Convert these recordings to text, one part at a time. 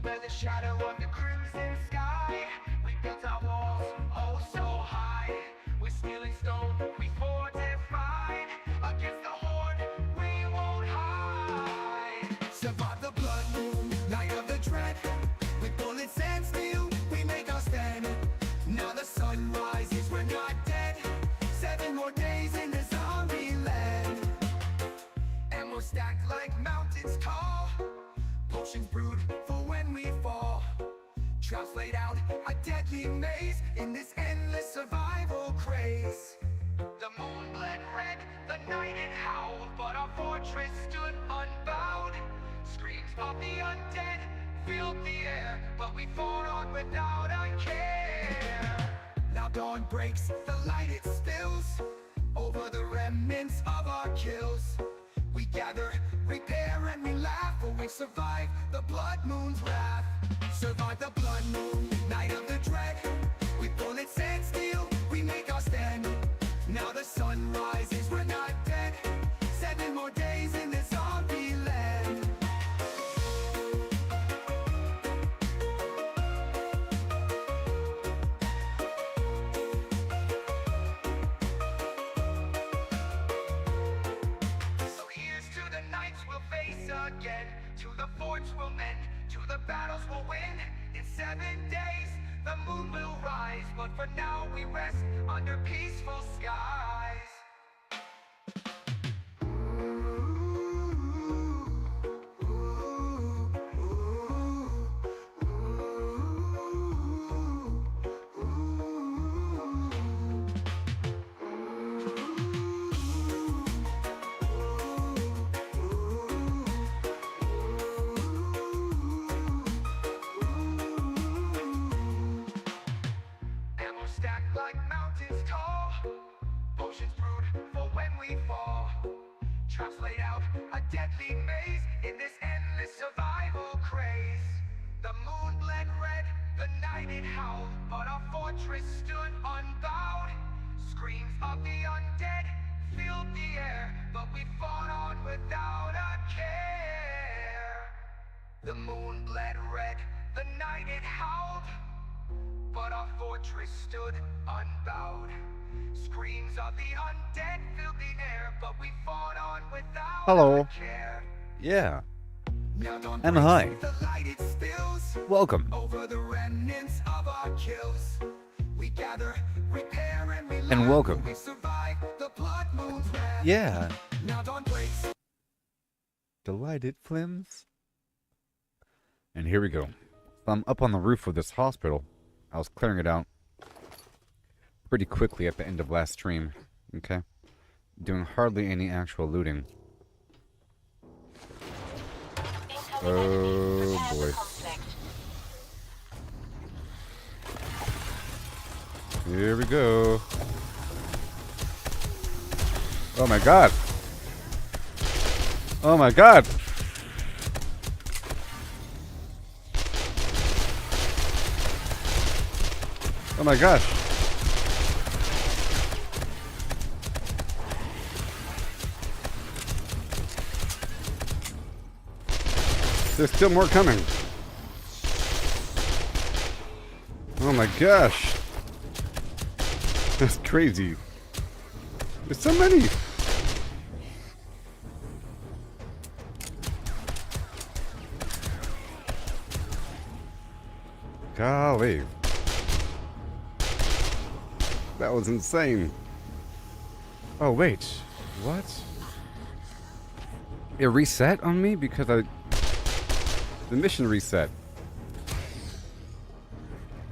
Under the shadow of the crimson sky, we built our walls, oh so high. With stealing stone, we fortified. Against the horde, we won't hide. Survive the blood moon, night of the dread. With bullets and steel, we make our stand. Now the sun rises, we're not dead. 7 more days in the zombie land. And we're stacked like mountains tall. Potions brewed for when we fall. Traps laid out, a deadly maze in this endless survival craze. The moon bled red, the night it howled, but our fortress stood unbowed. Screams of the undead filled the air, but we fought on without a care. Now dawn breaks, the light it spills over the remnants of our kills. We gather, repair, and we laugh, for we survive the blood moon's wrath. Survive the blood moon, night of the dread. With bullets and steel, we make our stand. Now the sun rises, we're not dead. 7 more days in this zombie land. So here's to the nights we'll face again, to the forts we'll mend, to the battles we'll win. In 7 days, the moon will rise, but for now we rest under peaceful skies. Traps laid out, a deadly maze in this endless survival craze. The moon bled red, the night it howled, but our fortress stood unbowed. Screams of the undead filled the air, but we fought on without a care. The moon bled red, the night it howled, but our fortress stood unbowed. Screams of the undead filled the air, but we fought on without a care. Yeah. And hi. Welcome. Over the remnants of our kills. We gather, repair, and And welcome. We survive the blood moon's wrath. Yeah. Now dawn breaks. Delighted Flims. And here we go. I'm up on the roof of this hospital. I was clearing it out pretty quickly at the end of last stream. Okay. Doing hardly any actual looting. Oh boy. Here we go. Oh my god. Oh my god. Oh my gosh. There's still more coming. Oh my gosh. That's crazy. There's so many. Golly. That was insane. Oh wait. What? It reset on me because the mission reset.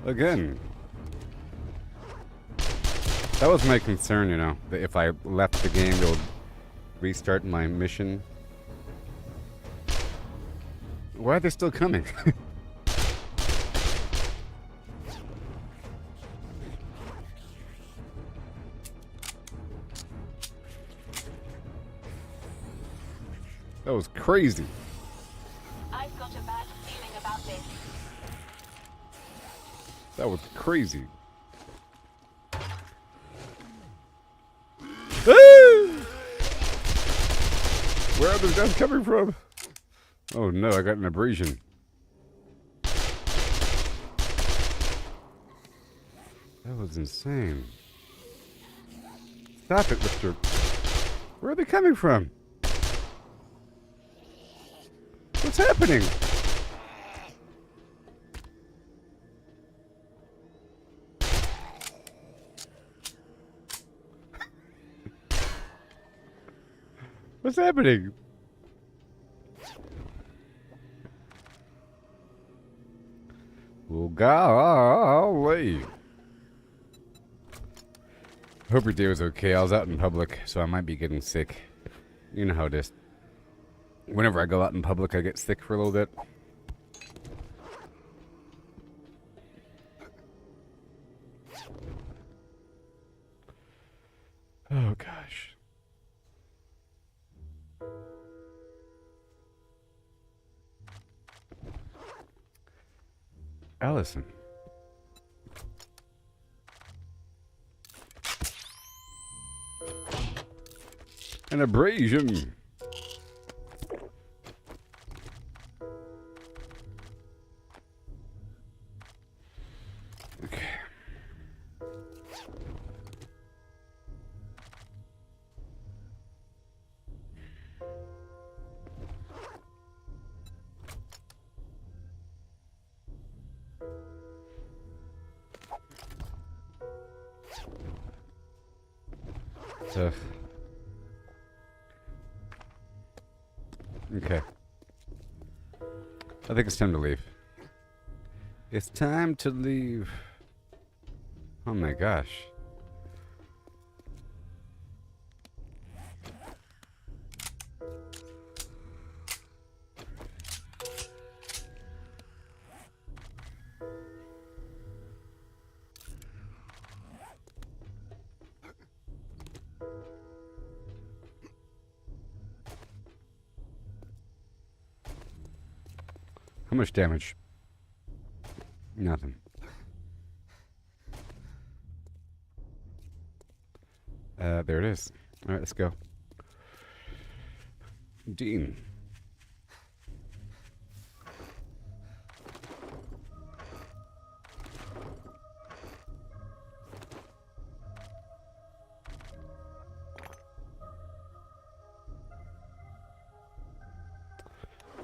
Again. That was my concern, you know, that if I left the game, it would restart my mission. Why are they still coming? That was crazy. I've got a bad feeling about this. That was crazy. Where are those guys coming from? Oh no, I got an abrasion. That was insane. Stop it, mister. Where are they coming from? What's happening? What's happening? Well, golly. Hope your day was okay. I was out in public, so I might be getting sick. You know how it is. Whenever I go out in public, I get sick for a little bit. Oh, gosh. Allison. An abrasion. Okay. Okay. I think it's time to leave. It's time to leave. Oh my gosh. How much damage? Nothing. There it is. Alright, let's go. Dean.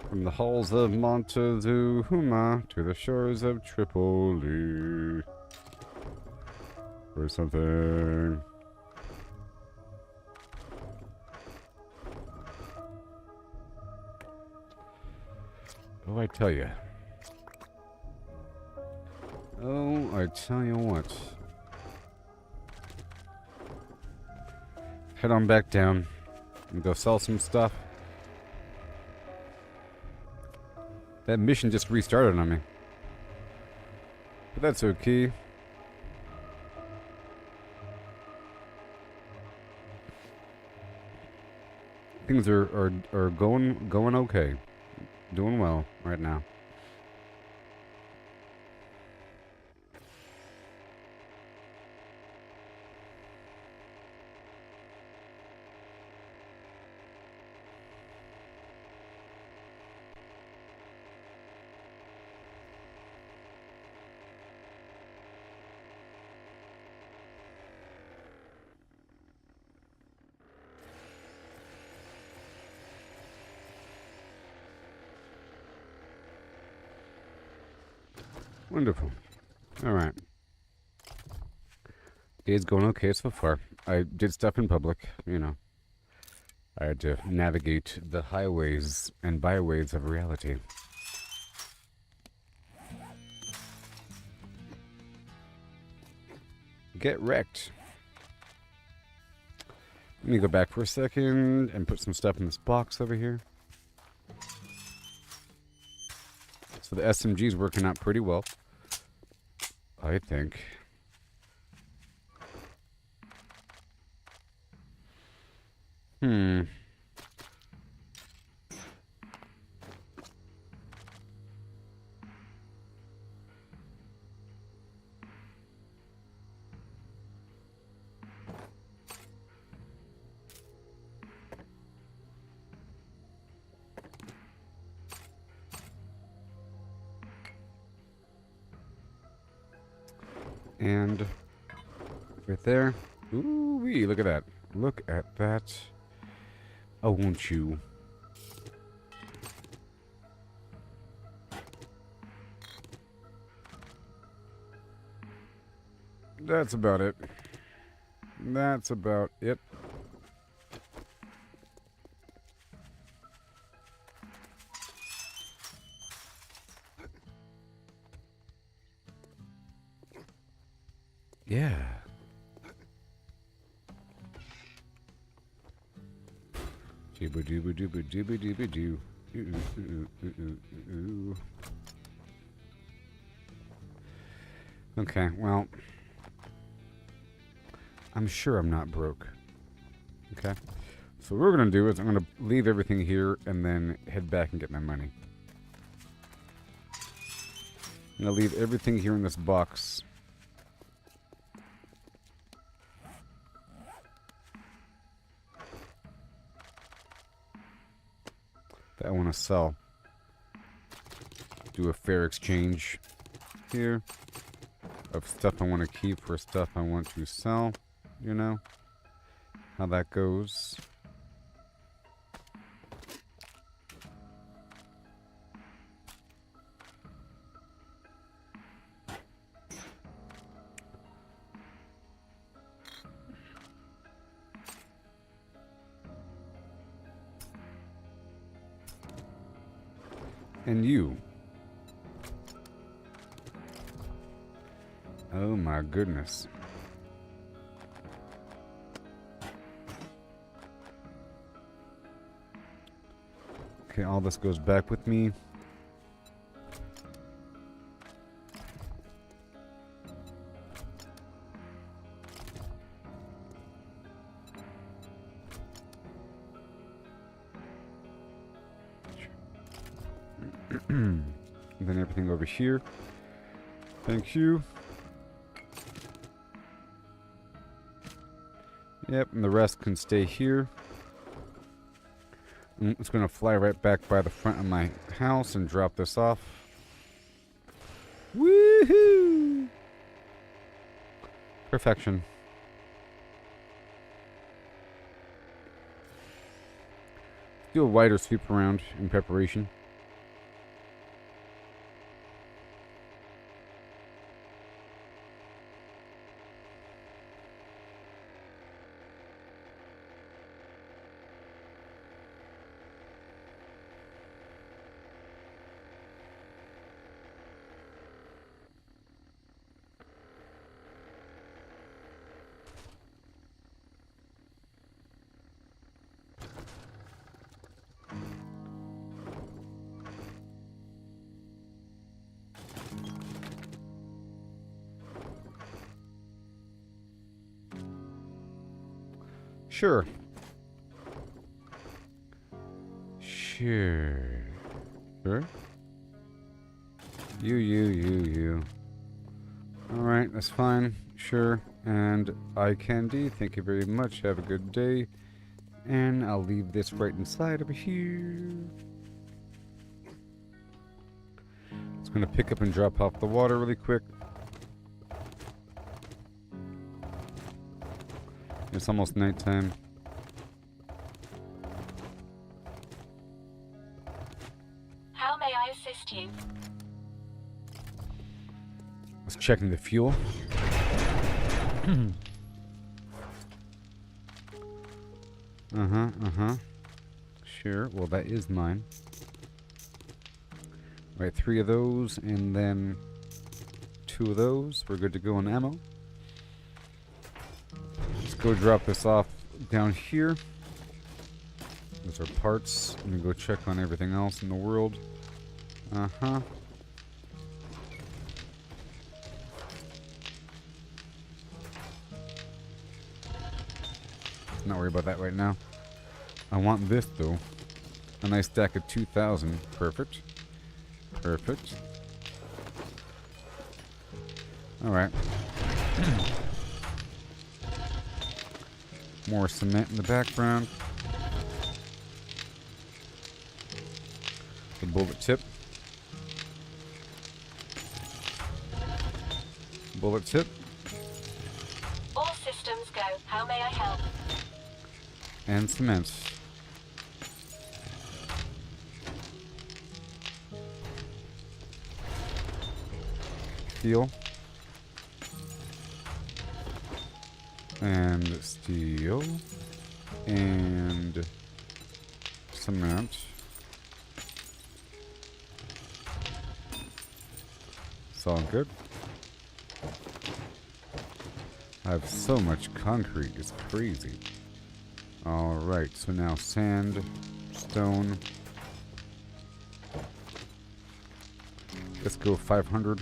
From the halls of Montezuma to the shores of Tripoli. Or something. Oh, I tell you. Oh, I tell you what. Head on back down and go sell some stuff. That mission just restarted on me. But that's okay. Things are going okay. Doing well right now. Wonderful. Alright. Day's going okay so far. I did stuff in public, you know. I had to navigate the highways and byways of reality. Get wrecked. Let me go back for a second and put some stuff in this box over here. So the SMG's working out pretty well, I think. And right there. Ooh-wee, look at that. Look at that. Oh, won't you? That's about it. That's about it. Yeah. Dooba dooba dooba dooba dooba doo. Okay, well, I'm sure I'm not broke. Okay, so what we're gonna do is I'm gonna leave everything here and then head back and get my money. I'm gonna leave everything here in this box. That I want to sell. Do a fair exchange here of stuff I want to keep for stuff I want to sell. You know how that goes. And you. Oh my goodness. Okay, all this goes back with me. And then everything over here. Thank you. Yep, and the rest can stay here. It's going to fly right back by the front of my house and drop this off. Woohoo! Perfection. Do a wider sweep around in preparation. Sure. Sure. Sure? You. Alright, that's fine. Sure. And eye candy. Thank you very much. Have a good day. And I'll leave this right inside over here. It's going to pick up and drop off the water really quick. It's almost nighttime. How may I assist you? Let's checking the fuel. Sure. Well, that is mine. Right, 3 of those, and then 2 of those. We're good to go on ammo. Let's go drop this off down here. Those are parts. Let me go check on everything else in the world. Not worry about that right now. I want this though. A nice stack of 2,000. Perfect. Perfect. Alright. More cement in the background. The bullet tip. Bullet tip. All systems go. How may I help? And cement. Steel. And steel. And cement. It's all good. I have so much concrete, it's crazy. Alright, so now sand, stone. Let's go 500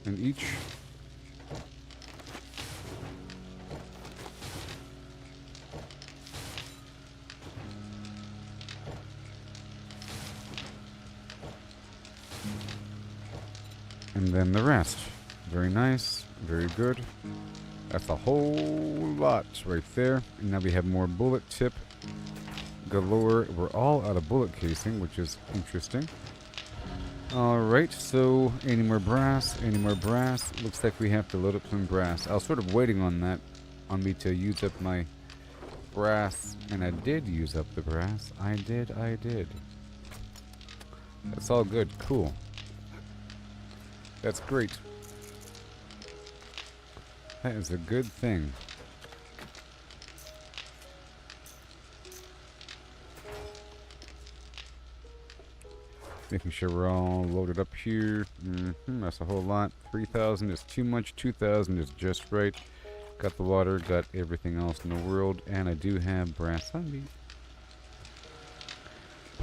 in each. And then the rest. Very nice, very good. That's a whole lot right there. And now we have more bullet tip galore. We're all out of bullet casing, which is interesting. Alright, so any more brass? Any more brass? Looks like we have to load up some brass. I was sort of waiting on that, on me to use up my brass. And I did use up the brass. I did. That's all good. Cool. That's great. That is a good thing. Making sure we're all loaded up here. That's a whole lot. 3,000 is too much. 2,000 is just right. Got the water, got everything else in the world, and I do have brass on me.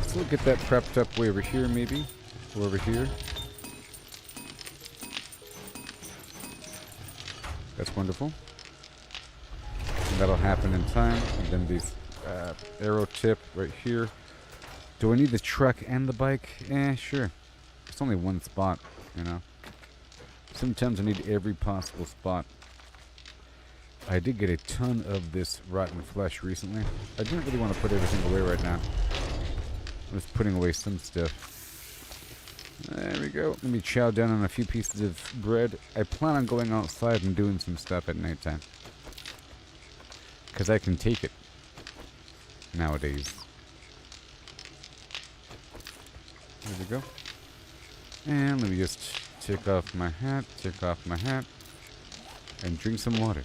So we'll get that prepped up way over here, maybe. Or over here. That's wonderful. And that'll happen in time. And then these arrow tip right here. Do I need the truck and the bike? Sure. It's only one spot, you know. Sometimes I need every possible spot. I did get a ton of this rotten flesh recently. I didn't really want to put everything away right now. I'm just putting away some stuff. There we go. Let me chow down on a few pieces of bread. I plan on going outside and doing some stuff at nighttime. Because I can take it. Nowadays. There we go. And let me just take off my hat, and drink some water.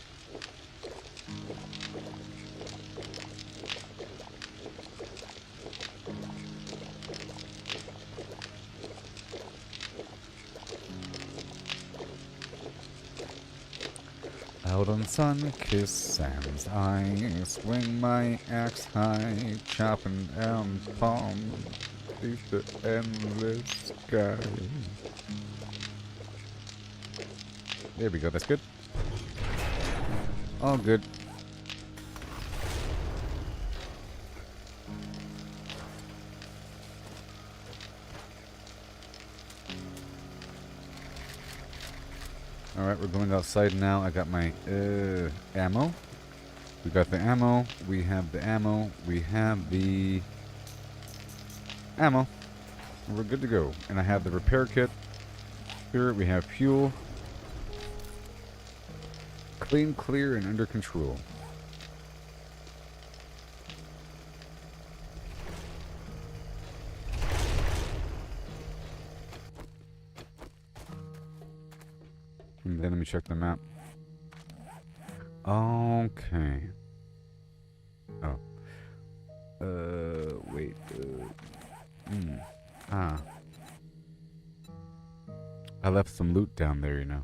Out on sun-kissed sands, I swing my axe high, chopping down palms beneath the endless sky. There we go, that's good. All good. Alright, we're going outside now. I got my ammo. We got the ammo. We have the ammo. We have the ammo. We're good to go. And I have the repair kit. Here we have fuel. Clean, clear, and under control. And then let me check the map. Okay. Oh. Wait. I left some loot down there, you know.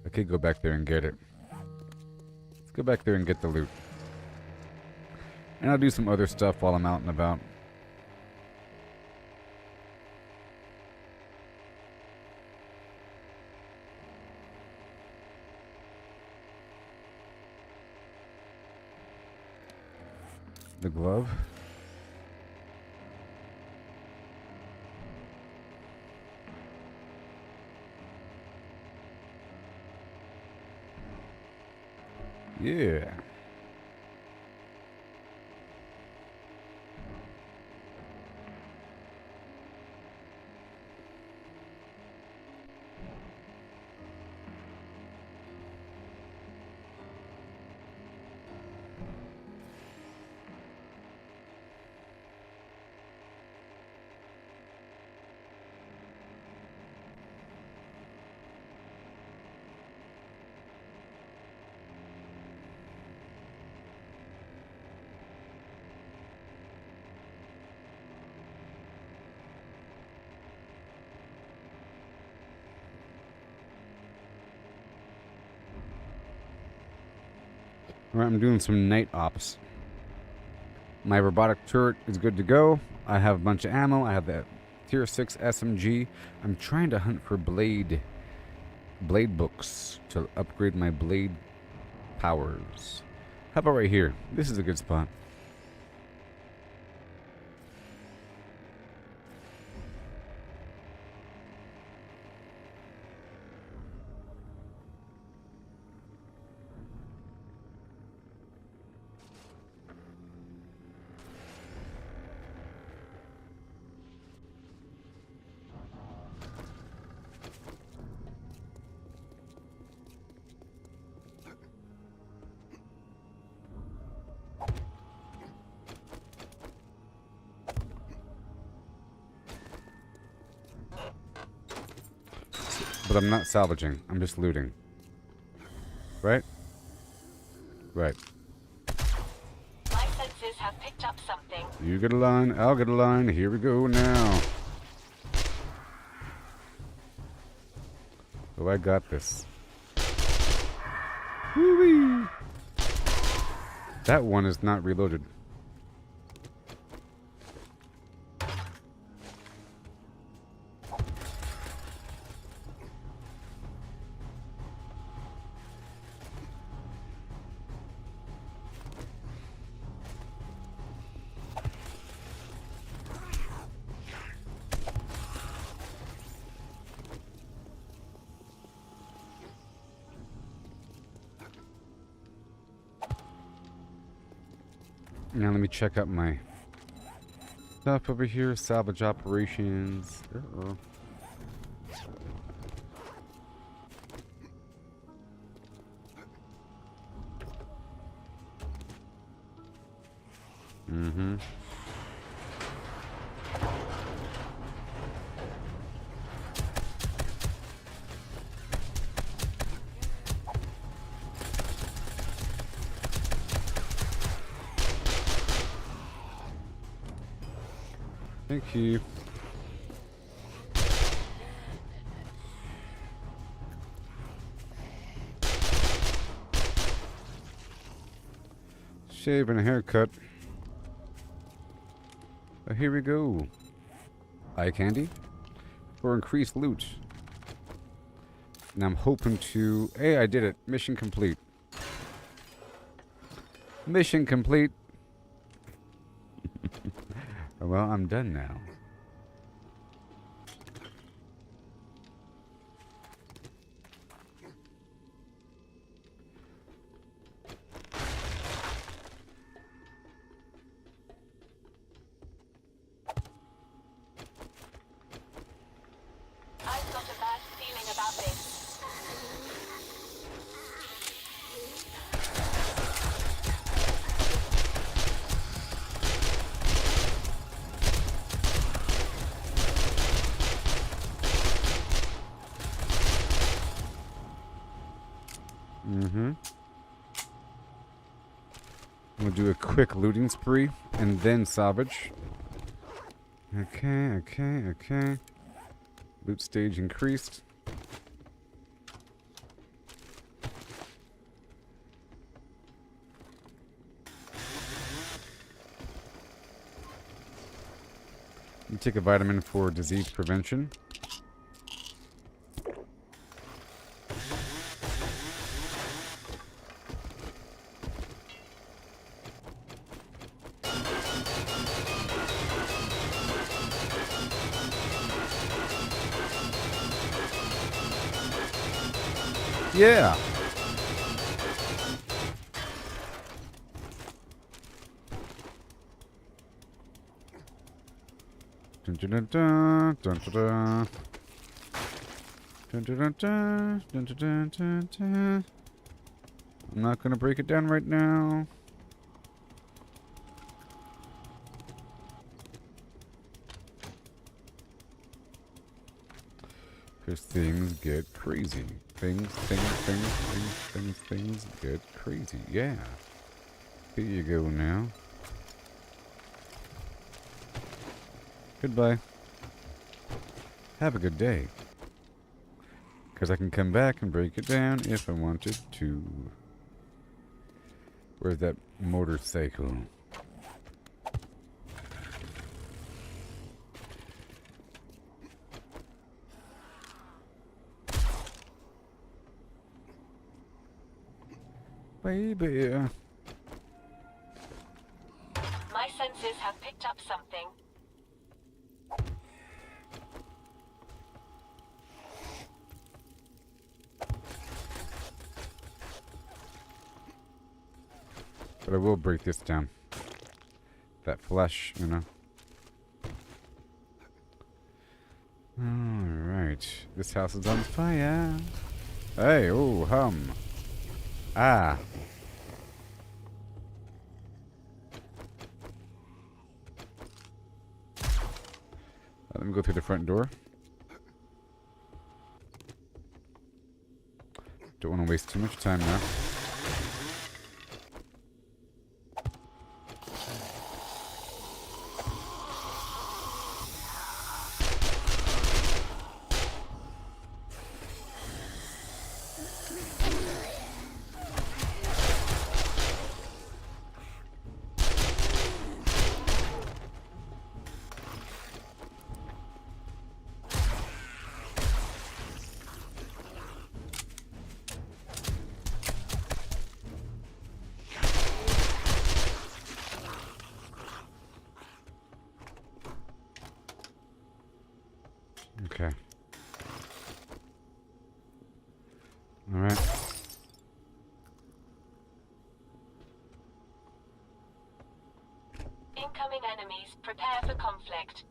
I could go back there and get it. Let's go back there and get the loot. And I'll do some other stuff while I'm out and about. The glove. Yeah. Alright, I'm doing some night ops. My robotic turret is good to go. I have a bunch of ammo. I have that tier 6 SMG. I'm trying to hunt for blade books to upgrade my blade powers. How about right here? This is a good spot. But I'm not salvaging. I'm just looting. Right? Right. My senses have picked up something. You get a line, I'll get a line. Here we go now. Oh, I got this. Woo-wee! That one is not reloaded. Now let me check out my stuff over here. Salvage operations. Uh-oh. Mm-hmm. Thank you. Shave and a haircut. Here we go. Eye candy for increased loot. And I'm hoping to... Hey, I did it. Mission complete. Mission complete. Well, I'm done now. I've got a bad feeling about this. Mm-hmm. We'll do a quick looting spree and then salvage. Okay. Loot stage increased. You take a vitamin for disease prevention. Yeah. Dun dun dun dun dun dun dun. Dun dun dun dun dun dun dun dun. I'm not gonna break it down right now. Because things get crazy. Things get crazy. Yeah. Here you go now. Goodbye. Have a good day. Because I can come back and break it down if I wanted to. Where's that motorcycle? Baby. My senses have picked up something. But I will break this down. That flesh, you know. Alright. This house is on fire. Hey, oh, hum. Ah. Let me go through the front door. Don't want to waste too much time now. Okay. Alright. Incoming enemies. Prepare for conflict.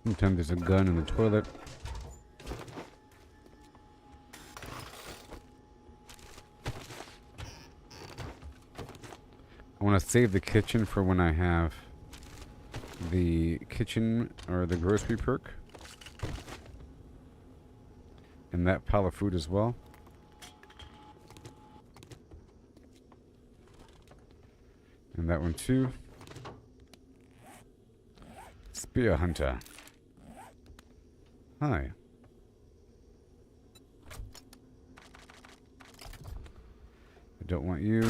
Sometimes there's a gun in the toilet. I want to save the kitchen for when I have the kitchen or the grocery perk. And that pile of food as well. And that one too. Spear Hunter. Hi. I don't want you.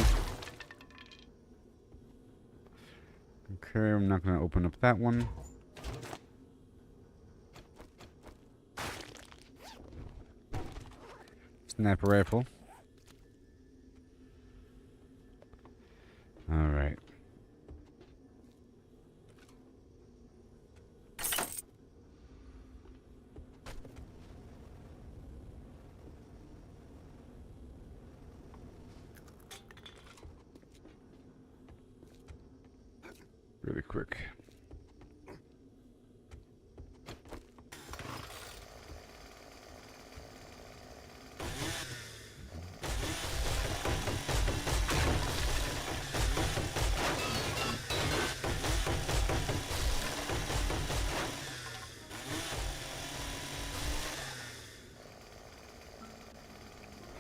Okay, I'm not going to open up that one. Sniper rifle. Alright. Really quick.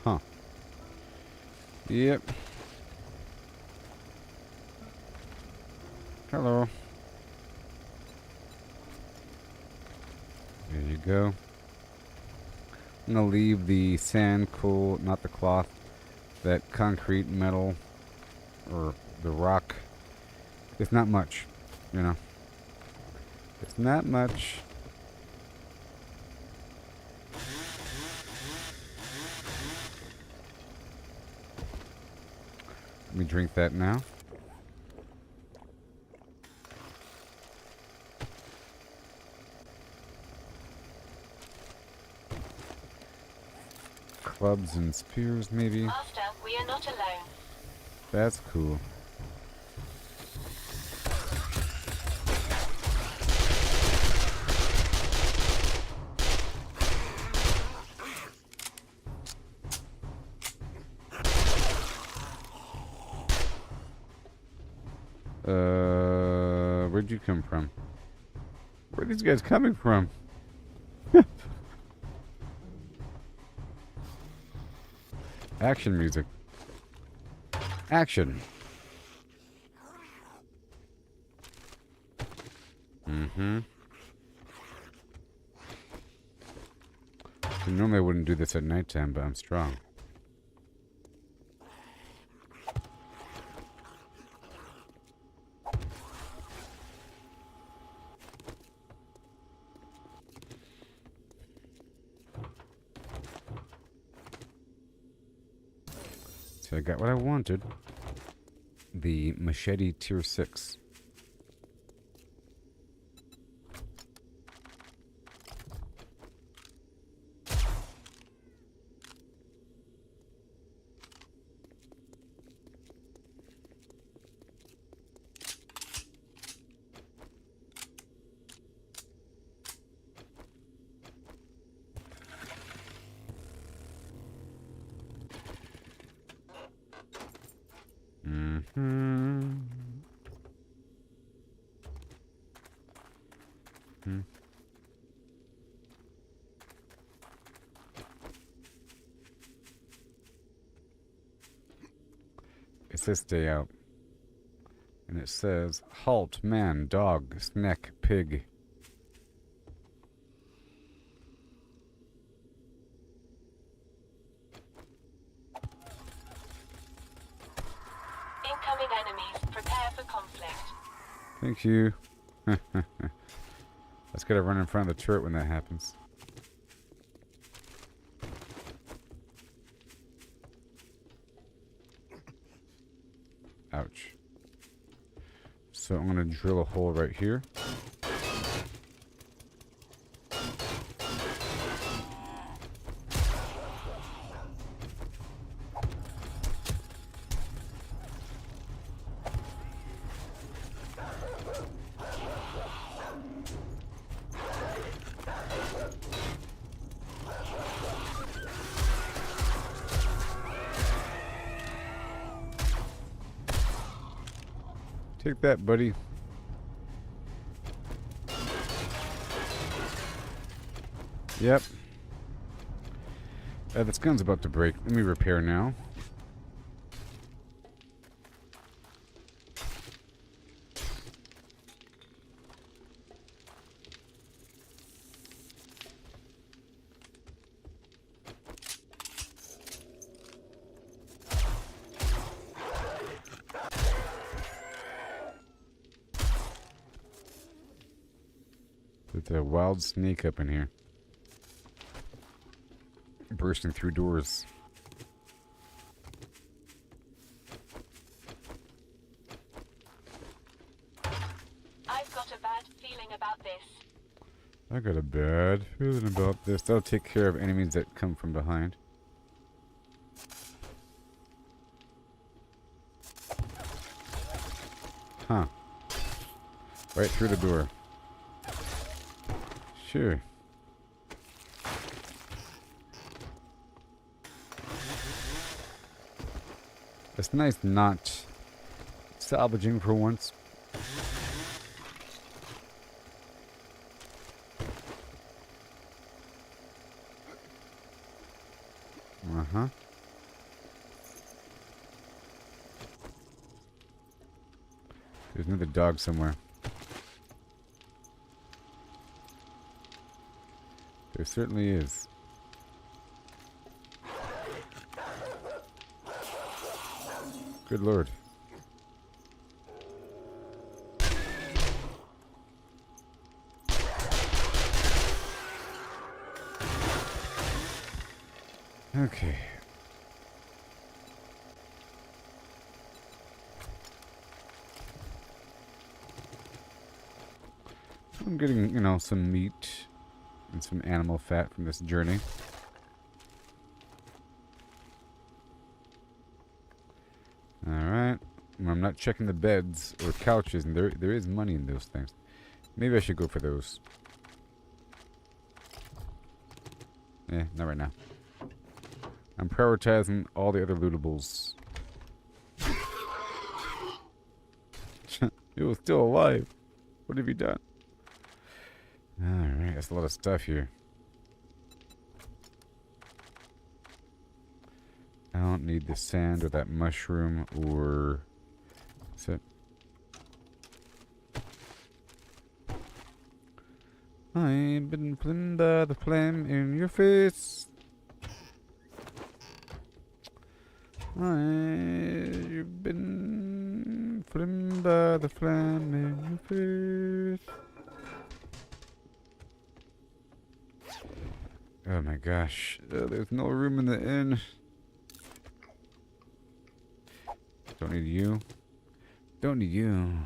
Huh. Yep. Hello. There you go. I'm gonna leave the sand, coal, not the cloth, that concrete, metal, or the rock. It's not much, you know. It's not much. Let me drink that now. Clubs and spears, maybe. Master, we are not alone. That's cool. Where'd you come from? Where are these guys coming from? Action music. Action. Mm-hmm. Normally I wouldn't do this at nighttime, but I'm strong. So I got what I wanted. The machete tier 6. It says stay out. And it says, halt, man, dog, snack, pig. Incoming enemies. Prepare for conflict. Thank you. Let's gotta run in front of the turret when that happens. Ouch. So I'm gonna drill a hole right here. Take that, buddy. Yep. This gun's about to break. Let me repair now. There's a wild snake up in here. Bursting through doors. I've got a bad feeling about this. I got a bad feeling about this. That'll take care of enemies that come from behind. Huh. Right through the door. Sure. It's nice not salvaging for once. Uh-huh. There's another dog somewhere. There certainly is. Good lord. Okay. I'm getting, you know, some meat and some animal fat from this journey. Alright. I'm not checking the beds or couches, and there is money in those things. Maybe I should go for those. Not right now. I'm prioritizing all the other lootables. You're still alive. What have you done? Alright, that's a lot of stuff here. I don't need the sand or that mushroom or... What's it? I've been flamed by the flame in your face. You've been flamed by the flame in your face. Oh my gosh. There's no room in the inn. Don't need you. Don't need you.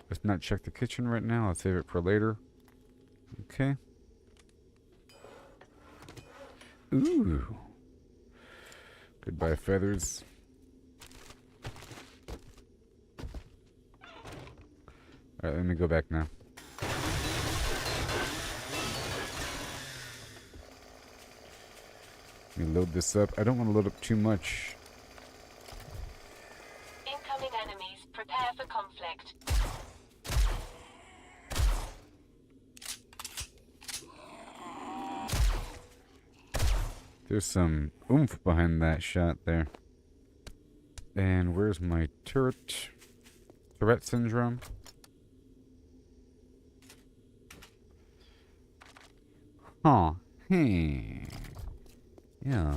Let's not check the kitchen right now. I'll save it for later. Okay. Ooh. Goodbye, feathers. Alright, let me go back now. Let me load this up. I don't want to load up too much. Incoming enemies. Prepare for conflict. There's some oomph behind that shot there. And where's my turret? Tourette syndrome? Huh. Hey. Yeah.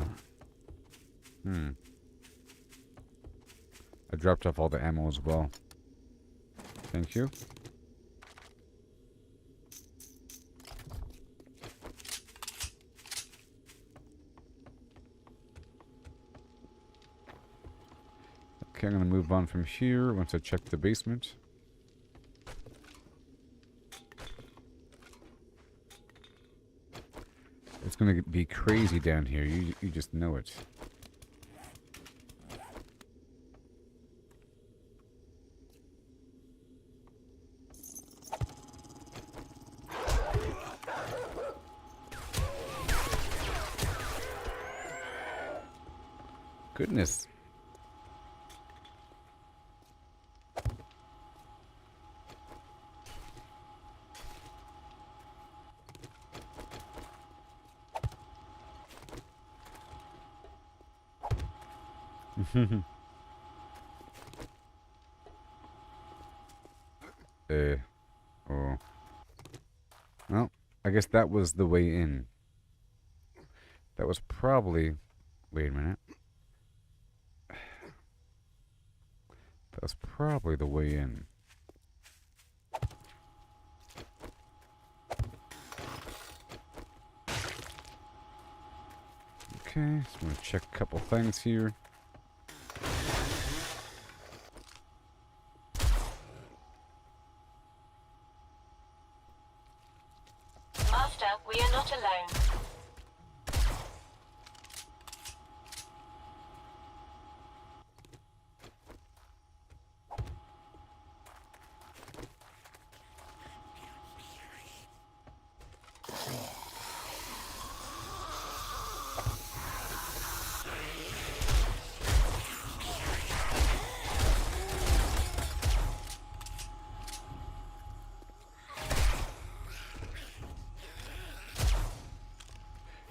I dropped off all the ammo as well. Thank you. Okay, I'm gonna move on from here once I check the basement. It's gonna be crazy down here. You just know it. Goodness. Oh. Well, I guess that was the way in. That was probably... Wait a minute. That was probably the way in. Okay, so I'm gonna check a couple things here. Master, we are not alone.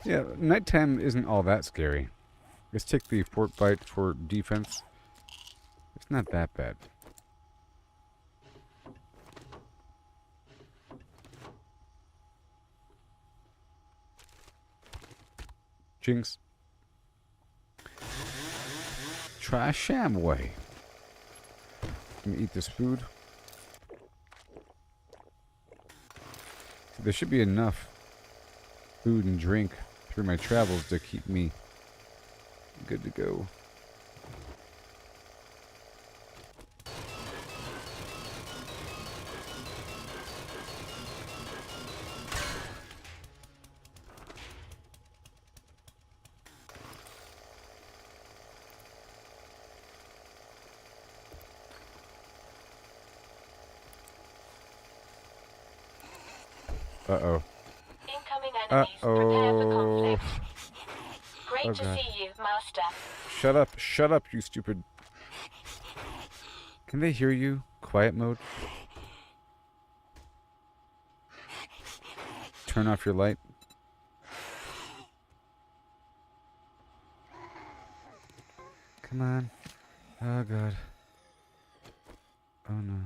Yeah, nighttime isn't all that scary. Let's take the fort bite for defense. It's not that bad. Jinx. Try sham way. Let me eat this food. There should be enough food and drink through my travels to keep me good to go. Uh-oh. Incoming enemies. Prepare for conflict. Great Oh, to God. see you, Master. Shut up, you stupid. Can they hear you? Quiet mode? Turn off your light. Come on. Oh, God. Oh, no.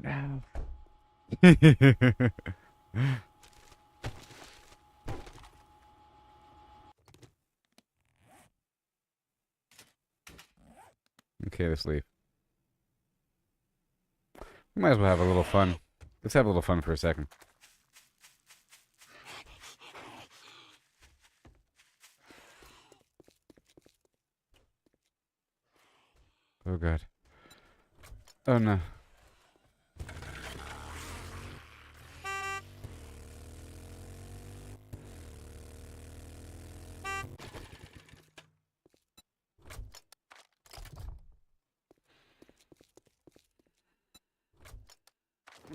No. Okay, let's leave. We might as well have a little fun. Let's have a little fun for a second. Oh, God. Oh, no.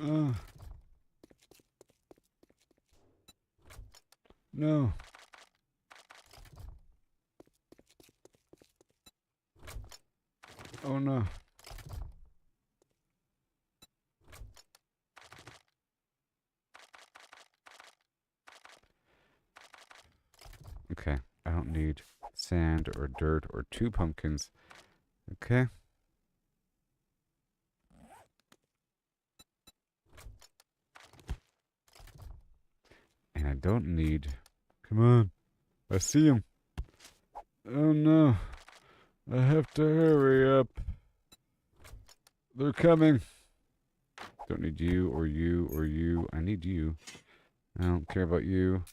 Oh. No. Oh, no. Okay. I don't need sand or dirt or 2 pumpkins. Okay. And I don't need... Come on. I see him. Oh, no. I have to hurry up. They're coming. Don't need you or you or you. I need you. I don't care about you.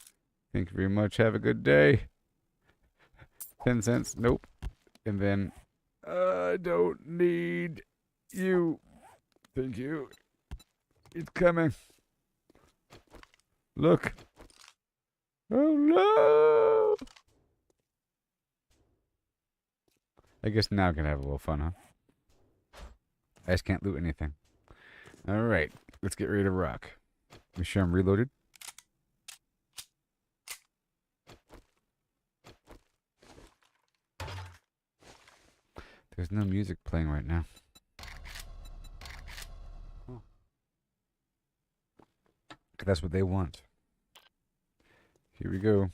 Thank you very much. Have a good day. 10 cents. Nope. And then I don't need you. Thank you. It's coming. Look. Oh no! I guess now I can have a little fun, huh? I just can't loot anything. Alright, let's get ready to rock. Make sure I'm reloaded. There's no music playing right now. Oh. That's what they want. Here we go.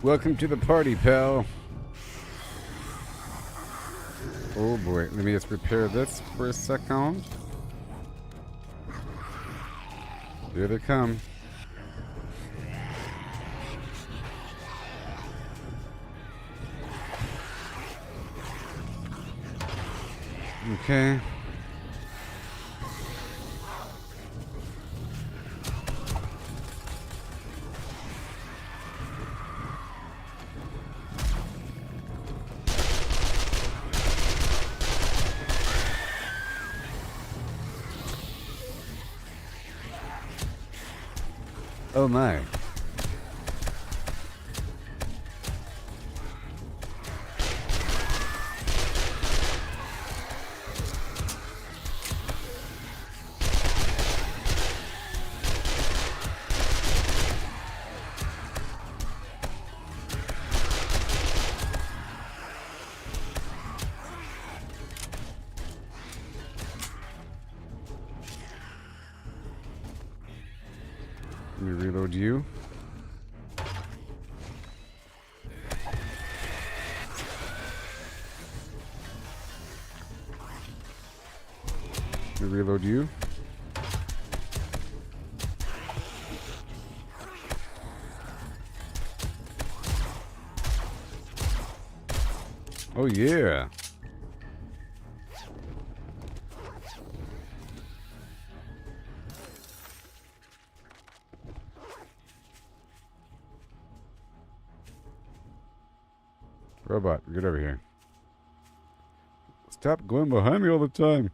Welcome to the party, pal. Oh boy, let me just repair this for a second. Here they come. Okay. Oh my. Let me reload you. Let me reload you. Oh yeah. Robot, get over here. Stop going behind me all the time.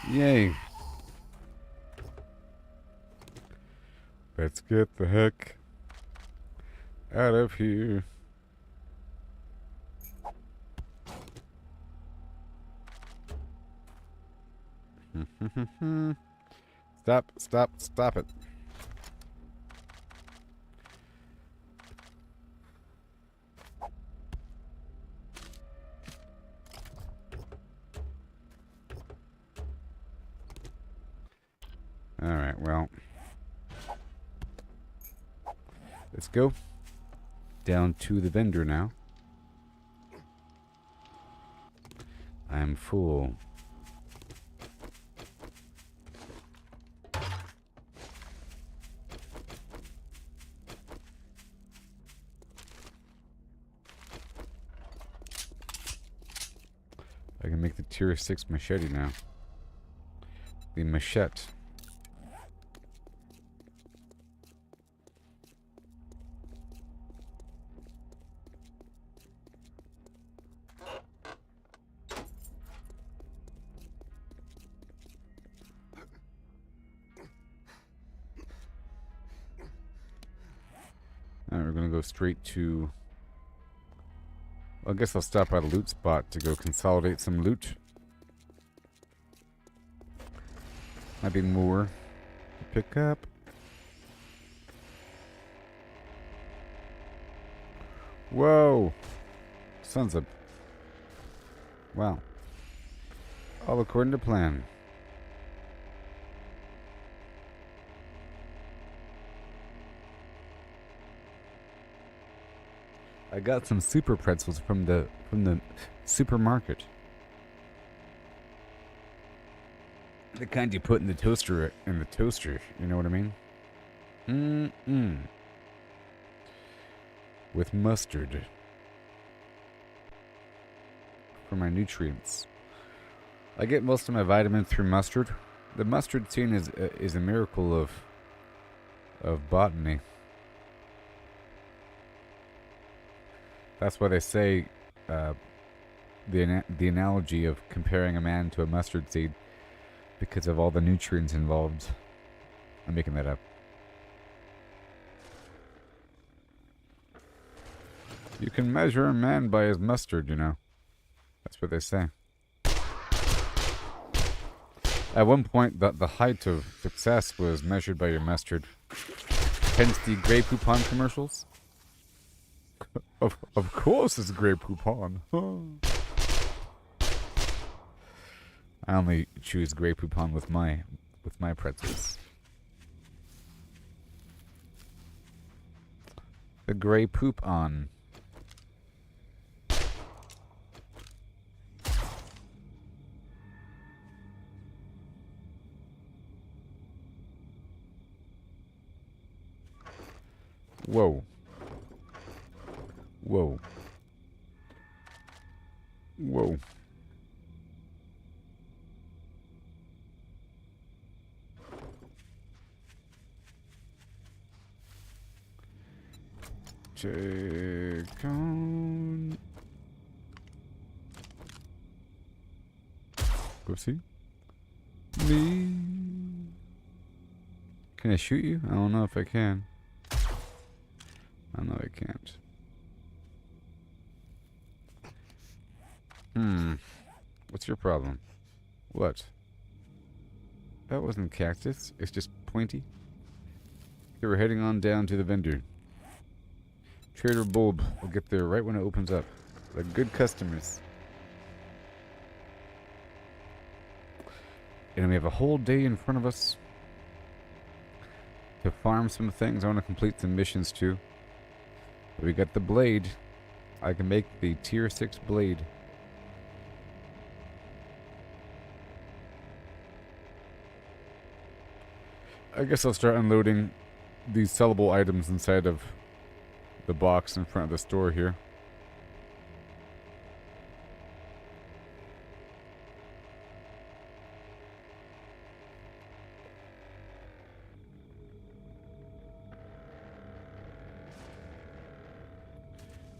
Yay. Let's get the heck out of here. Stop it. Alright, well. Let's go down to the vendor now. I'm full. I can make the tier 6 machete now. The machete. Alright, we're gonna go straight to... Well, I guess I'll stop by the loot spot to go consolidate some loot. Might be more to pick up. Whoa! Sons of... Wow. All according to plan. I got some super pretzels from the supermarket. The kind you put in the toaster, you know what I mean? With mustard. For my nutrients. I get most of my vitamins through mustard. The mustard scene is a miracle of botany. That's why they say the analogy of comparing a man to a mustard seed because of all the nutrients involved. I'm making that up. You can measure a man by his mustard, you know. That's what they say. At one point, the height of success was measured by your mustard. Hence the Grey Poupon commercials. Of course it's Grey Poupon. I only choose Grey Poupon with my pretzels. The Grey Poupon. Whoa. Whoa. Whoa. Check on. Go see. Me. Can I shoot you? I don't know if I can. I know I can't. What's your problem? What? That wasn't cactus. It's just pointy. Okay, we're heading on down to the vendor. Trader Bulb will get there right when it opens up. They're good customers. And we have a whole day in front of us to farm some things. I want to complete some missions too. But we got the blade. I can make the tier 6 blade. I guess I'll start unloading these sellable items inside of the box in front of the store here.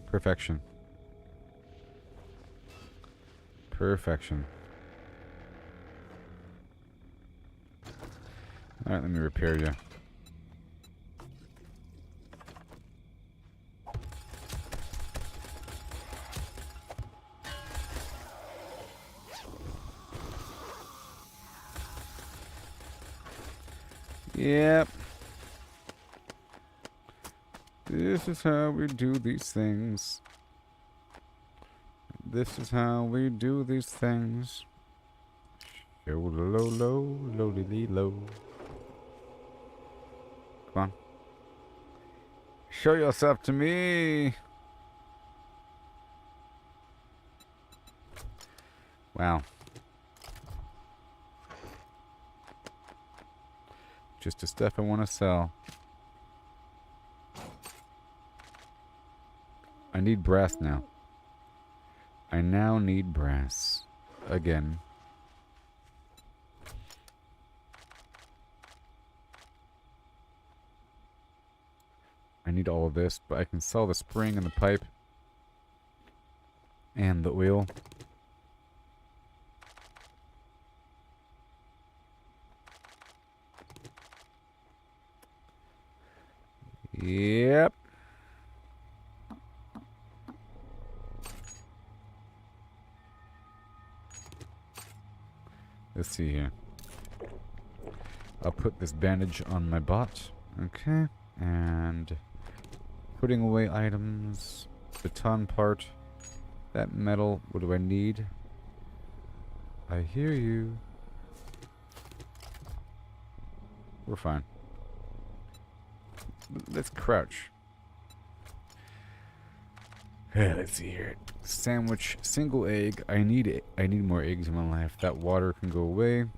Perfection. Perfection. Alright, let me repair you. Yep. This is how we do these things. This is how we do these things. Yo, low, low, low, low. Come on. Show yourself to me. Wow. Just the stuff I want to sell. I need brass now. I now need brass. Again. I need all of this, but I can sell the spring and the pipe. And the oil. Yep. Let's see here. I'll put this bandage on my bot. Okay. And putting away items. Baton part. That metal. What do I need? I hear you. We're fine. Let's crouch. Let's see here. Sandwich, single egg. I need more eggs in my life. That water can go away. The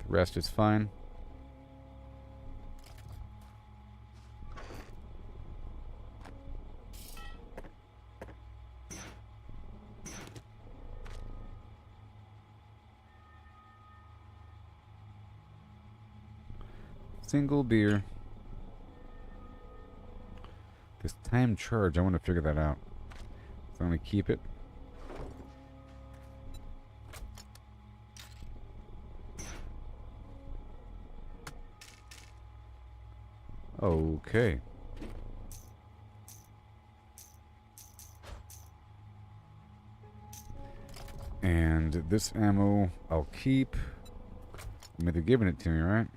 rest is fine. Single beer. This time charge, I want to figure that out. So I'm going to keep it. Okay. And this ammo, I'll keep. I mean, they're giving it to me, right?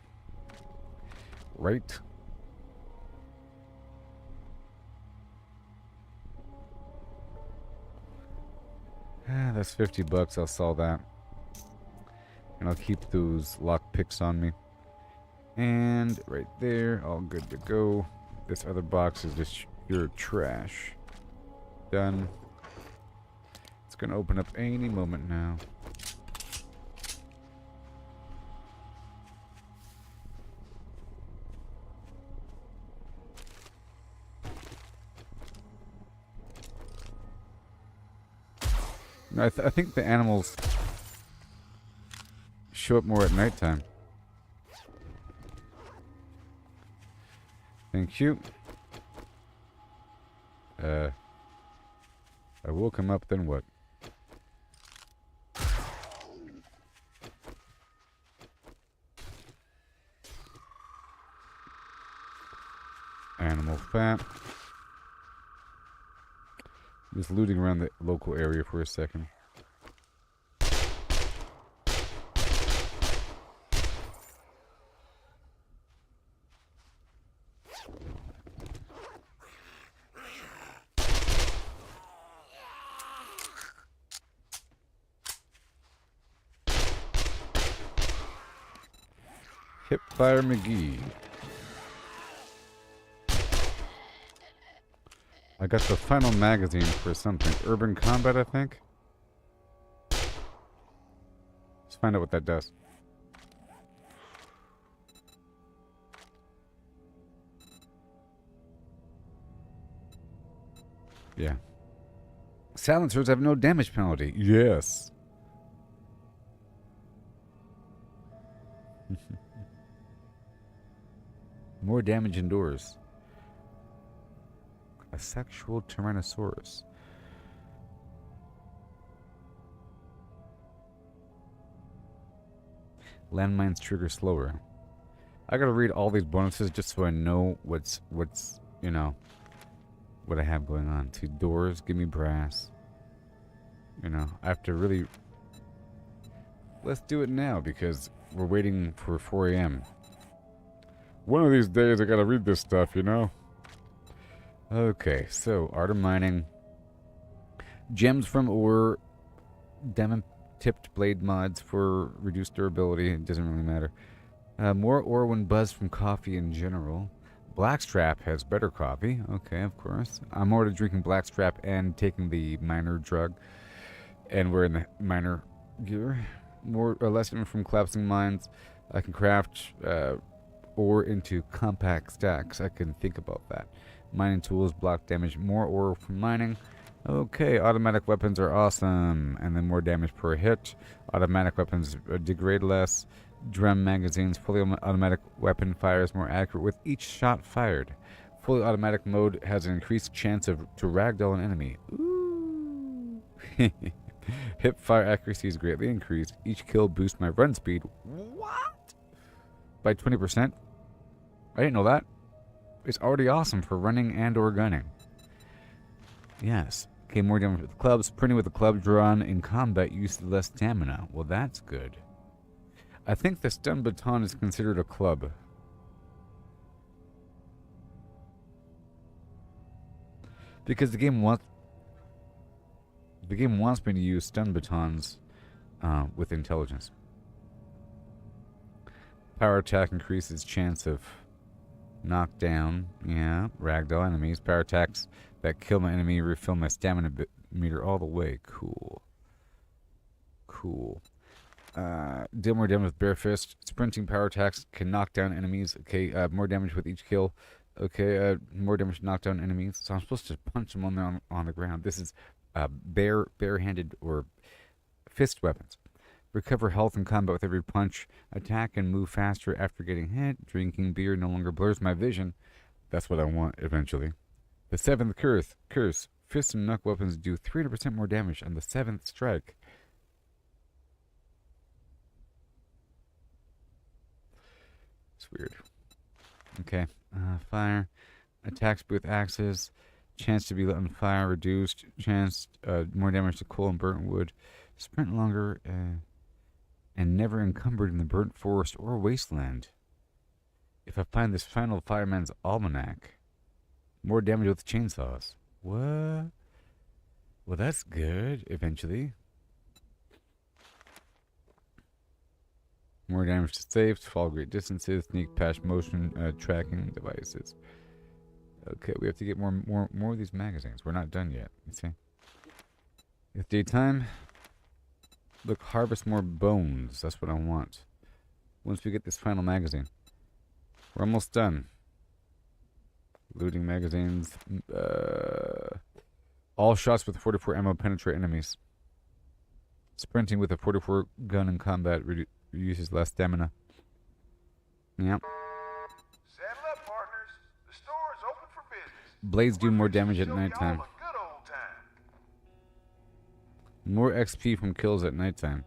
Right. That's $50. I'll sell that. And I'll keep those lock picks on me. And right there, all good to go. This other box is just pure trash. Done. It's gonna open up any moment now. I think the animals show up more at nighttime. Thank you. I woke him up, then what? Animal fat. Just looting around the local area for a second. Hipfire McGee. I got the final magazine for something. Urban Combat, I think? Let's find out what that does. Yeah. Silencers have no damage penalty. Yes. More damage indoors. A sexual Tyrannosaurus. Landmines trigger slower. I gotta read all these bonuses just so I know what's you know, what I have going on. See, doors, give me brass. You know, I have to really... Let's do it now because we're waiting for 4 a.m. One of these days I gotta read this stuff, you know? Okay, so art of mining. Gems from ore. Diamond-tipped blade mods for reduced durability. It doesn't really matter. More ore when buzzed from coffee in general. Blackstrap has better coffee. Okay, of course. I'm already drinking Blackstrap and taking the miner drug. And we're in the miner gear. More or less from collapsing mines. I can craft ore into compact stacks. I can think about that. Mining tools block damage. More ore from mining. Okay, automatic weapons are awesome. And then more damage per hit. Automatic weapons degrade less. Drum magazines. Fully automatic weapon fires more accurate with each shot fired. Fully automatic mode has an increased chance to ragdoll an enemy. Ooh. Hip fire accuracy is greatly increased. Each kill boosts my run speed. What? By 20%? I didn't know that. It's already awesome for running and or gunning. Yes. Okay, more damage with clubs. Printing with the club drawn in combat uses less stamina. Well, that's good. I think the stun baton is considered a club. Because the game wants me to use stun batons with intelligence. Power attack increases chance of knockdown. Yeah, ragdoll enemies. Power attacks that kill my enemy refill my stamina meter all the way. Cool. Cool. Deal more damage with bare fist. Sprinting power attacks can knock down enemies. Okay, more damage with each kill. Okay, more damage to knock down enemies. So I'm supposed to punch them on the ground. This is bare-handed or fist weapons. Recover health in combat with every punch. Attack and move faster after getting hit. Drinking beer no longer blurs my vision. That's what I want eventually. The 7th curse. Fist and knuck weapons do 300% more damage on the 7th strike. It's weird. Okay. Fire. Attacks with axes. Chance to be lit on fire reduced. Chance more damage to coal and burnt wood. Sprint longer and never encumbered in the burnt forest or wasteland. If I find this final fireman's almanac. More damage with chainsaws. What? Well, that's good, eventually. More damage to safes, fall great distances, sneak past motion tracking devices. Okay, we have to get more of these magazines. We're not done yet. You see? It's daytime. Look, harvest more bones. That's what I want. Once we get this final magazine. We're almost done. Looting magazines. All shots with 44 ammo penetrate enemies. Sprinting with a 44 gun in combat uses less stamina. Yep. Saddle up, partners. The store is open for business. Blades do more damage at Show nighttime. y'all a good old time. More XP from kills at nighttime.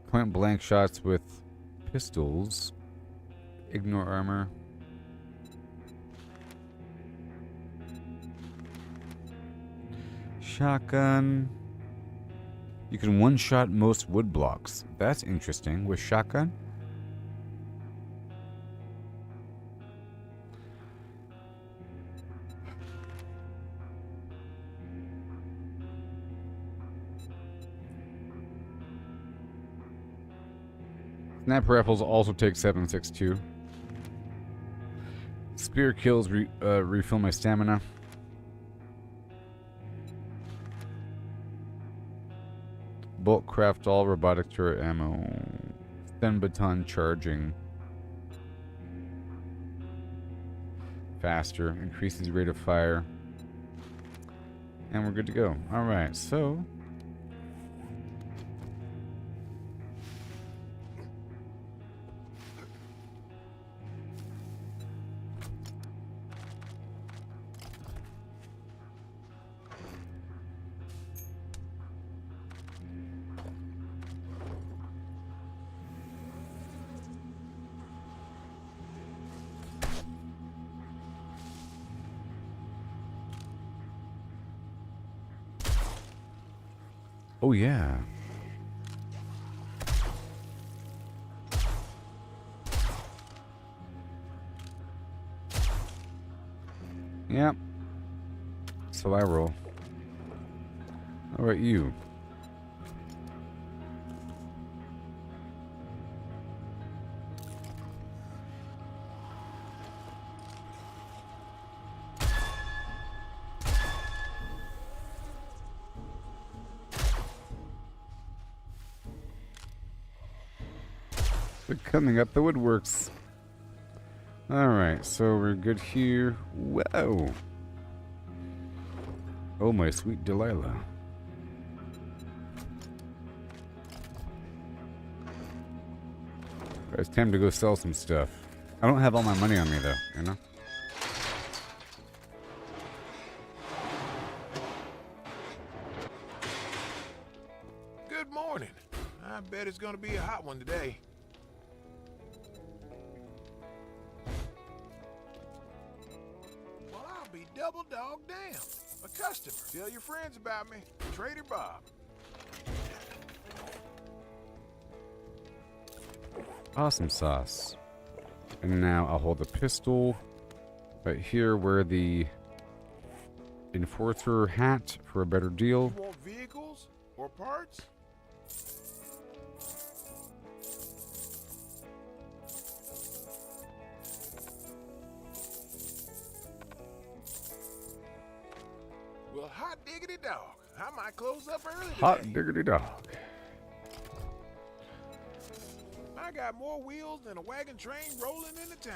Point blank shots with pistols. Ignore armor. Shotgun. You can one-shot most wood blocks. That's interesting. With shotgun? Sniper rifles also take 7.62. Spear kills refill my stamina. Bolt craft all robotic turret ammo. Stun baton charging. Faster. Increases rate of fire. And we're good to go. Alright, so oh yeah. Yep. So I roll. How about you? They're coming up the woodworks. Alright, so we're good here. Whoa! Oh, my sweet Delilah. It's time to go sell some stuff. I don't have all my money on me, though, you know? Good morning. I bet it's gonna be a hot one today. Well, I'll be double dog damn. A customer. Tell your friends about me. Trader Bob. Awesome sauce. And now I'll hold the pistol right here where the enforcer hat for a better deal. You want vehicles or parts? Well, hot diggity dog. I might close up early today. Hot diggity dog. I got more wheels than a wagon train rolling into town.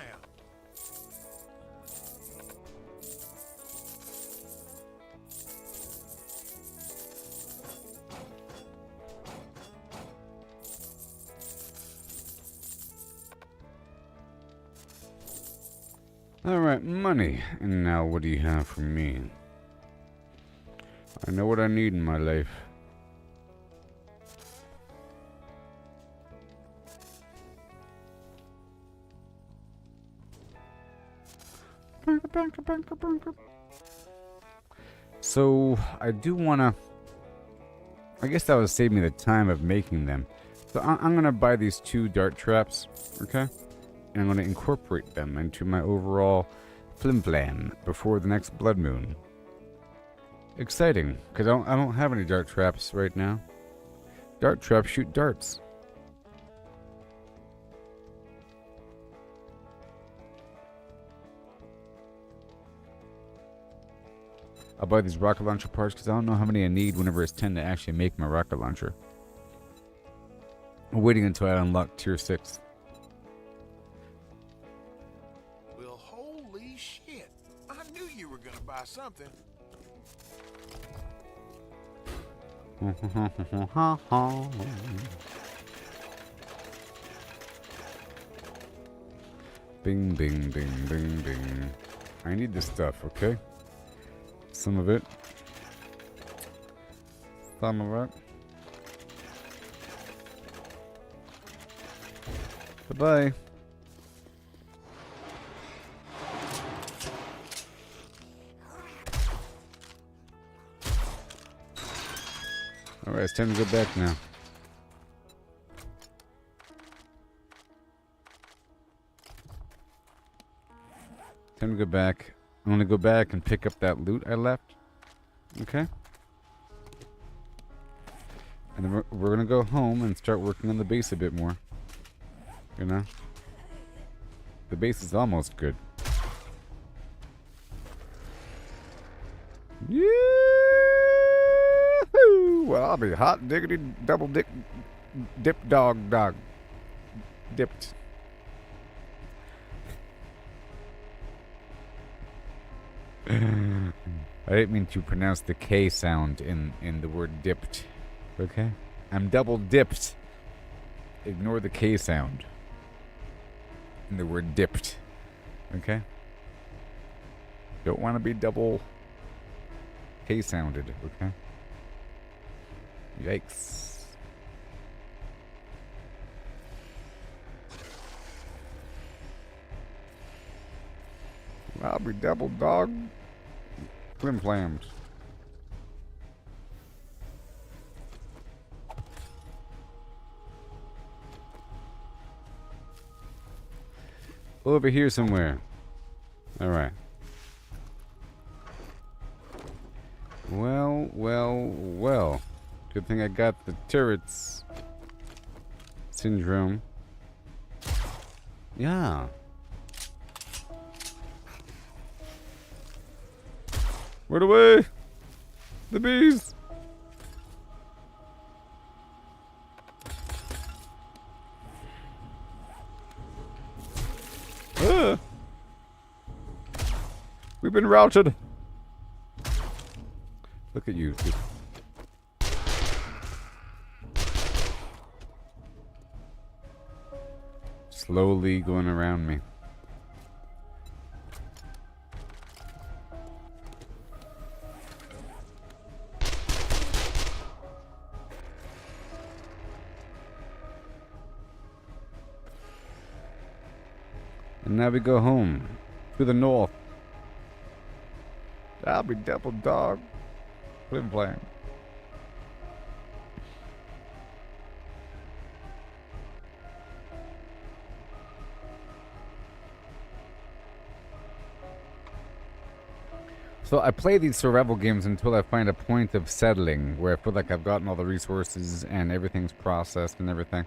Alright, money. And now what do you have for me? I know what I need in my life. So, I do want to... I guess that would save me the time of making them. So I'm going to buy these 2 dart traps, okay? And I'm going to incorporate them into my overall flim-flam before the next blood moon. Exciting, because I don't have any dart traps right now. Dart traps shoot darts. I'll buy these rocket launcher parts because I don't know how many I need whenever it's 10 to actually make my rocket launcher. I'm waiting until I unlock tier 6. Well, holy shit. I knew you were gonna buy something. Bing, bing, bing, bing, bing. I need this stuff, okay? Some of it. Some of it. Bye-bye. Alright, it's time to go back now. Time to go back. I'm gonna go back and pick up that loot I left. Okay? And then we're gonna go home and start working on the base a bit more. You know? The base is almost good. Yeah! Well, I'll be hot diggity double dip dog dipped. I didn't mean to pronounce the K sound in the word dipped. Okay? I'm double dipped. Ignore the K sound in the word dipped. Okay? Don't want to be double K sounded. Okay? Yikes. I'll be double dog flim flams. Over here somewhere. Alright. Well, well, well. Good thing I got the turrets syndrome. Yeah. Right away! The bees! Ah. We've been routed! Look at you. Slowly going around me. And now we go home. To the north. I'll be double dog. Flip playing. So I play these survival games until I find a point of settling where I feel like I've gotten all the resources and everything's processed and everything.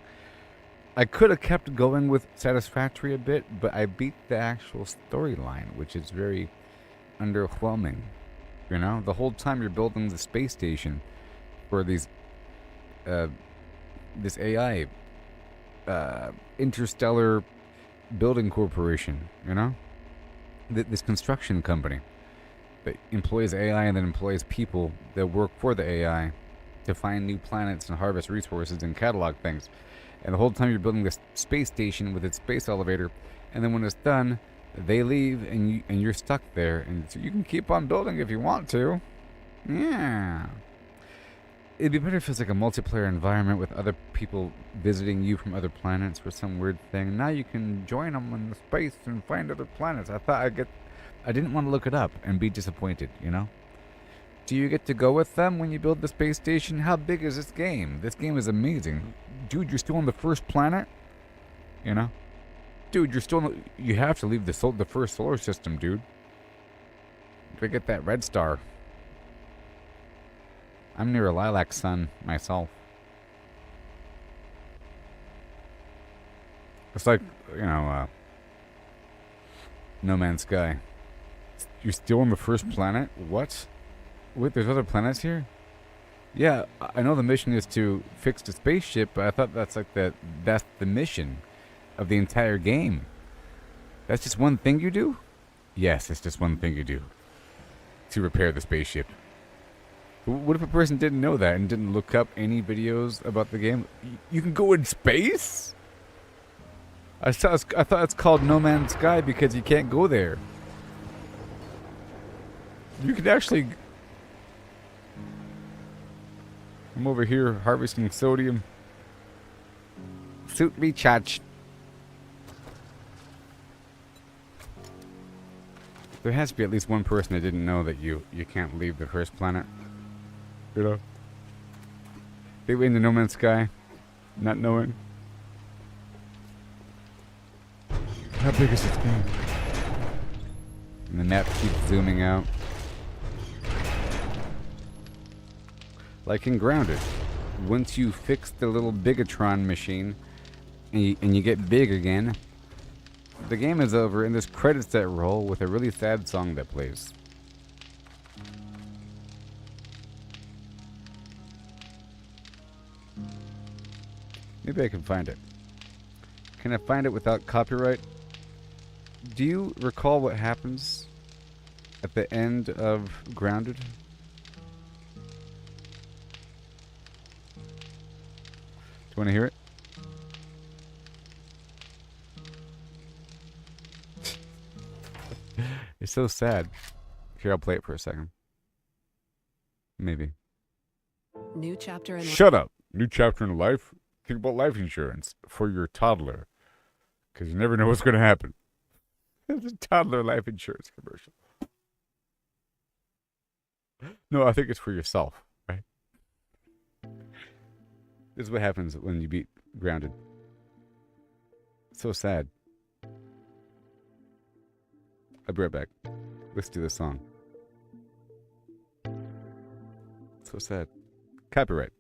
I could have kept going with Satisfactory a bit, but I beat the actual storyline, which is very underwhelming. You know, the whole time you're building the space station for these, this AI, interstellar building corporation. You know, this construction company that employs AI and then employs people that work for the AI to find new planets and harvest resources and catalog things. And the whole time you're building this space station with its space elevator, and then when it's done, they leave and you're stuck there. And so you can keep on building if you want to. Yeah. It'd be better if it's like a multiplayer environment with other people visiting you from other planets for some weird thing. Now you can join them in space and find other planets. I didn't want to look it up and be disappointed, you know? Do you get to go with them when you build the space station? How big is this game? This game is amazing. Dude, you're still on the first planet? You know? Dude, you're still you have to leave the first solar system, dude. To get that red star. I'm near a lilac sun myself. It's like, you know, No Man's Sky. You're still on the first planet? What? Wait, there's other planets here? Yeah, I know the mission is to fix the spaceship, but I thought that's the mission of the entire game. That's just one thing you do? Yes, it's just one thing you do. To repair the spaceship. What if a person didn't know that and didn't look up any videos about the game? You can go in space? I thought it's called No Man's Sky because you can't go there. You can actually... I'm over here harvesting sodium. Suit recharge. There has to be at least one person that didn't know that you can't leave the first planet. You know? They went into No Man's Sky, not knowing. How big is this game? And the map keeps zooming out. Like in Grounded, once you fix the little Bigatron machine and you get big again, the game is over and there's credits that roll with a really sad song that plays. Maybe I can find it. Can I find it without copyright? Do you recall what happens at the end of Grounded? Do you want to hear it? It's so sad. Here, I'll play it for a second. Maybe. New chapter in Shut up! New chapter in life? Think about life insurance for your toddler. Because you never know what's going to happen. It's a toddler life insurance commercial. No, I think it's for yourself, right? This is what happens when you beat Grounded. So sad. I'll be right back. Let's do this song. So sad. Copyright.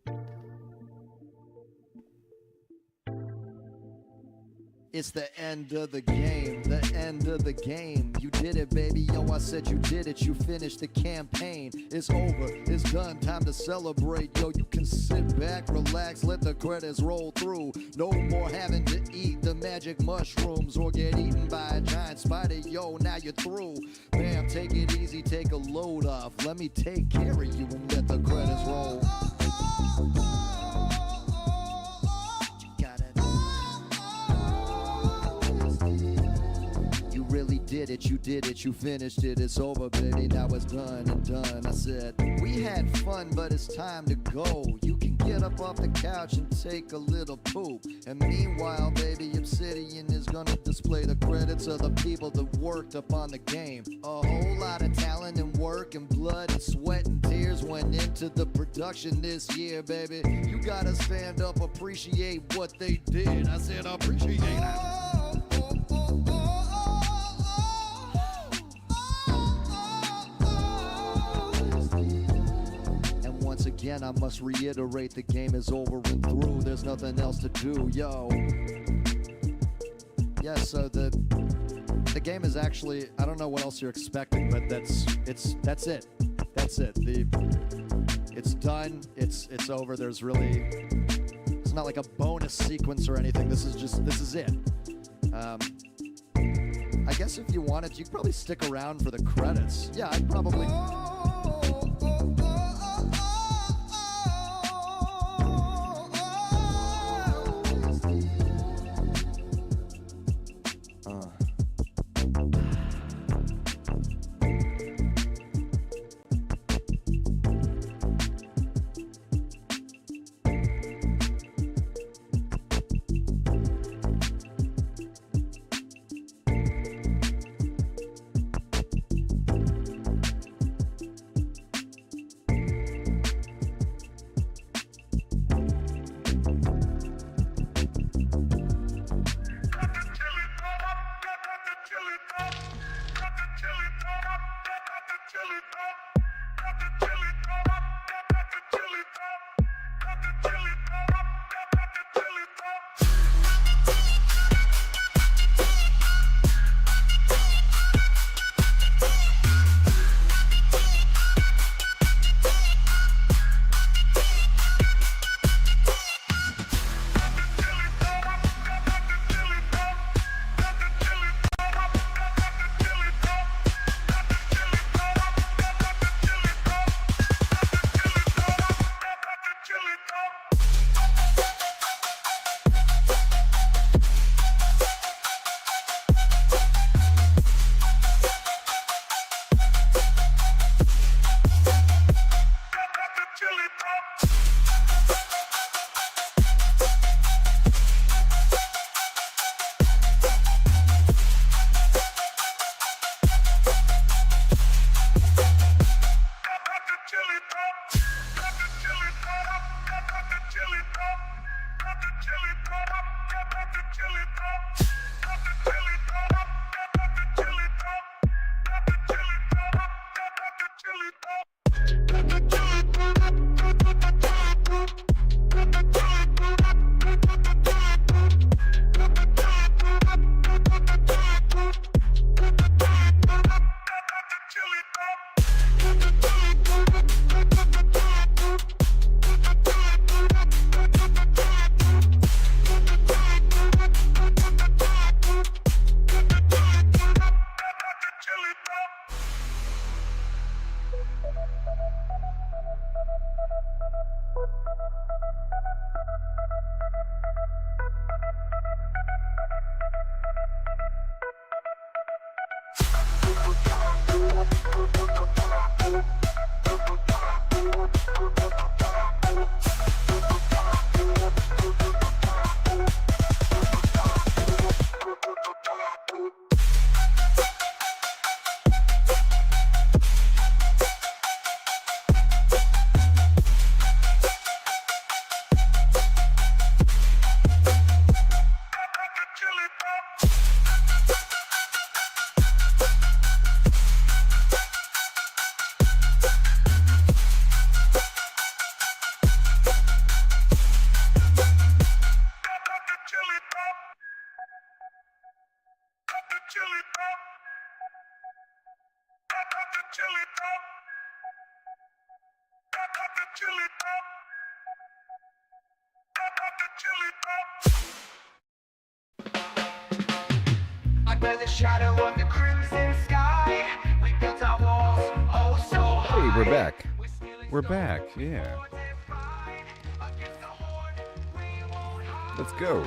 It's the end of the game, the end of the game. You did it, baby, yo, I said you did it. You finished the campaign, it's over, it's done, time to celebrate. Yo, you can sit back, relax, let the credits roll through. No more having to eat the magic mushrooms or get eaten by a giant spider. Yo, now you're through. Bam, take it easy, take a load off. Let me take care of you and let the credits roll. Did it, you finished it, it's over, baby, now it's done and done. I said, we had fun, but it's time to go. You can get up off the couch and take a little poop. And meanwhile, baby, Obsidian is gonna display the credits of the people that worked up on the game. A whole lot of talent and work and blood and sweat and tears went into the production this year, baby. You gotta stand up, appreciate what they did. I said, appreciate it. Again, I must reiterate, the game is over and through. There's nothing else to do, yo. Yeah, so the game is actually, I don't know what else you're expecting, but that's it. That's it. It's done. It's over. There's really, it's not like a bonus sequence or anything. This is it. I guess if you wanted, you could probably stick around for the credits. Yeah, I'd probably. Under the shadow of the crimson sky, we built our walls, oh so high. Hey, we're back. We're back, yeah. Let's go.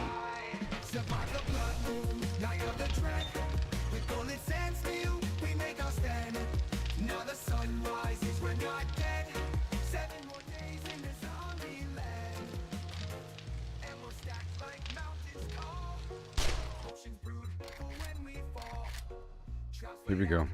Here we go.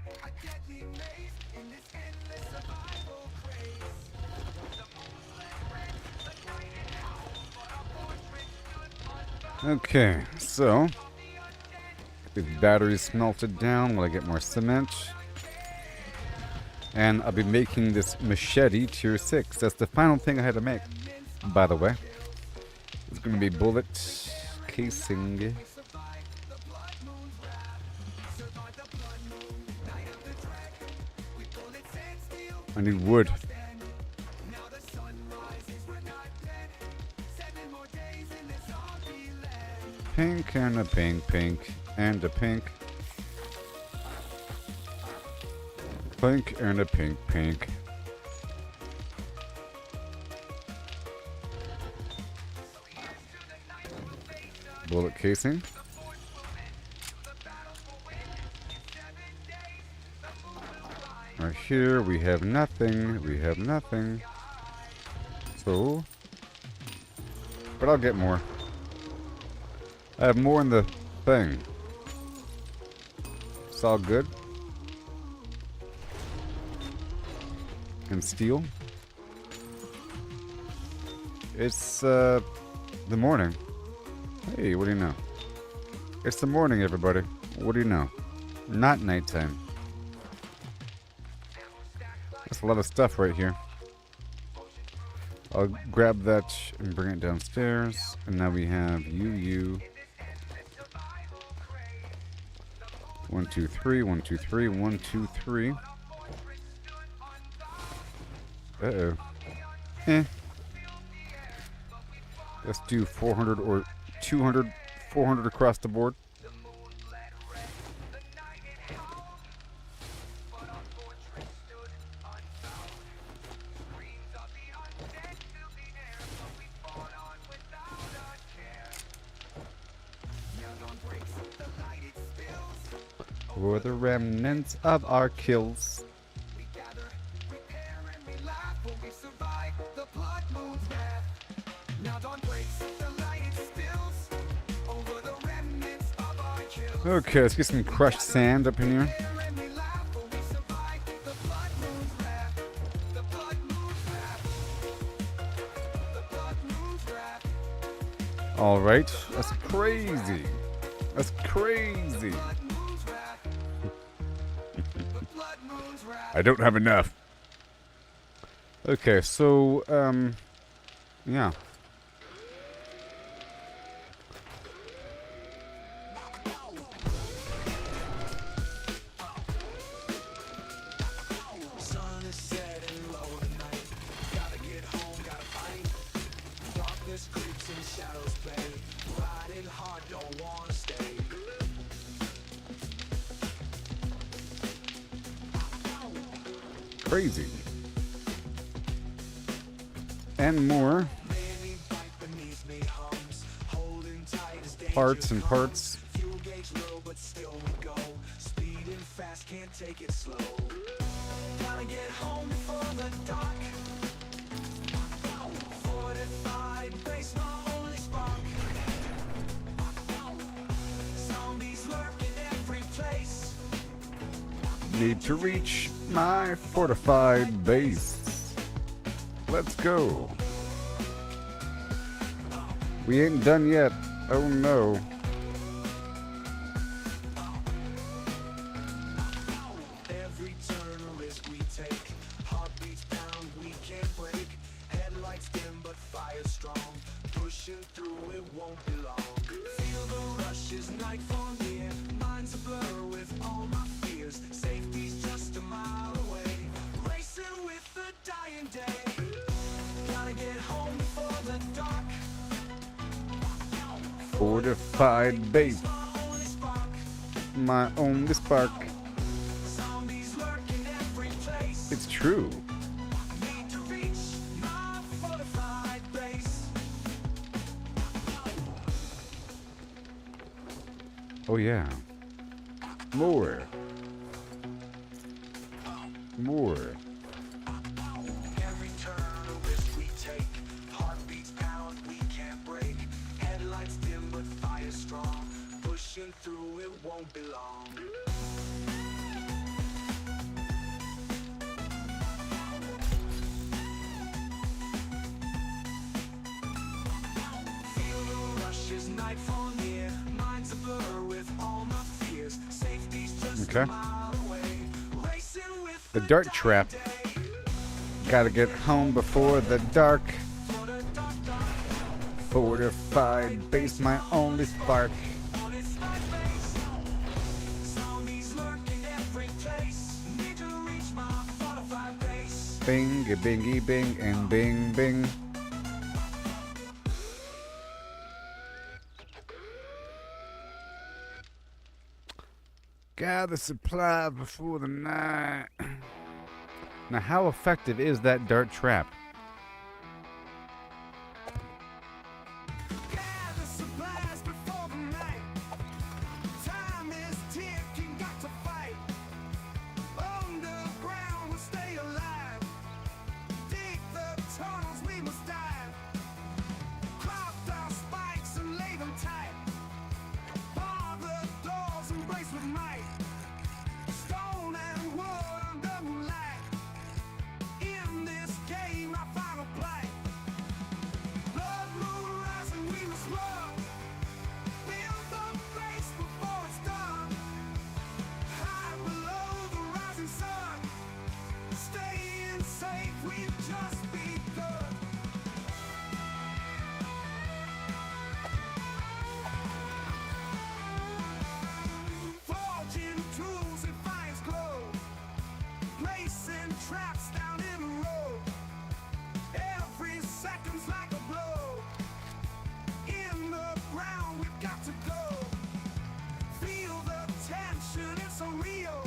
Okay, so the batteries melted down while I get more cement. And I'll be making this machete tier 6. That's the final thing I had to make, by the way. It's going to be bullet casing. I need wood. Pink and a pink, pink and a pink. Pink and a pink, pink. Bullet casing. Right here, we have nothing. We have nothing. So, but I'll get more. I have more in the thing. It's all good. And steel. It's the morning. Hey, what do you know? It's the morning, everybody. What do you know? Not nighttime. That's a lot of stuff right here. I'll grab that and bring it downstairs. And now we have you. 1, 2, 3, 1, 2, 3, 1, 2, 3. Uh-oh. Let's do 400 or 200, 400 across the board. For the remnants of our kills. Okay, let's get some crushed sand up in here. Alright, that's crazy. That's crazy. I don't have enough. Okay, so, yeah. Sun is setting low tonight. Gotta get home, gotta fight. Darkness creeps in shadows, babe. Riding hard, don't wanna stay. Crazy. And more. Parts and parts. Fuel gauge low, but still we go. Speeding fast, can't take it slow. Gotta get home before the dark. Fortified base, my only spark. Zombies lurk in every place. Need to reach my fortified base. Let's go. We ain't done yet. Oh no. Every turn a risk we take. Heartbeats pound, we can't break. Headlights dim, but fire strong. Pushing through, it won't be long. Feel the rush as nightfall near. Minds a blur with Fortified base. My only spark. Zombies lurking every place. It's true. Need to reach my fortified base. Oh yeah. More. More. Every turn a risk we take. Heartbeats pound, we can't break. Headlights dim but fire strong. Pushing through, it won't be long. Feel the rush as nightfall near. Minds a blur with all my fears. Safety's just Okay. a mile away. Racing with The dart trap. day. Gotta get home before the dark. For the dark, dark, Fortified base, my only spark. fortified base. Zombies lurking every place. Need to reach my fortified base. Bing, a bingy, bing, and bing, bing. Gather supply before the night. Now, how effective is that dart trap? Gather supplies before the night. Time is ticking, got to fight. Underground, we'll stay alive. Dig the tunnels, we must dive. Craft our spikes and lay them tight. Bar the doors and brace with might. Stone and wood under moonlight. In this game, our final plight. Blood moon rising, we must run. Build the base before it's done. High below the rising sun. Staying safe, we've just begun. Forging tools and finds glow. Placing traps down in a row. Every second's like a blow. In the ground, we've got to go. Feel the tension, it's so real.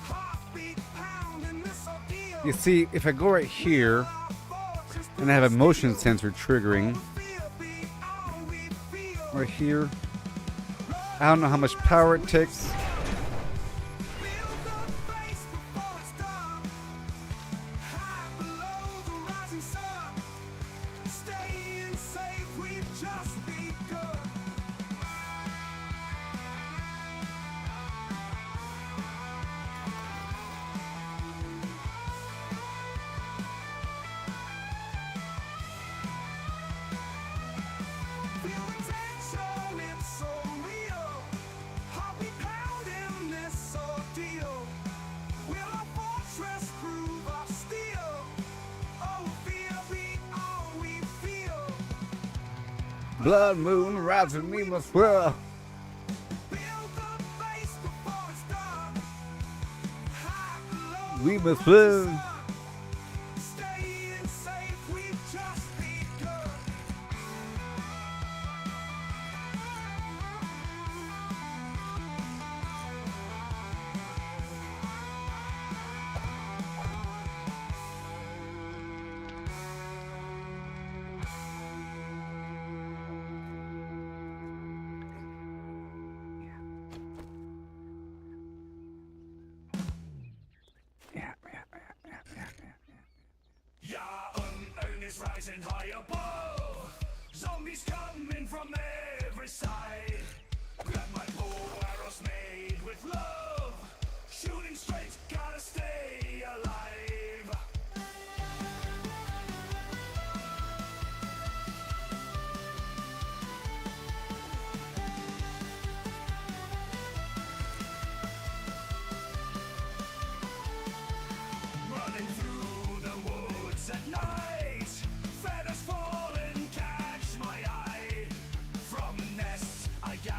Heartbeat pounding this ordeal. You see, if I go right here Our fortress and I have a motion sensor triggering feel be all we feel. right here, I don't know how much power it takes. Build the base before it's done. High below the rising sun. Staying safe, we've just begun. Feel the tension, it's so real. Heartbeat pounding this ordeal. Will our fortress prove our steel? Oh, fear be all we feel. Blood moon rising, we must swirl. Build the base before it's done. High below We the must rising swirl. sun. Staying safe, we've just begun. Yeah, and it's rising high above. Zombies coming from every side. Grab my bow, arrows made with love. Shooting straight, gotta stay alive. Running through the woods at night. Feathers fall and catch my eye. From nests I gather.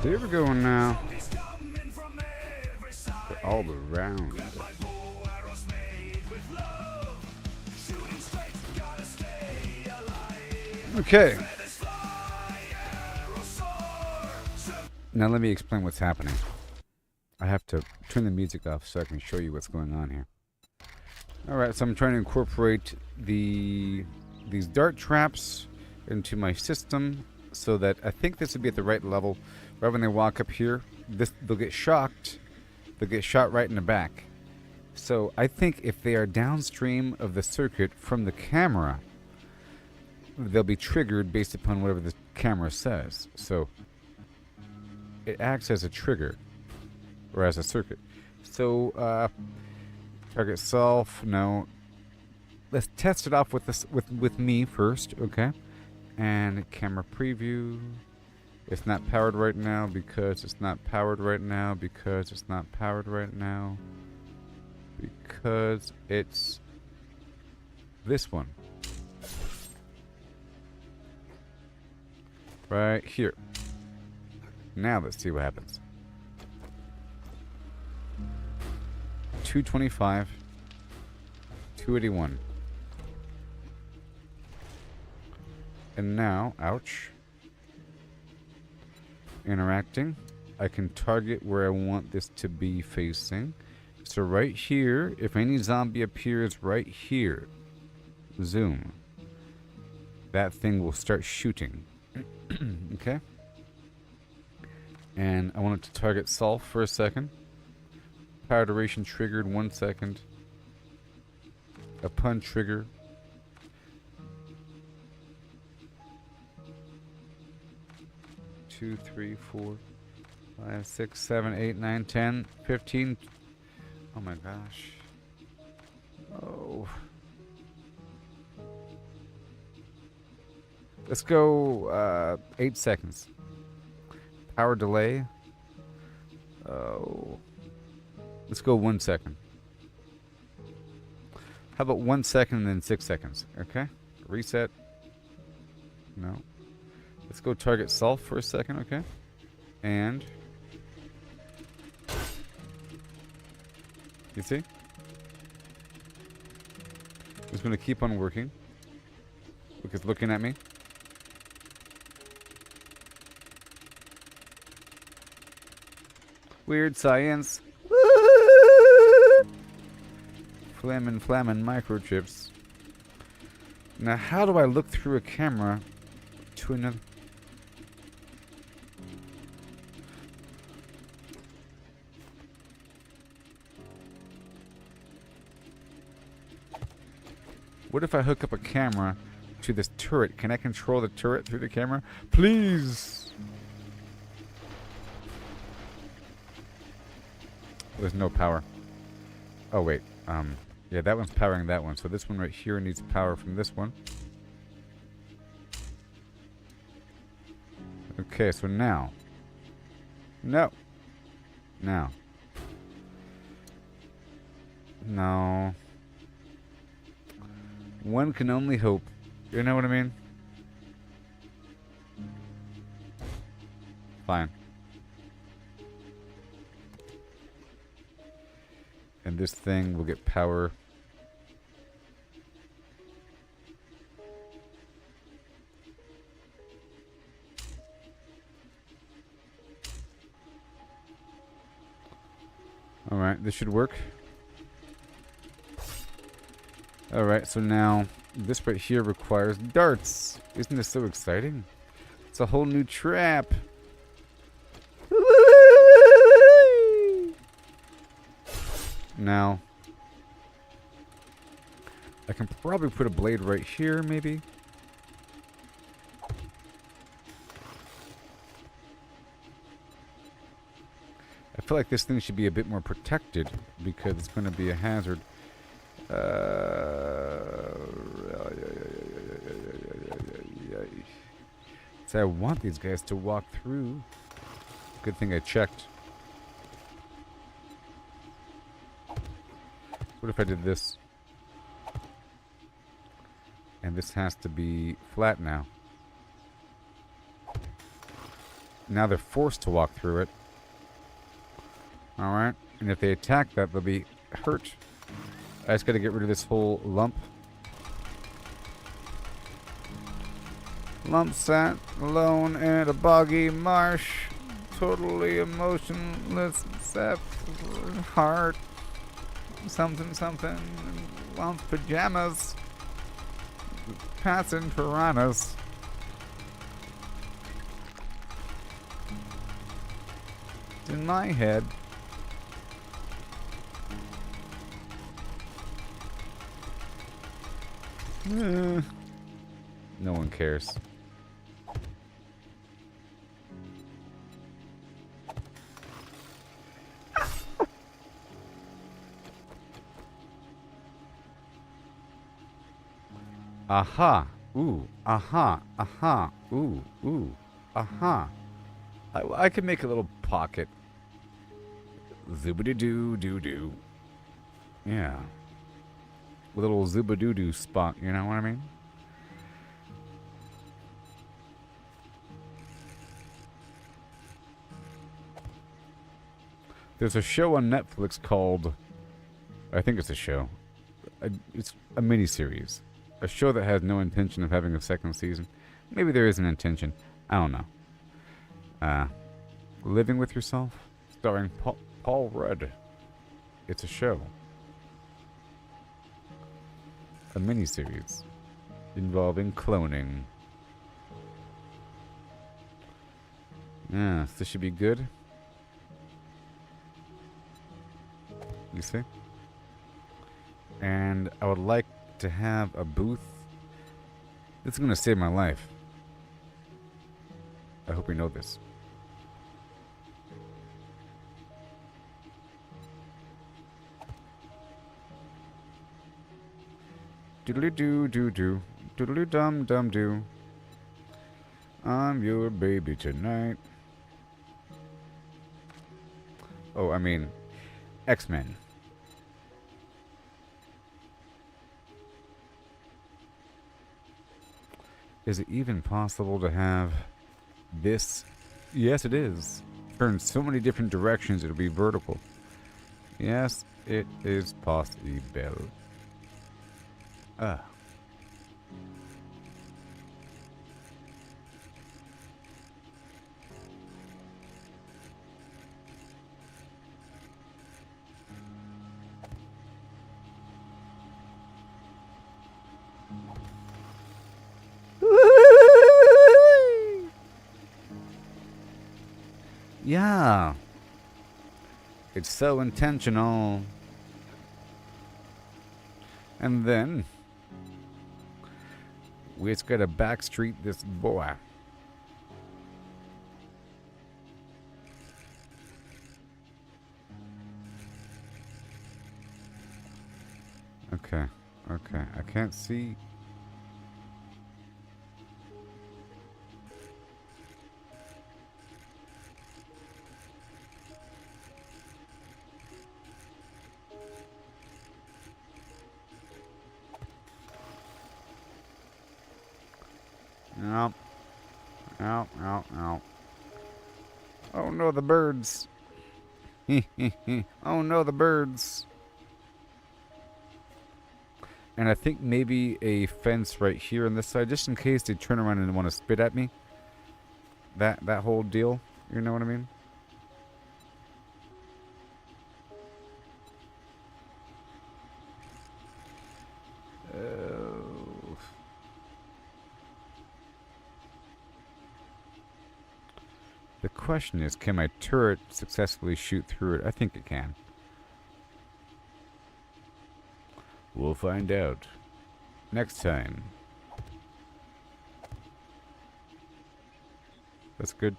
There we go now. They're all around. Okay. Now let me explain what's happening. I have to turn the music off so I can show you what's going on here. Alright, so I'm trying to incorporate these dart traps into my system so that I think this would be at the right level. Right when they walk up here, they'll get shocked. They'll get shot right in the back. So I think if they are downstream of the circuit from the camera, they'll be triggered based upon whatever the camera says. So it acts as a trigger or as a circuit. So target self, no. Let's test it off with this with me first, okay? And camera preview. It's not powered right now because it's not powered right now because it's not powered right now because it's this one. Right here. Now let's see what happens. 225, 281. And now, ouch. Interacting. I can target where I want this to be facing. So right here, if any zombie appears right here, zoom. That thing will start shooting. Okay? And I want it to target self for a second. Power duration triggered 1 second. A pun trigger. Two, 3, 4, 5, 6, 7, 8, 9, 10, 15. Oh my gosh. Oh. Let's go 8 seconds. Power delay. Oh. Let's go 1 second. How about 1 second and then 6 seconds? Okay. Reset. No. Let's go target self for a second, okay? And you see? It's going to keep on working. Look, it's looking at me. Weird science. Flamin' microchips. Now, how do I look through a camera to another? What if I hook up a camera to this turret? Can I control the turret through the camera? Please! There's no power. Oh, wait. Yeah, that one's powering that one. So this one right here needs power from this one. Okay, so now. No. Now. No. One can only hope. You know what I mean? Fine. And this thing will get power. Alright, this should work. Alright, so now this right here requires darts. Isn't this so exciting? It's a whole new trap. Now, I can probably put a blade right here, maybe. I feel like this thing should be a bit more protected because it's going to be a hazard. So I want these guys to walk through. Good thing I checked. What if I did this? And this has to be flat now. now they're forced to walk through it. Alright, and if they attack that, they'll be hurt. I just gotta get rid of this whole lump. Lump sat alone in a boggy marsh. Totally emotionless, except heart. Something, something. Wants pajamas. Passing piranhas. In my head. No one cares. Aha. Ooh. Aha. Aha. Ooh. Ooh. Aha. I could make a little pocket. Zoobity-doo-doo-doo. Yeah. A little zoobadoo-doo spot, you know what I mean? There's a show on Netflix called... I think it's a show. It's a miniseries. A show that has no intention of having a second season. Maybe there is an intention. I don't know. Living with Yourself? Starring Paul Rudd. It's a show. A miniseries. Involving cloning. Yeah, this should be good. You see? And I would like to have a booth. This is going to save my life. I hope you know this. Doodly doo doo doo. Doodly dum dum doo. I'm your baby tonight. Oh, I mean, X-Men. Is it even possible to have this? Yes, it is. Turn so many different directions, it'll be vertical. Yes, it is possible. Ah. Yeah. It's so intentional. And then we just gotta backstreet this boy. Okay, okay. I can't see. Nope. Ow, ow, ow. Oh no, the birds. Oh no, the birds. And I think maybe a fence right here on this side, just in case they turn around and want to spit at me. That whole deal. You know what I mean? The question is, can my turret successfully shoot through it? I think it can. We'll find out next time. That's good.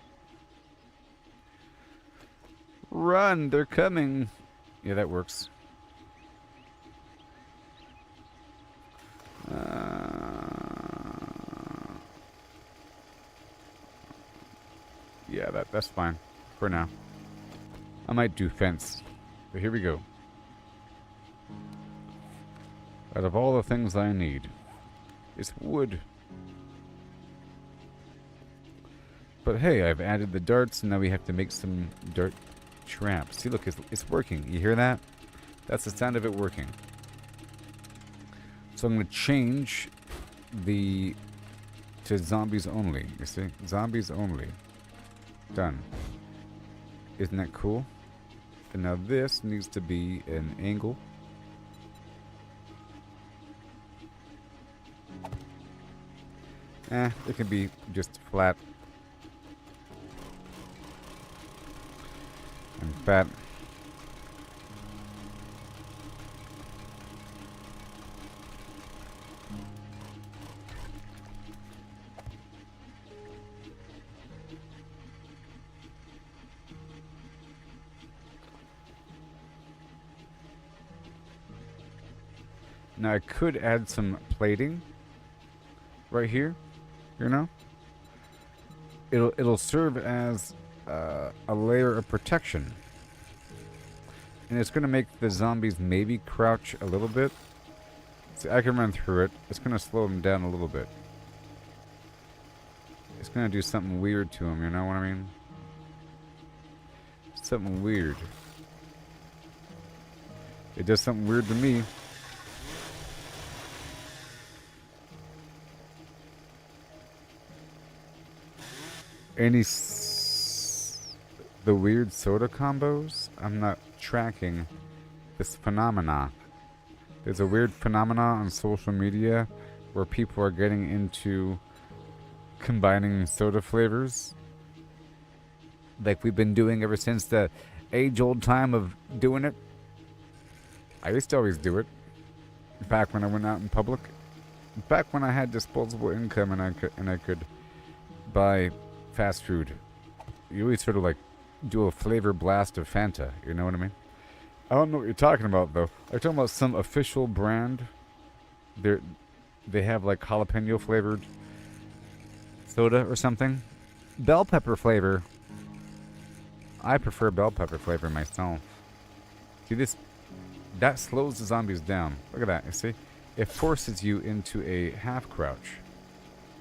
Run, they're coming. Yeah, that works. Yeah, that's fine for now. I might do fence, but here we go. Out of all the things I need, it's wood. But hey, I've added the darts, and now we have to make some dart traps. See, look, it's working. You hear that? That's the sound of it working. So I'm going to change the to zombies only. You see? Zombies only. Done. Isn't that cool? And now this needs to be an angle. It can be just flat and fat. Now I could add some plating right here, you know? It'll serve as a layer of protection. And it's going to make the zombies maybe crouch a little bit. See, I can run through it. It's going to slow them down a little bit. It's going to do something weird to them, you know what I mean? Something weird. It does something weird to me. The weird soda combos? I'm not tracking this phenomena. There's a weird phenomena on social media where people are getting into combining soda flavors. Like we've been doing ever since the age-old time of doing it. I used to always do it. Back when I went out in public. Back when I had disposable income and I could buy fast food. You always sort of like do a flavor blast of Fanta, you know what I mean? I don't know what you're talking about though. Are you talking about some official brand? They have like jalapeno flavored soda or something? Bell pepper flavor. I prefer bell pepper flavor myself. See this? That slows the zombies down. Look at that, you see? It forces you into a half crouch.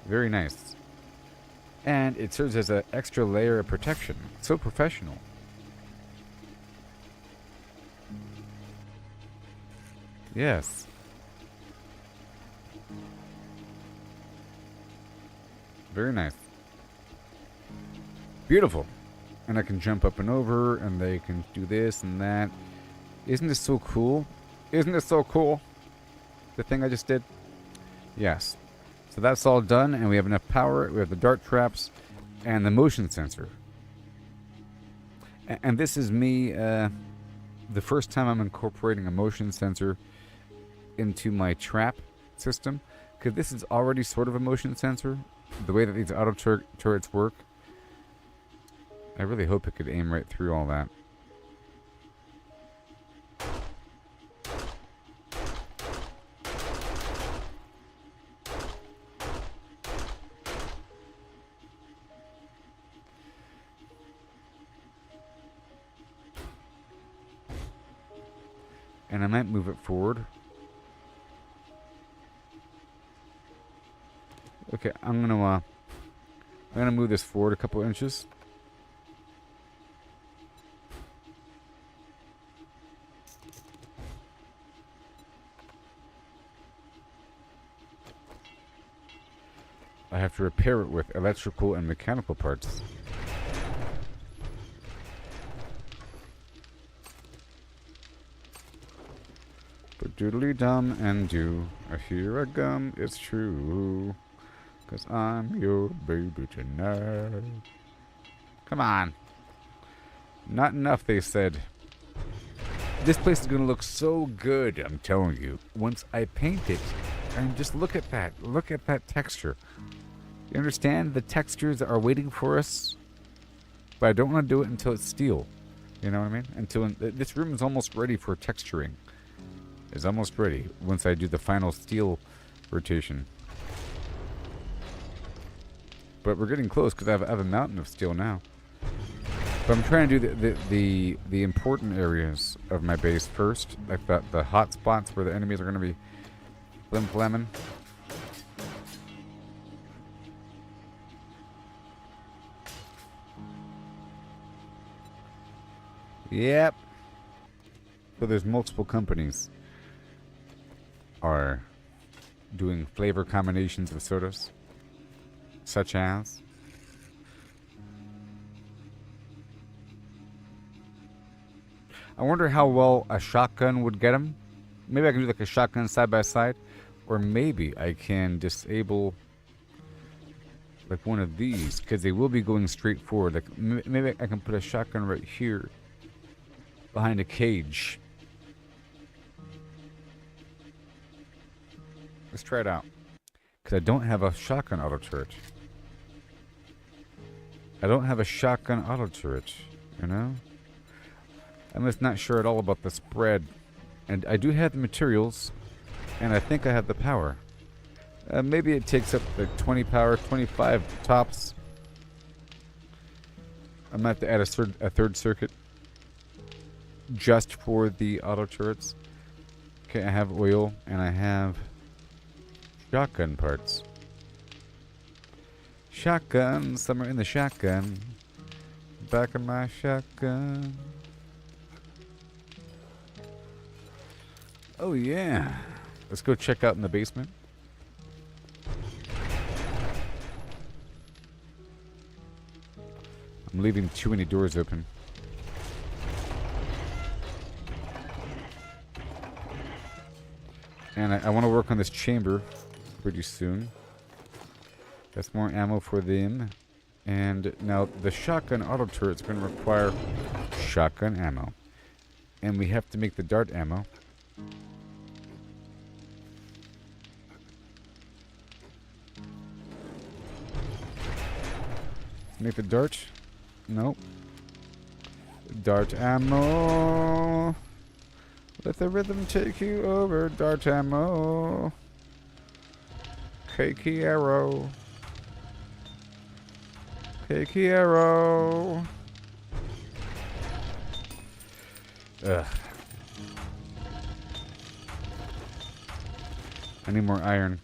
Very nice. And it serves as an extra layer of protection. So professional. Yes. Very nice. Beautiful. And I can jump up and over, and they can do this and that. Isn't this so cool? Isn't this so cool? The thing I just did? Yes. So that's all done, and we have enough power. We have the dart traps and the motion sensor. And this is me, the first time I'm incorporating a motion sensor into my trap system. Because this is already sort of a motion sensor. The way that these auto turrets work. I really hope it could aim right through all that. And I might move it forward. Okay, I'm gonna move this forward a couple inches. I have to repair it with electrical and mechanical parts. But doodly dum and do, I hear a gum, it's true. 'Cause I'm your baby tonight. Come on. Not enough, they said. This place is gonna look so good, I'm telling you. Once I paint it, and just look at that. Look at that texture. You understand? The textures are waiting for us. But I don't want to do it until it's steel. You know what I mean? Until this room is almost ready for texturing. It's almost ready once I do the final steel rotation. But we're getting close because I have a mountain of steel now. But I'm trying to do the important areas of my base first, like the hot spots where the enemies are going to be flim-flamming. Yep. So there's multiple companies are doing flavor combinations of sodas, such as I wonder how well a shotgun would get them. Maybe I can do like a shotgun side by side, or maybe I can disable like one of these because they will be going straight forward. Like maybe I can put a shotgun right here behind a cage. Let's try it out. Because I don't have a shotgun auto turret. I don't have a shotgun auto turret, you know? I'm just not sure at all about the spread. And I do have the materials, and I think I have the power. Maybe it takes up like 20 power, 25 tops. I'm going to have to add a third circuit just for the auto turrets. Okay, I have oil, and I have shotgun parts. Shotgun, somewhere in the shotgun. Back of my shotgun. Oh yeah. Let's go check out in the basement. I'm leaving too many doors open. And I want to work on this chamber pretty soon. That's more ammo for them. And now the shotgun auto turret's going to require shotgun ammo. And we have to make the dart ammo. Make the dart? Nope. Dart ammo. Let the rhythm take you over. Dart ammo. Cakey arrow. Cakey arrow. Ugh. I need more iron.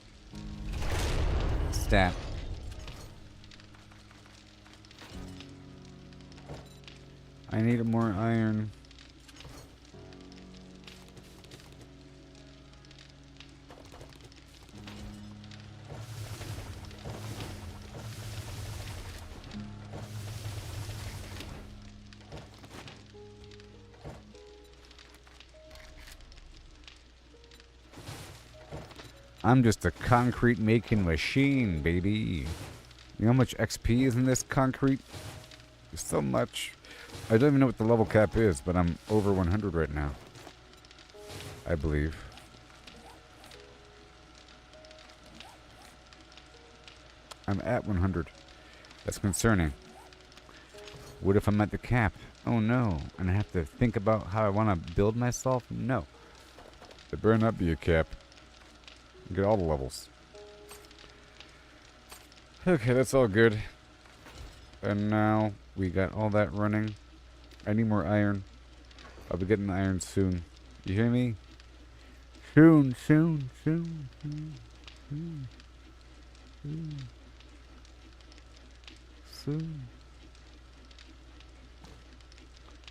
Stat. I need more iron. I'm just a concrete making machine, baby. You know how much XP is in this concrete? There's so much. I don't even know what the level cap is, but I'm over 100 right now. I believe. I'm at 100. That's concerning. What if I'm at the cap? Oh no. And I have to think about how I want to build myself? No. There better not be a cap. Get all the levels. Okay, that's all good. And now we got all that running. I need more iron. I'll be getting the iron soon. You hear me? Soon, soon, soon, soon, soon, soon. Soon.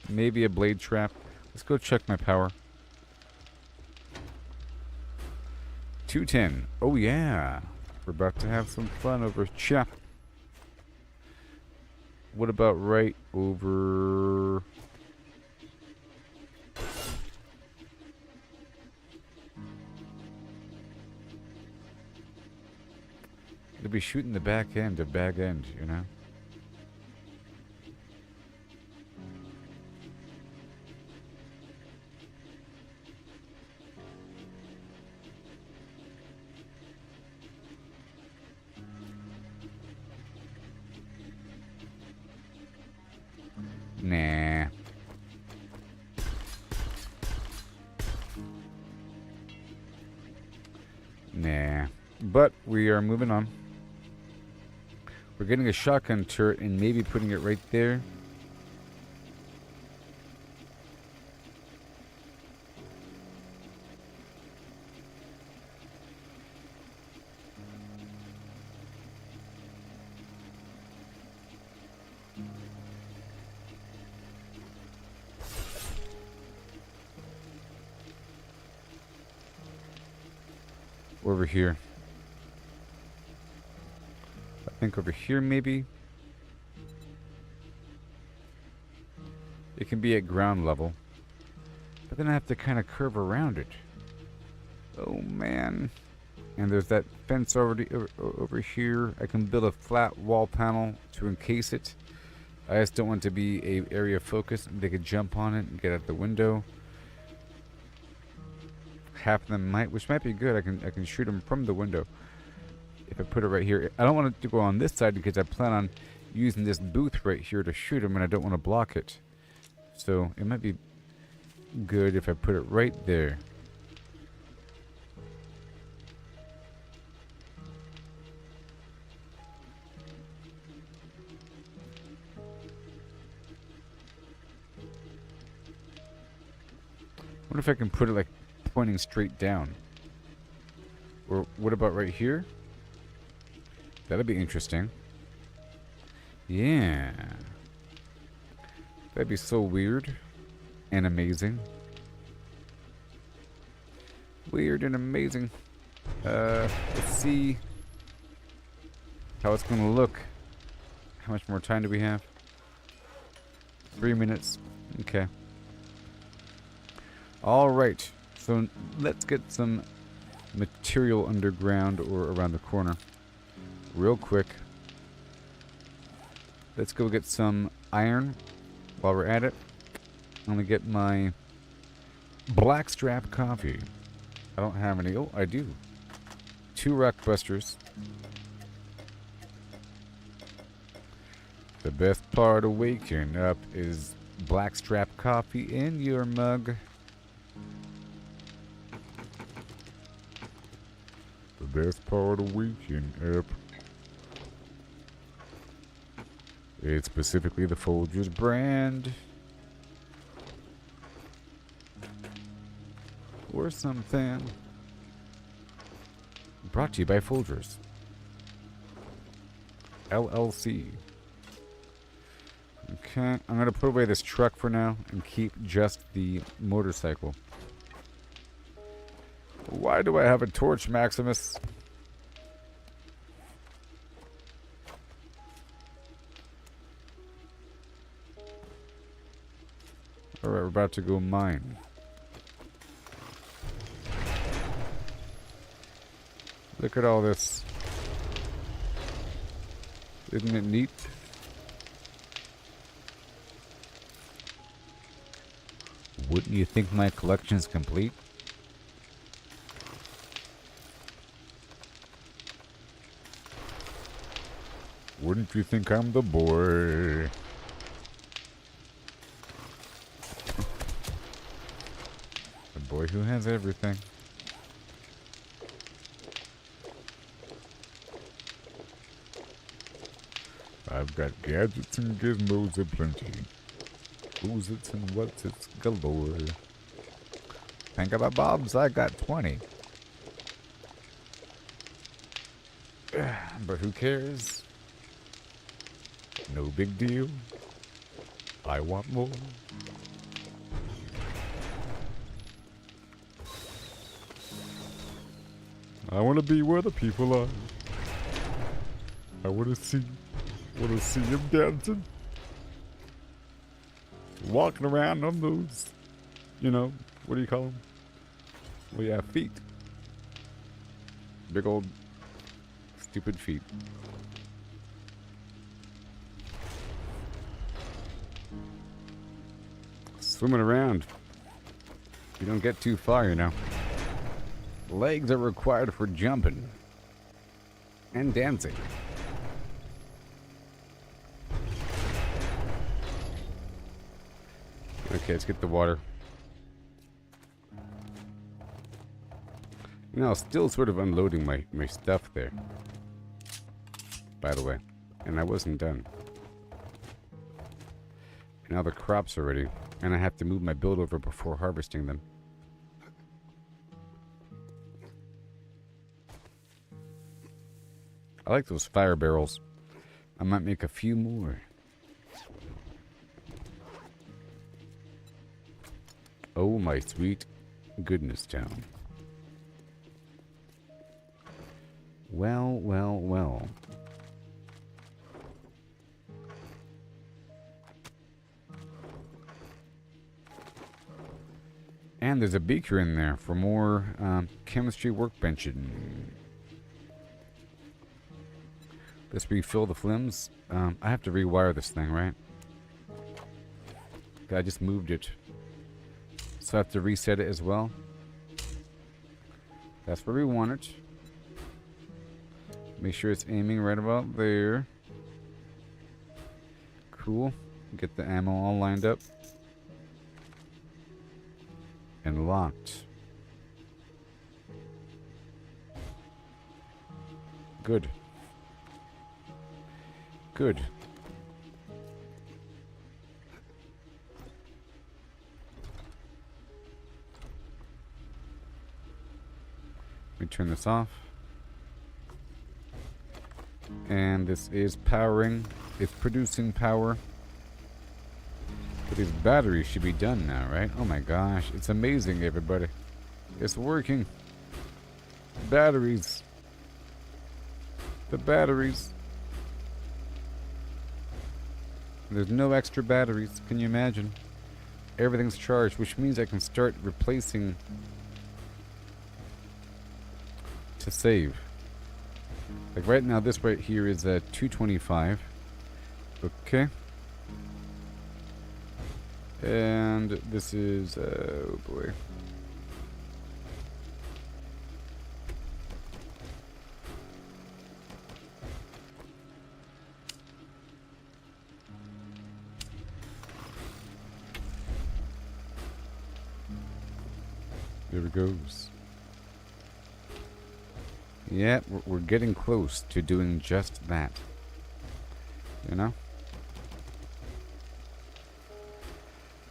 Maybe a blade trap. Let's go check my power. 210. Oh yeah. We're about to have some fun over here. What about right over... It'll be shooting the back end of bag end, you know? Nah. Nah. But we are moving on. We're getting a shotgun turret and maybe putting it right there. over here? I think over here maybe. It can be at ground level. But then I have to kind of curve around it. Oh man. And there's that fence already over here. I can build a flat wall panel to encase it. I just don't want it to be a area of focus. They could jump on it and get out the window. Half of them might, which might be good. I can shoot them from the window if I put it right here. I don't want it to go on this side because I plan on using this booth right here to shoot them, and I don't want to block it. So it might be good if I put it right there. I wonder if I can put it like pointing straight down. Or what about right here? That'd be interesting. Yeah. That'd be so weird and amazing. Weird and amazing. Let's see how it's gonna look. How much more time do we have? 3 minutes. Okay. Alright, so let's get some material underground or around the corner. Real quick. Let's go get some iron while we're at it. I'm gonna get my blackstrap coffee. I don't have any. Oh, I do. 2 rock busters. The best part of waking up is blackstrap coffee in your mug. The best part of waking up is specifically the Folgers brand. Or something. Brought to you by Folgers LLC. Okay, I'm gonna put away this truck for now and keep just the motorcycle. Why do I have a torch, Maximus? Alright, we're about to go mine. Look at all this. Isn't it neat? Wouldn't you think my collection's complete? Wouldn't you think I'm the boy? The boy who has everything. I've got gadgets and gizmos aplenty. Who's it's and what's it's galore. Think about Bob's, I got 20. But who cares? No big deal. I want more. I want to be where the people are. I want to see him dancing. Walking around on those, you know, what do you call them? Well, yeah, feet. Big old stupid feet. Swimming around. You don't get too far, you know. Legs are required for jumping and dancing. Okay, let's get the water. You know, still sort of unloading my stuff there. By the way. And I wasn't done. Now the crops are ready. And I have to move my build over before harvesting them. I like those fire barrels. I might make a few more. Oh my sweet goodness town. Well, well, well. And there's a beaker in there for more chemistry workbenching. Let's refill the flims. I have to rewire this thing, right? I just moved it. So I have to reset it as well. That's where we want it. Make sure it's aiming right about there. Cool. Get the ammo all lined up. And locked. Good. Good. Let me turn this off. And this is powering. It's producing power. But these batteries should be done now, right? Oh my gosh. It's amazing, everybody. It's working. Batteries. The batteries. There's no extra batteries. Can you imagine? Everything's charged, which means I can start replacing to save. Like right now, this right here is at 225. Okay. And this is, oh boy. There it goes. Yeah, we're getting close to doing just that. You know?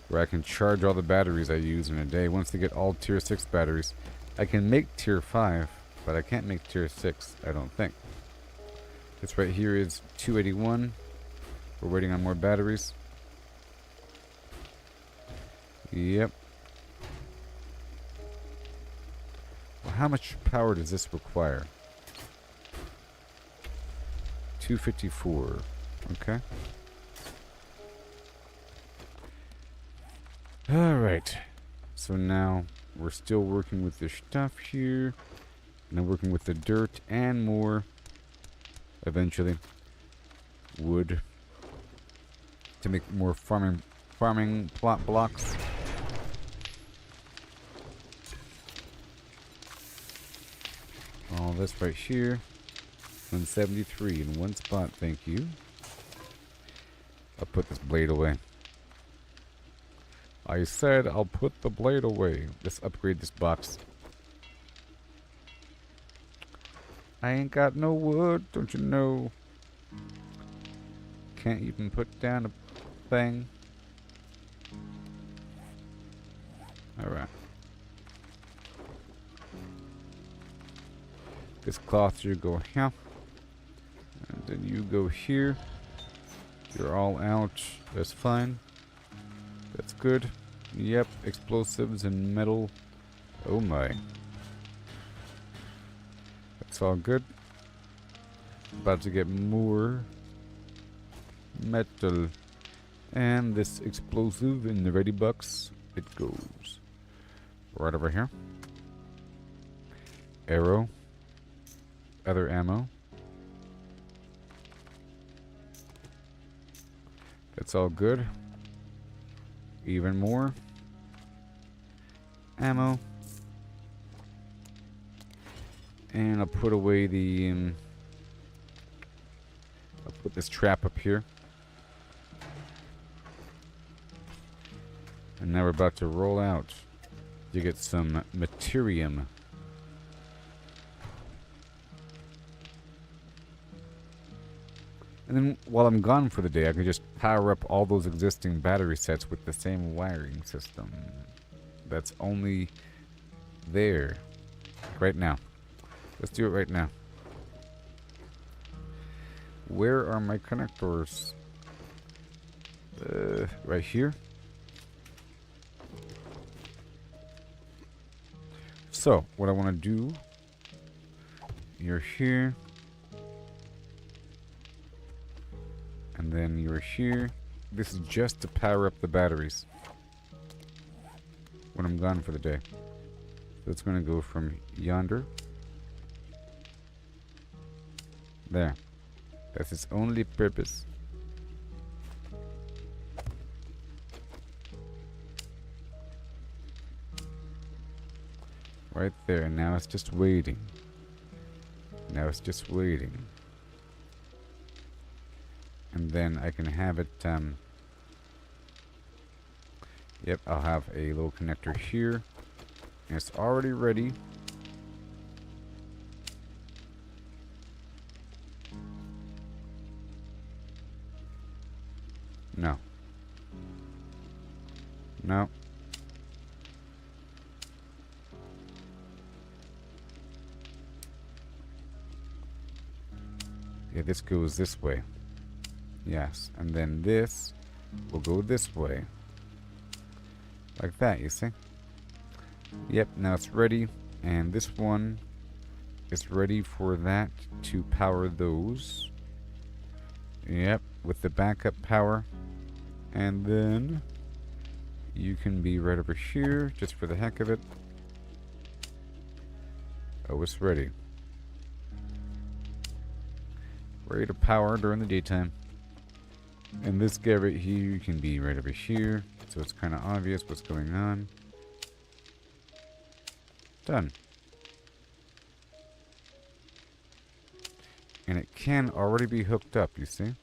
Where I can charge all the batteries I use in a day. Once they get all tier 6 batteries, I can make tier 5, but I can't make tier 6, I don't think. This right here is 281. We're waiting on more batteries. Yep. Well, how much power does this require? 254. Okay. Alright. So now we're still working with the stuff here. And then working with the dirt and more. Eventually. Wood. To make more farming plot blocks. All this right here. 173 in one spot, thank you. I'll put this blade away. I said I'll put the blade away. Let's upgrade this box. I ain't got no wood, don't you know? Can't even put down a thing. Alright. This cloth should go here. And then you go here. You're all out. That's fine. That's good. Yep, explosives and metal. Oh my. That's all good. About to get more metal. And this explosive in the ready box. It goes right over here. Arrow. Other ammo. That's all good. Even more ammo. And I'll put away the I'll put this trap up here. And now we're about to roll out to get some materium. And then while I'm gone for the day, I can just power up all those existing battery sets with the same wiring system. That's only there. Right now. Let's do it right now. Where are my connectors? Right here. So, what I want to do you're here. And then you're here. This is just to power up the batteries when I'm gone for the day. So it's going to go from yonder. There. That's its only purpose. Right there. And now it's just waiting. Now it's just waiting. And then I can have it, yep, I'll have a little connector here. And it's already ready. No. No. Yeah, this goes this way. Yes, and then this will go this way. Like that, you see? Yep, now it's ready. And this one is ready for that to power those. Yep, with the backup power. And then you can be right over here, just for the heck of it. Oh, it's ready. Ready to power during the daytime. And this guy right here can be right over here, so it's kind of obvious what's going on. Done. And it can already be hooked up, you see?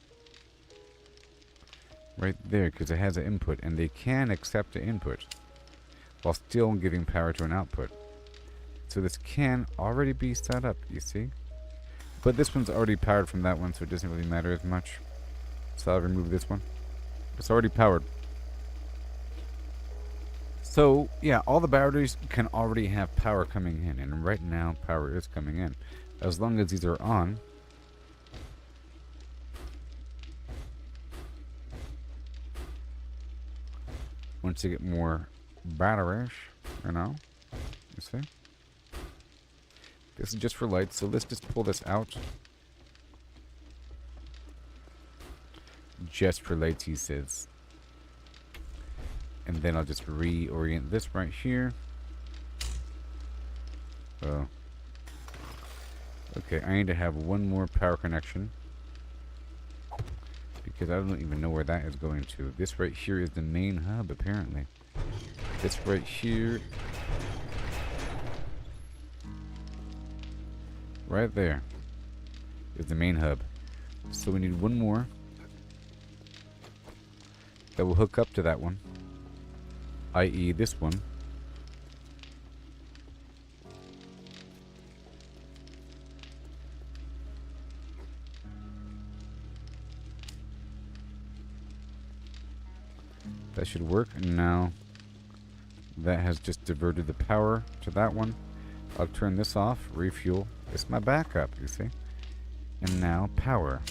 Right there, because it has an input, and they can accept the input while still giving power to an output. So this can already be set up, you see? But this one's already powered from that one, so it doesn't really matter as much. So I'll remove this one. It's already powered. So, yeah, all the batteries can already have power coming in. And right now, power is coming in. As long as these are on. Once you get more batteries, you know. You see? This is just for lights, so let's just pull this out. Just for lights, he says. And then I'll just reorient this right here. Oh. Okay, I need to have one more power connection. Because I don't even know where that is going to. This right here is the main hub, apparently. This right here. Right there is the main hub. So we need one more that will hook up to that one, i.e. this one. That should work. And now that has just diverted the power to that one. I'll turn this off, refuel. It's my backup, you see. And now power.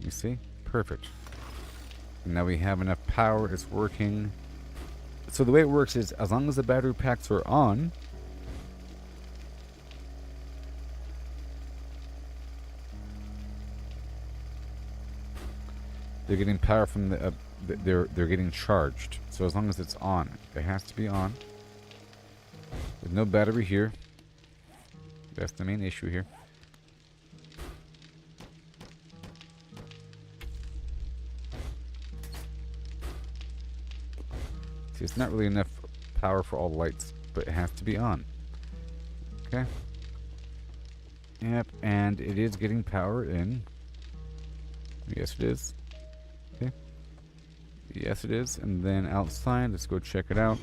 You see? Perfect. And now we have enough power. It's working. So the way it works is, as long as the battery packs are on, they're getting power from the they're getting charged. So as long as it's on, it has to be on. There's no battery here. That's the main issue here. See, it's not really enough power for all the lights, but it has to be on. Okay. Yep, and it is getting power in. Yes, it is. Okay. Yes, it is. And then outside, let's go check it out.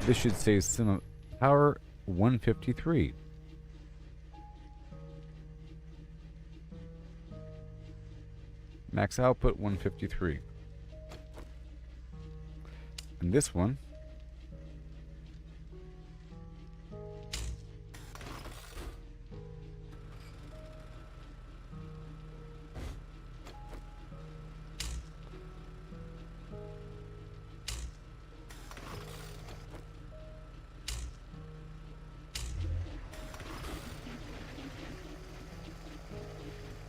This should say some power 153. Max output 153. And this one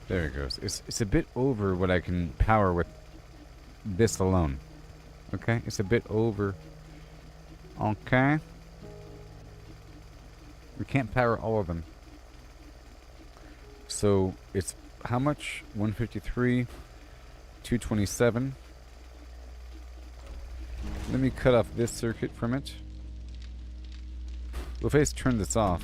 There it goes. It's a bit over what I can power with this alone. Okay? It's a bit over. Okay? We can't power all of them. So, it's how much? 153, 227. Let me cut off this circuit from it. Well, if I just turn this off.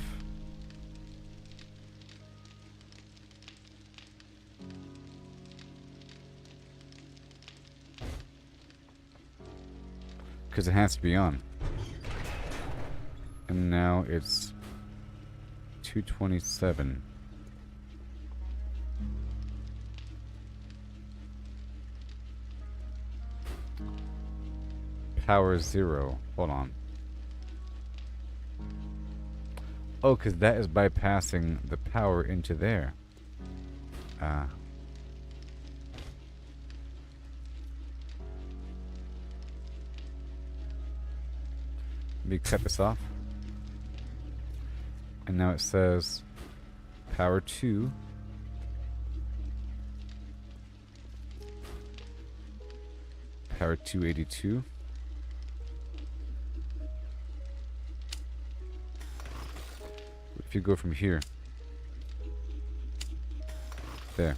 Because it has to be on. And now it's 227. Power 0. Hold on. Oh, because that is bypassing the power into there. Let me cut this off. And now it says power 2. Power 282. If you go from here. There.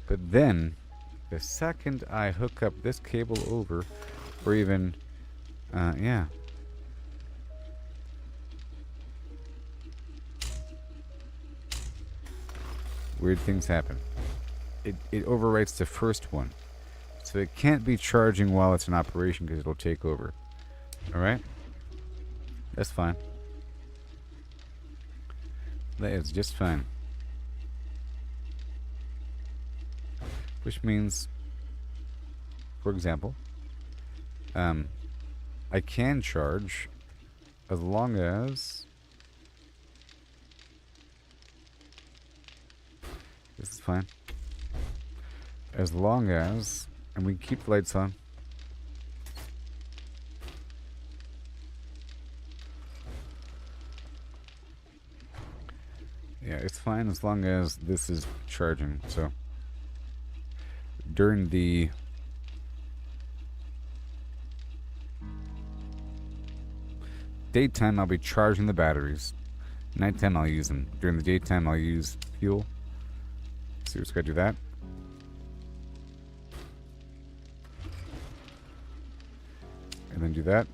But then, the second I hook up this cable over, or even, yeah. Weird things happen. It overwrites the first one. So it can't be charging while it's in operation because it'll take over. Alright? That's fine. That is just fine. Which means, for example, I can charge as long as this is fine. As long as, and we keep the lights on. Yeah, it's fine as long as this is charging. So during the daytime, I'll be charging the batteries. Nighttime, I'll use them. During the daytime, I'll use fuel. So we're just gonna do that. And then do that.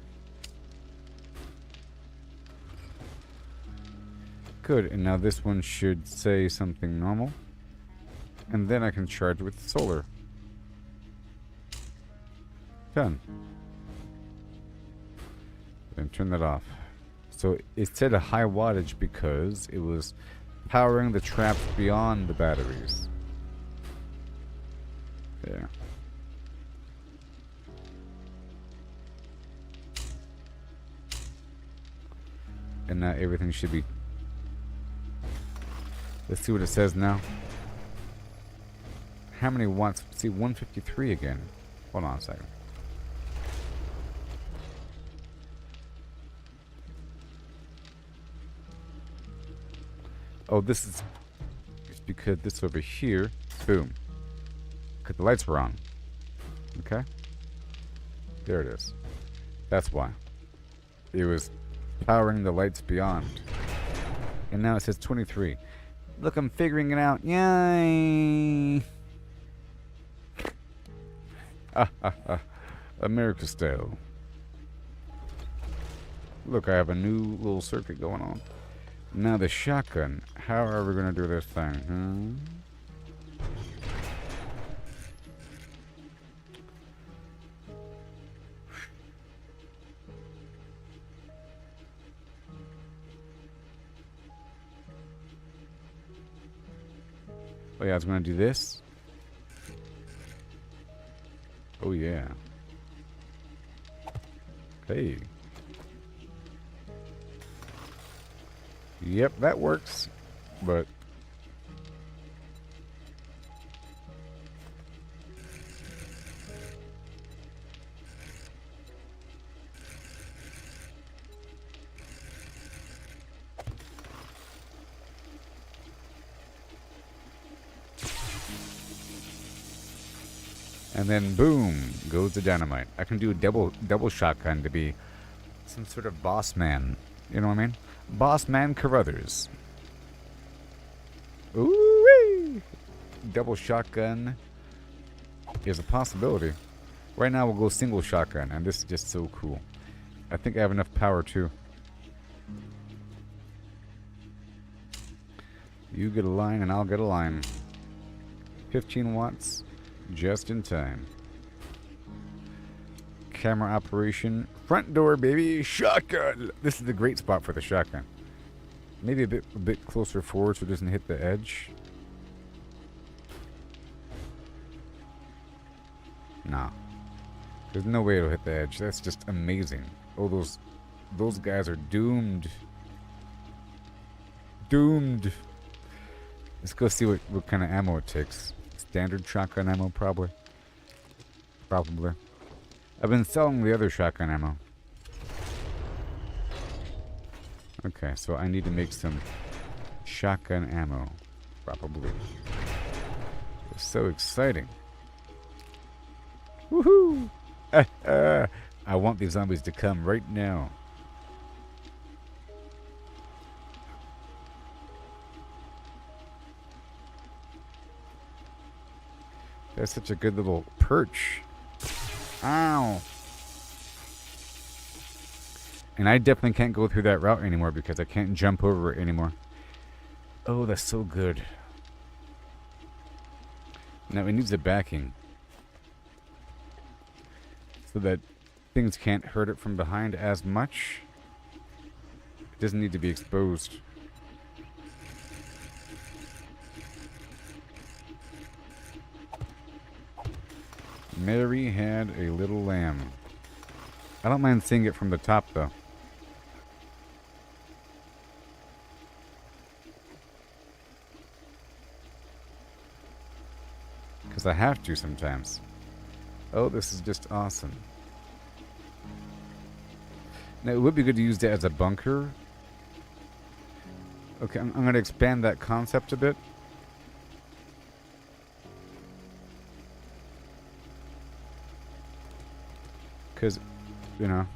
Good, and now this one should say something normal. And then I can charge with solar. Done. Then turn that off. So it said a high wattage because it was powering the traps beyond the batteries. There. And now everything should be. Let's see what it says now. How many watts? See, 153 again. Hold on a second. Oh, this is it's because this over here, boom. Because the lights were on. Okay? There it is. That's why. It was powering the lights beyond. And now it says 23. Look, I'm figuring it out. Yay! America style. Look, I have a new little circuit going on. Now the shotgun. How are we going to do this thing? Oh yeah, I was going to do this. Oh yeah. Hey. Yep, that works. But And then boom goes the dynamite. I can do a double shotgun to be some sort of boss man. You know what I mean? Boss man Carruthers. Ooh-wee! Double shotgun is a possibility. Right now we'll go single shotgun, and this is just so cool. I think I have enough power too. You get a line and I'll get a line. 15 watts, just in time. Camera operation, front door, baby, shotgun. This is the great spot for the shotgun. Maybe a bit closer forward so it doesn't hit the edge. Nah, there's no way it'll hit the edge. That's just amazing. Oh, those guys are doomed. Doomed. Let's go see what kind of ammo it takes. Standard shotgun ammo, probably. Probably. I've been selling the other shotgun ammo. Okay, so I need to make some shotgun ammo. Probably. It's so exciting. Woohoo! I want these zombies to come right now. That's such a good little perch. Ow! And I definitely can't go through that route anymore because I can't jump over it anymore. Oh, that's so good. Now it needs a backing. So that things can't hurt it from behind as much. It doesn't need to be exposed. Mary had a little lamb. I don't mind seeing it from the top, though. Because I have to sometimes. Oh, this is just awesome. Now, it would be good to use that as a bunker. Okay, I'm going to expand that concept a bit. Because, you know.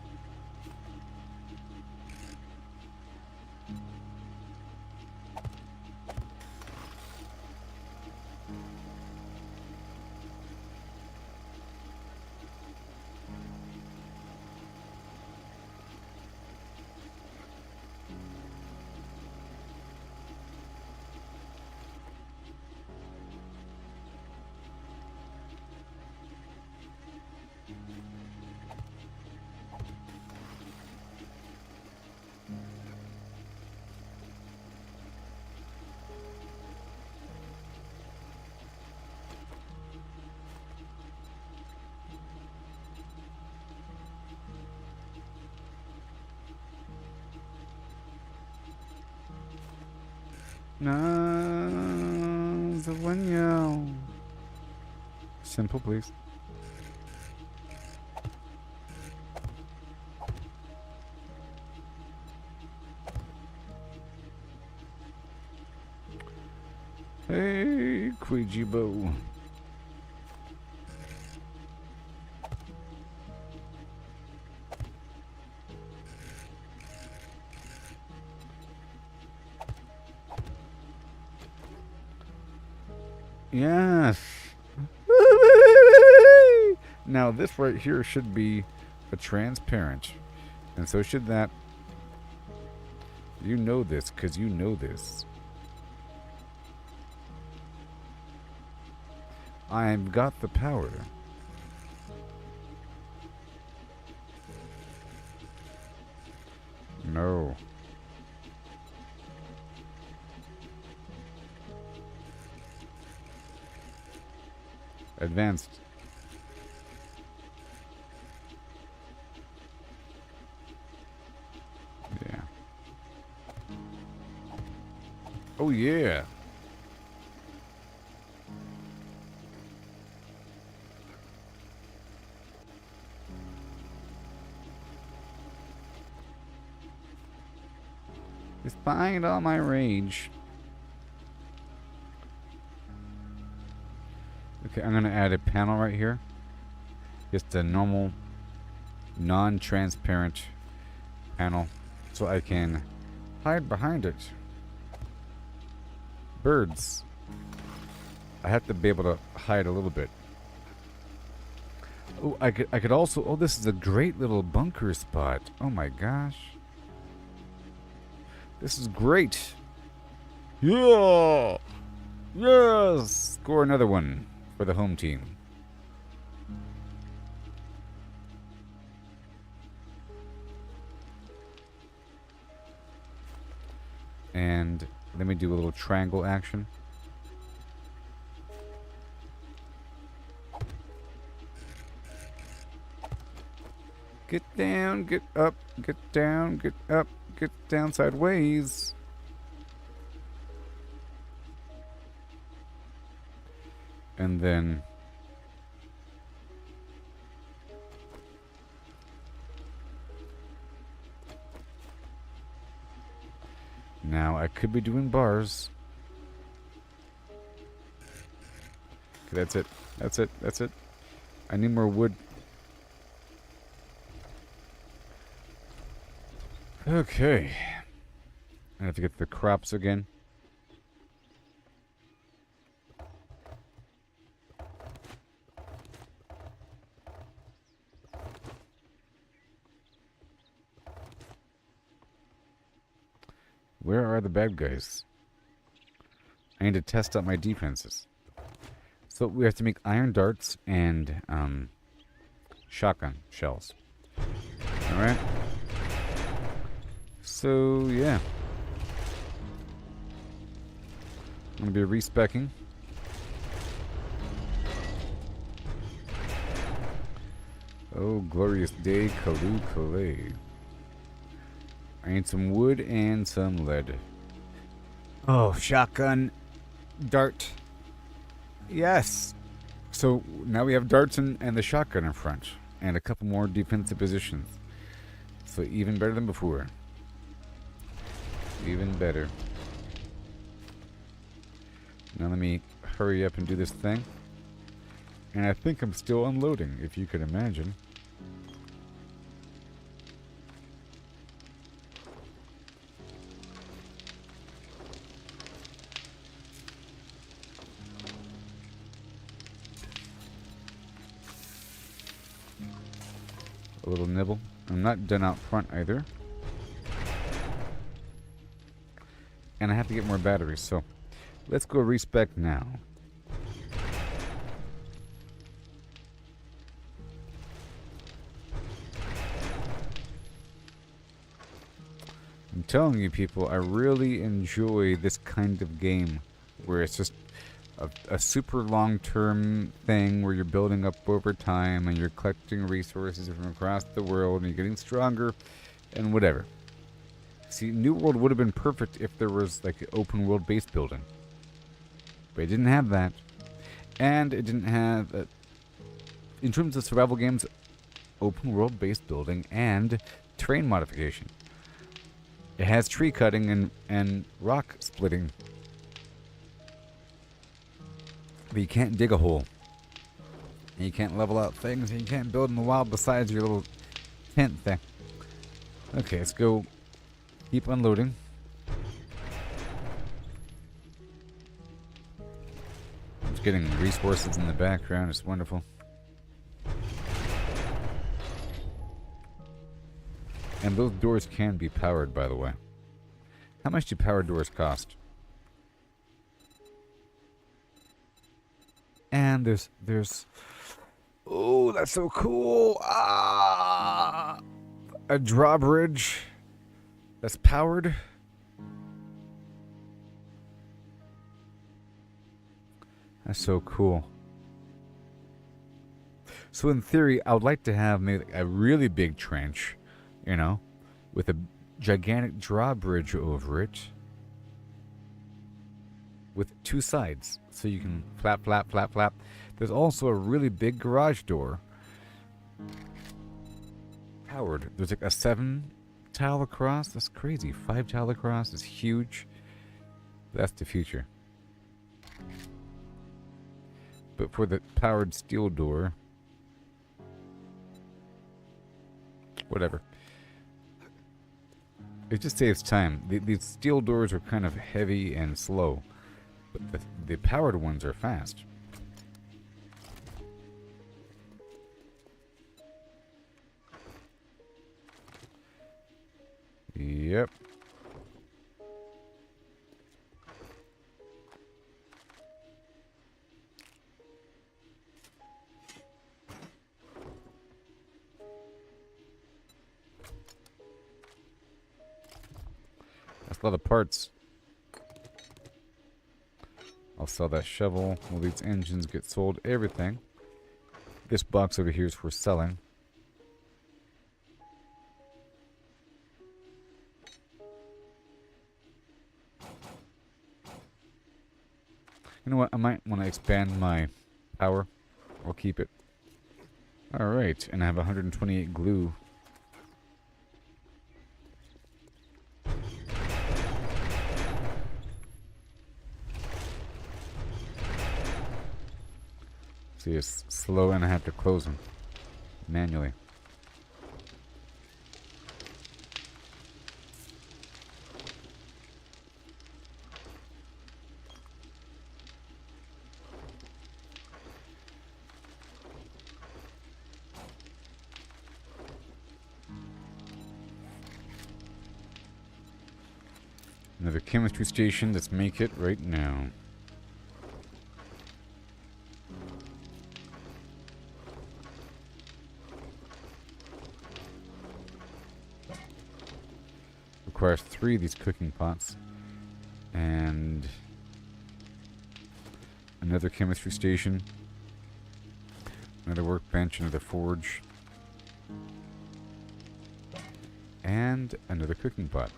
No, the one yell. Simple, please. Hey, Quijibo. Yes. Now this right here should be a transparent. And so should that. You know this, because you know this. I've got the power. No. Advanced. Yeah. Oh yeah. Despite all my rage. Okay, I'm gonna add a panel right here. Just a normal, non-transparent panel so I can hide behind it. Birds. I have to be able to hide a little bit. Oh, I could also... Oh, this is a great little bunker spot. Oh my gosh. This is great. Yeah! Yes! Score another one for the home team. And let me do a little triangle action. Get down, get up, get down, get up, get down sideways. And then now I could be doing bars. Okay, that's it. That's it. That's it. I need more wood. Okay. I have to get the crops again. Where are the bad guys? I need to test out my defenses. So we have to make iron darts and shotgun shells. Alright. So, yeah. I'm going to be respecking. Oh, glorious day, Kalu Kalay. I need some wood and some lead. Oh, shotgun. Dart. Yes. So, now we have darts and the shotgun in front. And a couple more defensive positions. So, even better than before. Even better. Now let me hurry up and do this thing. And I think I'm still unloading, if you can imagine. A little nibble. I'm not done out front either. And I have to get more batteries, so let's go respec now. I'm telling you people, I really enjoy this kind of game where it's just a super long-term thing where you're building up over time and you're collecting resources from across the world and you're getting stronger and whatever. See, New World would have been perfect if there was like an open world base building. But it didn't have that. And it didn't have, in terms of survival games, open world base building and terrain modification. It has tree cutting and rock splitting. But you can't dig a hole. And you can't level out things. And you can't build in the wild besides your little tent thing. Okay, let's go. Keep unloading. Just getting resources in the background. It's wonderful. And those doors can be powered, by the way. How much do power doors cost? And there's... Oh, that's so cool! Ah! A drawbridge that's powered. That's so cool. So in theory, I would like to have maybe a really big trench, you know, with a gigantic drawbridge over it. With two sides, so you can flap, flap, flap, flap. There's also a really big garage door. Powered. There's like a 7 tile across. That's crazy. 5 tile across is huge. That's the future. But for the powered steel door, Whatever. It just saves time. These steel doors are kind of heavy and slow, but the powered ones are fast. Yep. That's a lot of parts. I'll sell that shovel. All these engines get sold. Everything. This box over here is for selling. You know what? I might want to expand my power. I'll keep it. Alright, and I have 128 glue. See, it's slow and I have to close them manually. Another chemistry station. Let's make it right now. Requires 3 of these cooking pots. And another chemistry station. Another workbench, another forge. And another cooking pot.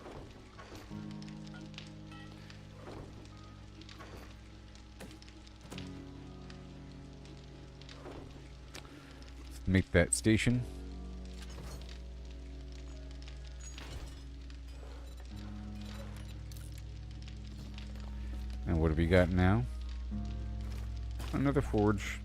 Let's make that station. And what have we got now? Another forge.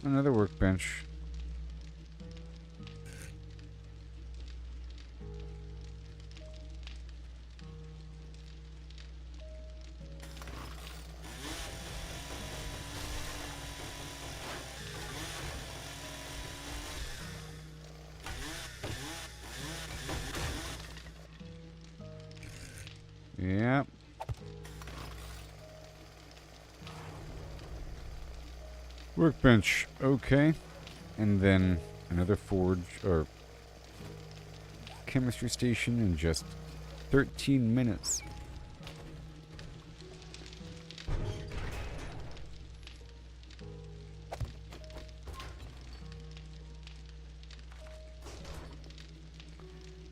Another workbench. Yep. Workbench, okay. And then another forge, or chemistry station in just 13 minutes.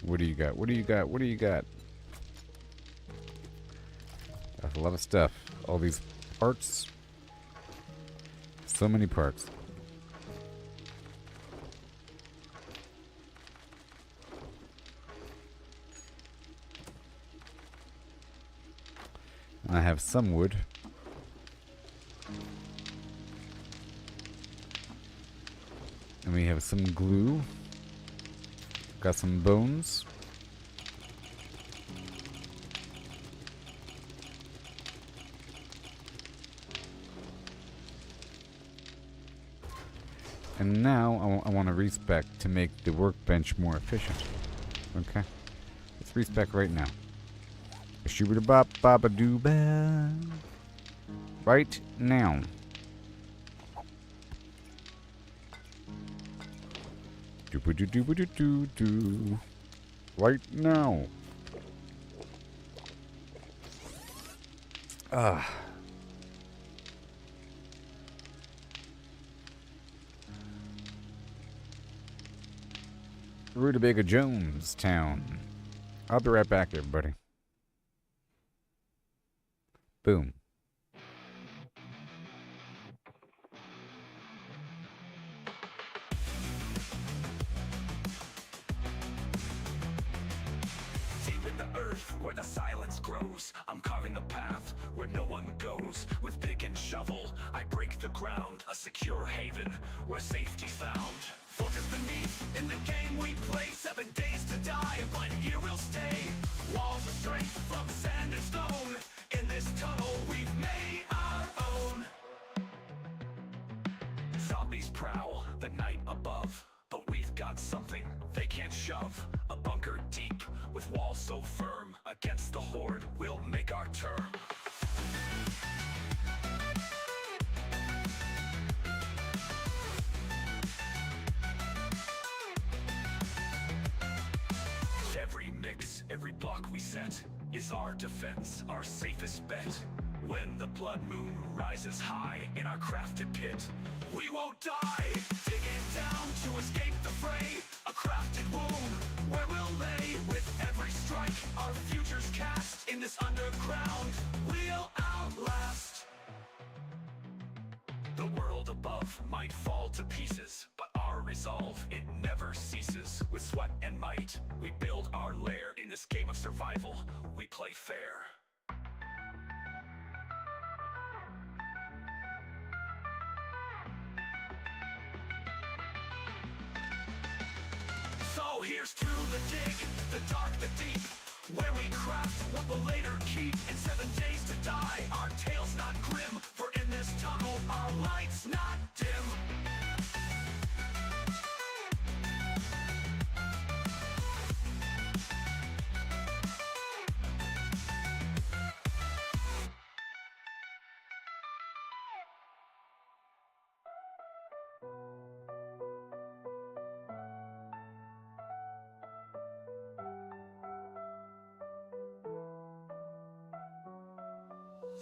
What do you got? What do you got? What do you got? That's a lot of stuff. All these parts. So many parts. And I have some wood. And we have some glue. Got some bones. And now I want to respec to make the workbench more efficient. Okay. Let's respec right now. Shooba bop baba dooba. Right now. Dooba doo dooba doo doo doo. Right now. Ah. Rutabaga Jonestown. I'll be right back, everybody. Boom. earth where the silence grows. I'm carving the path where no one goes. With pick and shovel, I break the ground. A secure haven where safety's found. Fortress beneath, in the game we play. 7 days to die, but here we'll stay. Walls of strength from sand and stone. In this tunnel we've made our own. Zombies prowl the night above, but we've got something they can't shove. A bunker deep with walls so firm. Against the horde we'll make our term. Every mix, every block we set is our defense, our safest bet. When the blood moon rises high in our crafted pit, we won't die. Digging down to escape the fray, a crafted womb where we'll lay. With every strike, our future's cast. In this underground, we'll outlast. The world above might fall to pieces, but our resolve, it never ceases. With sweat and might, we build our lair. In this game of survival, we play fair. So here's to the dig, the dark, the deep, where we craft what we'll later keep. In 7 days to die, our tale's not grim, for in this tunnel our light's not dim.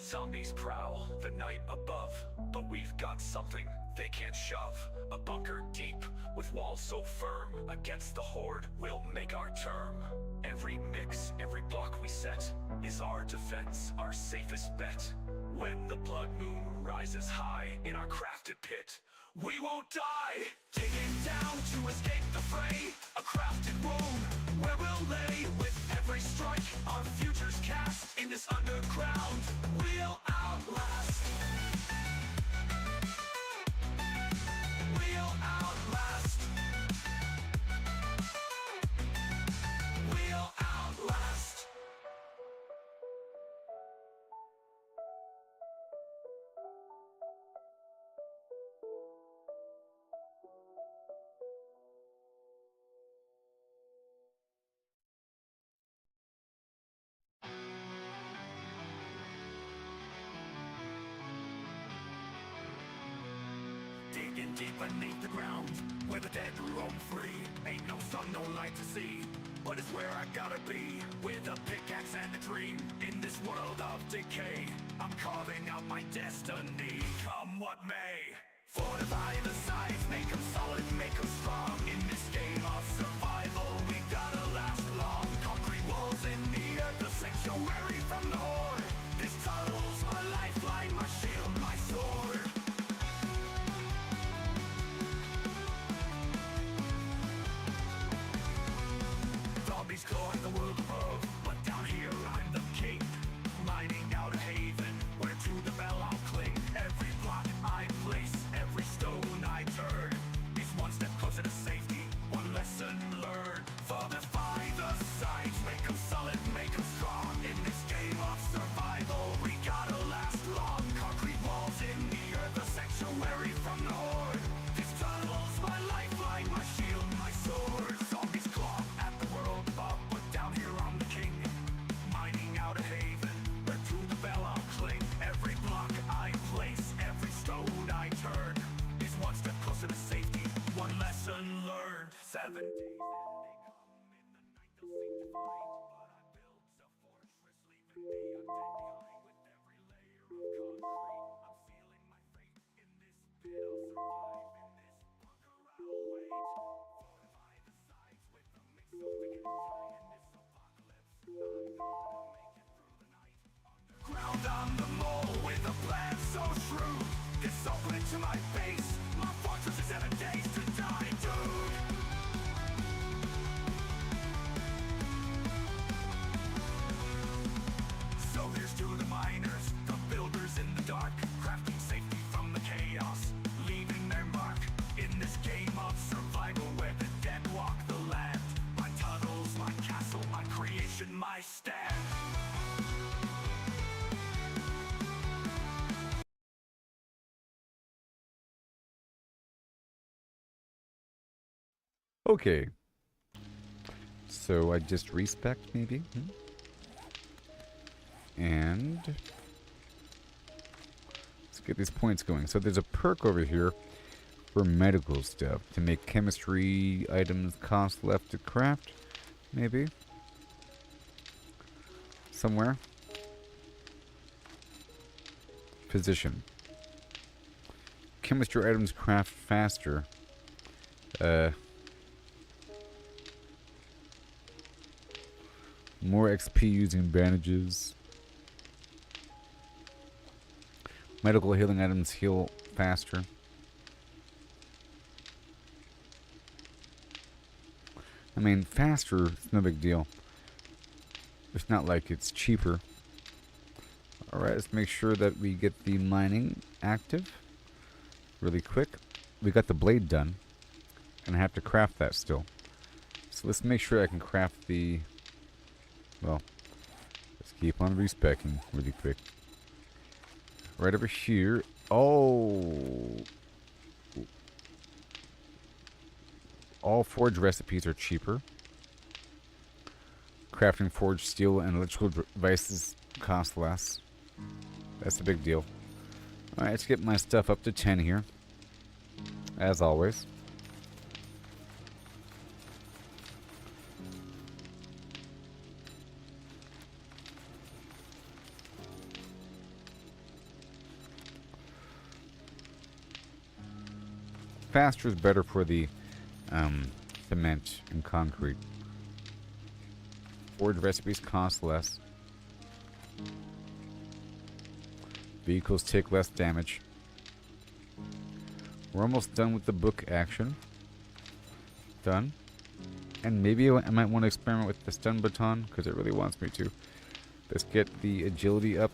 Zombies prowl the night above, but we've got something they can't shove. A bunker deep with walls so firm. Against the horde we'll make our term. Every mix, every block we set is our defense, our safest bet. When the blood moon rises high in our crafted pit, we won't die. Digging down to escape the fray, a crafted womb where we'll lay. With every strike, our future's cast. In this underground, we'll outlast. We'll outlast. We'll outlast. Digging deep beneath the ground, where the dead roam free. Ain't no sun, no light to see, but it's where I gotta be. With a pickaxe and a dream, in this world of decay, I'm carving out my destiny, come what may. Fortify the sides, make them solid, make them strong. In this game of survival, we gotta last long. Concrete walls in the earth, the sanctuary from the horde. This tunnel's my lifeline, my shield, my sword. Zombies clawing the world above, but down here I'm the king. Mining out a haven, where to the bell I'll cling. Every block I place, every stone I turn, is one step closer to safety, one lesson learned. Fortify the sides, make them solid, make them strong. In this game of survival, we gotta last long. Concrete walls in the earth, a sanctuary from the horde. This tunnel's my lifeline, my shield, my sword. Zombies claw at the world above, but down here I'm the king. Mining out a haven, where to the bell I'll cling. Every block I place, every stone I turn, is one step closer to safety, one lesson learned. 7 days and they come, in the night they'll seem to find, but I built a fortress, leaving me undead behind. With every layer of concrete, I'm sealing my fate. In this pit I'll survive, in this bunker I'll wait. Fortify the sides with a mix of wicked and tight. In this apocalypse, I'm gonna make it through the night. Underground on the mole with a plan so shrewd. It's open to my face, my fortress is 7 days to die, dude. I stand. Okay. So I just respec maybe? And let's get these points going. So there's a perk over here for medical stuff to make chemistry items cost less to craft, maybe. Somewhere. Physician. Chemistry items craft faster. More XP using bandages. Medical healing items heal faster. I mean, faster, it's no big deal. It's not like it's cheaper. Alright, let's make sure that we get the mining active really quick. We got the blade done. And I have to craft that still. So let's make sure I can craft the... Well, let's keep on respecking really quick. Right over here. Oh! All forge recipes are cheaper. Crafting forged steel and electrical devices cost less. That's a big deal. Alright, let's get my stuff up to 10 here. As always. Faster is better for the cement and concrete. Forged recipes cost less. Vehicles take less damage. We're almost done with the book action. Done. And maybe I might want to experiment with the stun baton because it really wants me to. Let's get the agility up.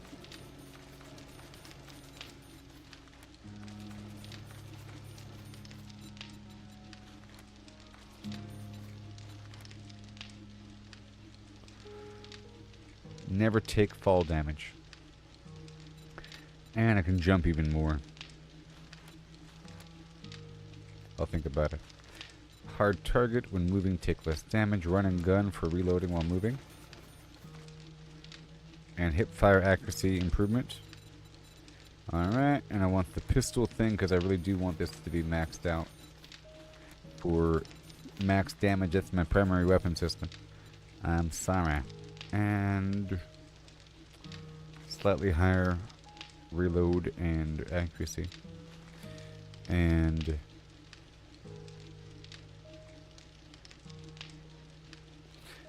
Never take fall damage. And I can jump even more. I'll think about it. Hard target when moving, take less damage. Run and gun for reloading while moving. And hip fire accuracy improvement. Alright, and I want the pistol thing because I really do want this to be maxed out. For max damage, that's my primary weapon system. I'm sorry. And slightly higher reload and accuracy. And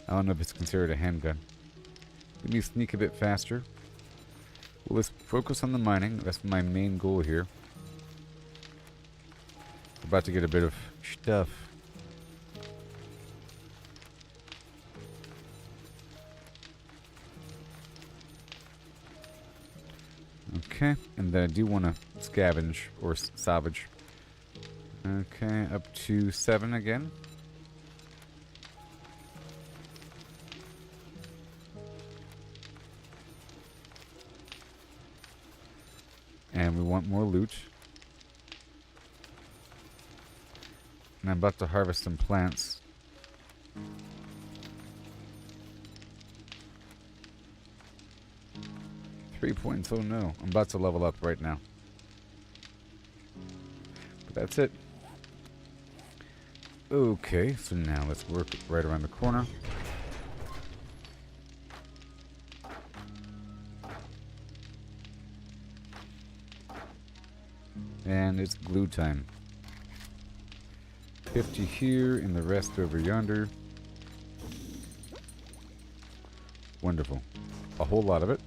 I don't know if it's considered a handgun. Let me sneak a bit faster. Well, let's focus on the mining. That's my main goal here. About to get a bit of stuff. Okay, and then I do want to scavenge or salvage. Okay, up to 7 again. And we want more loot. And I'm about to harvest some plants. Points. Oh no, I'm about to level up right now. But that's it. Okay, so now let's work right around the corner. And it's glue time. 50 here and the rest over yonder. Wonderful. A whole lot of it.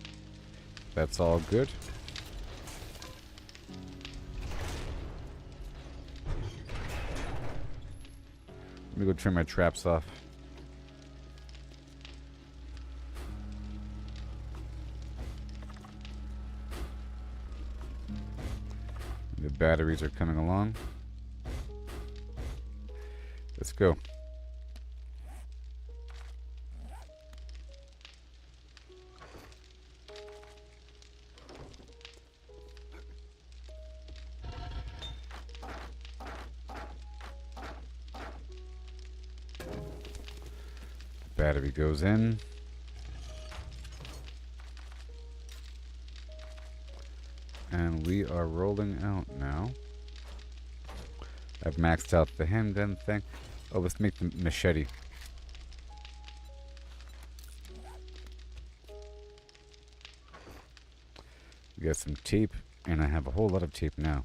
That's all good. Let me go turn my traps off. The batteries are coming along. Let's go. Battery goes in. And we are rolling out now. I've maxed out the handgun thing. Oh, let's make the machete. We got some tape, and I have a whole lot of tape now.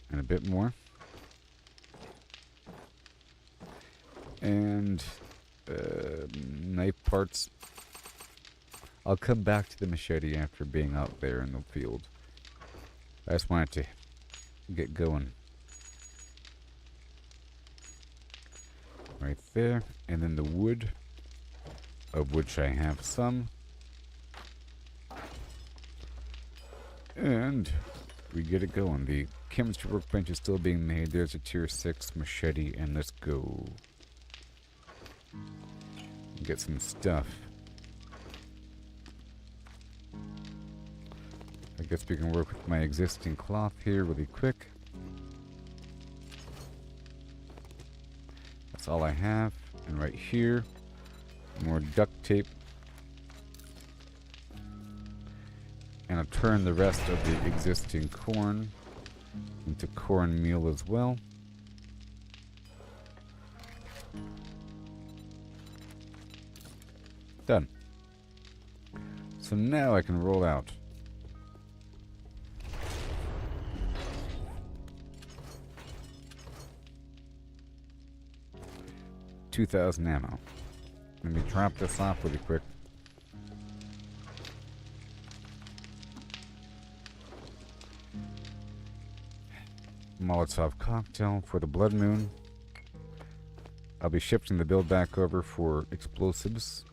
And a bit more. And knife parts. I'll come back to the machete after being out there in the field. I just wanted to get going. Right there. And then the wood, of which I have some. And we get it going. The chemistry workbench is still being made. There's a tier 6 machete, and let's go. Get some stuff. I guess we can work with my existing cloth here really quick. That's all I have. And right here, more duct tape. And I'll turn the rest of the existing corn into cornmeal as well. Done. So now I can roll out. $2,000 ammo. Let me drop this off really quick. Molotov cocktail for the Blood Moon. I'll be shifting the build back over for explosives.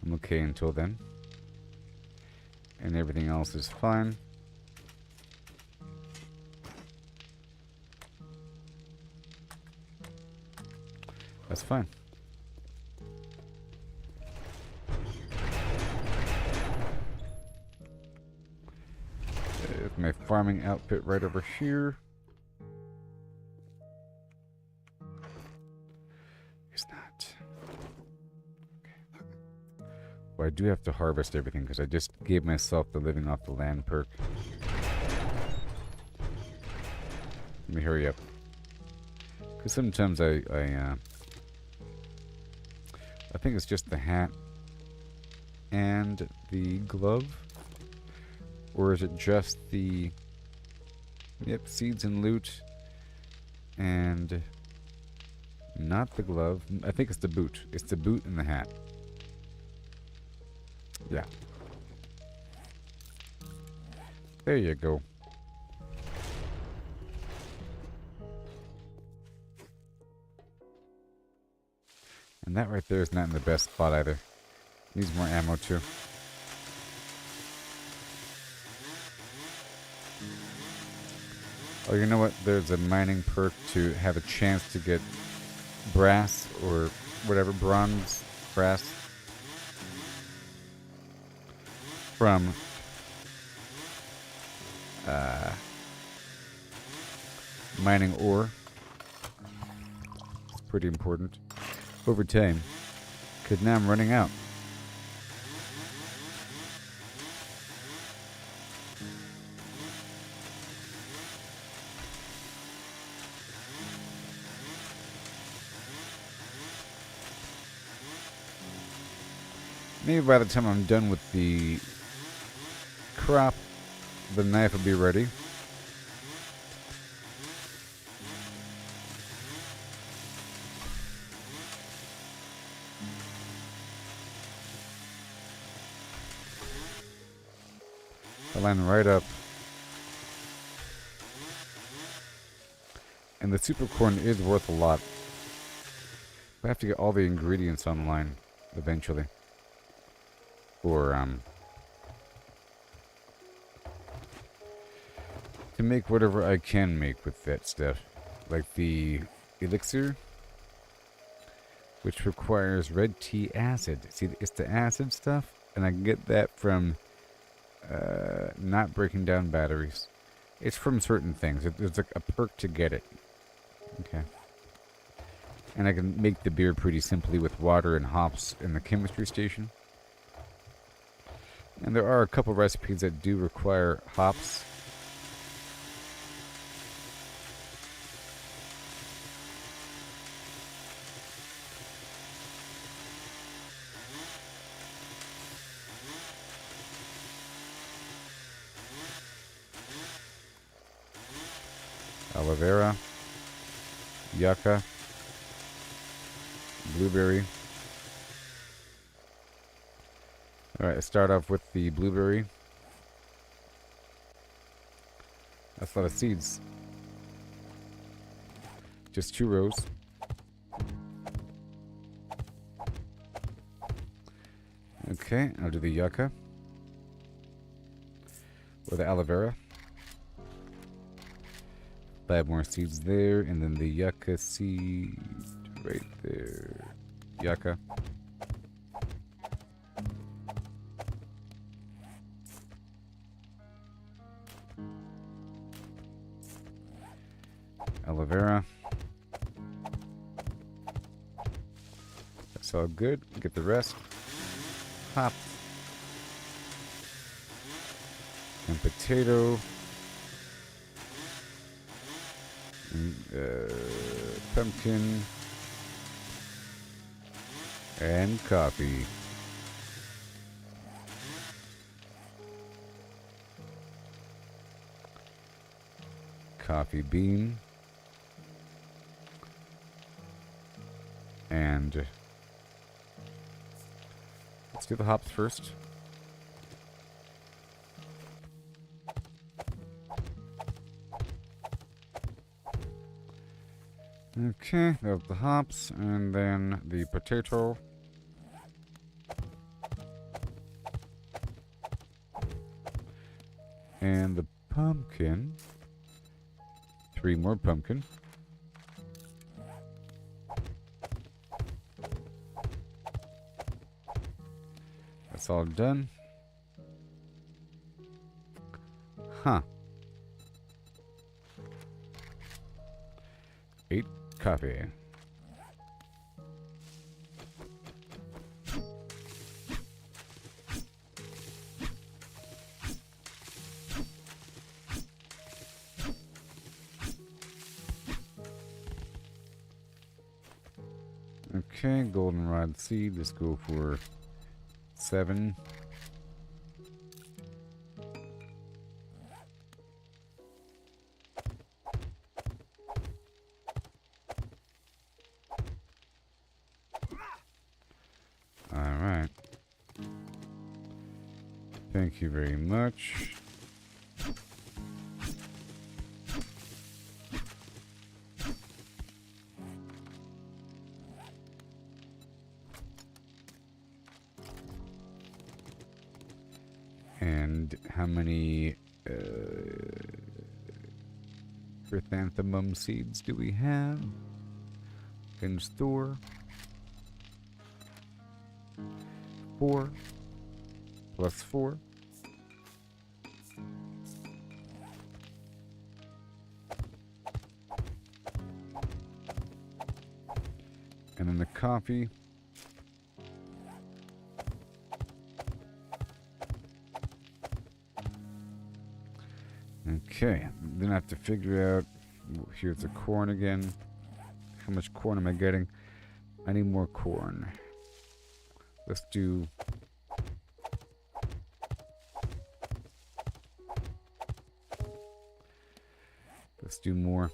I'm okay until then. And everything else is fine. That's fine. There's my farming outfit right over here. It's not. Okay. Well, I do have to harvest everything because I just gave myself the living off the land perk. Let me hurry up. Because sometimes I think it's just the hat and the glove. Or is it just the... Yep, seeds and loot. And... not the glove. I think it's the boot. It's the boot and the hat. Yeah. There you go. And that right there is not in the best spot either. Needs more ammo too. Oh, you know what? There's a mining perk to have a chance to get brass or whatever, bronze, brass from mining ore. It's pretty important. Over time, because now I'm running out. Maybe by the time I'm done with the crop, the knife will be ready. I line right up. And the super corn is worth a lot. I have to get all the ingredients online eventually. Or, to make whatever I can make with that stuff. Like the elixir, which requires red tea acid. See, it's the acid stuff, and I can get that from not breaking down batteries. It's from certain things. There's like a perk to get it. Okay. And I can make the beer pretty simply with water and hops in the chemistry station. And there are a couple recipes that do require hops. Aloe vera, yucca, blueberry. Alright, let's start off with the blueberry. That's a lot of seeds. Just 2 rows. Okay, I'll do the yucca. Or the aloe vera. 5 more seeds there, and then the yucca seed right there. Yucca. Aloe vera. That's all good. Get the rest. Hop. And potato. And, pumpkin. And coffee. Coffee bean. And let's do the hops first. Okay, there's the hops, and then the potato. And the pumpkin. 3 more pumpkin. That's all done. Huh. 8 coffee. Okay, goldenrod seed. Let's go for 7. All right. Thank you very much. And how many chrysanthemum seeds do we have in store? 4 plus 4. And then the coffee. Okay, then I have to figure out, here's the corn again. How much corn am I getting? I need more corn. Let's do... Let's do more.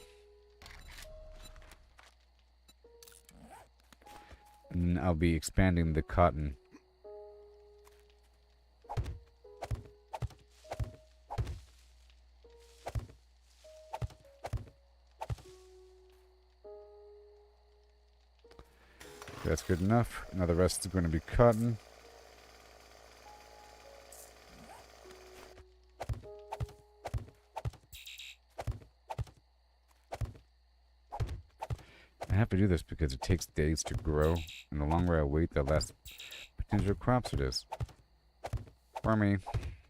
And I'll be expanding the cotton. That's good enough. Now the rest is going to be cotton. I have to do this because it takes days to grow, and the longer I wait, the less potential crops it is for me.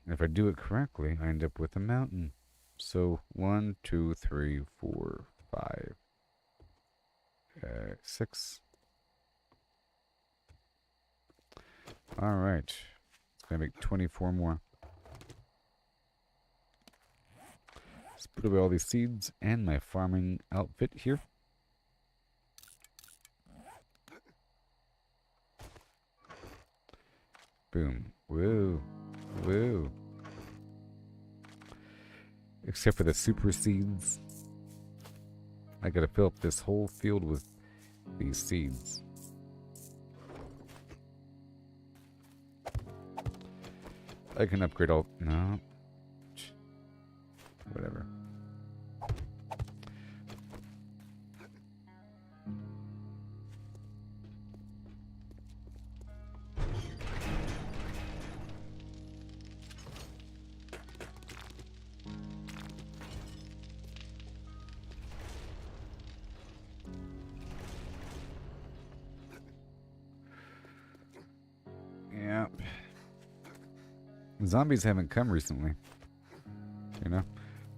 If I do it correctly, I end up with a mountain. So 1, 2, 3, 4, 5. 6. Alright. It's gonna make 24 more. Let's put away all these seeds and my farming outfit here. Boom. Woo. Woo. Except for the super seeds. I gotta fill up this whole field with these seeds. I can upgrade all... No. Whatever. Yep. Zombies haven't come recently. You know?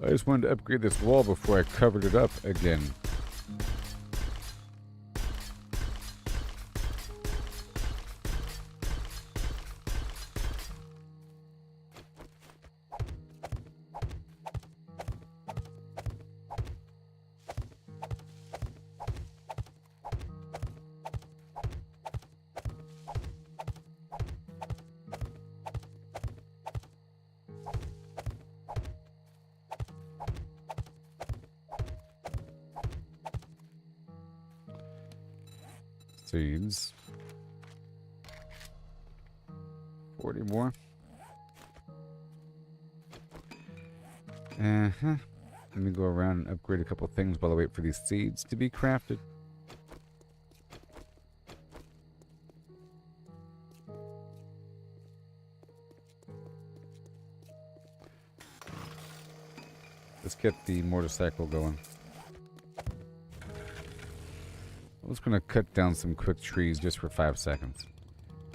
I just wanted to upgrade this wall before I covered it up again. Seeds. 40 more. Let me go around and upgrade a couple things while I wait for these seeds to be crafted. Let's get the motorcycle going. I was going to cut down some quick trees just for 5 seconds.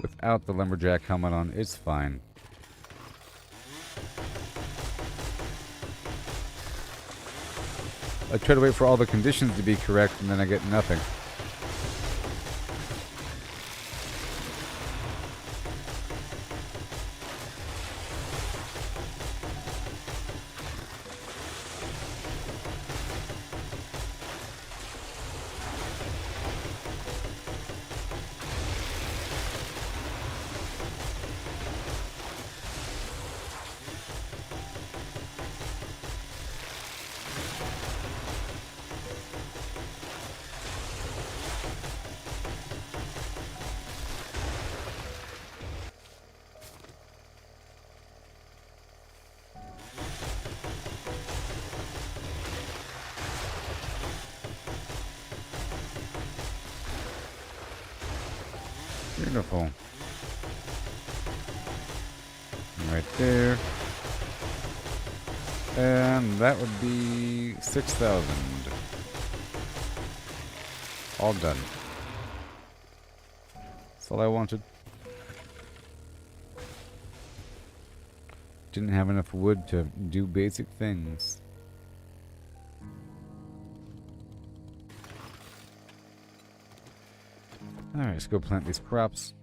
Without the lumberjack helmet on, it's fine. I try to wait for all the conditions to be correct, and then I get nothing. Beautiful. Right there. And that would be 6,000. All done. That's all I wanted. Didn't have enough wood to do basic things. Alright, let's go plant these crops.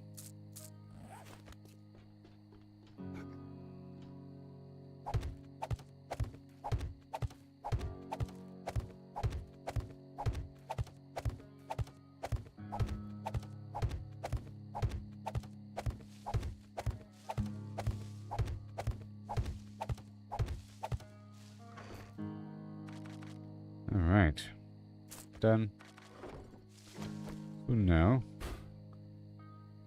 Alright. Done. Who now?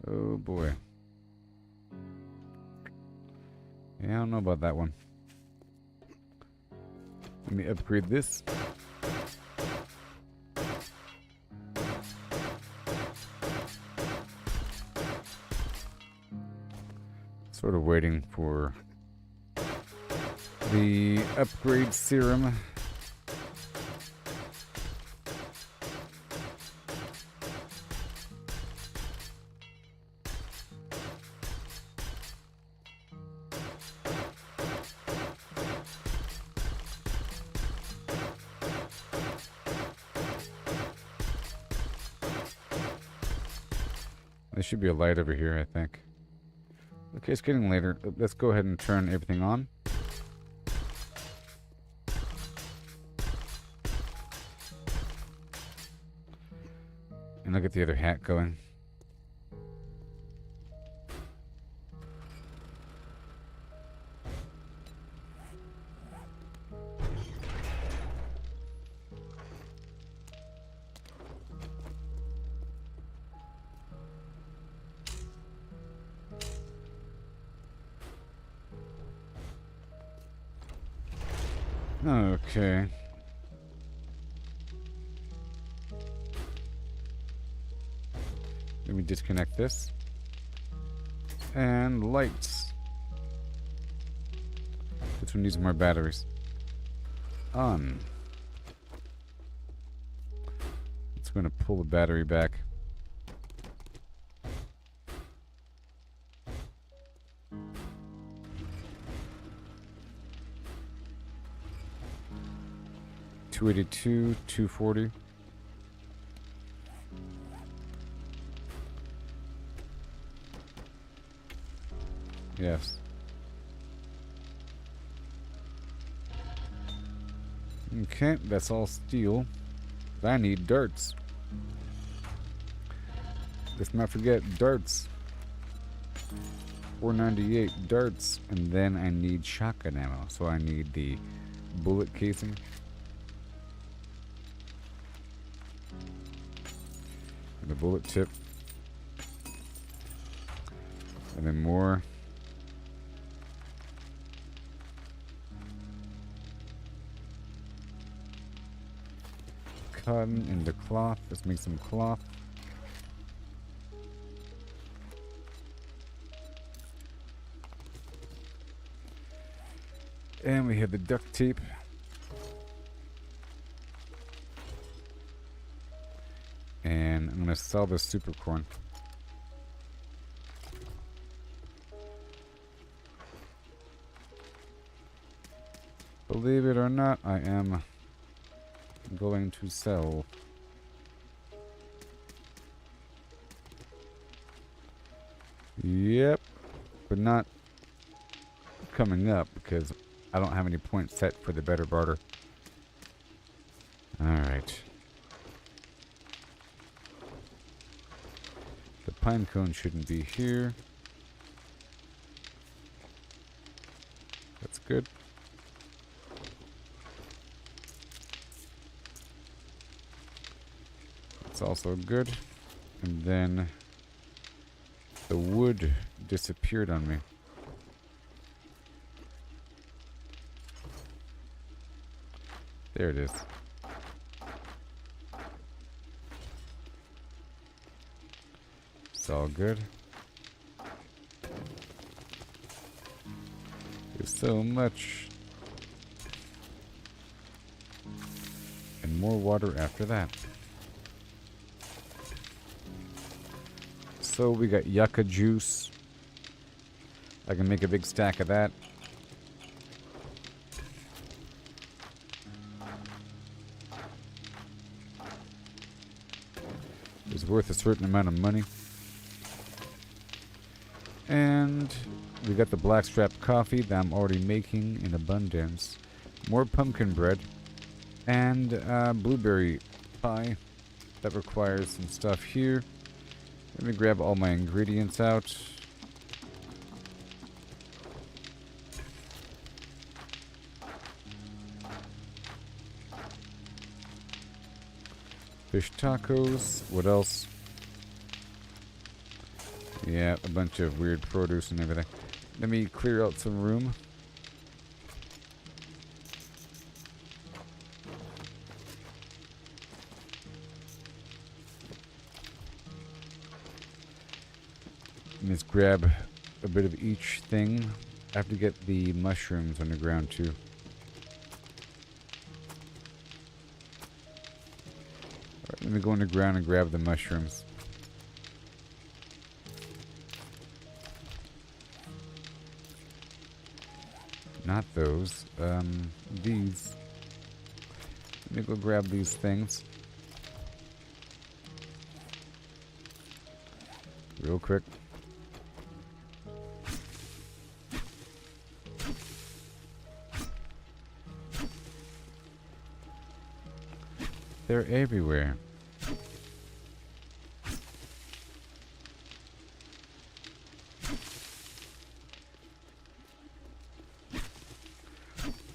Oh boy. Yeah, I don't know about that one. Let me upgrade this. Sort of waiting for the upgrade serum. There should be a light over here, I think. Okay, it's getting later. Let's go ahead and turn everything on. And I'll get the other hat going. Okay. Let me disconnect this. And lights. This one needs more batteries. On. It's going to pull the battery back. $282, $240. Yes. Okay, that's all steel. But I need darts. Let's not forget darts. 498 darts, and then I need shotgun ammo. So I need the bullet casing. And the bullet tip. And then more. Cotton into cloth. Let's make some cloth. And we have the duct tape. And I'm going to sell this super corn. Believe it or not, I am going to sell. Yep, but not coming up because I don't have any points set for the better barter. Alright. The pine cone shouldn't be here. That's good. That's also good. And then the wood disappeared on me. There it is. It's all good. There's so much. And more water after that. So we got yucca juice. I can make a big stack of that. It's worth a certain amount of money. And we got the blackstrap coffee that I'm already making in abundance. More pumpkin bread. And blueberry pie. That requires some stuff here. Let me grab all my ingredients out. Fish tacos. What else? Yeah, a bunch of weird produce and everything. Let me clear out some room. Let's grab a bit of each thing. I have to get the mushrooms underground too. Alright, let me go underground and grab the mushrooms. Not those. These. Let me go grab these things. Real quick. They're everywhere.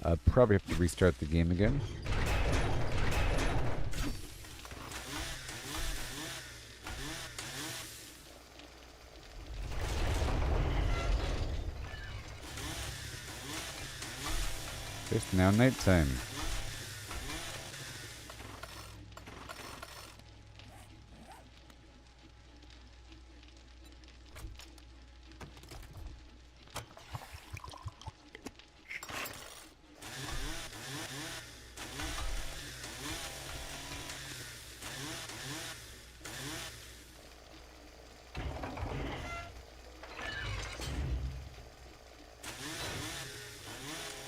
I'll probably have to restart the game again. It's now nighttime.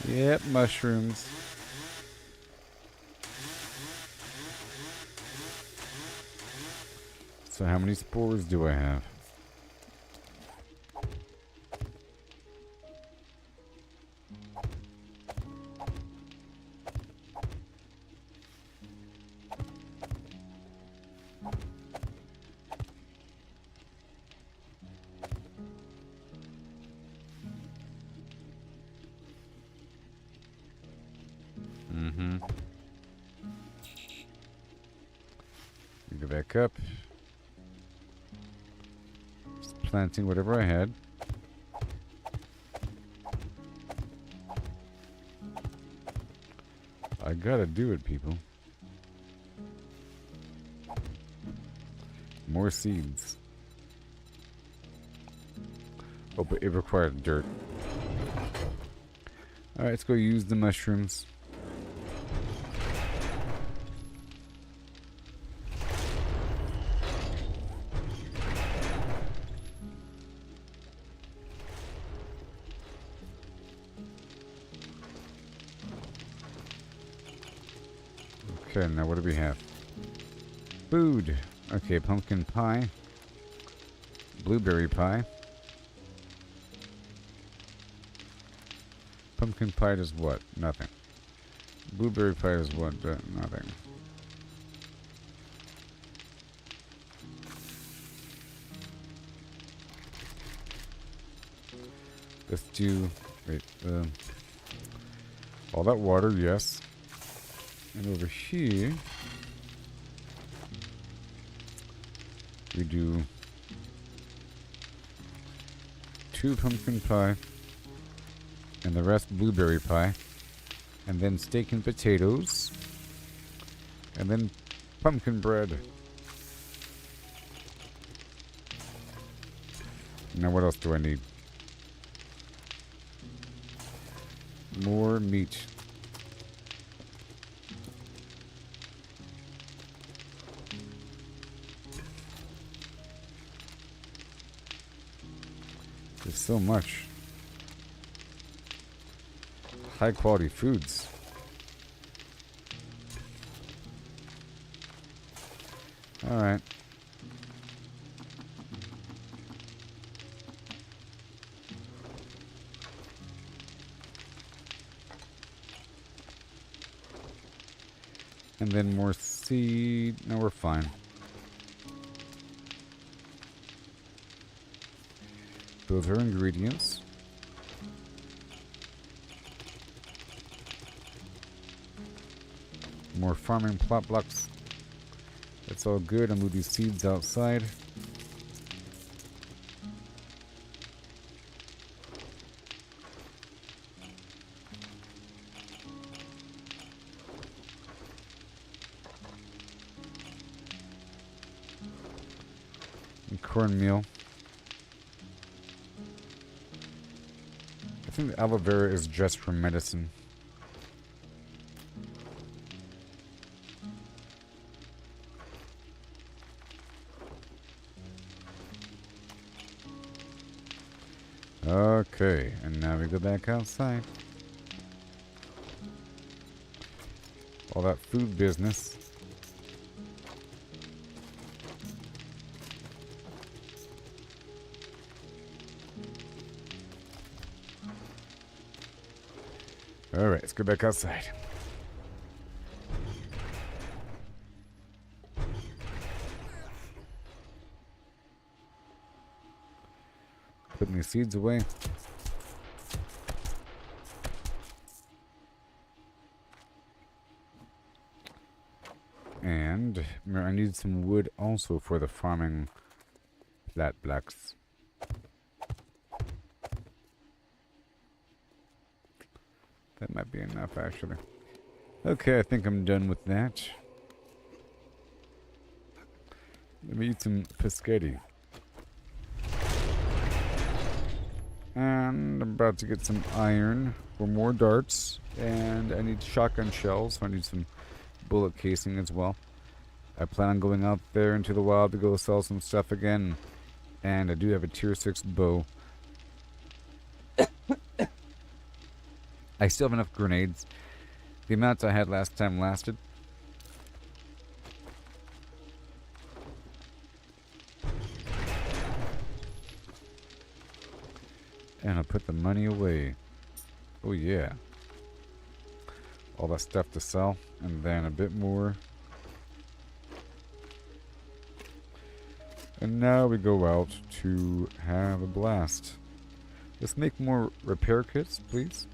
Yep, mushrooms. So how many spores do I have? Go back up. Just planting whatever I had. I gotta do it, people. More seeds. Oh, but it required dirt. Alright, let's go use the mushrooms. Okay, now what do we have? Food. Okay, pumpkin pie. Blueberry pie. Pumpkin pie does what? Nothing. Blueberry pie does what? Nothing. Let's do... Wait, all that water, yes. And over here, we do 2 pumpkin pie, and the rest blueberry pie, and then steak and potatoes, and then pumpkin bread. Now what else do I need? More meat. There's so much. High quality foods. Alright. And then more seed. No, we're fine. Those are ingredients. More farming plot blocks. That's all good. I'll move these seeds outside. And cornmeal. I think the aloe vera is just for medicine. Okay, and now we go back outside. All that food business. Alright, let's go back outside. Putting these seeds away. And I need some wood also for the farming flat blocks. That might be enough, actually. Okay, I think I'm done with that. Let me eat some pescetti. And I'm about to get some iron for more darts. And I need shotgun shells, so I need some bullet casing as well. I plan on going out there into the wild to go sell some stuff again. And I do have a tier 6 bow. I still have enough grenades. The amounts I had last time lasted. And I'll put the money away. Oh yeah. All that stuff to sell. And then a bit more. And now we go out to have a blast. Let's make more repair kits, please.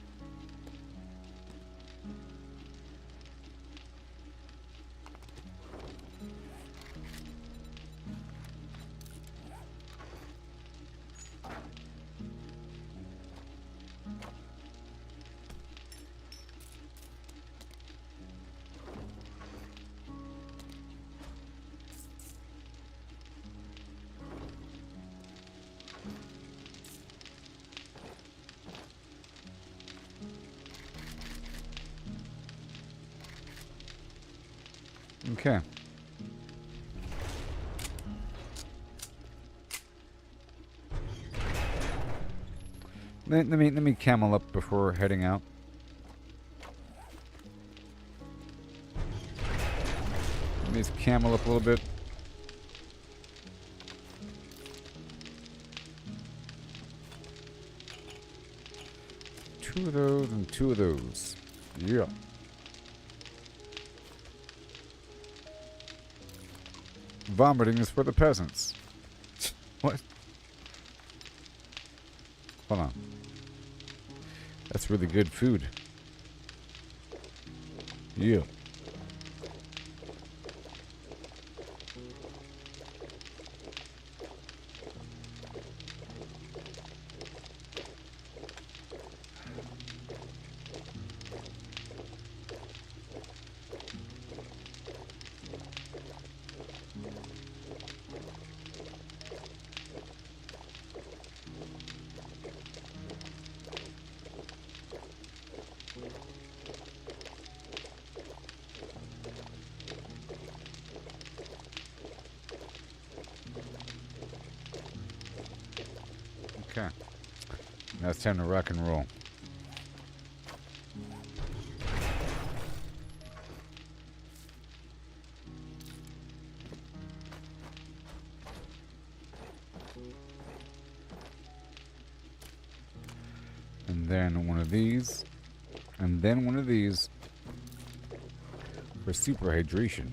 Okay. Let me camel up before heading out. Let me just camel up a little bit. Two of those and two of those. Yeah. Vomiting is for the peasants. What? Hold on. That's really good food. Yeah. Okay. Now it's time to rock and roll. And then one of these. And then one of these for super hydration.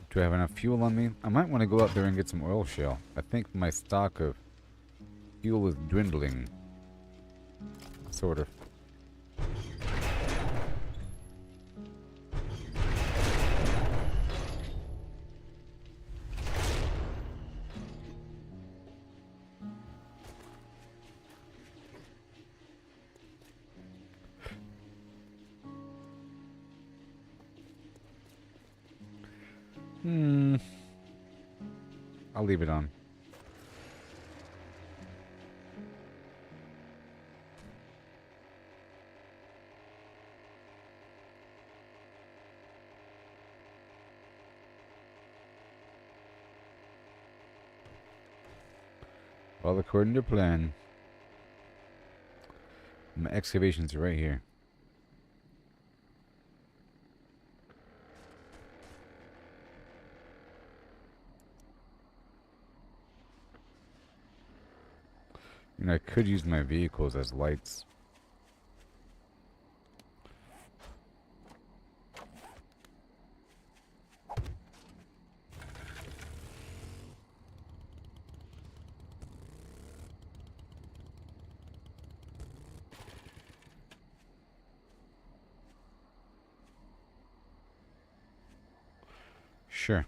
Do I have enough fuel on me? I might want to go out there and get some oil shale. I think my stock of fuel is dwindling. Sort of. I'll leave it on. All according to plan. My excavations are right here. And I could use my vehicles as lights. Sure.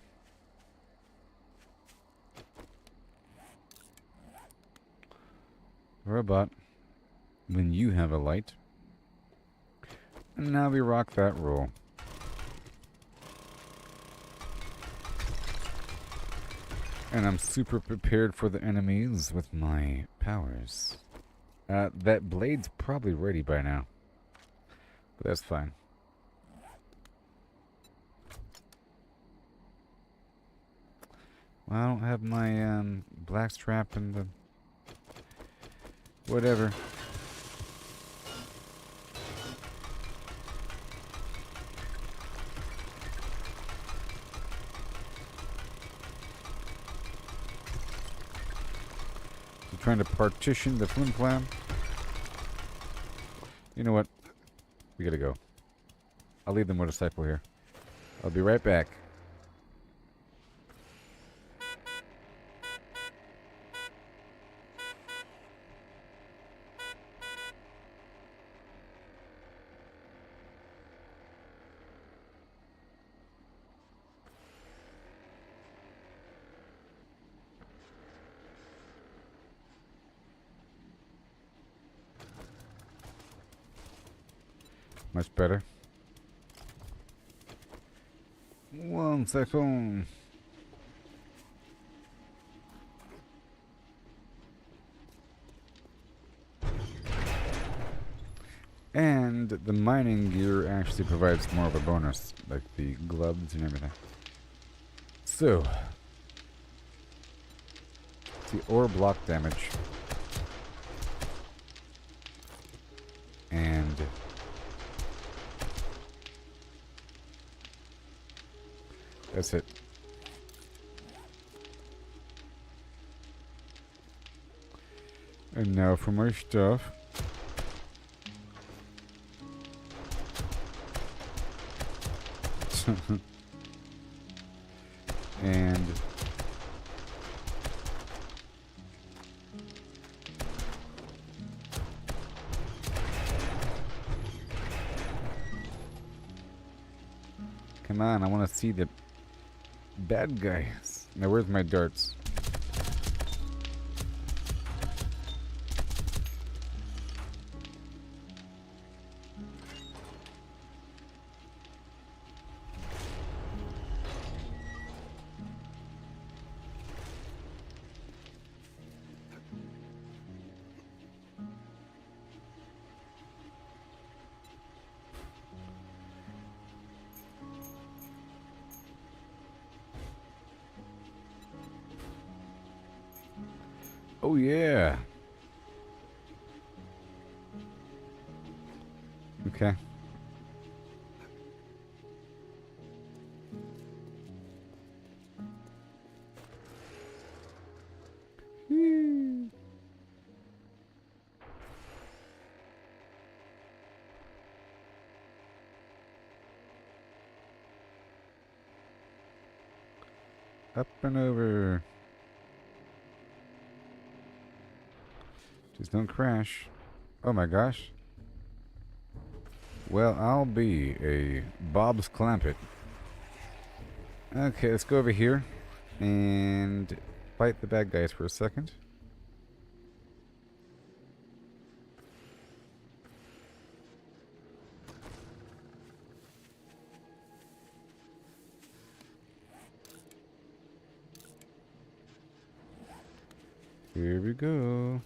Robot, when you have a light. And now we rock that roll. And I'm super prepared for the enemies with my powers. That blade's probably ready by now. But that's fine. Well, I don't have my black strap and the whatever. So trying to partition the flim flam. You know what? We gotta go. I'll leave the motorcycle here. I'll be right back. Much better. 1 second. And the mining gear actually provides more of a bonus, like the gloves and everything. So, the ore block damage. And that's it. And now for my stuff. And come on, I want to see the bad guys. Now where's my darts? Oh yeah. Okay. Up and over. Just don't crash. Oh my gosh. Well, I'll be a Bob's Clampet. Okay, let's go over here and fight the bad guys for a second. Here we go.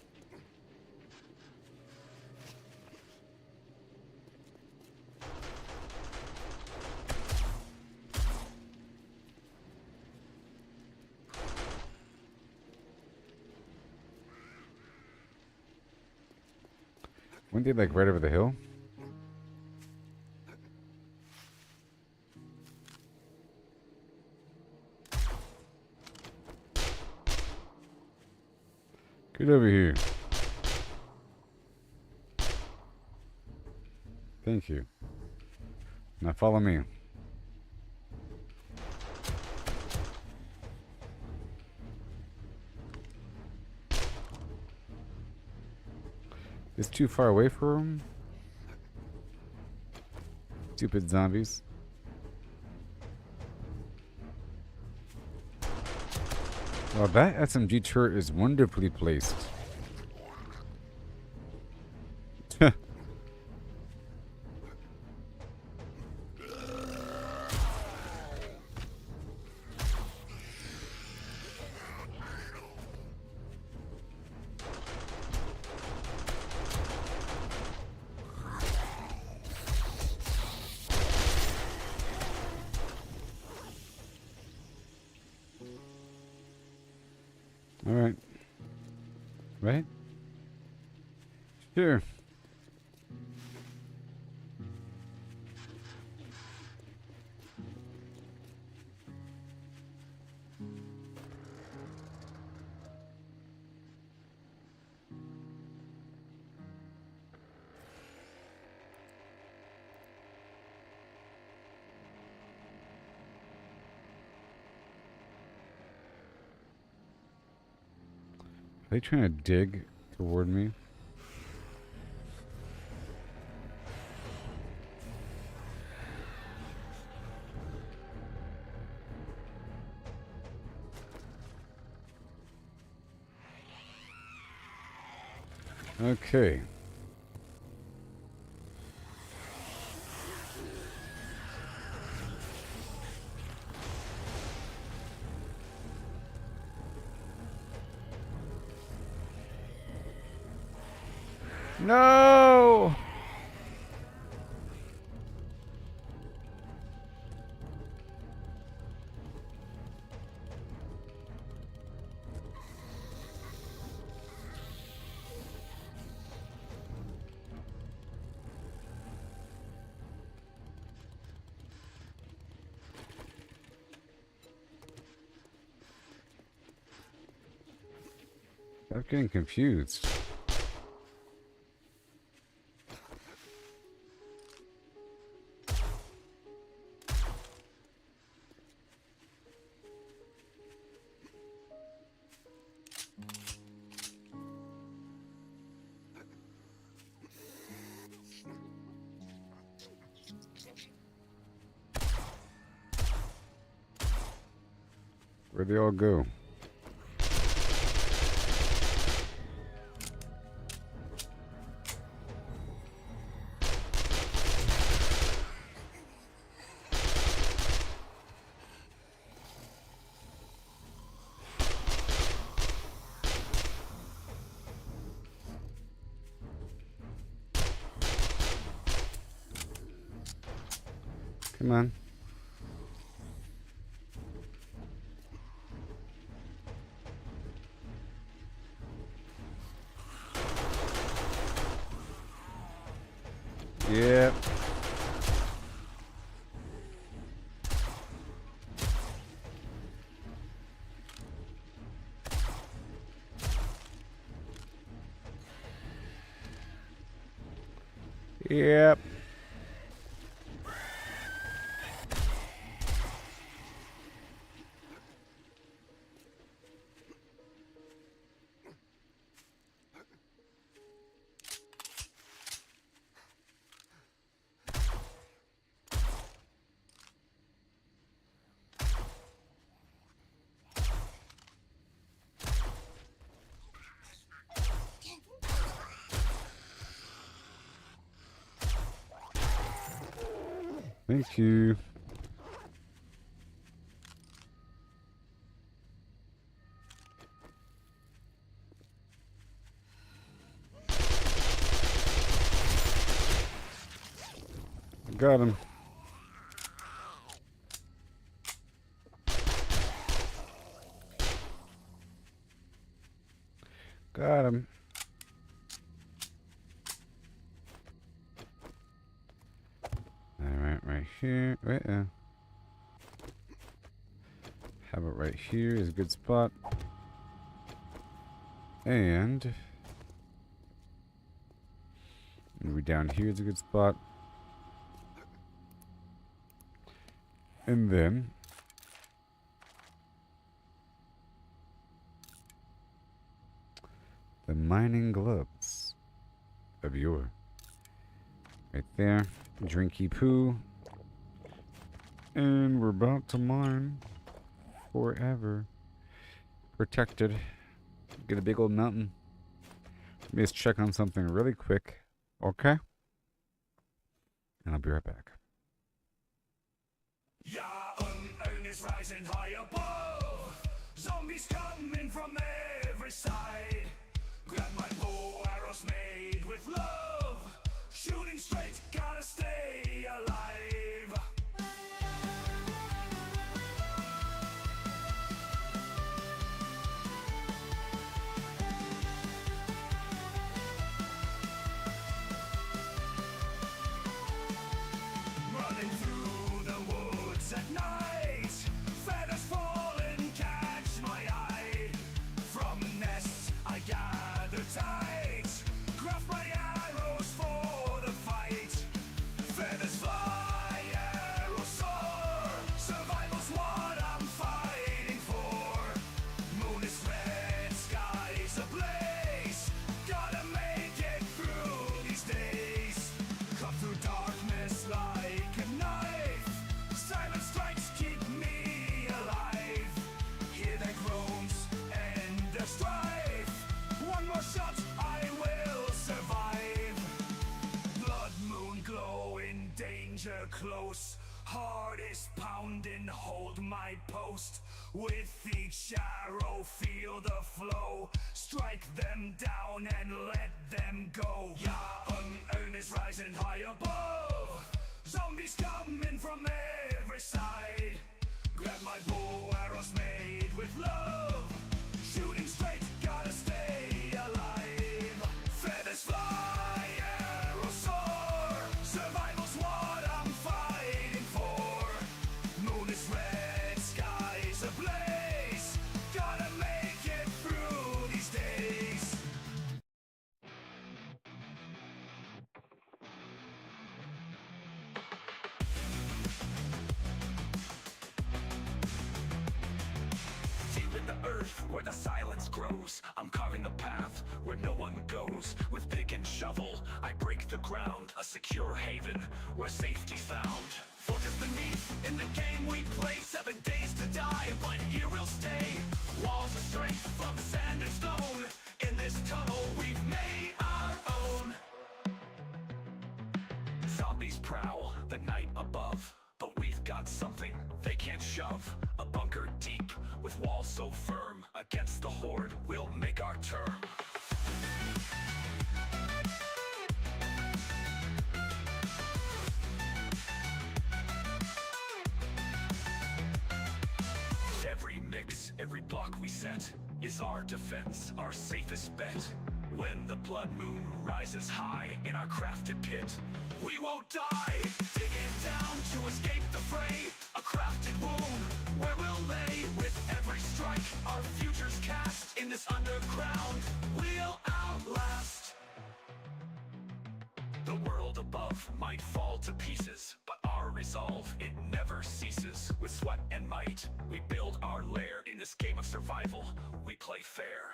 Weren't they like right over the hill? Get over here. Thank you. Now follow me. It's too far away for him. Stupid zombies. Well, that SMG turret is wonderfully placed. Alright. Right? Sure. Are they trying to dig toward me? Okay. No! I'm getting confused. Where'd they all go? Come on. Yep. Yep. Thank you. Got him. Got him. Alright, right here. Wait, how about right here is a good spot. And maybe down here is a good spot. And then the mining gloves of yore. Right there. Drinky poo. And we're about to mine forever. Protected. Get a big old mountain. Let me just check on something really quick. Okay? And I'll be right back. Yeah, is rising high above. Zombies coming from every side. Grab my bow, arrows made with love. Shooting straight, gotta stay alive. Running through the woods at night. Feathers fall and catch my eye. From nests I gather tight. Craft my arrows for the fight. Feathers fly, arrows soar. Survival's what I'm fighting for. Moon is red, sky's ablaze. Gotta make it through these days. Cut through darkness like a knife. Silent strikes keep me alive. Hear their groans and their strife. One more shot, I will survive. Blood moon glowing, danger close. Heart is pounding, hold my post. With each arrow, feel the flow. Strike them down and let them go. Yeah, unearned is rising high above. Zombies coming from every side. Grab my bow, arrows made with love. Shooting straight, gotta stay alive. Feathers fly, arrows soar. Survival's what I'm fighting for. Moon is red, sky's ablaze. Gotta make it through these days. Deep in the earth, where the silence grows, I'm carving a path where no one goes. With pick and shovel, I break the ground, a secure haven where safety's found. Fortress beneath, in the game we play, 7 days to die, but here we'll stay. Walls of strength from sand and stone. In this tunnel we've made our own. Zombies prowl the night above, but we've got something they can't shove. A bunker deep, with walls so firm. Against the horde, we'll make our term. Every mix, every block we set is our defense, our safest bet. When the blood moon rises high in our crafted pit, we won't die, digging down to escape the fray. A crafted wound where we'll lay. With every strike, our future's cast. In this underground, we'll outlast. The world above might fall to pieces, but our resolve, it never ceases. With sweat and might, we build our lair. In this game of survival, we play fair.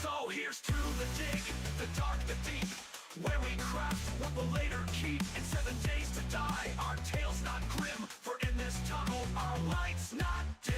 So here's to the dig, the dark, the deep, where we craft what we'll later keep. In 7 days to die, our tale's not grim, for in this tunnel, our light's not dim.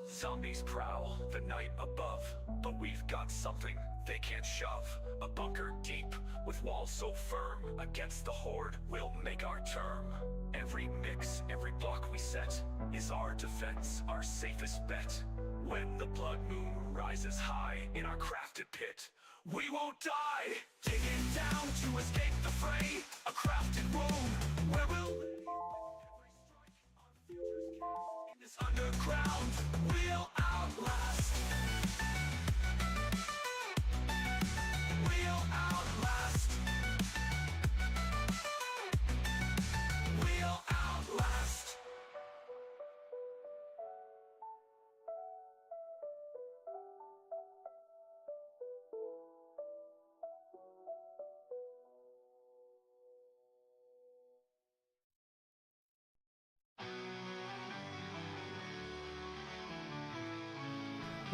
Zombies prowl the night above, but we've got something they can't shove. A bunker deep, with walls so firm. Against the horde, we'll make our term. Every mix, every block we set is our defense, our safest bet. When the blood moon rises high in our crafted pit, we won't die, digging down to escape the fray. A crafted room where we'll in this underground. We'll outlast. We'll outlast. We'll outlast.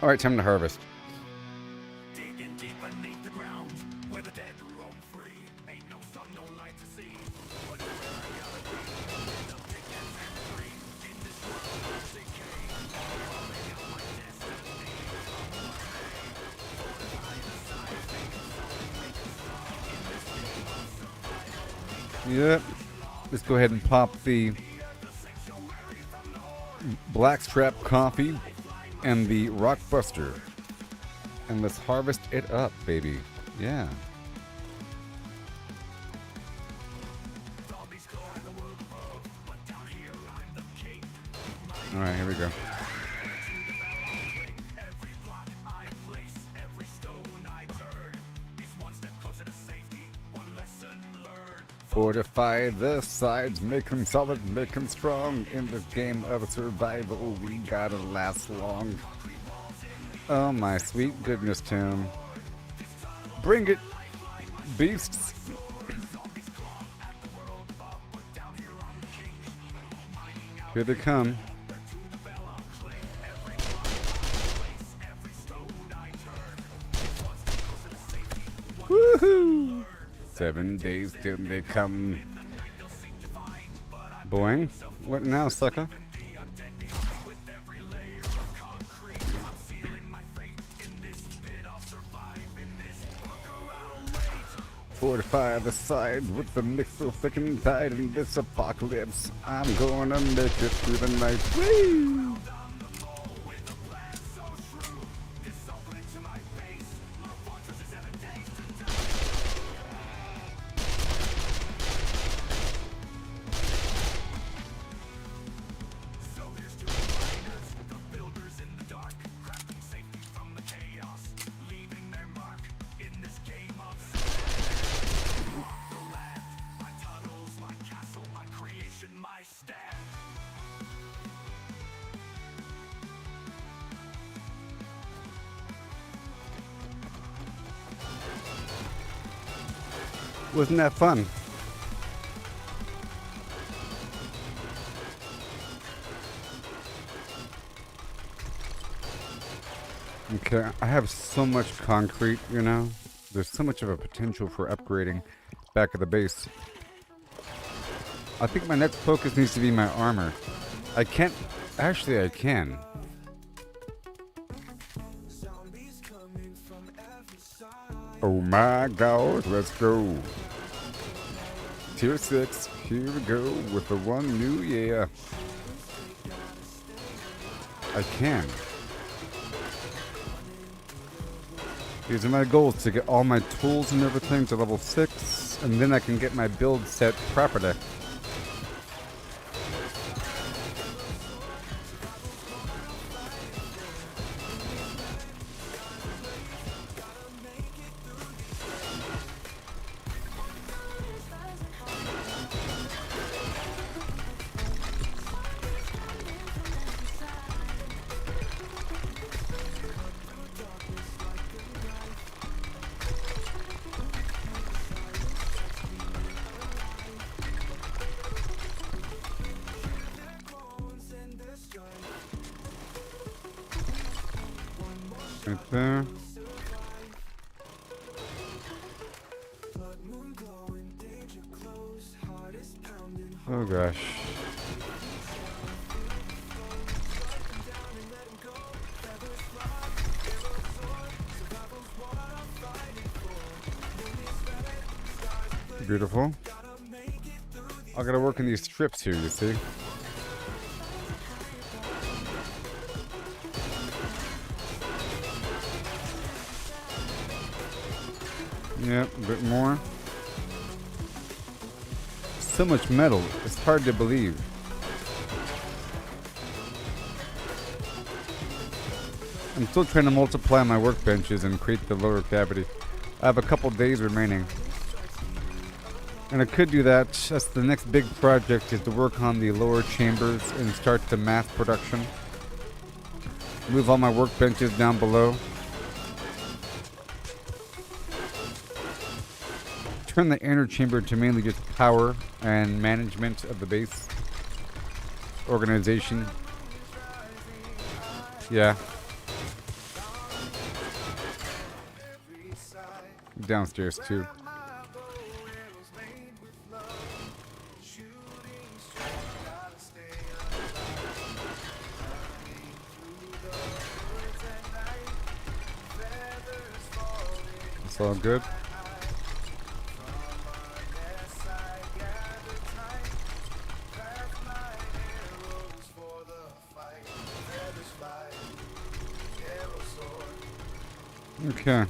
All right, time to harvest. Digging deep beneath the ground, where the dead roam free. Ain't no sun, no light to see. But where I gotta be, end up big and free. In this world of decay, following out my destiny. Yep. Let's go ahead and pop the Blackstrap coffee and the Rockbuster. And let's harvest it up, baby. Yeah. All right, here we go. Fortify the sides, make them solid, make them strong. In this game of survival, we gotta last long. Oh my sweet goodness, Tim. Bring it, beasts. Here they come. Woohoo! 7 days till they come. Boing. What now, sucker? Fortify the side with the mix so thick and tight in this apocalypse. I'm gonna make it through the night. Woo! Wasn't that fun? Okay, I have so much concrete, you know? There's so much of a potential for upgrading back at the base. I think my next focus needs to be my armor. I can't... Actually, I can. Oh my god, let's go. Tier 6, here we go with the one new, yeah. I can. These are my goals, to get all my tools and everything to level 6, and then I can get my build set properly. Right there. Oh gosh. Beautiful. I gotta work on these strips here, you see. Yep, a bit more. So much metal, it's hard to believe. I'm still trying to multiply my workbenches and create the lower cavity. I have a couple days remaining. And I could do that. That's the next big project, is to work on the lower chambers and start the mass production. Move all my workbenches down below. Turn the inner chamber to mainly just power and management of the base. Organization. Yeah. Downstairs too. It's all good. Okay.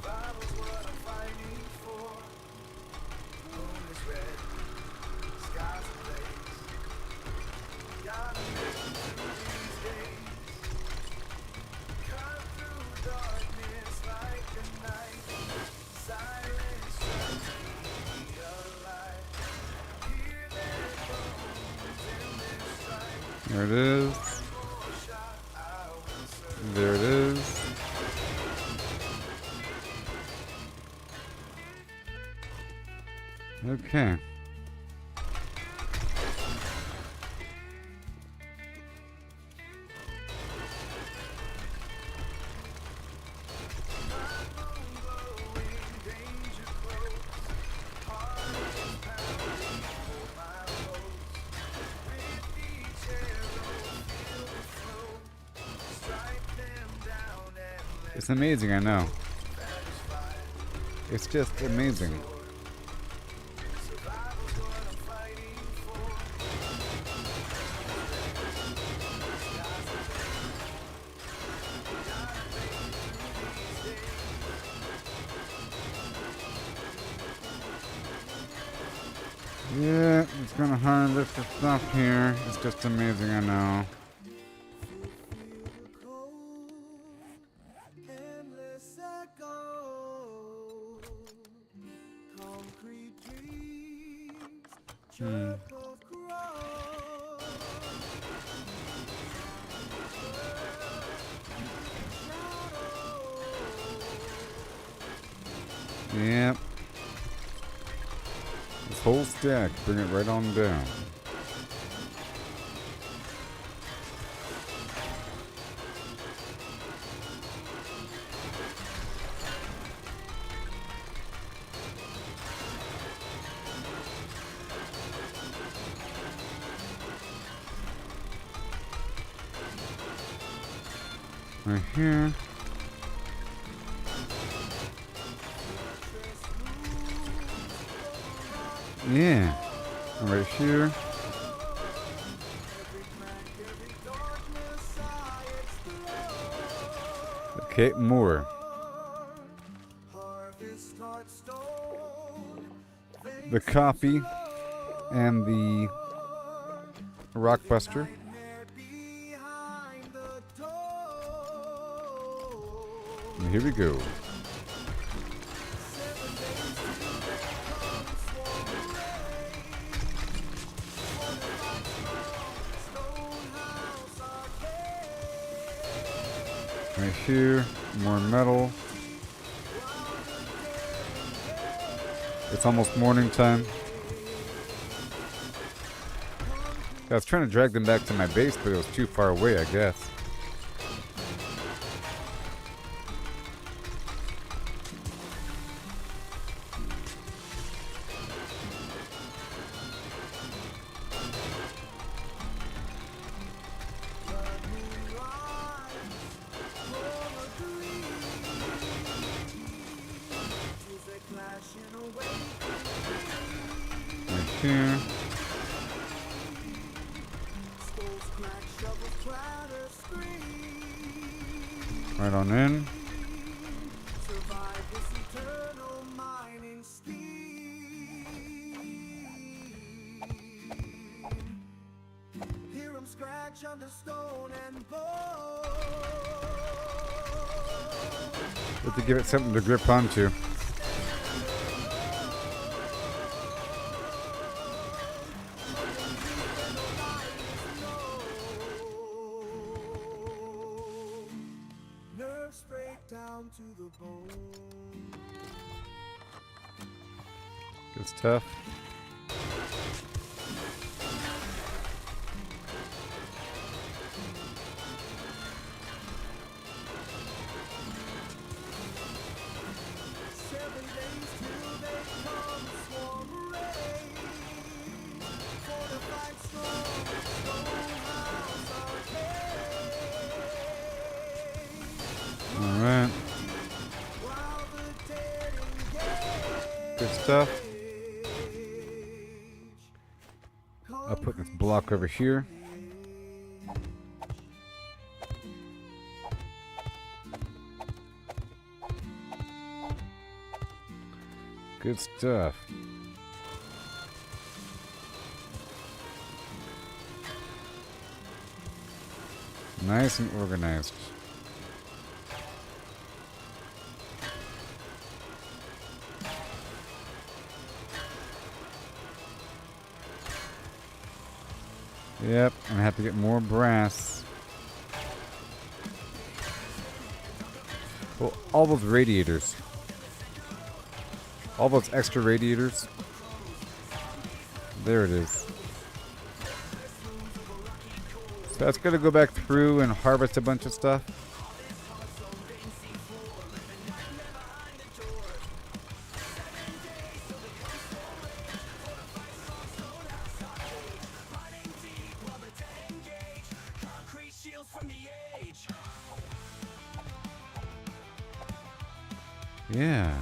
There it is. There it is. Okay. It's amazing, I know. It's just amazing. Yeah, it's gonna hard lift the stuff here. It's just amazing, I know. Yep. This whole stack, bring it right on down. Right here. Yeah. Right here. Okay, more. The copy and the Rockbuster. And here we go. Right here, more metal. It's almost morning time. I was trying to drag them back to my base, but it was too far away, I guess. Right here. Right on in. scratch under stone and bone. But to give it something to grip onto. Nerves break down to the bone. It's tough. Alright. Good stuff. I'll put this block over here. Good stuff. Nice and organized. Yep, I'm gonna have to get more brass. Well, all those radiators. All those extra radiators. There it is. So that's gonna go back through and harvest a bunch of stuff. Yeah.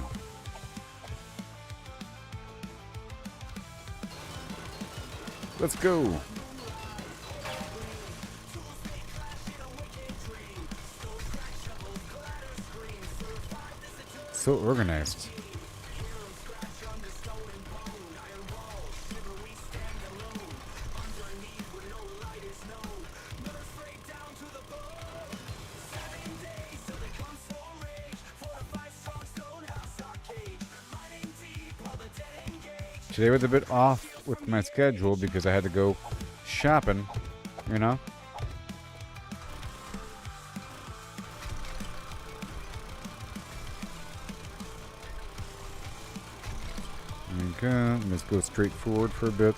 Let's go. So organized. Today was a bit off with my schedule because I had to go shopping, you know. Okay, let's go straight forward for a bit.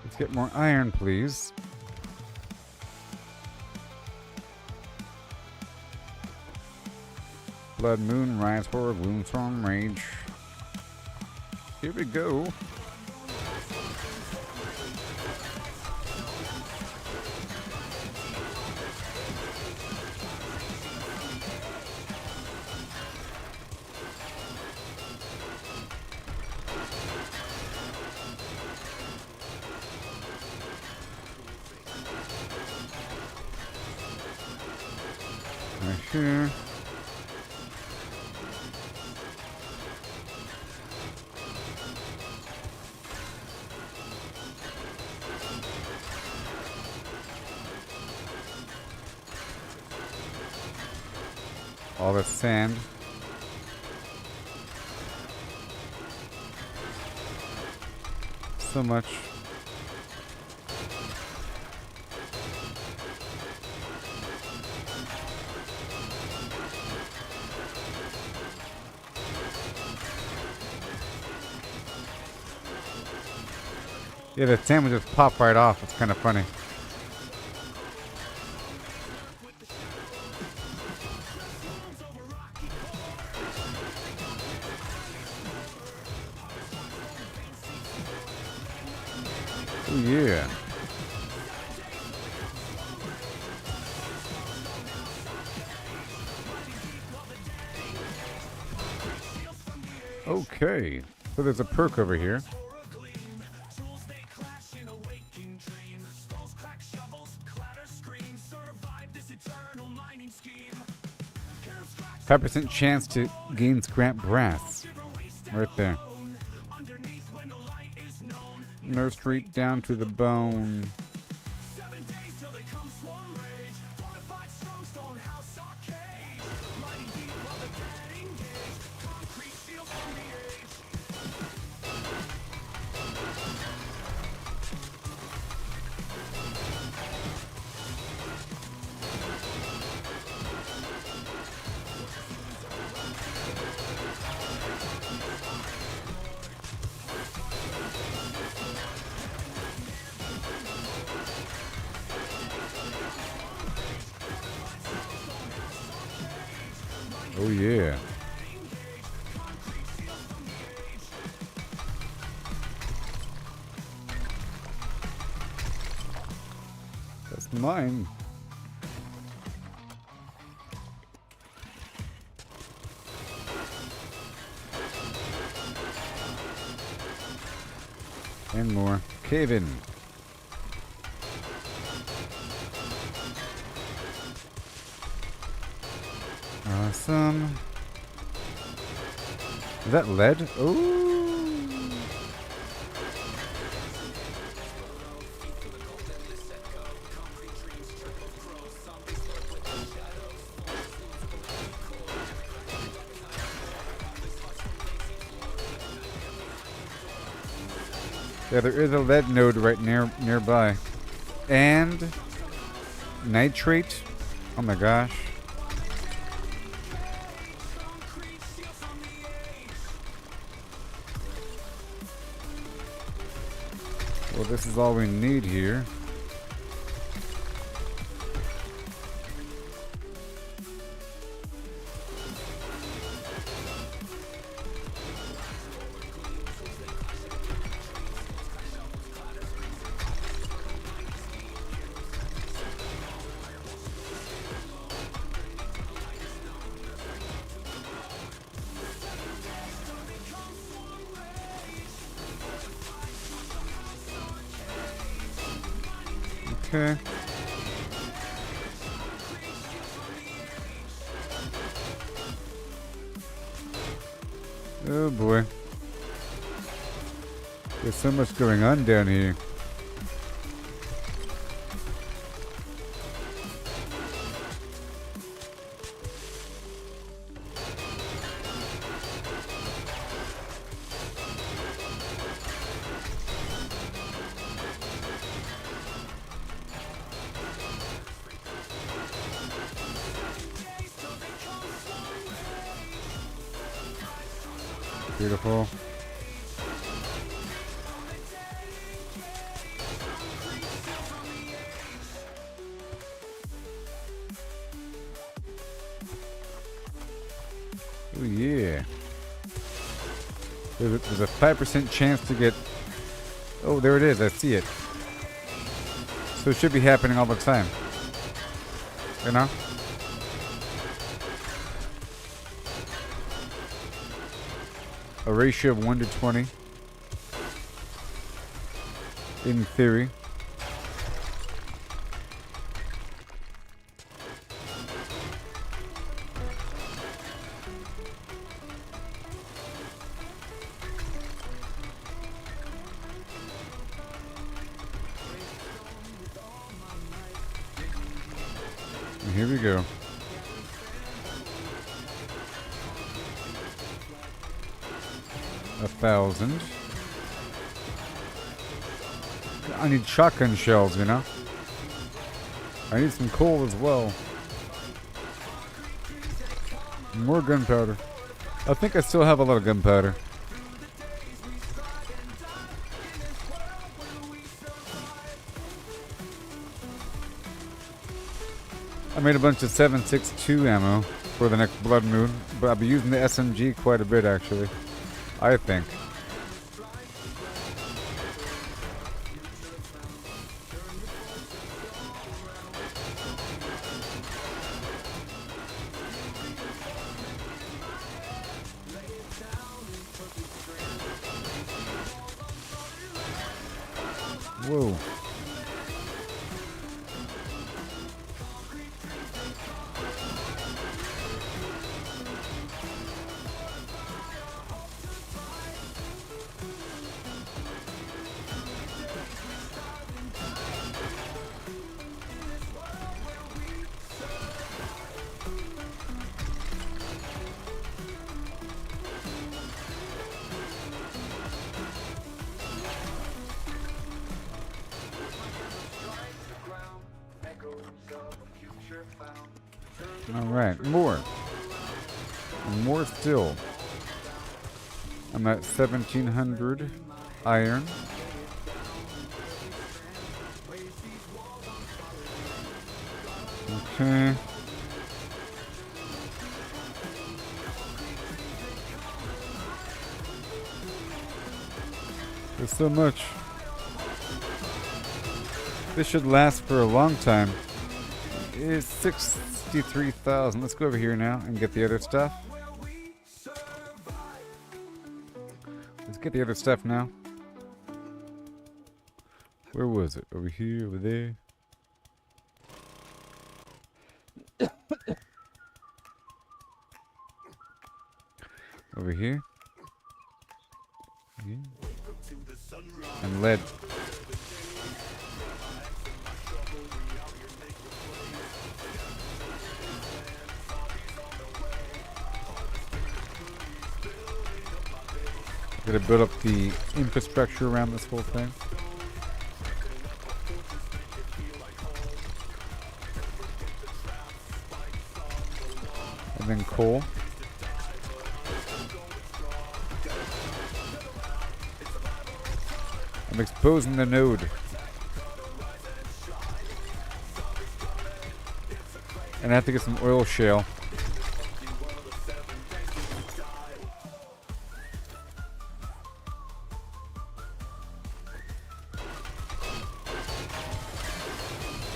Let's get more iron, please. Blood moon, rise for wound storm rage. Here we go. Right here. All the sand. So much. Yeah, the sand would just pop right off. It's kind of funny. Oh, yeah. Okay, so there's a perk over here. 5% chance to gain scrap brass. Right there. Nerve street down to the bone. Oh yeah. That's mine. And more. Cave in. Awesome. Is that lead? Ooh. Yeah, there is a lead node right nearby. And nitrate. Oh my gosh. Well, this is all we need here. Okay. Oh boy. There's so much going on down here. Beautiful. Oh yeah. There's a 5% chance to get... Oh, there it is. I see it. So it should be happening all the time. You know? A ratio of 1 to 20. In theory. And here we go. $1,000. I need shotgun shells, you know? I need some coal as well. More gunpowder. I think I still have a lot of gunpowder. I made a bunch of 7.62 ammo for the next Blood Moon, but I'll be using the SMG quite a bit actually. I think. Whoa. Alright, more. And more still. I'm at 1700 iron. Okay. There's so much. This should last for a long time. It's 63,000. Let's go over here now and get the other stuff. Let's get the other stuff now. Where was it? Over here, over there. Over here. Yeah. And lead. Gotta build up the infrastructure around this whole thing. And then coal. I'm exposing the node. And I have to get some oil shale.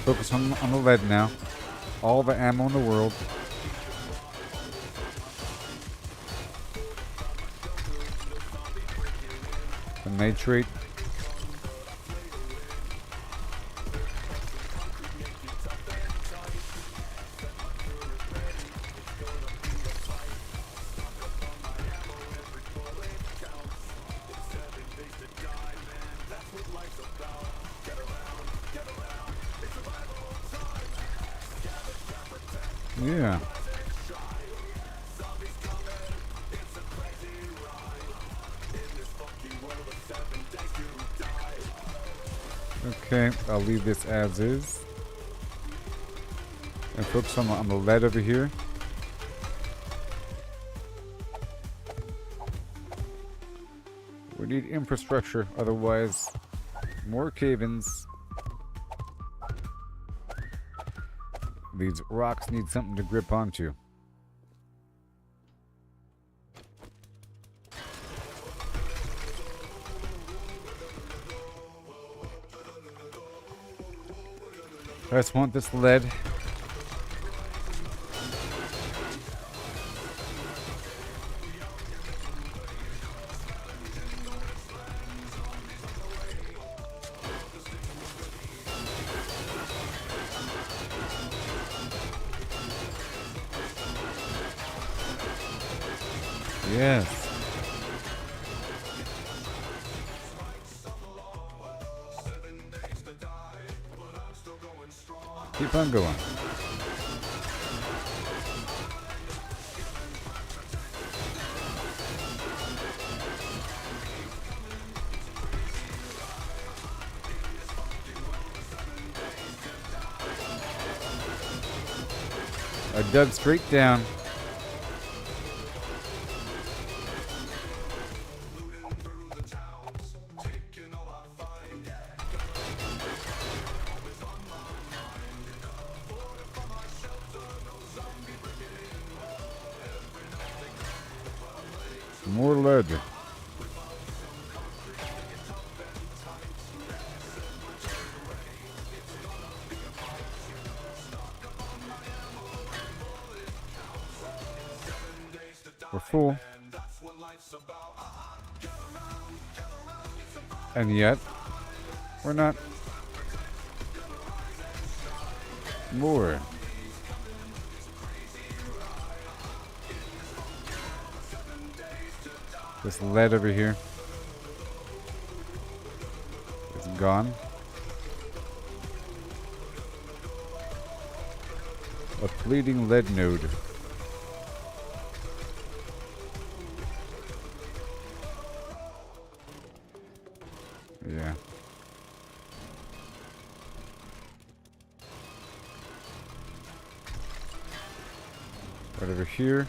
Focus on the lead now. All the ammo in the world. The nitrate. Yeah. Okay, I'll leave this as is. And focus on the lead over here. We need infrastructure, otherwise more cave-ins. These rocks need something to grip onto. I just want this lead. Yes. Keep on going. I dug straight down. More lead. We're full. And yet, We're not. More. This lead over here. It's gone. A fleeting lead node. Yeah. Right over here.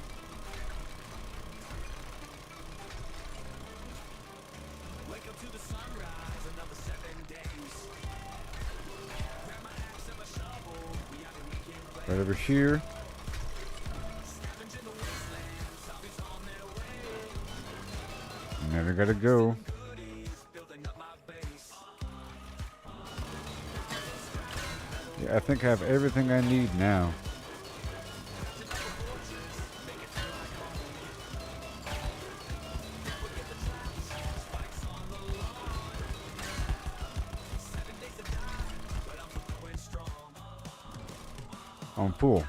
Right over here. Never gotta go. Yeah, I think I have everything I need now. I'm full.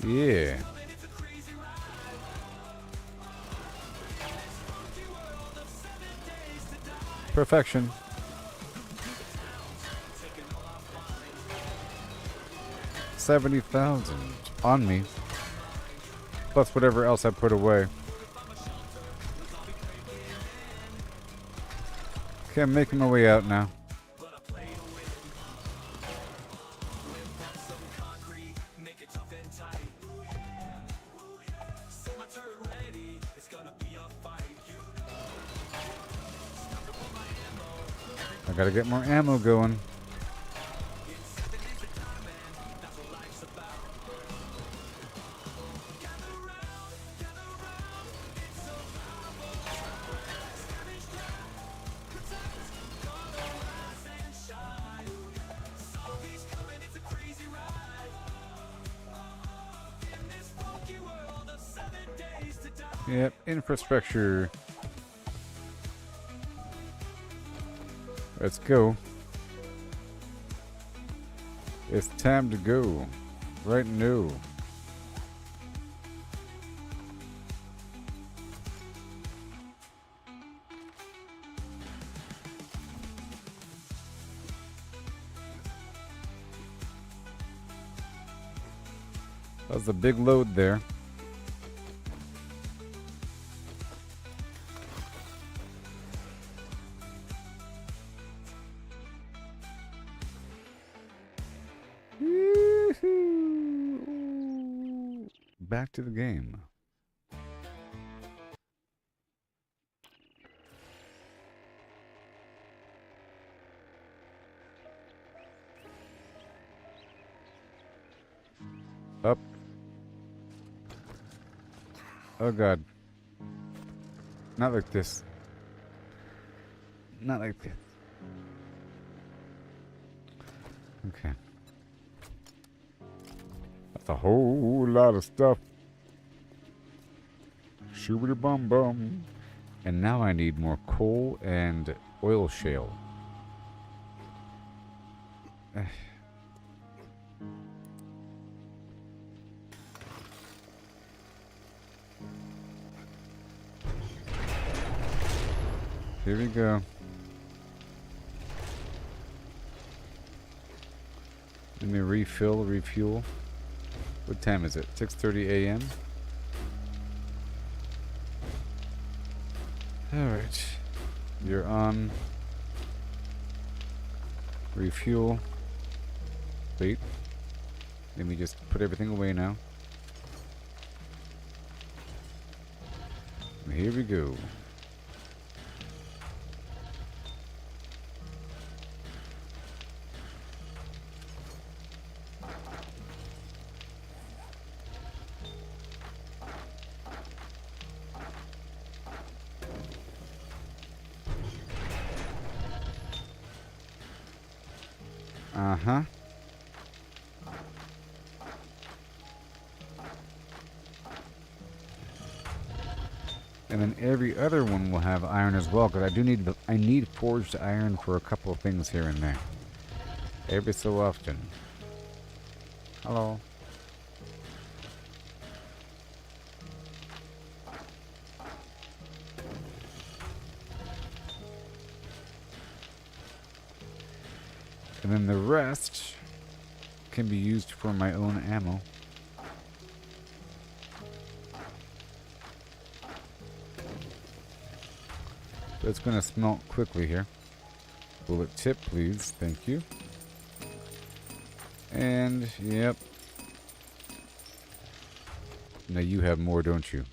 Yeah. Perfection. $70,000 on me. Plus whatever else I put away. Okay, I'm making my way out now. I gotta get more ammo going. Yep, infrastructure. Let's go. It's time to go. Right now. That was a big load there. Back to the game. Up. Oh god. Not like this. Not like this. Okay. That's a whole lot of stuff. Shoobity bum bum. And now I need more coal and oil shale. Here we go. Let me refuel. What time is it? 6:30 a.m. Alright. You're on. Refuel. Wait. Let me just put everything away now. Here we go. Uh-huh. And then every other one will have iron as well, because I need forged iron for a couple of things here and there. Every so often. Hello. And then the rest can be used for my own ammo. But it's going to smelt quickly here. Bullet tip, please. Thank you. And, yep. Now you have more, don't you?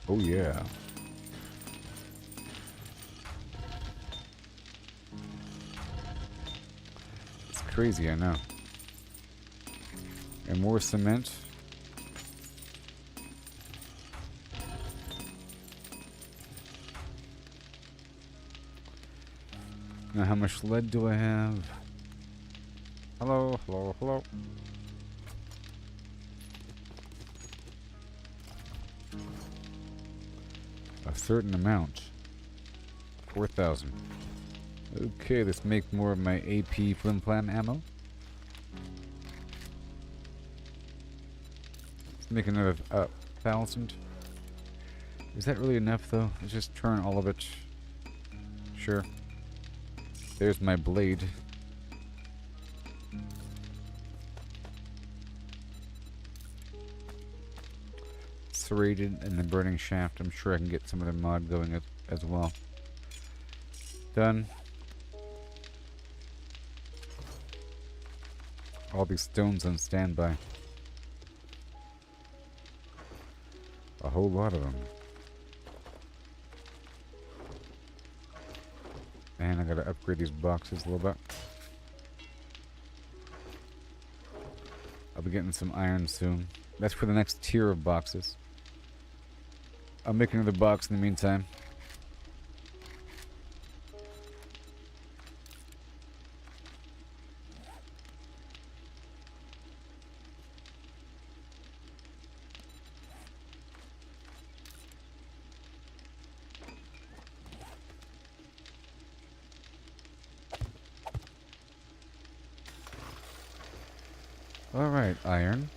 Oh, yeah. It's crazy, I know. And more cement. Now, how much lead do I have? Hello, hello, hello. A certain amount. 4,000. Okay, let's make more of my AP flim flam ammo. Let's make another 1,000. Is that really enough, though? Let's just turn all of it. Sure. There's my blade. Serrated and the burning shaft. I'm sure I can get some of the mod going as well. Done. All these stones on standby. A whole lot of them. And I gotta upgrade these boxes a little bit. I'll be getting some iron soon. That's for the next tier of boxes. I'll make another box in the meantime. Alright, iron.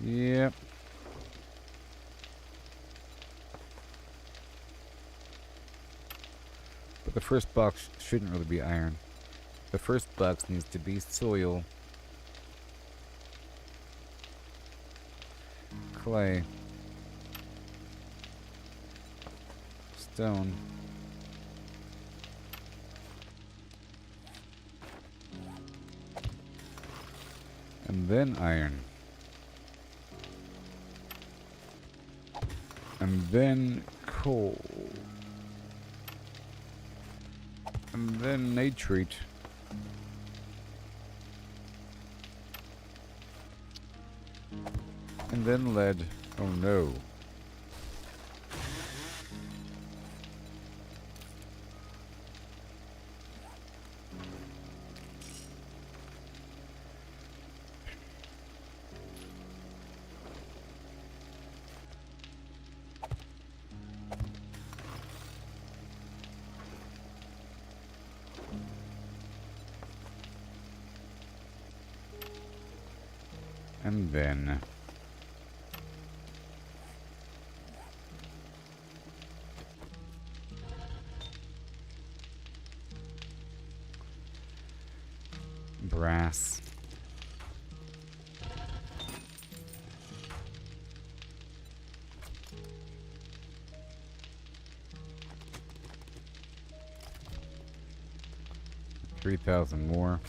Yep. But the first box shouldn't really be iron. The first box needs to be soil. Clay. Stone. And then iron. And then coal. And then nitrate. And then lead. Oh no. And then brass. $3,000 more.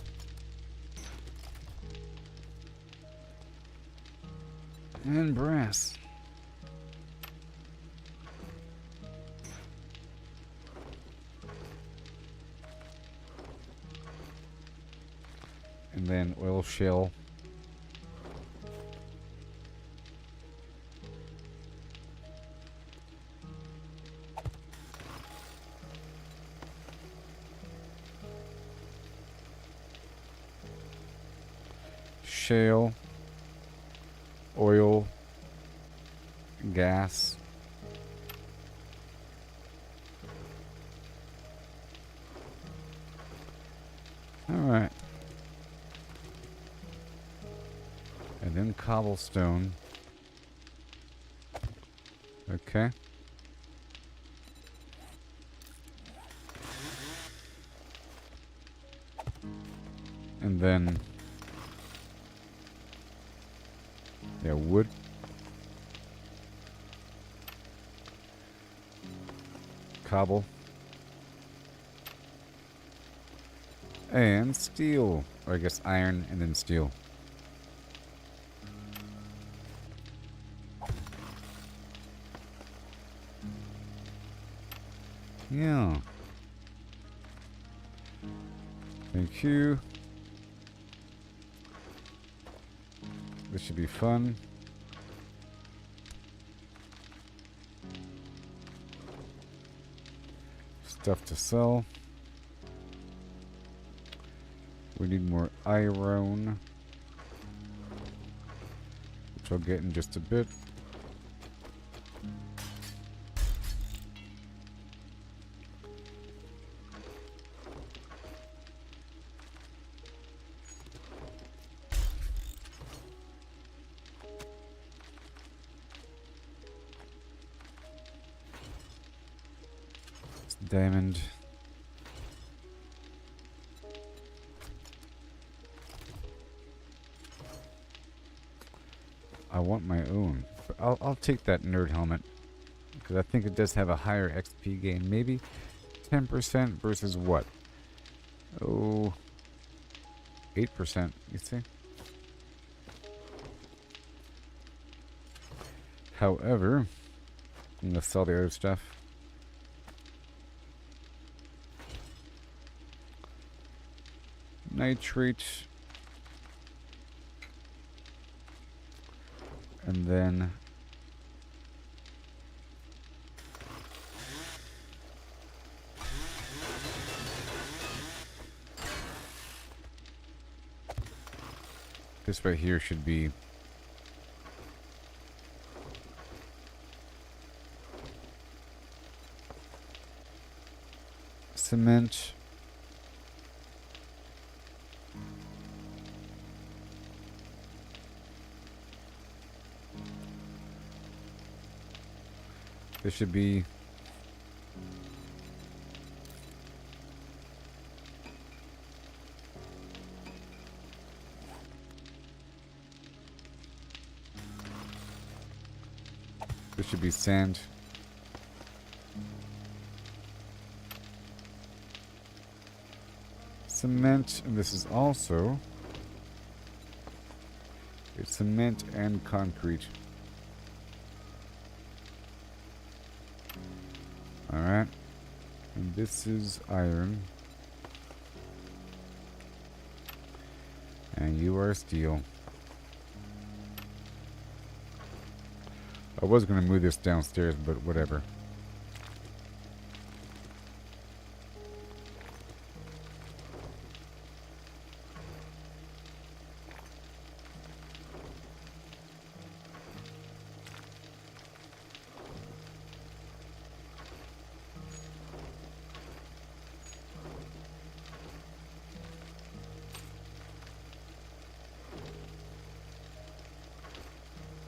And brass. And then oil shale. shale, oil, gas. Alright. And then cobblestone. Okay. And then, yeah, wood. Cobble. And steel. Or I guess iron and then steel. Yeah. Thank you. This should be fun. Stuff to sell. We need more iron, which I'll get in just a bit. Diamond. I want my own. But I'll take that nerd helmet. Because I think it does have a higher XP gain. Maybe 10% versus what? Oh, 8%, you see? However, I'm going to sell the other stuff. Nitrate. And then this right here should be cement. This should be sand. Cement, and this is also it's cement and concrete. Alright. And this is iron. And you are steel. I was going to move this downstairs, but whatever.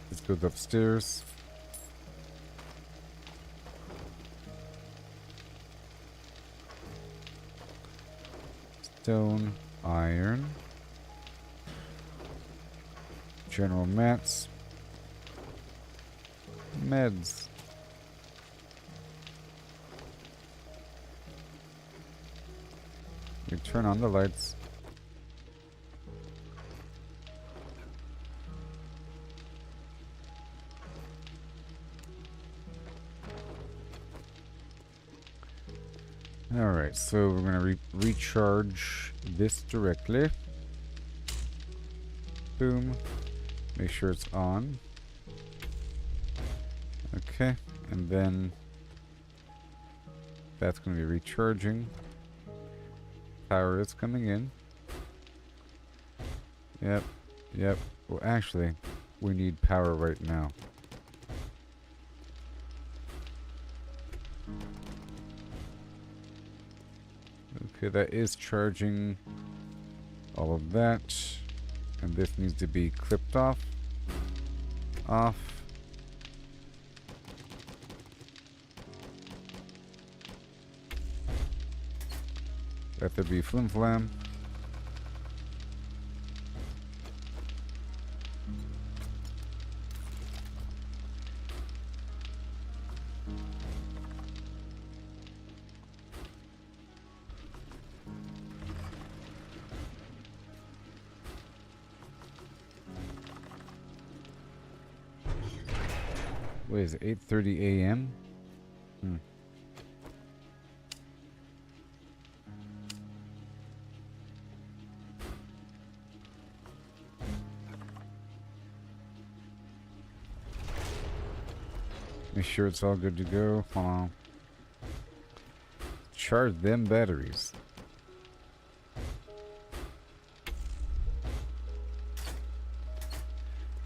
This goes upstairs. Stone, iron, general mats, meds. You turn on the lights. Alright, so we're going to recharge this directly. Boom. Make sure it's on. Okay, and then that's going to be recharging. Power is coming in. Yep, Yep. Well, actually, we need power right now. Okay, that is charging all of that. And this needs to be clipped off. Off. Let there be flim flam. What is it, 8:30 a.m.? Make sure it's all good to go. Hold on. Charge them batteries.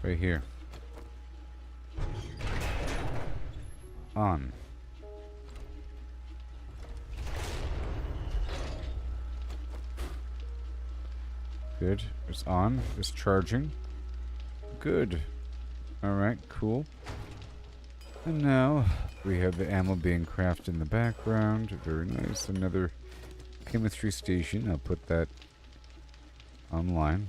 Right here. On. Good. It's on. It's charging. Good. Alright, cool. And now we have the ammo being crafted in the background. Very nice. Another chemistry station. I'll put that online.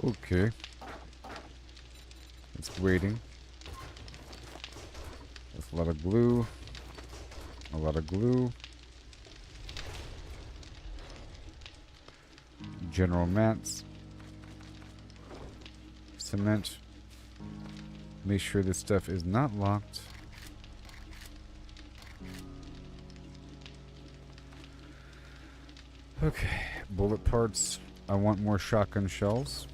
Okay. It's waiting. That's a lot of glue. A lot of glue. General mats. Cement. Make sure this stuff is not locked. Okay. Bullet parts. I want more shotgun shells.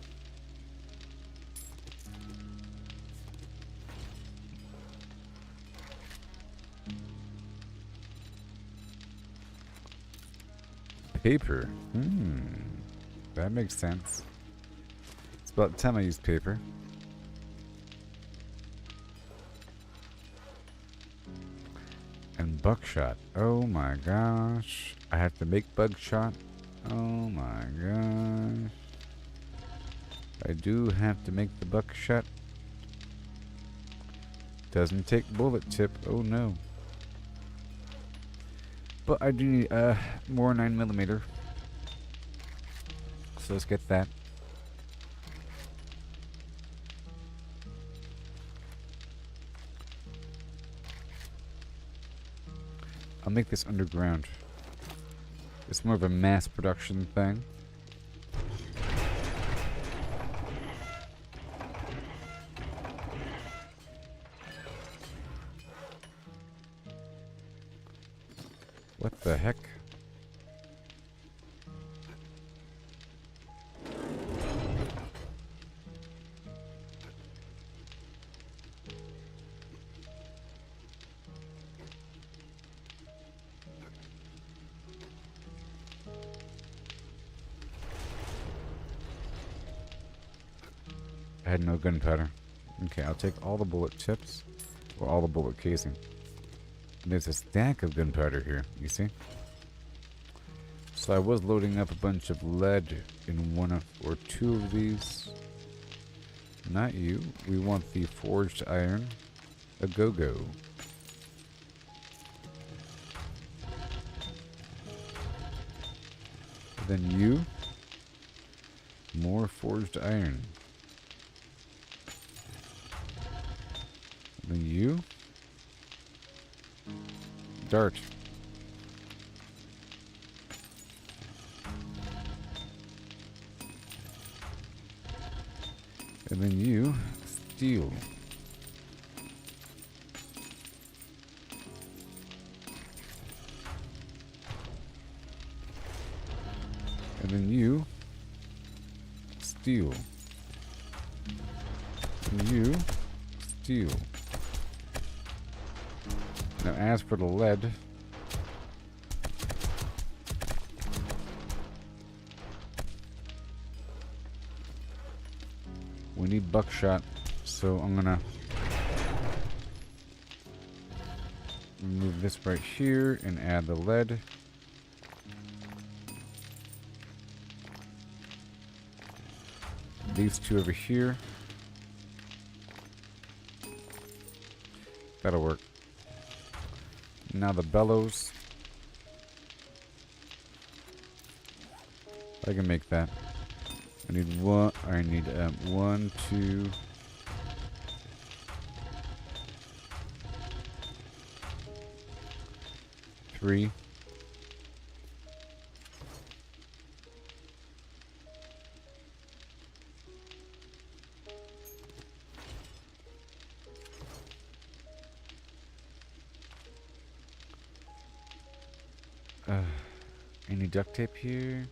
Paper. That makes sense. It's about time I used paper. And buckshot. Oh my gosh. I have to make buckshot. Oh my gosh. I do have to make the buckshot. Doesn't take bullet tip. Oh no. But I do need more 9mm. So let's get that. I'll make this underground. It's more of a mass production thing. What the heck? I had no gunpowder. Okay, I'll take all the bullet tips, or all the bullet casing. And there's a stack of gunpowder here, you see? So I was loading up a bunch of lead in one of, or two of these. Not you. We want the forged iron. A go-go. Then you. More forged iron. Then you. Dart. And then you, steel. And then you, steel. And you, steel. Now as for the lead, we need buckshot, so I'm gonna remove this right here and add the lead. These two over here. That'll work. Now the bellows. I can make that. I need one. I need 1, 2. 3. Any duct tape here?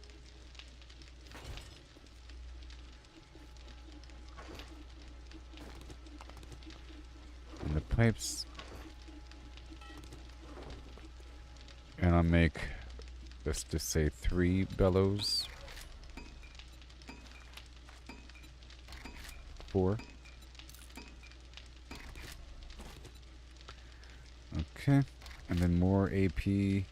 And the pipes. And I'll make, let's just say 3 bellows. 4. Okay. And then more AP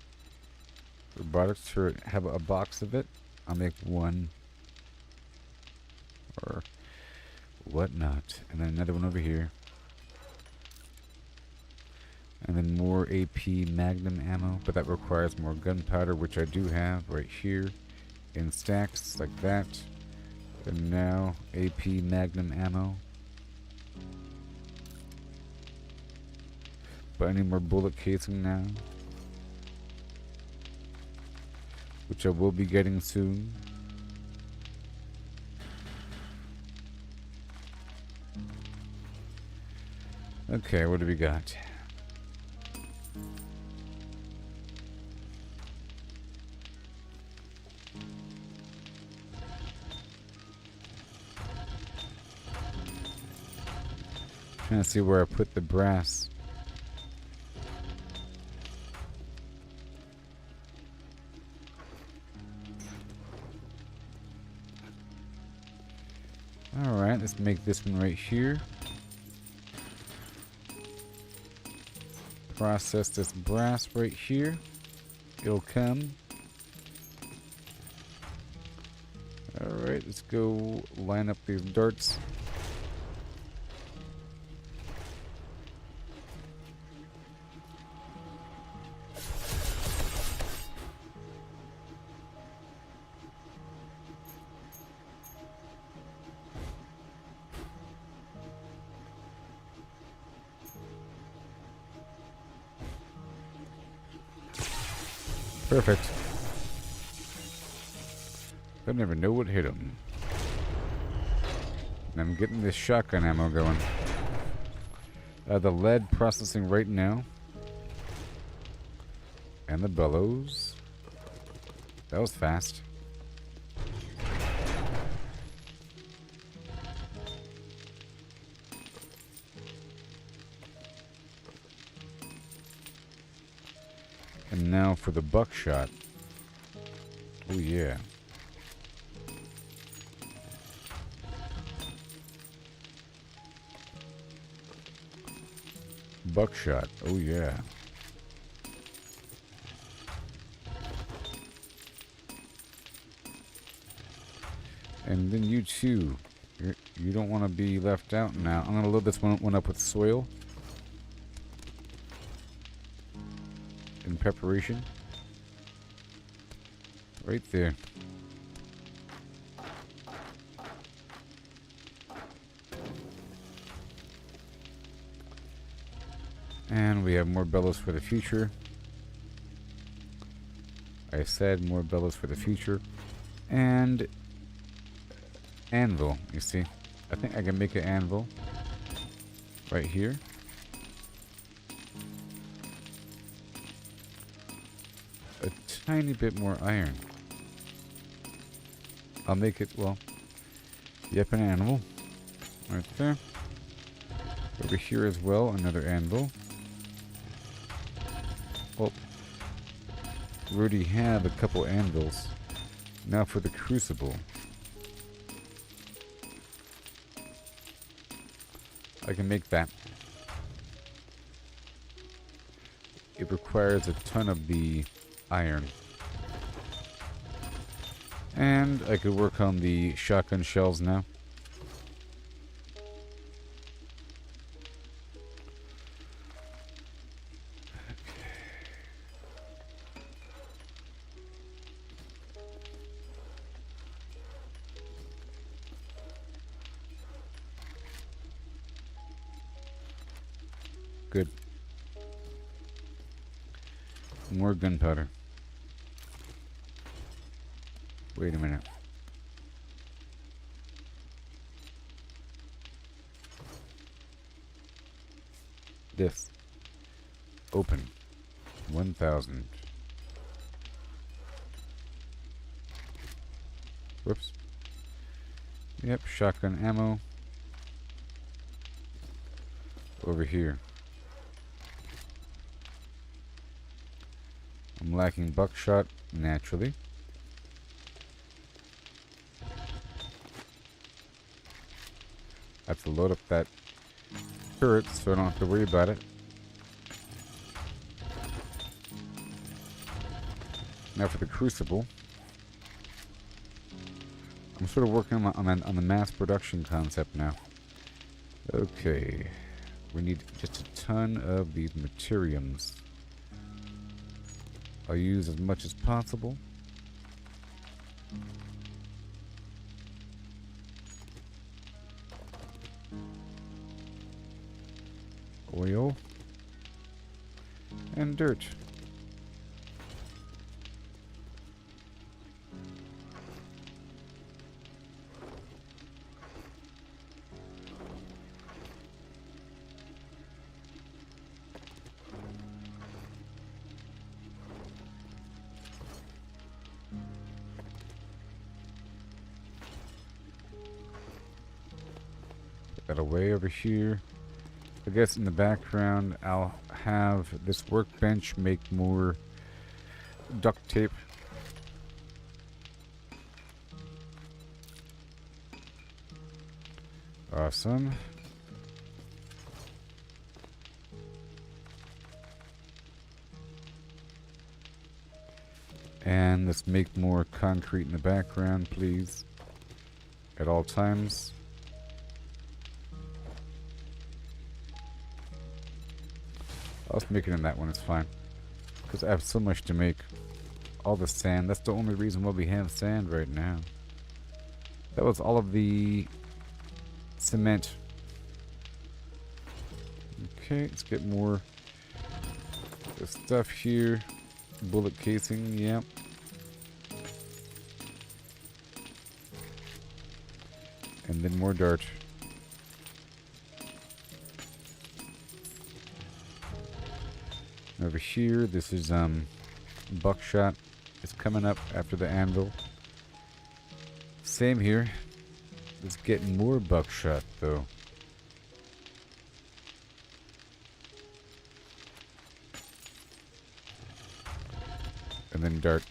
robotics to have a box of it. I'll make 1 or whatnot. And then another one over here. And then more AP Magnum ammo, but that requires more gunpowder, which I do have right here in stacks like that. And now AP Magnum ammo. But I need more bullet casing now, which I will be getting soon. Okay, what do we got? Trying to see where I put the brass. Alright, let's make this one right here. Process this brass right here. It'll come. Alright, let's go line up these darts. Perfect. I never know what hit him. And I'm getting this shotgun ammo going. The lead processing right now. And the bellows. That was fast. And now for the buckshot. Oh yeah. Buckshot. Oh yeah. And then you too. You don't want to be left out now. I'm going to load this one up with soil. In preparation. Right there. And we have more bellows for the future. I said more bellows for the future. And anvil, you see. I think I can make an anvil right here. A tiny bit more iron. I'll make it, well, yep, an animal. Right there. Over here as well, another anvil. Well, we already have a couple anvils. Now for the crucible. I can make that. It requires a ton of the iron. And I could work on the shotgun shells now. Good. More gunpowder. Wait a minute. This. Open. 1,000. Whoops. Yep, shotgun ammo. Over here. I'm lacking buckshot, naturally. I have to load up that turret so I don't have to worry about it. Now for the crucible. I'm sort of working on the mass production concept now. Okay. We need just a ton of these materiums. I'll use as much as possible. Oil. And dirt. Put that away over here. I guess in the background I'll have this workbench make more duct tape. Awesome. And let's make more concrete in the background, please. At all times. I'll just make it in that one, it's fine. Because I have so much to make. All the sand, that's the only reason why we have sand right now. That was all of the cement. Okay, let's get more stuff here. Bullet casing, yeah. And then more dart. Over here, this is buckshot. It's coming up after the anvil. Same here. Let's get more buckshot though. And then dart.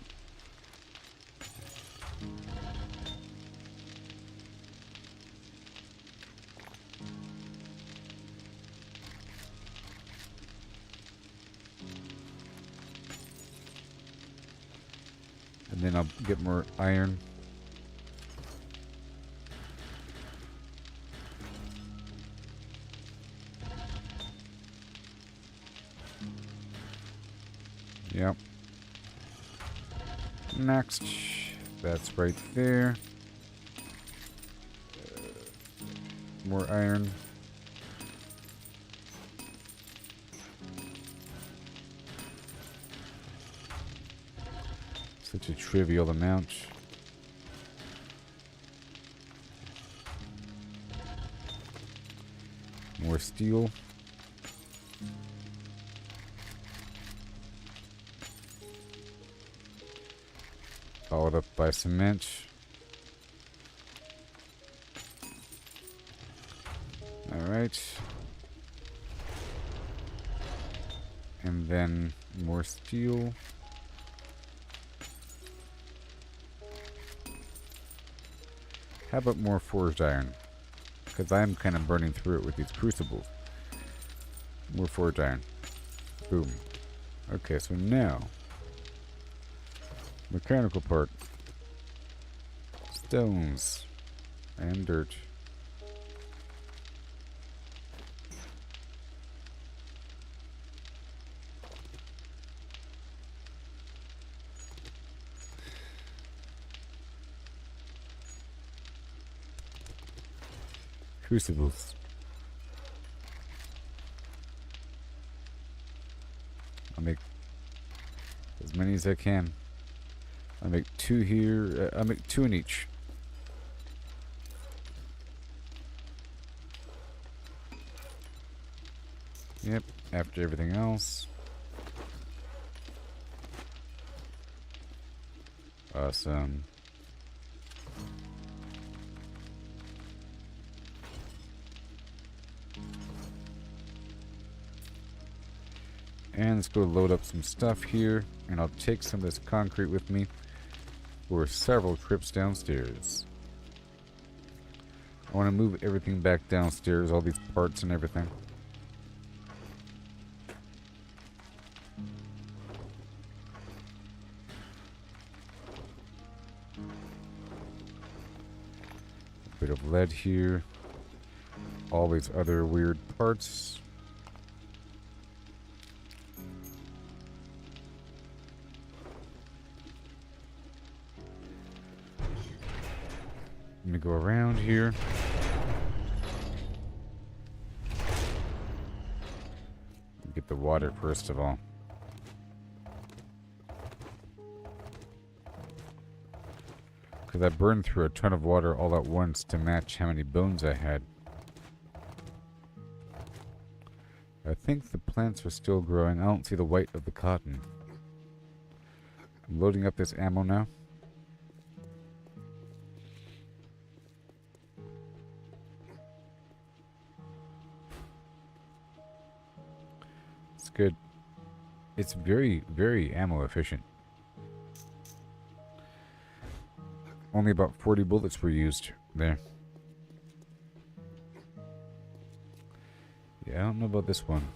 And then I'll get more iron. Yep. Next. That's right there. More iron. Such a trivial amount. More steel. Followed up by cement. Alright. And then more steel. How about more forged iron? Because I'm kind of burning through it with these crucibles. More forged iron. Boom. Okay, so now, mechanical part. Stones. And dirt. Crucibles. I'll make as many as I can. I'll make 2 here. I'll make 2 in each. Yep, after everything else. Awesome. And let's go load up some stuff here, and I'll take some of this concrete with me for several trips downstairs. I want to move everything back downstairs, all these parts and everything. A bit of lead here. All these other weird parts. Let me go around here. Get the water first of all. Because I burned through a ton of water all at once to match how many bones I had. I think the plants are still growing. I don't see the white of the cotton. I'm loading up this ammo now. It's good. It's very, very ammo efficient. Only about 40 bullets were used there. Yeah, I don't know about this one.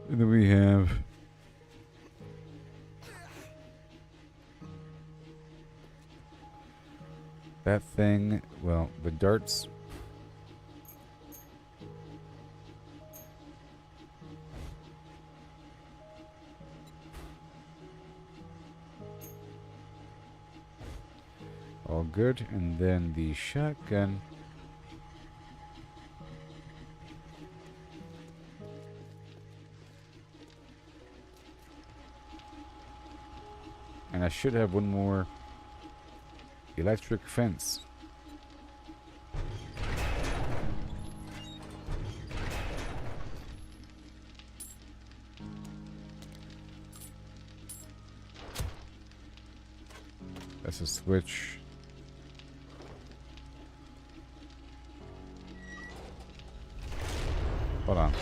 And then we have that thing. Well, the darts. All good. And then the shotgun. And I should have one more electric fence. That's a switch. Hold on.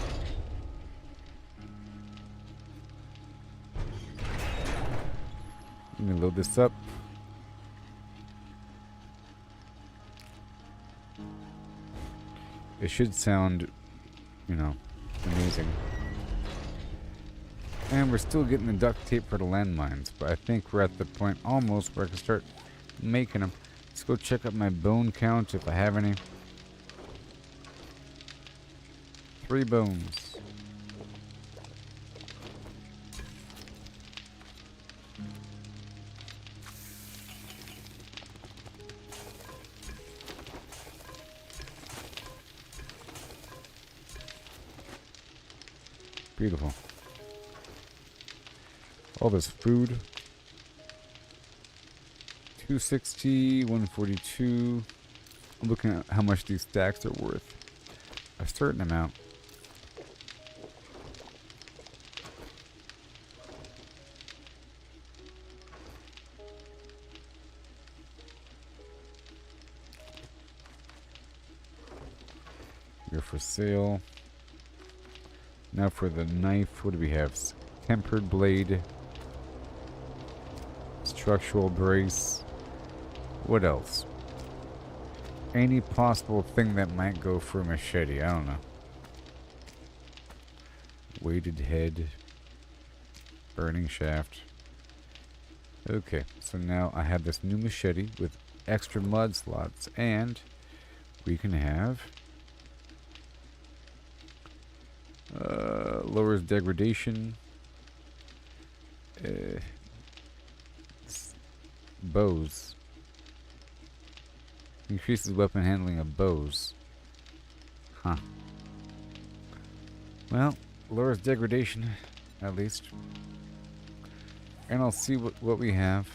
Let me load this up. It should sound, you know, amazing. And we're still getting the duct tape for the landmines, but I think we're at the point almost where I can start making them. Let's go check out my bone count if I have any. 3 bones. Beautiful. All this food. 260, 142. I'm looking at how much these stacks are worth. A certain amount. You're for sale. Now for the knife, what do we have? Tempered blade. Structural brace. What else? Any possible thing that might go for a machete. I don't know. Weighted head. Burning shaft. Okay, so now I have this new machete with extra mud slots, and we can have lowers degradation, bows, increases weapon handling of bows. Huh. Well, lowers degradation, at least. And I'll see what we have.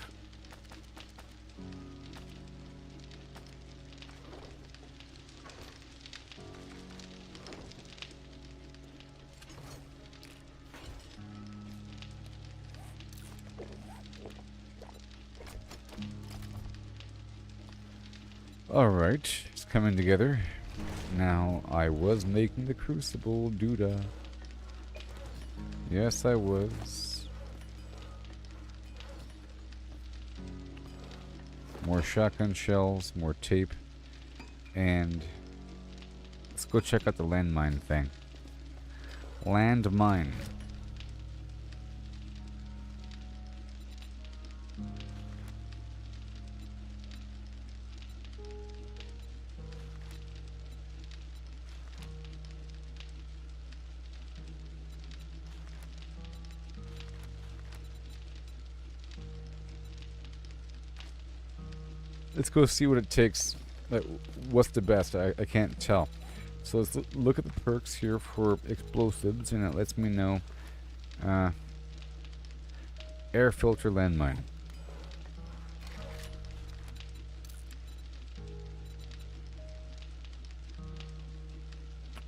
Alright, it's coming together. Now, I was making the crucible, doodah. Yes, I was. More shotgun shells, more tape, and let's go check out the landmine thing. Landmine. Let's go see what it takes. What's the best? I can't tell. So let's look at the perks here for explosives, and it lets me know. Air filter landmine.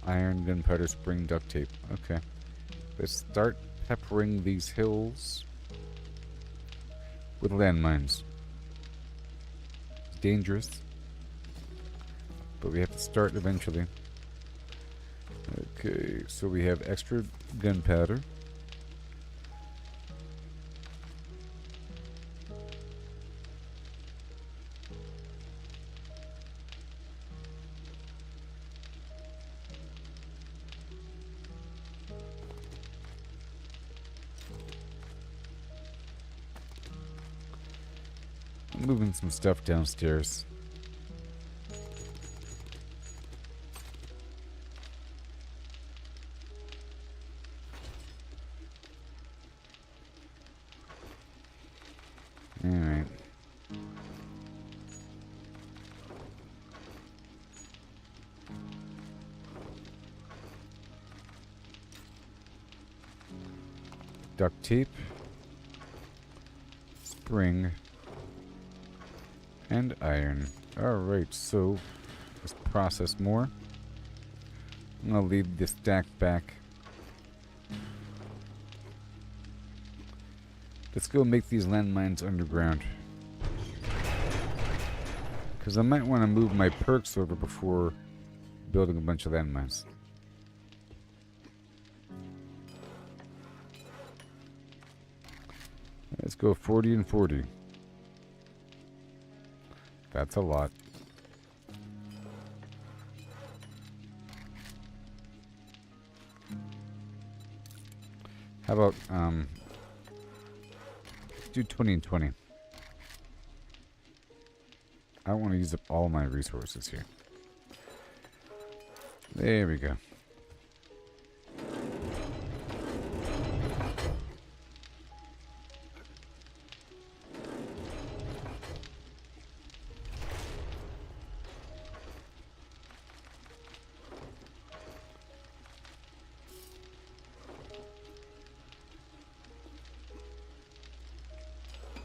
Iron, gunpowder, spring, duct tape. Okay. Let's start peppering these hills with landmines. Dangerous, but we have to start eventually. Okay, so we have extra gunpowder. Moving some stuff downstairs. Alright. Duct tape. Spring. And iron. Alright, so let's process more. I'm gonna leave this stack back. Let's go make these landmines underground. Because I might want to move my perks over before building a bunch of landmines. Let's go 40 and 40. That's a lot. How about, let's do 20 and 20. I don't want to use up all my resources here. There we go.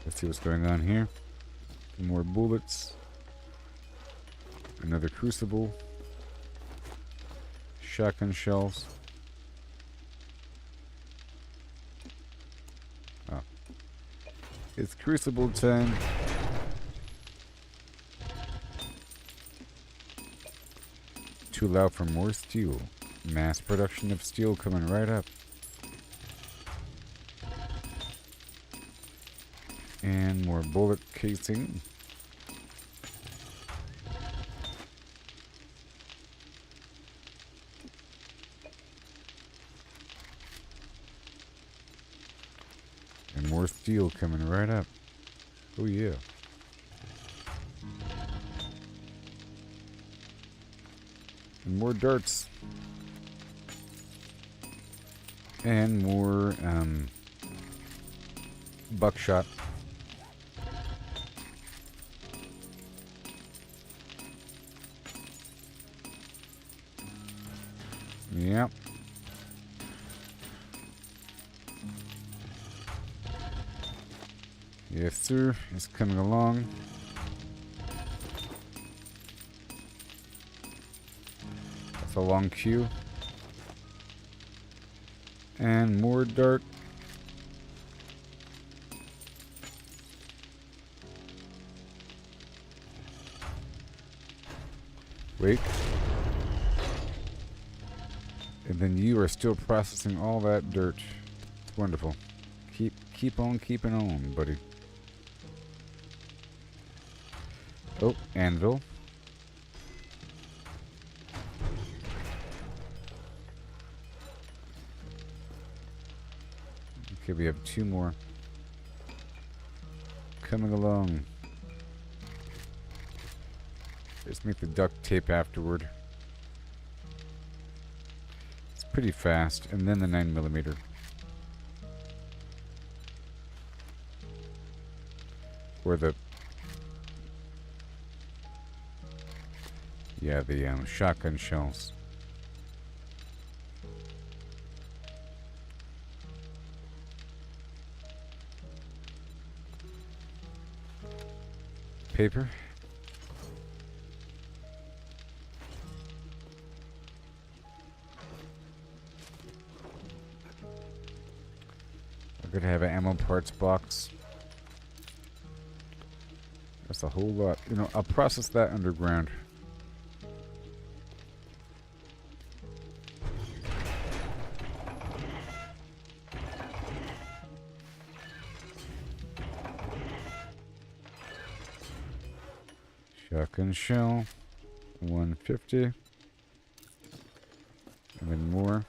Let's see what's going on here. More bullets. Another crucible. Shotgun shells. Oh. It's crucible time. to allow for more steel. Mass production of steel coming right up. And more bullet casing. And more steel coming right up. Oh yeah. And more darts. And more buckshot. Yep. Yes, sir. It's coming along. That's a long queue. And more dart. Wait. And then you are still processing all that dirt. Wonderful. Keep on keeping on, buddy. Oh, anvil. Okay, we have 2 more. Coming along. Let's make the duct tape afterward. It's pretty fast. And then the 9mm. Or the... Yeah, the shotgun shells. Paper. I'm gonna have an ammo parts box. That's a whole lot. You know, I'll process that underground. Shotgun shell, 150, and then more.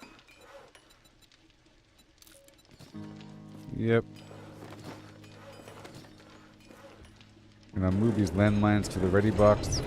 Yep. And I'll move these landmines to the ready box.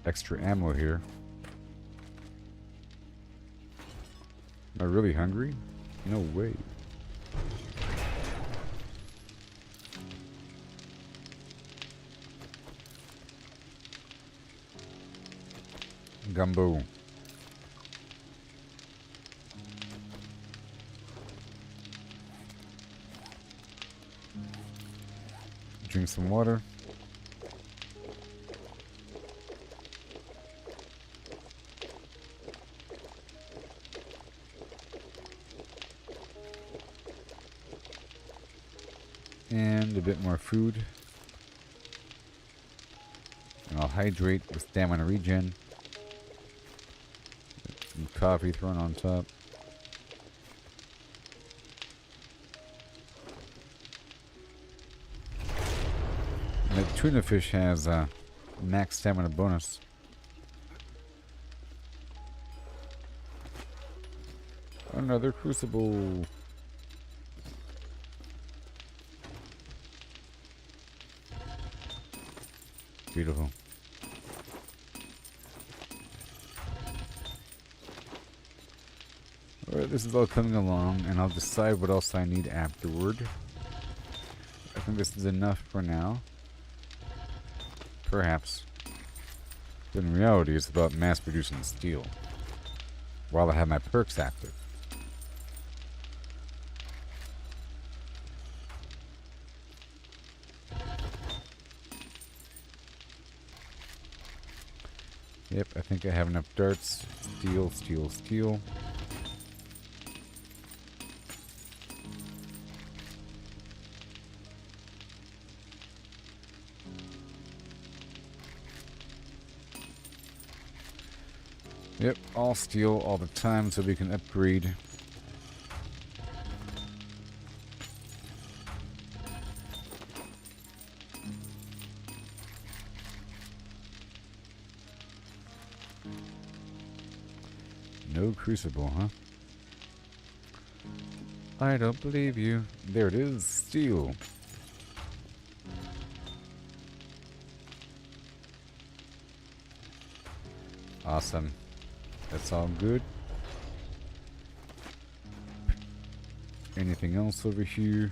Extra ammo here. Am I really hungry? No way. Gumbo. Drink some water. And a bit more food. And I'll hydrate with stamina regen. Some coffee thrown on top. And the tuna fish has a max stamina bonus. Another crucible. Beautiful. Alright, this is all coming along, and I'll decide what else I need afterward. I think this is enough for now. Perhaps. But in reality, it's about mass producing steel. While I have my perks active. Yep, I think I have enough darts. Steel, steel, steel. Yep, all steel all the time so we can upgrade. No crucible, huh? I don't believe you. There it is, steel. Awesome. That's all good. Anything else over here?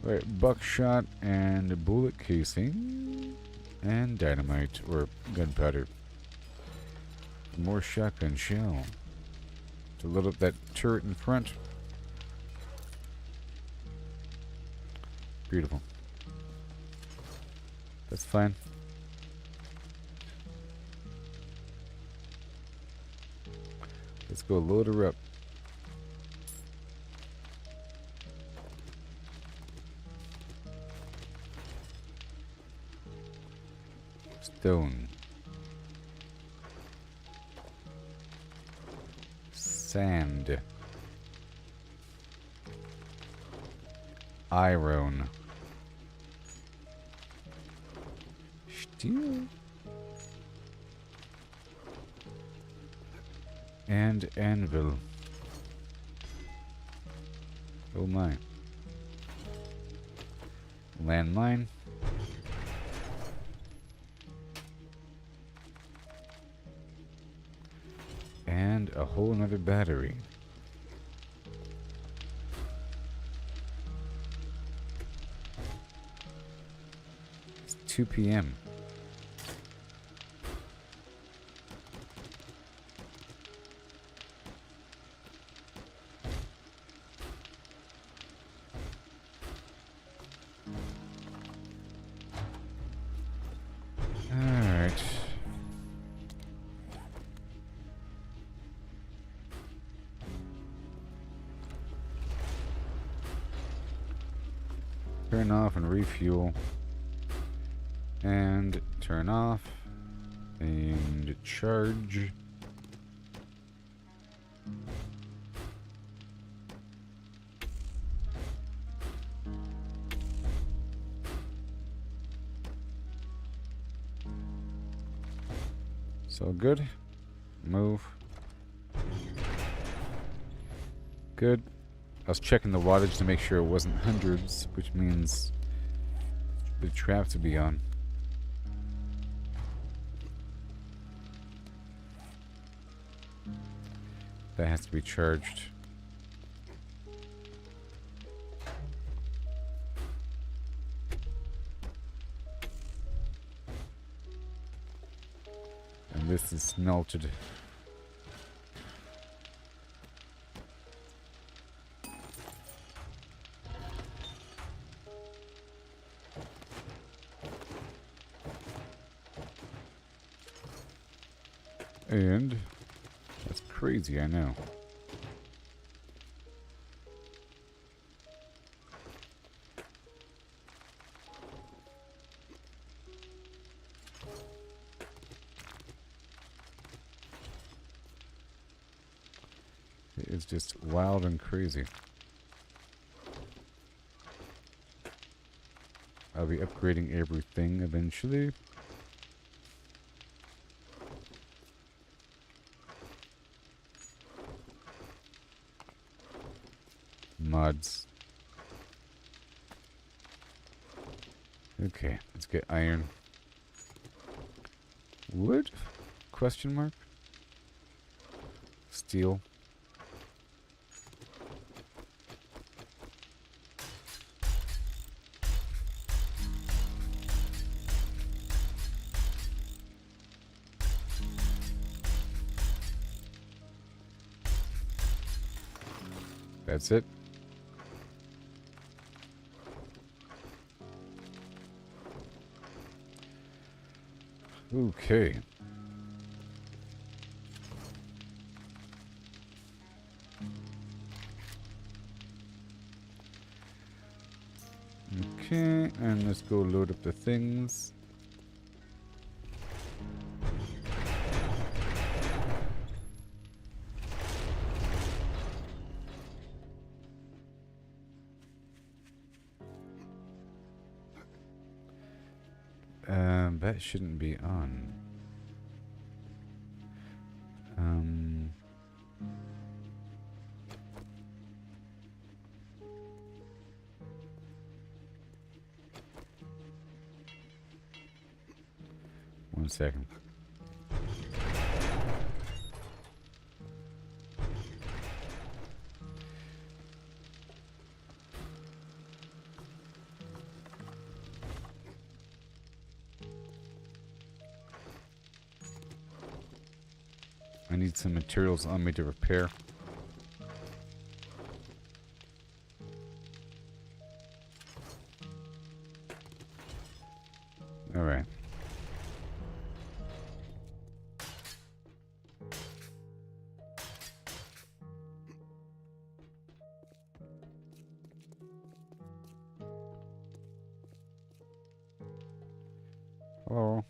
Right, buckshot and bullet casing. And dynamite, or gunpowder. More shotgun shell. To load up that turret in front. Beautiful. That's fine. Let's go load her up. Stone. Sand. Iron. Steel. And anvil. Oh my. Landmine. And a whole another battery. It's 2 p.m. Alright. Turn off and refuel. And turn off. And charge. So good. Move. Good. I was checking the wattage to make sure it wasn't hundreds, which means the trap to be on. That has to be charged. And this is smelted. And that's crazy, I know. It's just wild and crazy. I'll be upgrading everything eventually. Mods. Okay, let's get iron. Wood? Question mark? Steel. That's it. Okay. Okay, and let's go load up the things. That shouldn't be on. One second. I need some materials on me to repair. All right. Hello.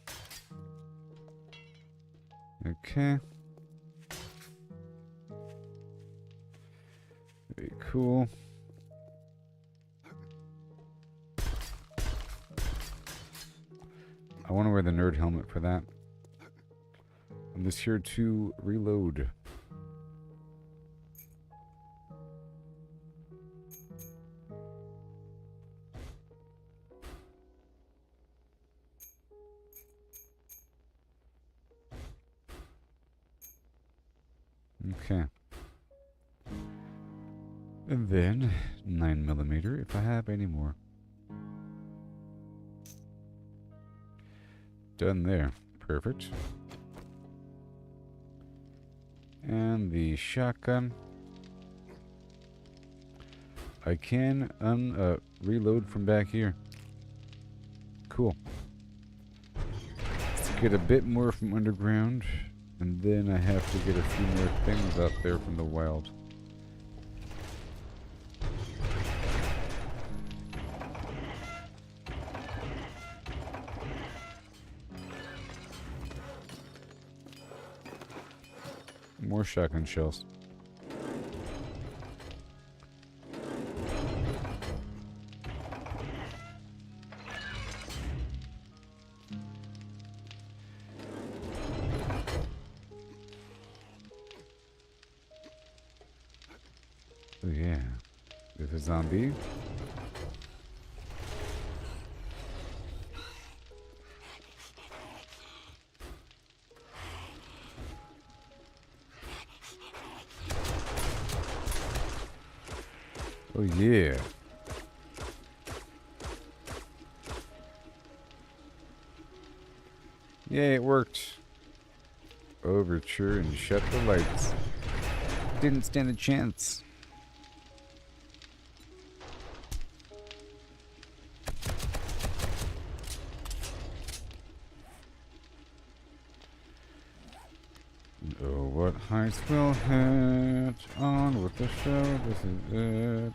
Okay. Very cool. I want to wear the nerd helmet for that. I'm just here to reload. Okay. And then 9mm if I have any more. Done there. Perfect. And the shotgun. I can reload from back here. Cool. Let's get a bit more from underground. And then I have to get a few more things out there from the wild. More shotgun shells. Oh yeah, there's a zombie. Oh yeah. Yeah, it worked. Overture and shut the lights. Didn't stand a chance. Oh, what heights will hit on with the show? This is it.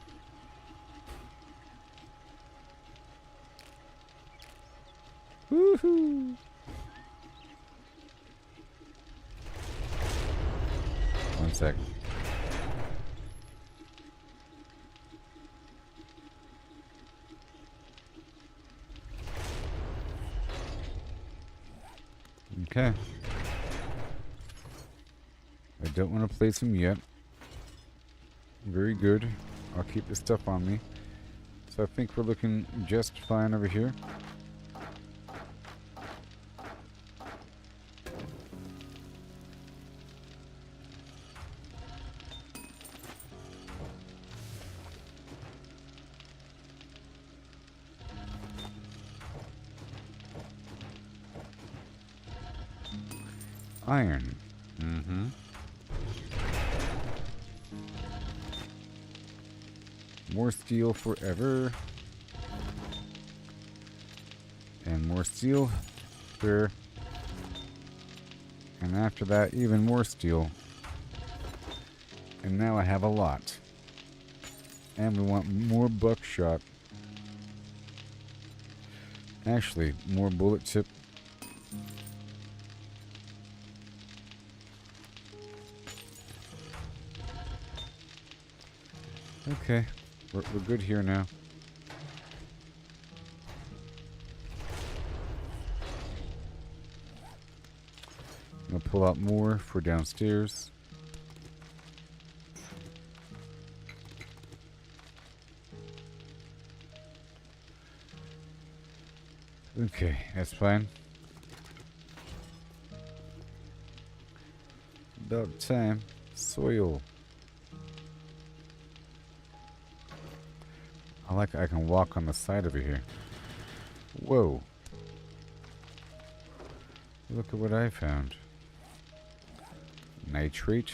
Woohoo! One second. Okay. I don't want to place him yet. Very good. I'll keep this stuff on me. So I think we're looking just fine over here. Iron. Mm-hmm. More steel forever. And more steel for And after that, even more steel. And now I have a lot. And we want more buckshot. Actually, more bullet tip. Okay, we're good here now. I'm gonna pull out more for downstairs. Okay, that's fine. About time. Soil. I can walk on the side over here. Whoa. Look at what I found. Nitrate.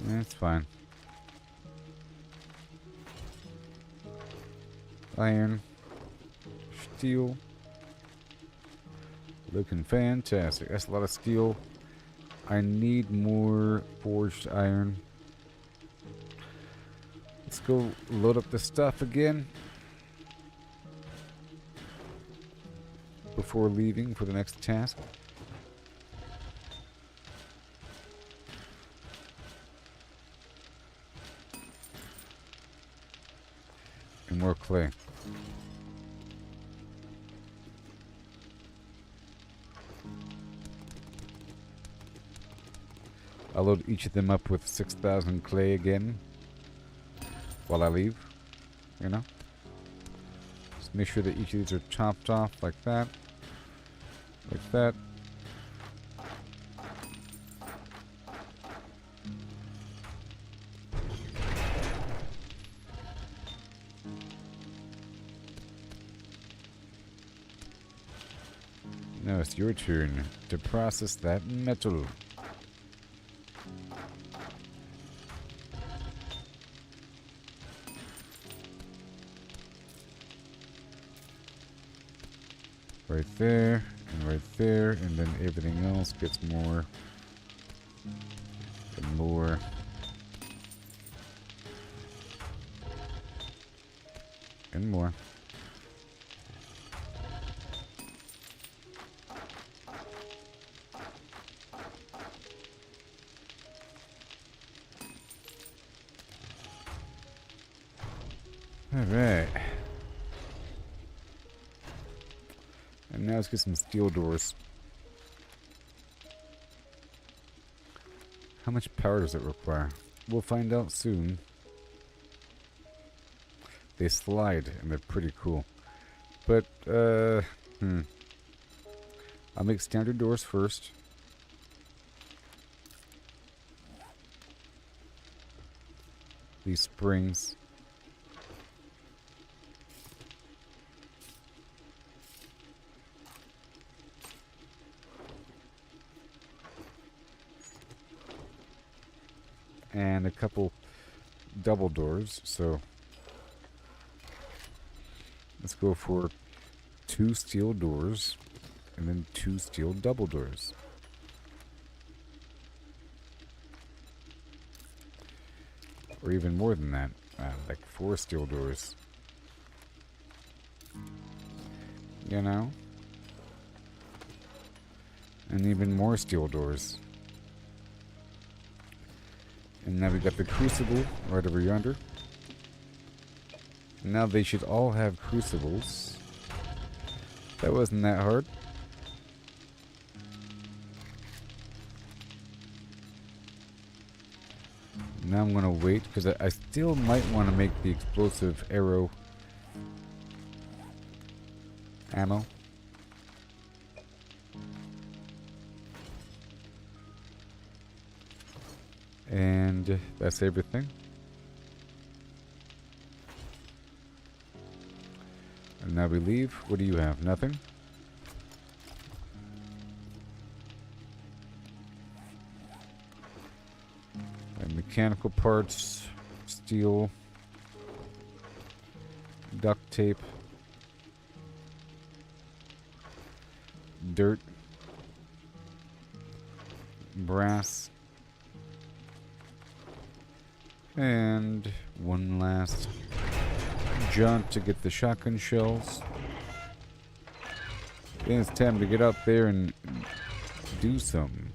That's fine. Iron. Steel. Looking fantastic. That's a lot of steel. I need more forged iron. Let's go load up the stuff again before leaving for the next task. And more clay. I'll load each of them up with 6,000 clay again while I leave, you know? Just make sure that each of these are chopped off like that. Like that. Now it's your turn to process that metal. Right there, and right there, and then everything else gets more and more. And more. Alright. And now let's get some steel doors. How much power does it require? We'll find out soon. They slide and they're pretty cool. But, I'll make standard doors first. These springs. And a couple double doors, so let's go for 2 steel doors and then 2 steel double doors. Or even more than that, like 4 steel doors. You know? And even more steel doors. And now we got the crucible right over yonder. Now they should all have crucibles. That wasn't that hard. Now I'm gonna wait because I still might want to make the explosive arrow ammo. And that's everything. And now we leave. What do you have? Nothing? And mechanical parts, steel, duct tape, dirt. Brass. And one last jaunt to get the shotgun shells. Then it's time to get out there and do something.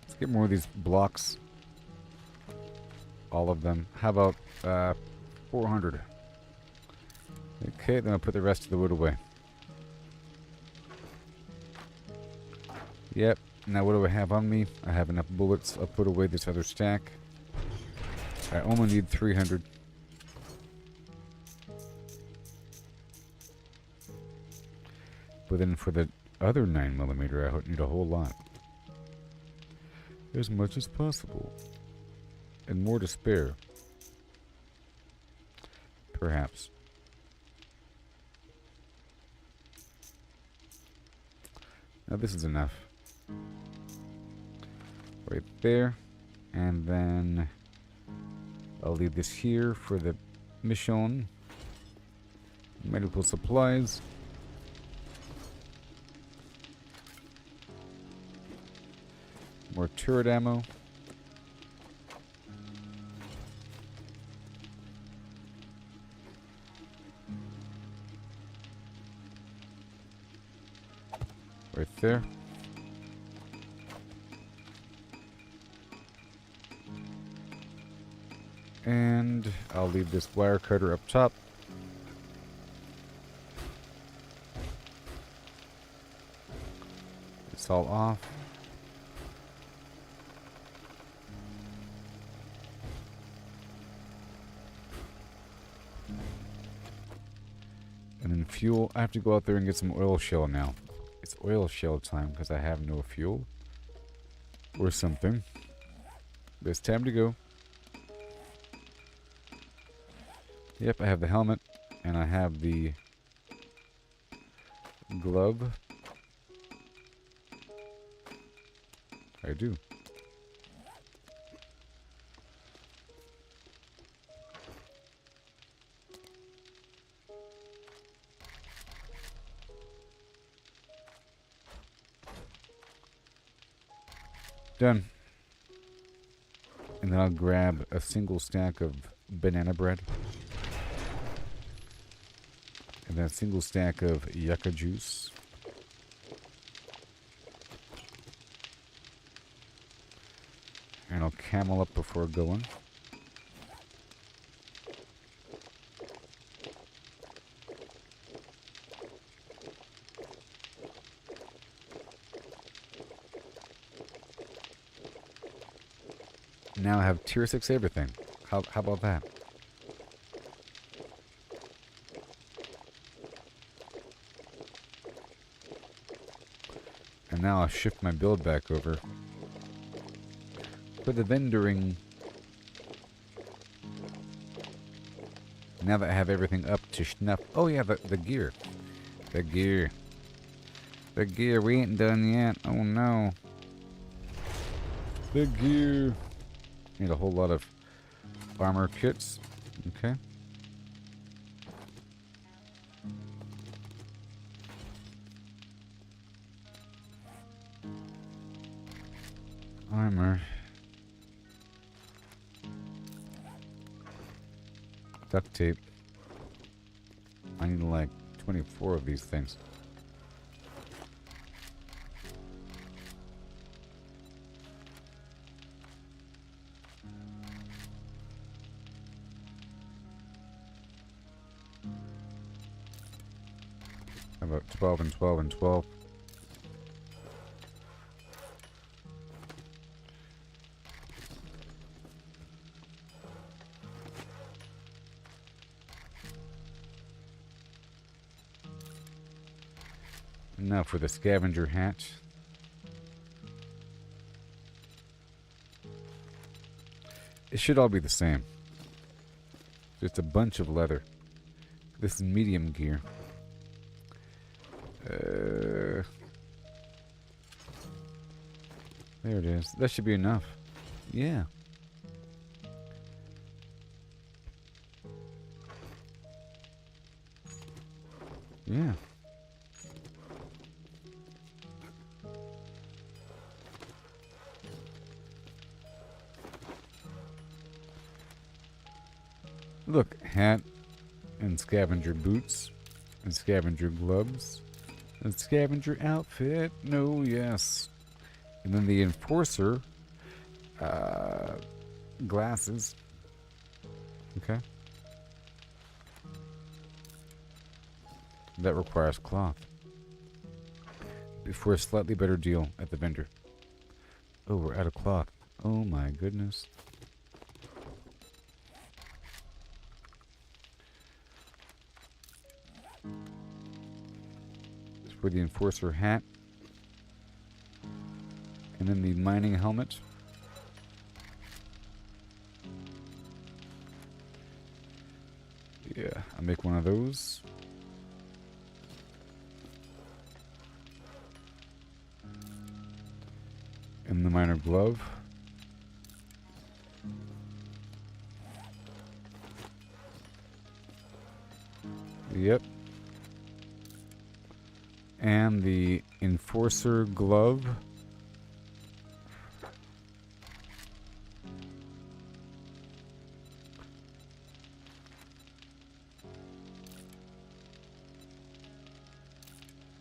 Let's get more of these blocks. All of them. How about 400? Okay, then I'll put the rest of the wood away. Yep. Now what do I have on me? I have enough bullets. I'll put away this other stack. I only need 300. But then for the other 9mm, I need a whole lot. As much as possible. And more to spare. Perhaps. Now this is enough. Right there. And then I'll leave this here for the mission. Medical supplies. More turret ammo. Right there. And I'll leave this wire cutter up top. It's all off. And then fuel. I have to go out there and get some oil shell now. It's oil shell time because I have no fuel. Or something. But it's time to go. Yep, I have the helmet. And I have the glove. I do. Done. And then I'll grab a single stack of banana bread. And then a single stack of yucca juice. And I'll camel up before going. Now I have tier 6 everything. How about that? And now I'll shift my build back over. For the vendoring. Now that I have everything up to snuff. Oh yeah, the gear. The gear. The gear, we ain't done yet. Oh no. The gear. Need a whole lot of armor kits. Okay. Armor. Duct tape. I need like 24 of these things. How about 12 and 12 and 12? Now for the scavenger hatch. It should all be the same. Just a bunch of leather. This is medium gear. There it is. That should be enough. Yeah. Yeah. Look, hat and scavenger boots and scavenger gloves and scavenger outfit. No, yes. And then the enforcer glasses. Okay. That requires cloth. For a slightly better deal at the vendor. Oh, we're out of cloth. Oh my goodness. For the enforcer hat. And then the mining helmet. Yeah, I'll make one of those. And the miner glove. Yep. And the enforcer glove.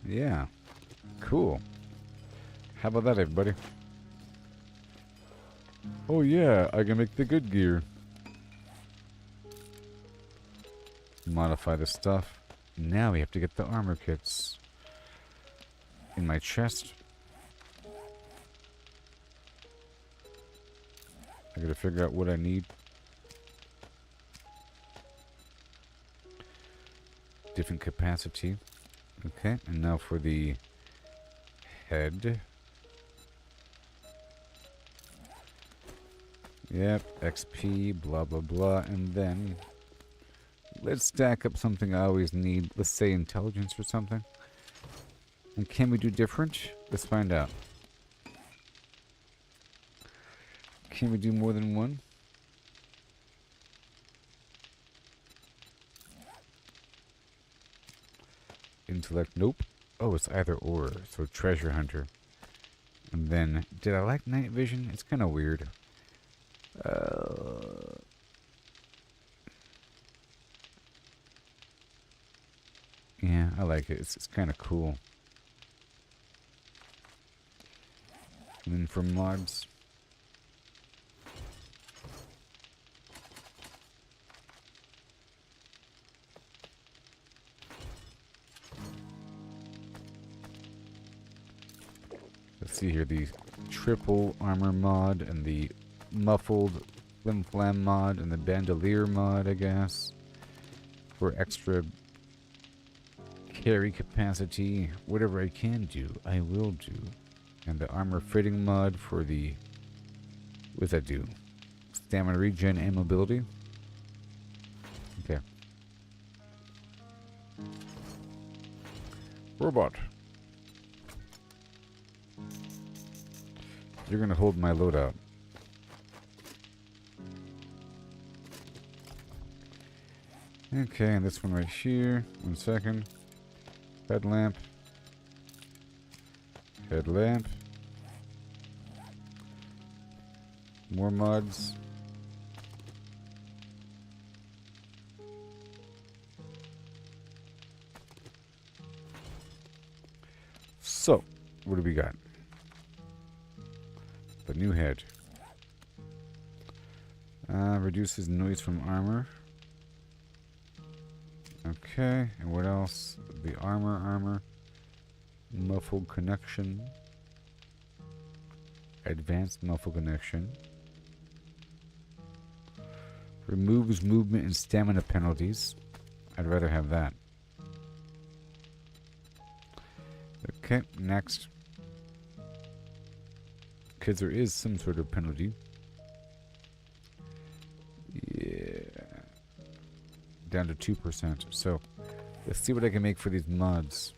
Yeah. Cool. How about that, everybody? Oh yeah, I can make the good gear. Modify the stuff. Now we have to get the armor kits. In my chest. I gotta figure out what I need. Different capacity. Okay, and now for the head. Yep, XP, blah blah blah, and then let's stack up something I always need. Let's say intelligence or something. And can we do different? Let's find out. Can we do more than one? Intellect, nope. Oh, it's either or. So treasure hunter. And then, did I like night vision? It's kind of weird. Yeah, I like it. It's kind of cool. And then for mods. Let's see here, the triple armor mod and the muffled flim flam mod and the bandolier mod, I guess. For extra carry capacity. Whatever I can do, I will do. And the armor fitting mod for the... what does that do? Stamina regen and mobility. Okay. Robot. You're gonna hold my loadout. Okay, and this one right here. 1 second. Headlamp. Headlamp. More mods. So, what do we got? The new head. Reduces noise from armor. Okay, and what else? The armor. Muffled connection. Advanced muffled connection. Removes movement and stamina penalties. I'd rather have that. Okay, next. Because there is some sort of penalty. Yeah. Down to 2%. So, Let's see what I can make for these mods.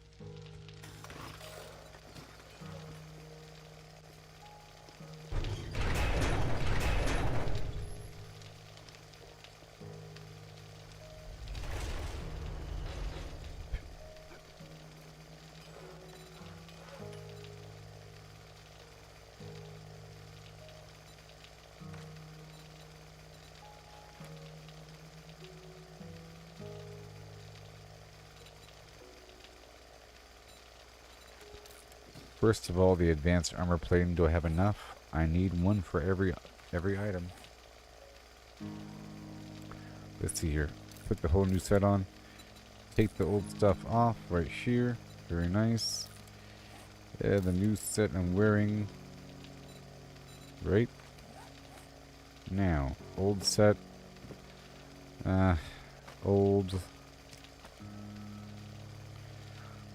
First of all, the advanced armor plating. Do I have enough? I need one for every item. Let's see here. Put the whole new set on. Take the old stuff off right here. Very nice. Yeah, the new set I'm wearing. Right now, old set. Old.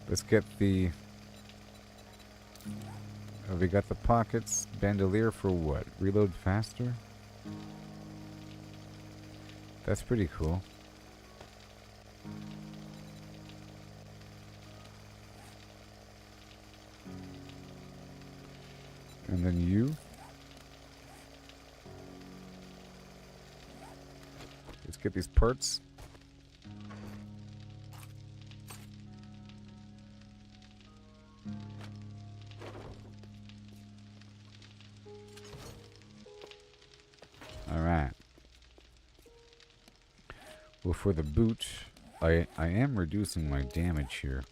Let's get the. We got the pockets. Bandolier for what? Reload faster? That's pretty cool. And then you. Let's get these parts. Alright. Well, for the boot, I am reducing my damage here.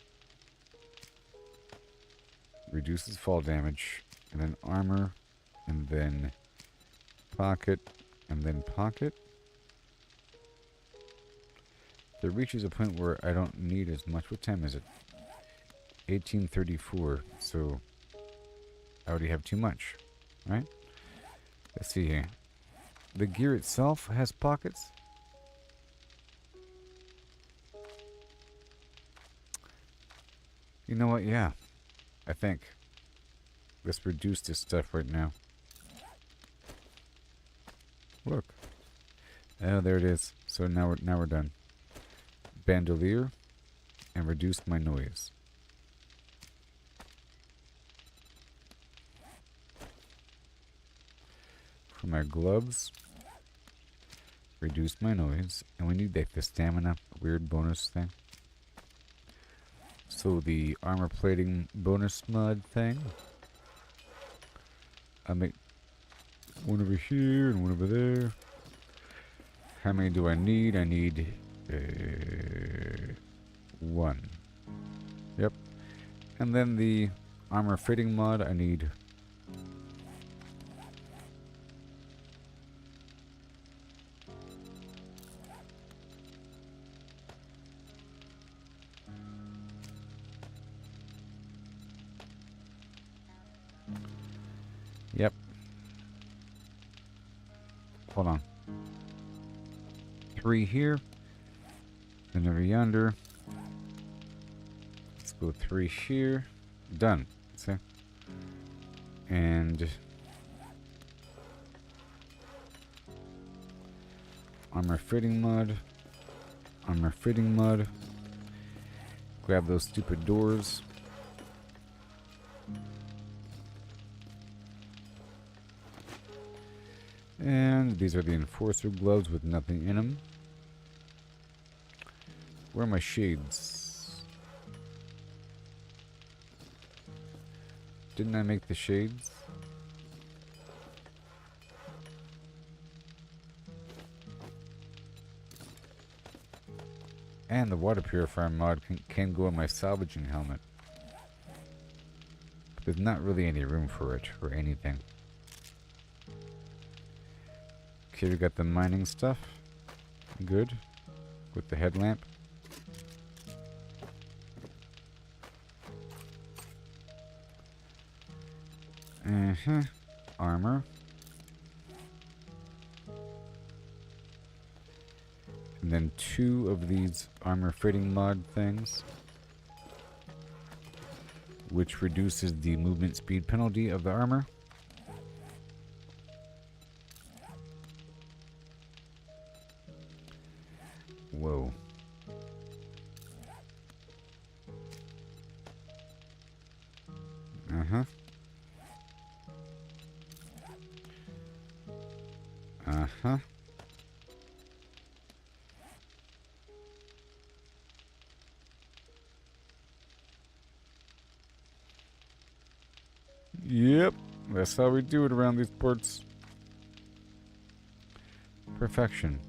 Reduces fall damage, and then armor, and then pocket, and then pocket. It reaches a point where I don't need as much. What time is it? 18:34, so I already have too much, right? Let's see here. The gear itself has pockets. You know what? Yeah. I think. Let's reduce this stuff right now. Look. Oh, there it is. So now we're done. Bandolier and reduce my noise. For my gloves, reduce my noise, and we need like the stamina weird bonus thing. So the armor plating bonus mod thing, I make one over here and one over there. How many do I need? I need one. Yep. And then the armor fitting mod, I need yep. Hold on. 3 here. And over yonder. Let's go 3 here. Done. See? And armor fitting mud. Armor fitting mud. Grab those stupid doors. And these are the enforcer gloves with nothing in them. Where are my shades? Didn't I make the shades? And the water purifier mod can go in my salvaging helmet. But there's not really any room for it or anything. Okay, we got the mining stuff. Good. With the headlamp. Armor. And then 2 of these armor fitting mod things, which reduces the movement speed penalty of the armor. Whoa. Uh-huh. Uh-huh. Yep. That's how we do it around these parts. Perfection.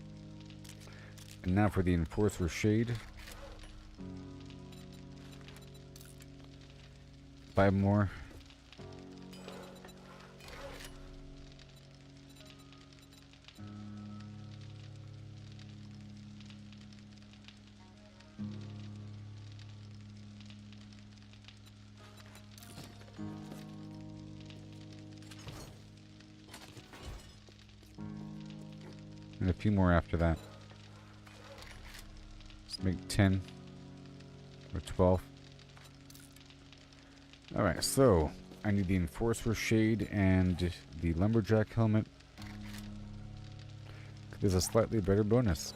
And now for the Enforcer Shade. 5 more. And a few more after that. Let's make 10 or 12. Alright, so I need the Enforcer Shade and the Lumberjack helmet. There's a slightly better bonus.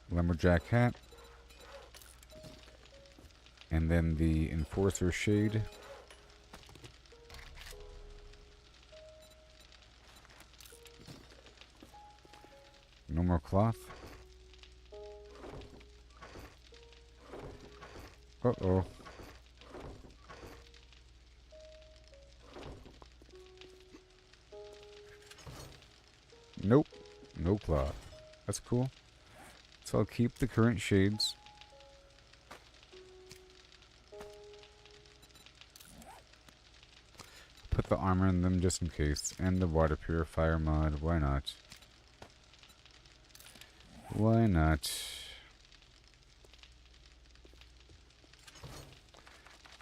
Lumberjack hat. And then the Enforcer Shade. No more cloth. Uh-oh. Nope. No cloth. That's cool. So I'll keep the current shades. Put the armor in them just in case. And the water purifier mod. Why not? Why not?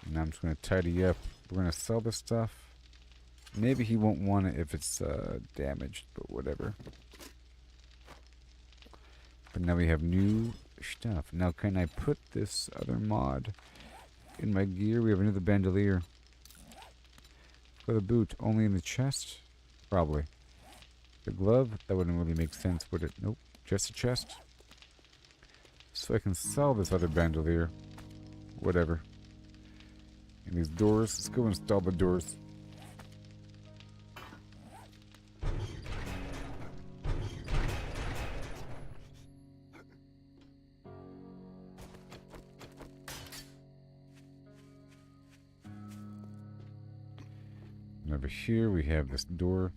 Now I'm just going to tidy up. We're going to sell this stuff. Maybe he won't want it if it's damaged, but whatever. But now we have new stuff. Now can I put this other mod in my gear? We have another bandolier. For the boot, only in the chest? Probably. The glove? That wouldn't really make sense, would it? Nope. Just a chest. So I can sell this other bandolier. Whatever. And these doors. Let's go install the doors. And over here we have this door.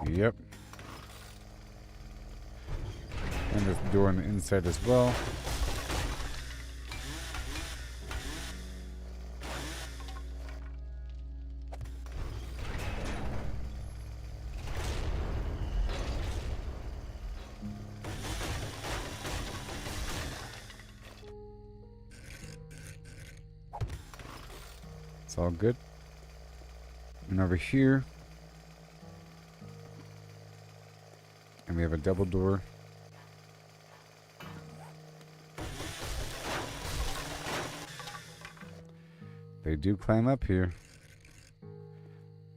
Yep. And this door on the inside as well. It's all good. And over here, and we have a double door. They do climb up here.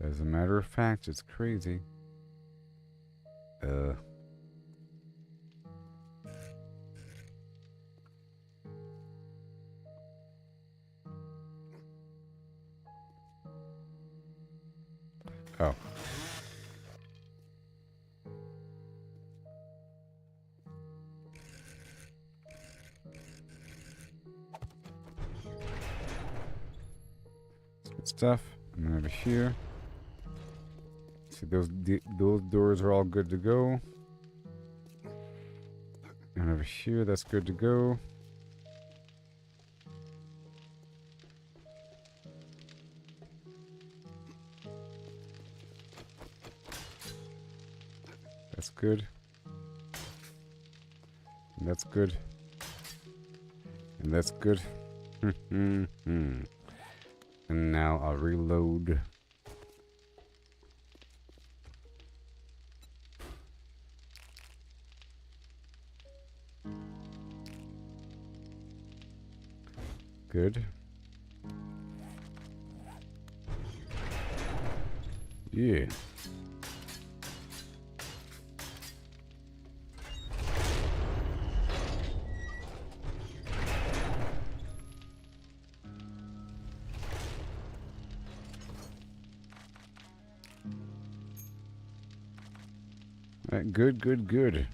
As a matter of fact, it's crazy. Oh. Good stuff. And then over here. See, those doors are all good to go. And over here, that's good to go. That's good. And that's good. And that's good. And now I'll reload. Good. Yeah. Alright, good, good, good.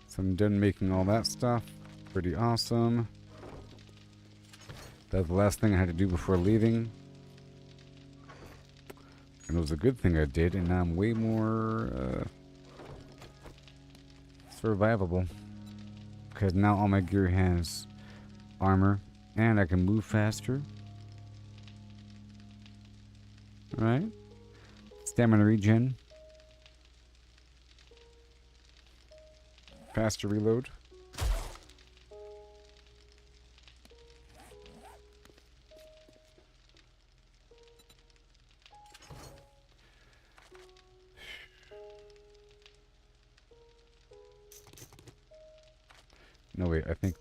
So I'm done making all that stuff. Pretty awesome. That was the last thing I had to do before leaving. And it was a good thing I did, and now I'm way more survivable. Because now all my gear has armor, and I can move faster. Alright. Stamina regen. Faster reload. No, wait, I think...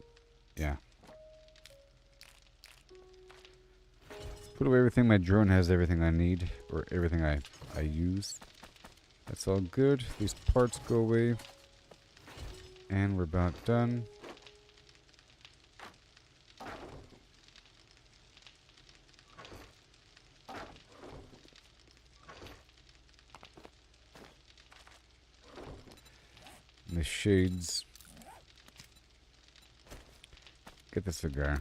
Yeah. Put away everything. My drone has everything I need, or everything I use. That's all good. These parts go away. And we're about done. And the shades. Get the cigar.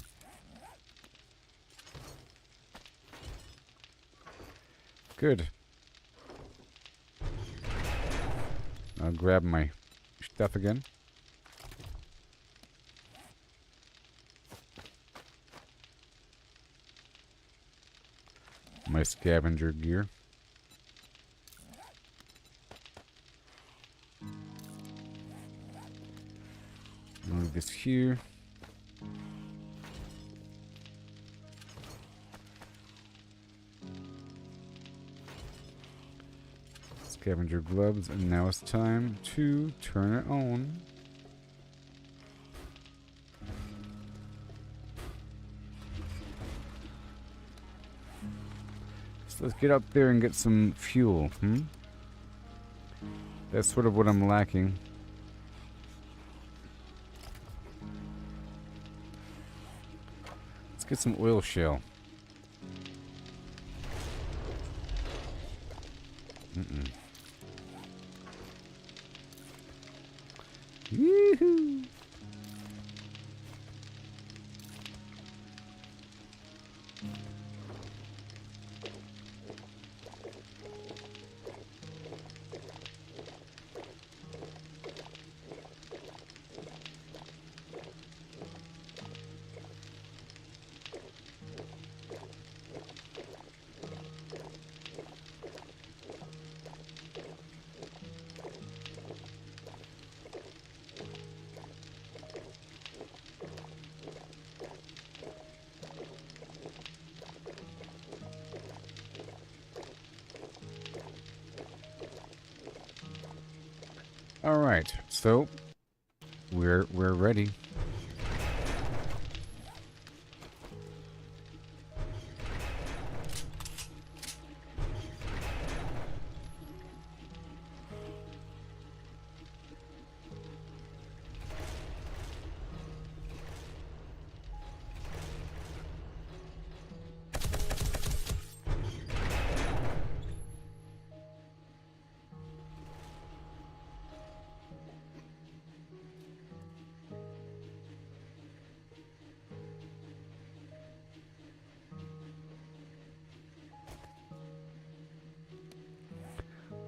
Good. I'll grab my stuff again. My scavenger gear. Move this here. Scavenger gloves, and now it's time to turn it on. So let's get up there and get some fuel, That's sort of what I'm lacking. Let's get some oil shale. Woohoo! All right, so we're ready.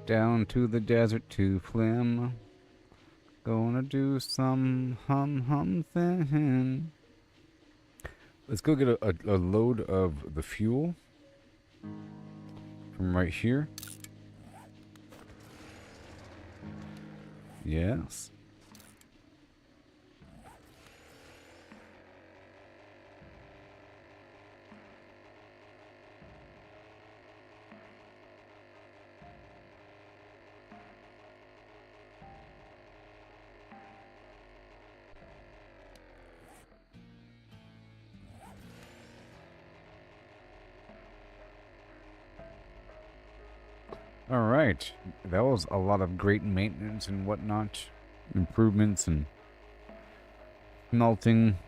Down to the desert to Flim. Gonna do some hum thing. Let's go get a load of the fuel from right here. Yes. Alright. That was a lot of great maintenance and whatnot. Improvements and smelting,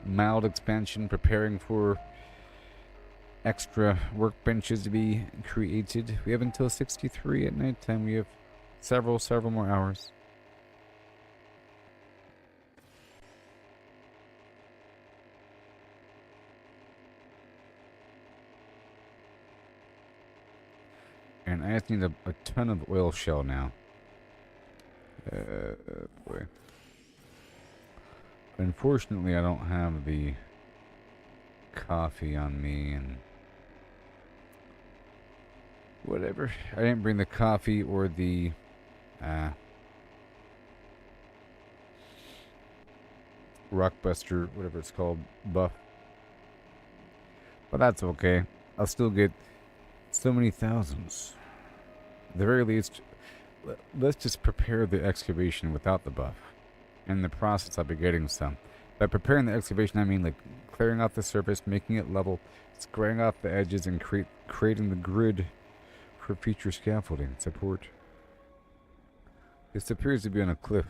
mild expansion, preparing for extra workbenches to be created. We have until 63 at nighttime. We have several more hours. And I just need a ton of oil shell now. Boy. Unfortunately, I don't have the coffee on me and whatever. I didn't bring the coffee or the Rockbuster, whatever it's called, buff. But that's okay. I'll still get so many thousands. At the very least, let's just prepare the excavation without the buff. In the process, I'll be getting some. By preparing the excavation, I mean like clearing off the surface, making it level, squaring off the edges, and creating the grid for future scaffolding support. This appears to be on a cliff.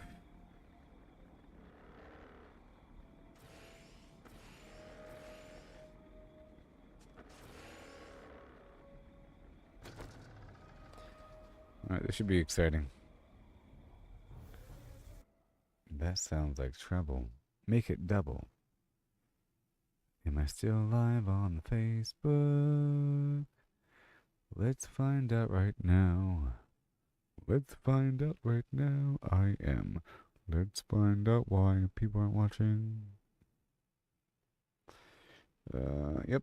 Alright, this should be exciting. That sounds like trouble. Make it double. Am I still live on the Facebook? Let's find out right now. Let's find out right now. I am. Let's find out why people aren't watching. Yep.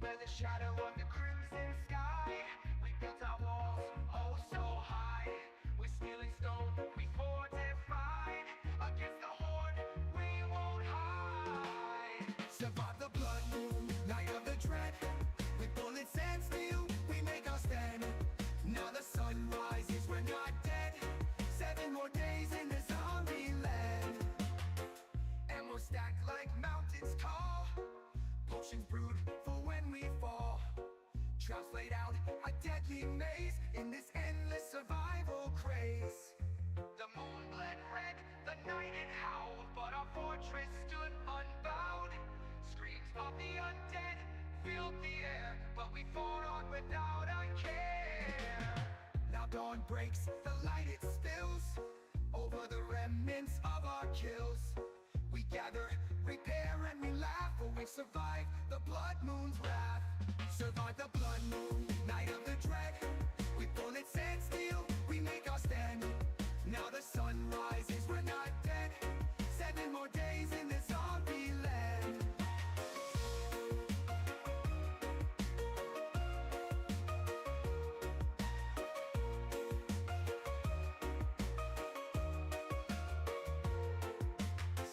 Where the shadow of the crimson sky, we built our walls, oh so high. We're stealing stone, we fortified. Against the horde, we won't hide. Survive the blood moon, night of the dread. With bullets and steel, we make our stand. Now the sun rises, we're not dead. 7 more days in the zombie land. And we're stacked like mountains tall. Potions brewed for when we fall. Traps laid out, a deadly maze in this endless survival craze. The moon bled red, the night it howled, but our fortress stood unbowed. Screams of the undead filled the air, but we fought on without a care. Now dawn breaks, the light it spills over the remnants of our kills. We gather, repair, and we laugh, for we've survived the blood moon's wrath. Survive the blood moon, night of the dread. With bullets and steel, we make our stand. Now the sun rises, we're not dead. 7 more days in this zombie land.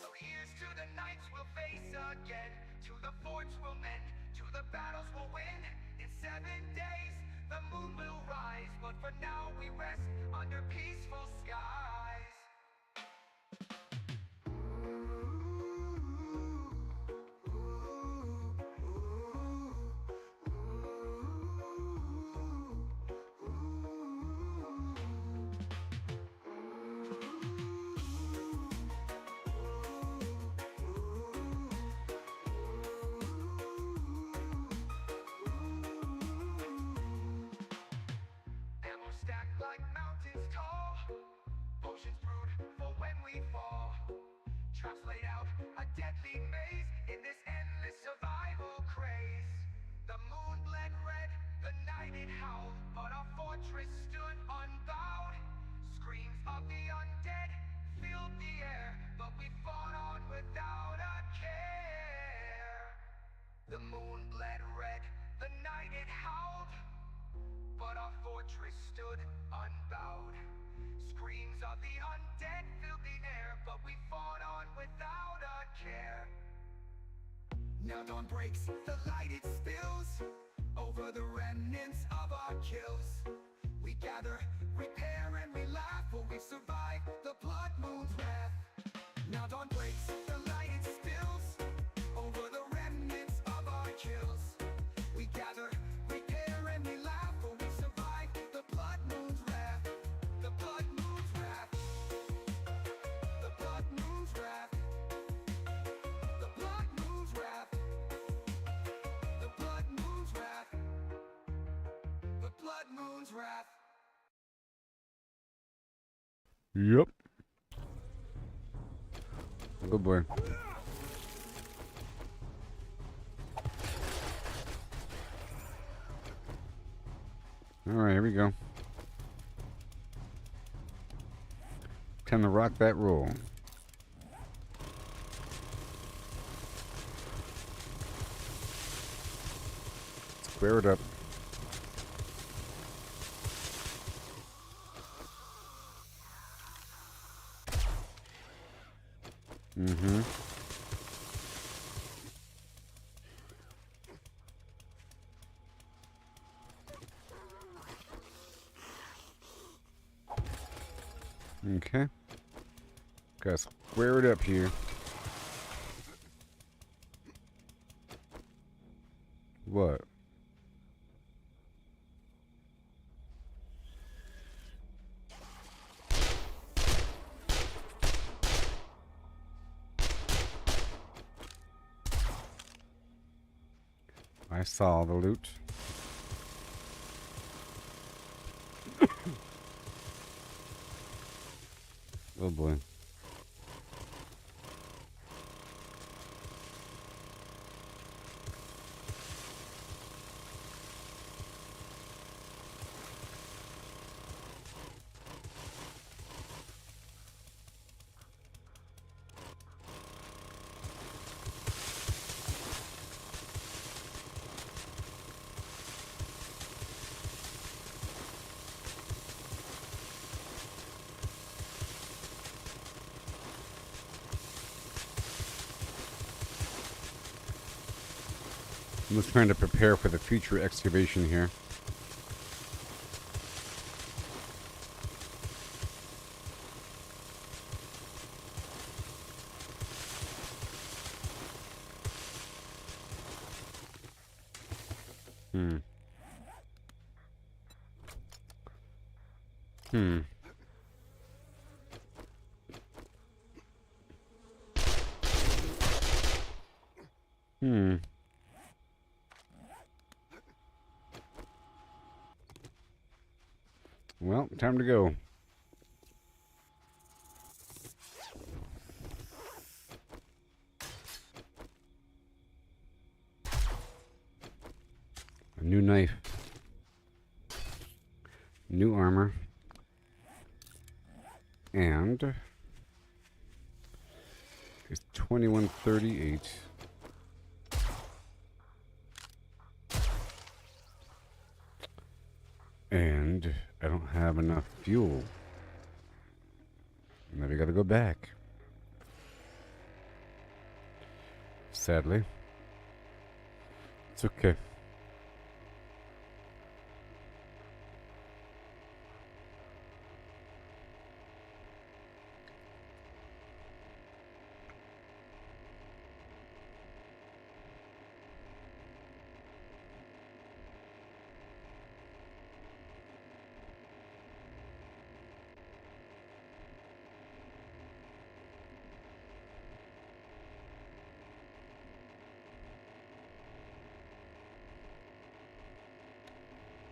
So here's to the nights we'll face again, to the forts we'll mend, to the battles we'll win. In 7 days, the moon will rise, but for now we rest under peaceful skies. And we're stacked like mountains tall. Potions brewed for when we fall. Traps laid out, a deadly maze in this endless survival craze. The moon bled red, the night it howled, but our fortress stood unbowed. Screams of the undead filled the air, but we fought on without a care. The moon bled red, the night it howled, but our fortress stood unbowed. Screams of the undead filled the air, but we fought on without a care. Now dawn breaks, the light it spills over the remnants of our kills. We gather, repair, and we laugh, for we survived the blood moon's wrath. Now dawn breaks, the light it spills over the remnants of our kills. We gather, repair, and we laugh, for we survived the blood moon's wrath. The blood moon's wrath. The blood moon's wrath. The blood moon's wrath. The blood moon's wrath. The blood moon's wrath. Yep. Good boy. Alright, here we go. Time to rock that roll. Square it up. Mm-hmm. Okay. Gotta square it up here. What? I saw the loot. Oh boy. I'm just trying to prepare for the future excavation here. Hmm. Well, time to go. A new knife. New armor. And it's 2138. And I don't have enough fuel. Now we gotta go back. Sadly. It's okay.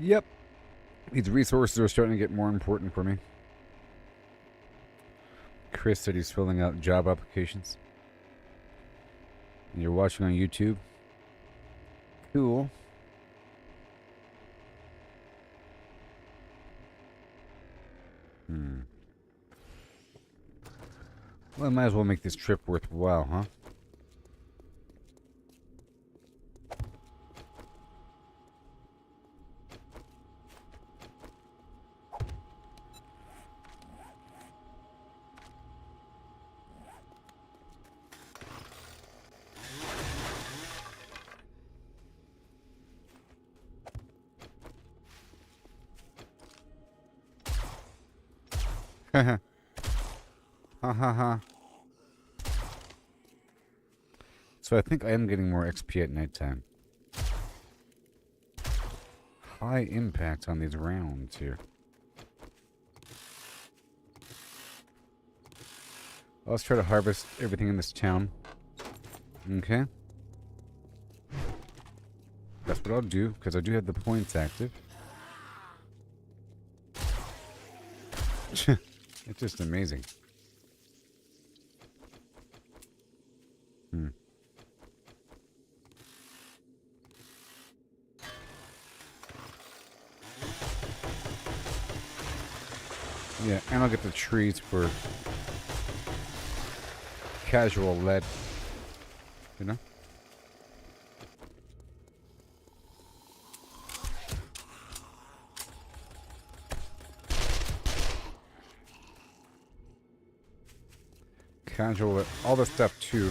Yep. These resources are starting to get more important for me. Chris said he's filling out job applications. And you're watching on YouTube. Cool. Well, I might as well make this trip worthwhile, huh? Ha ha ha. So I think I am getting more XP at nighttime. High impact on these rounds here. Let's try to harvest everything in this town. Okay. That's what I'll do, because I do have the points active. It's just amazing. Yeah, and I'll get the trees for casual lead. You know? Casual lead. All the stuff too.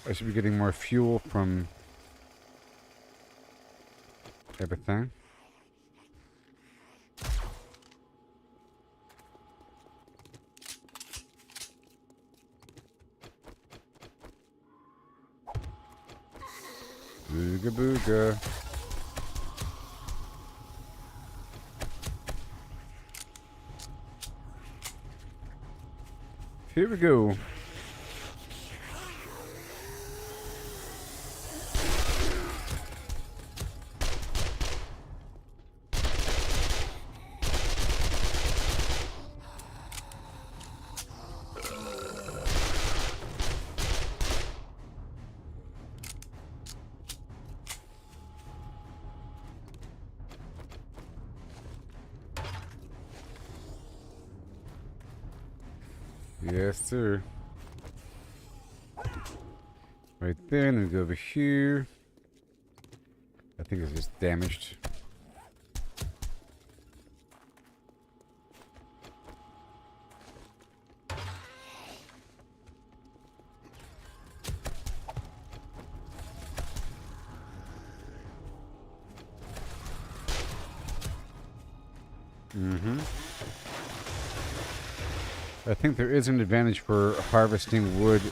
I should be getting more fuel from everything. Booga booga. Here we go. Yes, sir. Right there, and then go over here. I think it's just damaged. I think there is an advantage for harvesting wood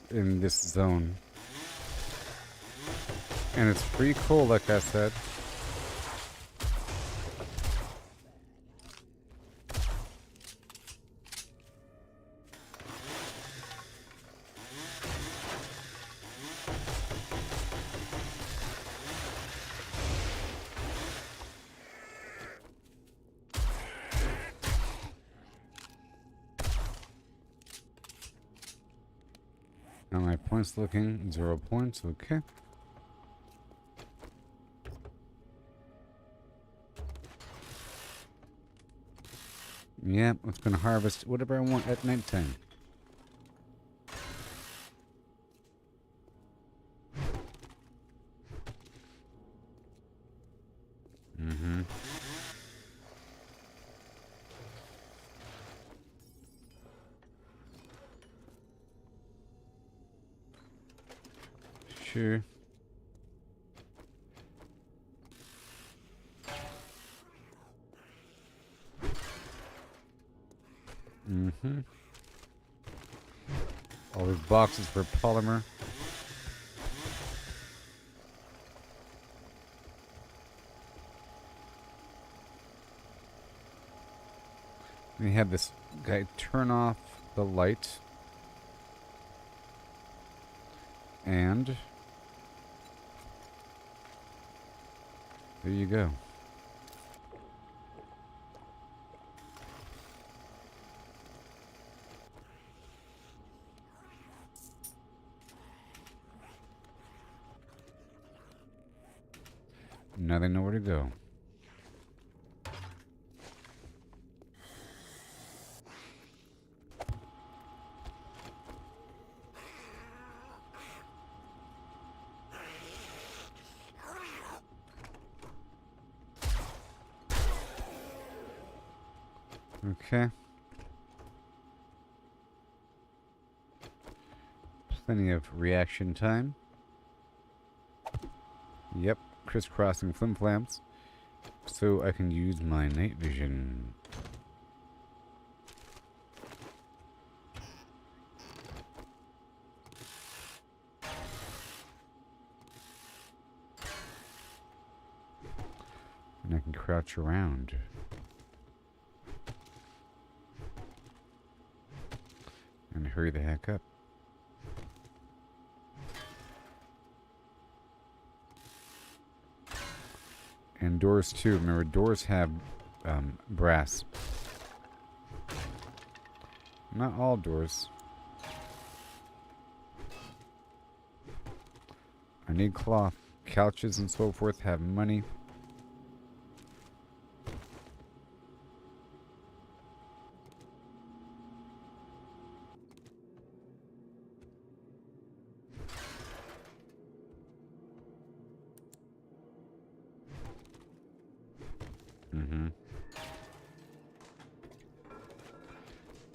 in this zone. And it's pretty cool, like I said. Now my points looking 0 points, okay. Yeah, it's gonna harvest whatever I want at nighttime. Sure. All these boxes for polymer. We have this guy turn off the light. And there you go. Now they know where to go. Okay. Plenty of reaction time. Yep, crisscrossing flimflams. So I can use my night vision. And I can crouch around. And hurry the heck up. And doors too. Remember, doors have brass. Not all doors. I need cloth. Couches and so forth have money.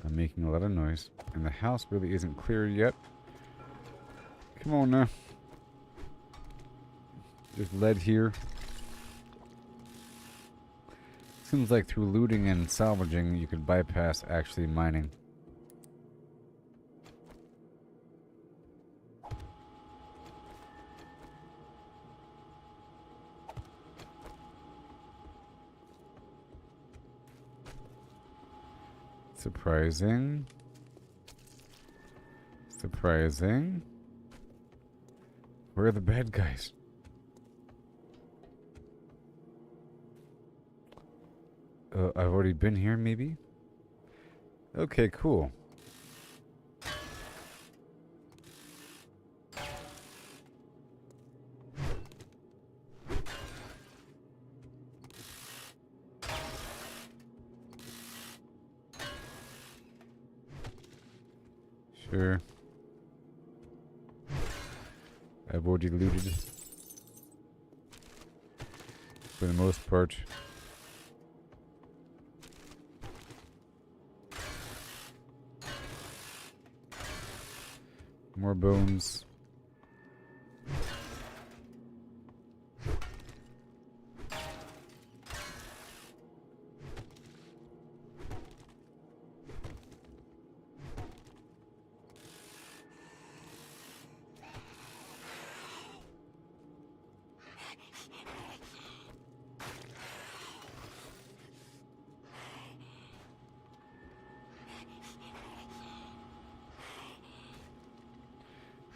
I'm making a lot of noise. And the house really isn't clear yet. Come on now. There's lead here. Seems like through looting and salvaging you could bypass actually mining. Surprising. Surprising. Where are the bad guys? I've already been here, maybe? Okay, cool. Sure. I've already looted. For the most part. More bones.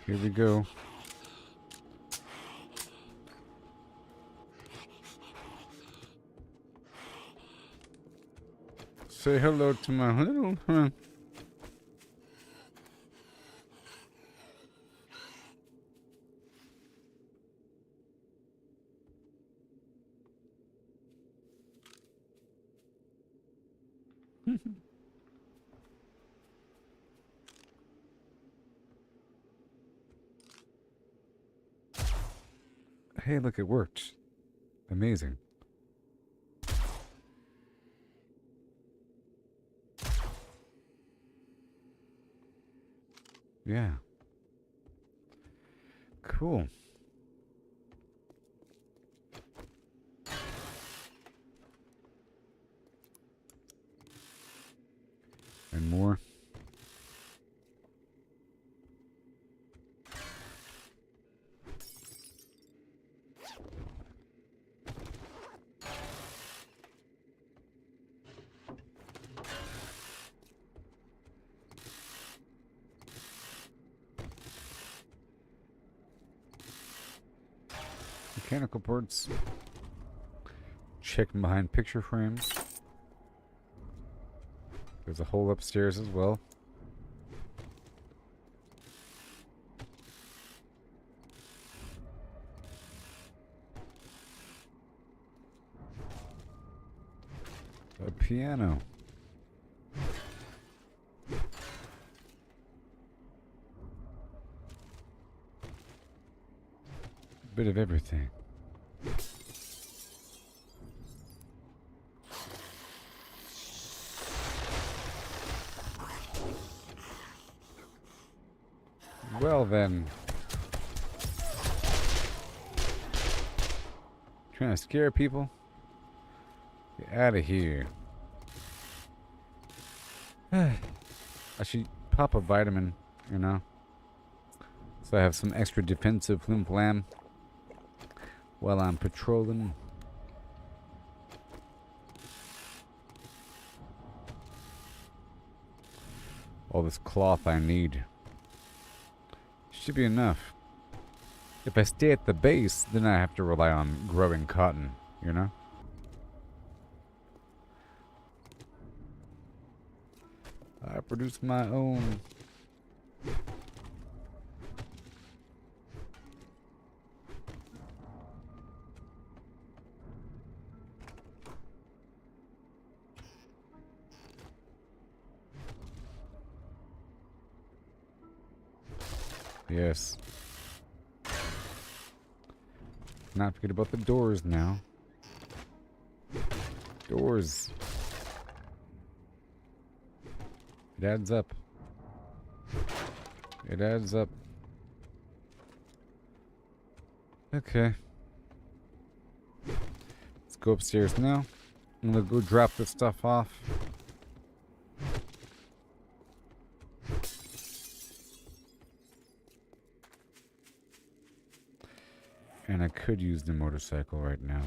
Here we go. Say hello to my little friend. Hey, look, it worked. Amazing. Yeah. Cool. And more. Mechanical parts. Checking behind picture frames. There's a hole upstairs as well. A piano. Bit of everything. Well then. Trying to scare people? Get out of here. I should pop a vitamin, you know. So I have some extra defensive flim flam while I'm patrolling. All this cloth I need. Should be enough. If I stay at the base, then I have to rely on growing cotton, you know? I produce my own. Yes. Not forget about the doors now. Doors. It adds up. It adds up. Okay. Let's go upstairs now. I'm gonna go drop this stuff off. And I could use the motorcycle right now.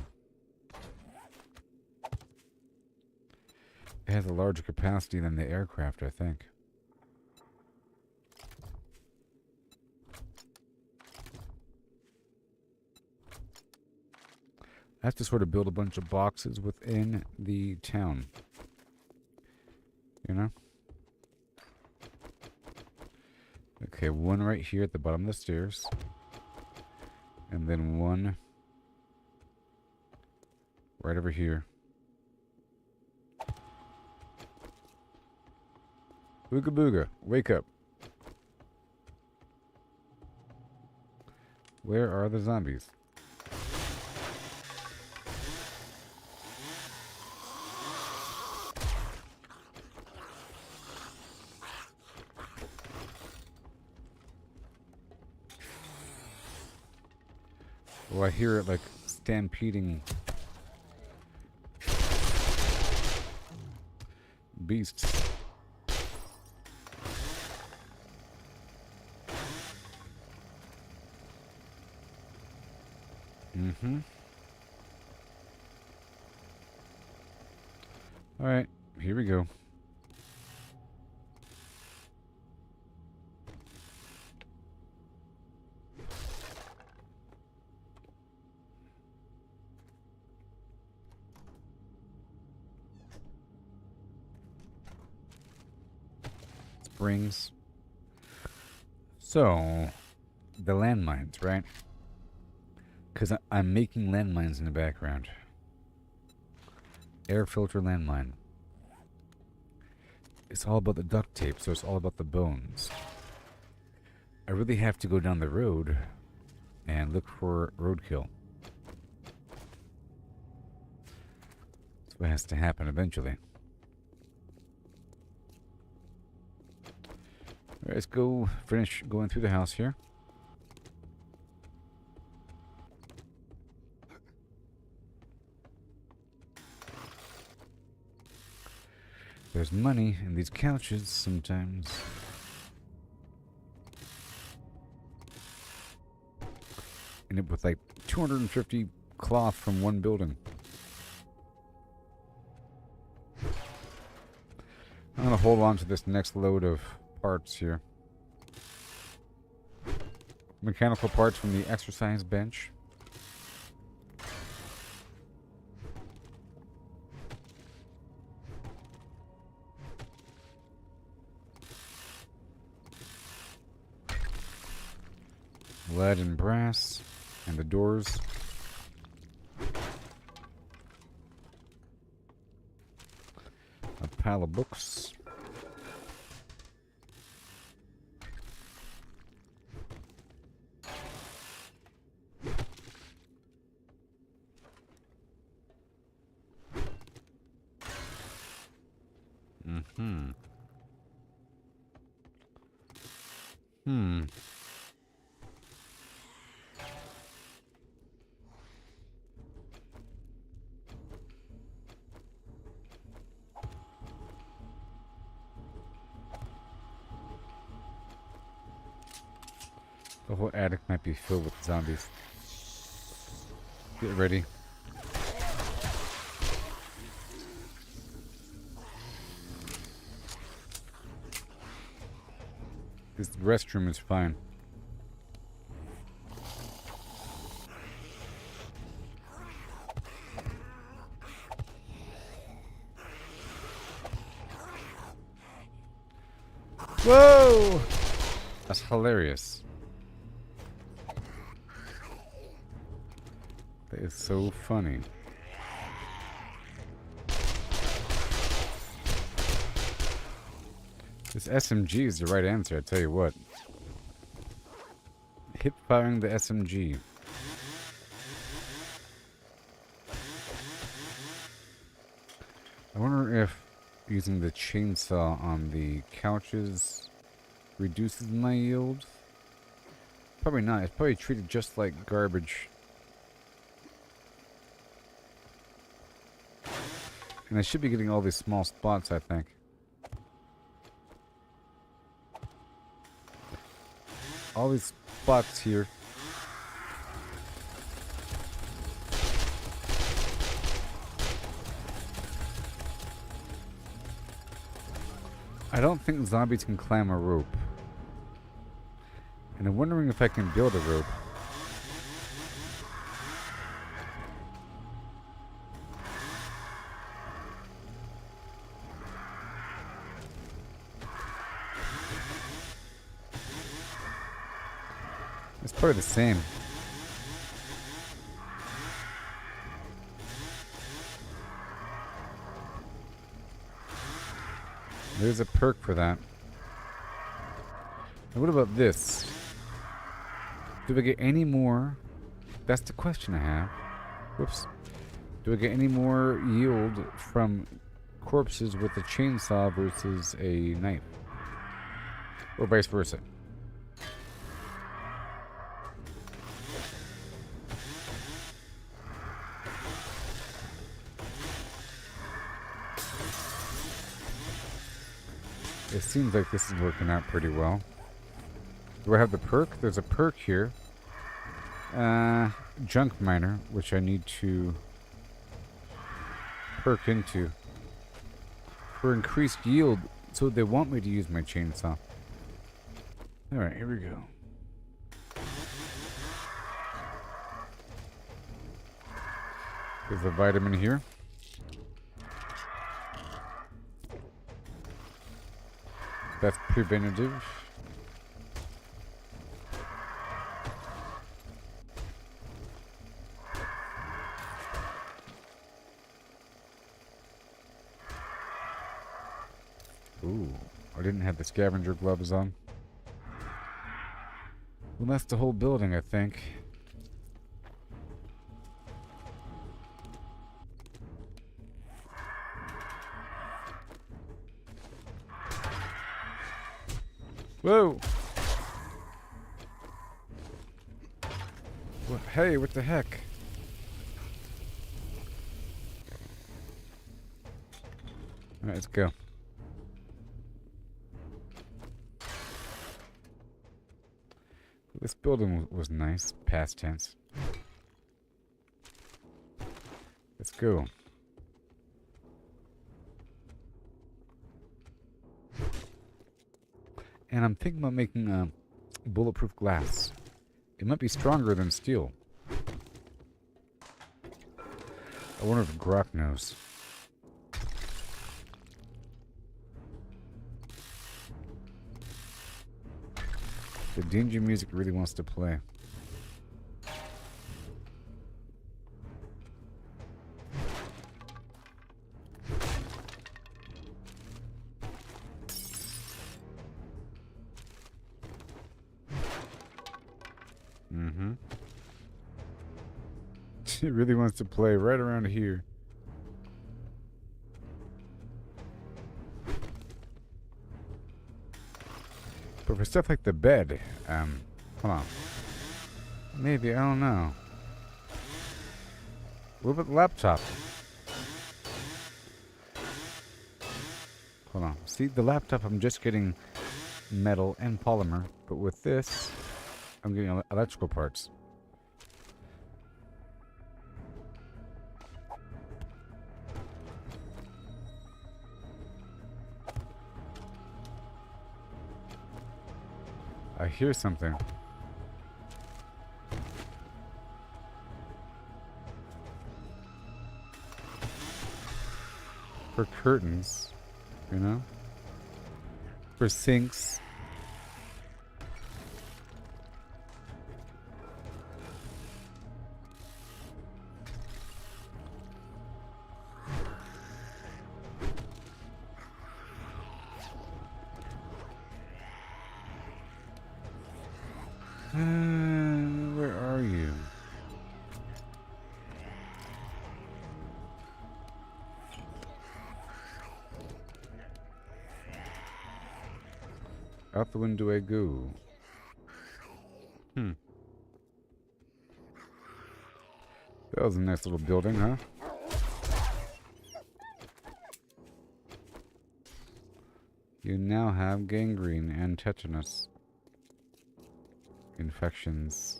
It has a larger capacity than the aircraft, I think. I have to sort of build a bunch of boxes within the town. You know? Okay, one right here at the bottom of the stairs. And then one right over here. Booga booga, wake up. Where are the zombies? Oh, I hear it like stampeding beasts. Mm-hmm. Alright, here we go. Springs. So, the landmines, right? Because I'm making landmines in the background. Air filter landmine. It's all about the duct tape, so it's all about the bones. I really have to go down the road and look for roadkill. That's what has to happen eventually. Alright, let's go finish going through the house here. There's money in these couches sometimes. And it with like 250 cloth from one building. I'm gonna hold on to this next load of parts here. Mechanical parts from the exercise bench. Lead and brass, and the doors. A pile of books. The whole attic might be filled with zombies. Get ready. This restroom is fine. Whoa! That's hilarious. That is so funny. This SMG is the right answer, I tell you what. Hip firing the SMG. I wonder if using the chainsaw on the couches reduces my yield. Probably not. It's probably treated just like garbage. And I should be getting all these small spots, I think. All these spots here. I don't think zombies can climb a rope. And I'm wondering if I can build a rope. It's probably the same. There's a perk for that. And what about this? Do I get any more? That's the question I have. Whoops. Do I get any more yield from corpses with a chainsaw versus a knife? Or vice versa? It seems like this is working out pretty well. Do I have the perk? There's a perk here. Junk miner, which I need to perk into. For increased yield, so they want me to use my chainsaw. Alright, here we go. There's a vitamin here. That's preventative. Ooh, I didn't have the scavenger gloves on. Well, that's the whole building, I think. Whoa! Hey, what the heck? Alright, let's go. This building was nice. Past tense. Let's go. And I'm thinking about making bulletproof glass. It might be stronger than steel. I wonder if Grok knows. The danger music really wants to play. It really wants to play right around here. But for stuff like the bed, hold on. Maybe, I don't know. What about the laptop? Hold on. See, the laptop, I'm just getting metal and polymer. But with this, I'm getting electrical parts. I hear something. For curtains, you know? For sinks. Where are you? Out the window I go. That was a nice little building, huh? You now have gangrene and tetanus infections.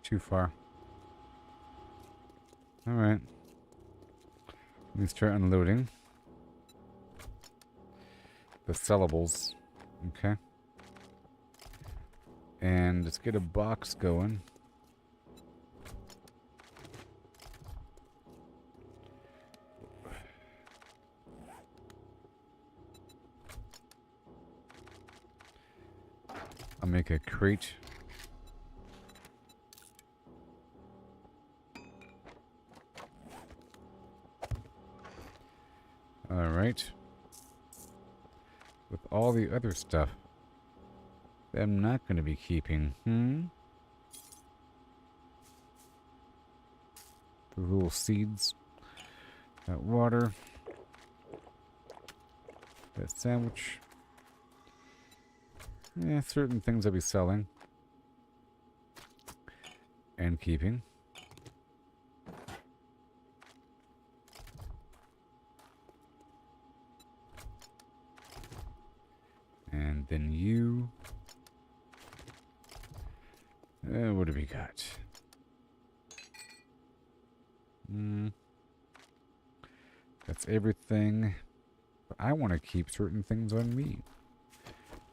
Too far. Alright. Let me start unloading the sellables. Okay. And let's get a box going. I'll make a crate. Alright. With all the other stuff that I'm not going to be keeping. The little seeds. That water. That sandwich. Yeah, certain things I'll be selling. And keeping. And then you. What have we got? That's everything. But I want to keep certain things on me.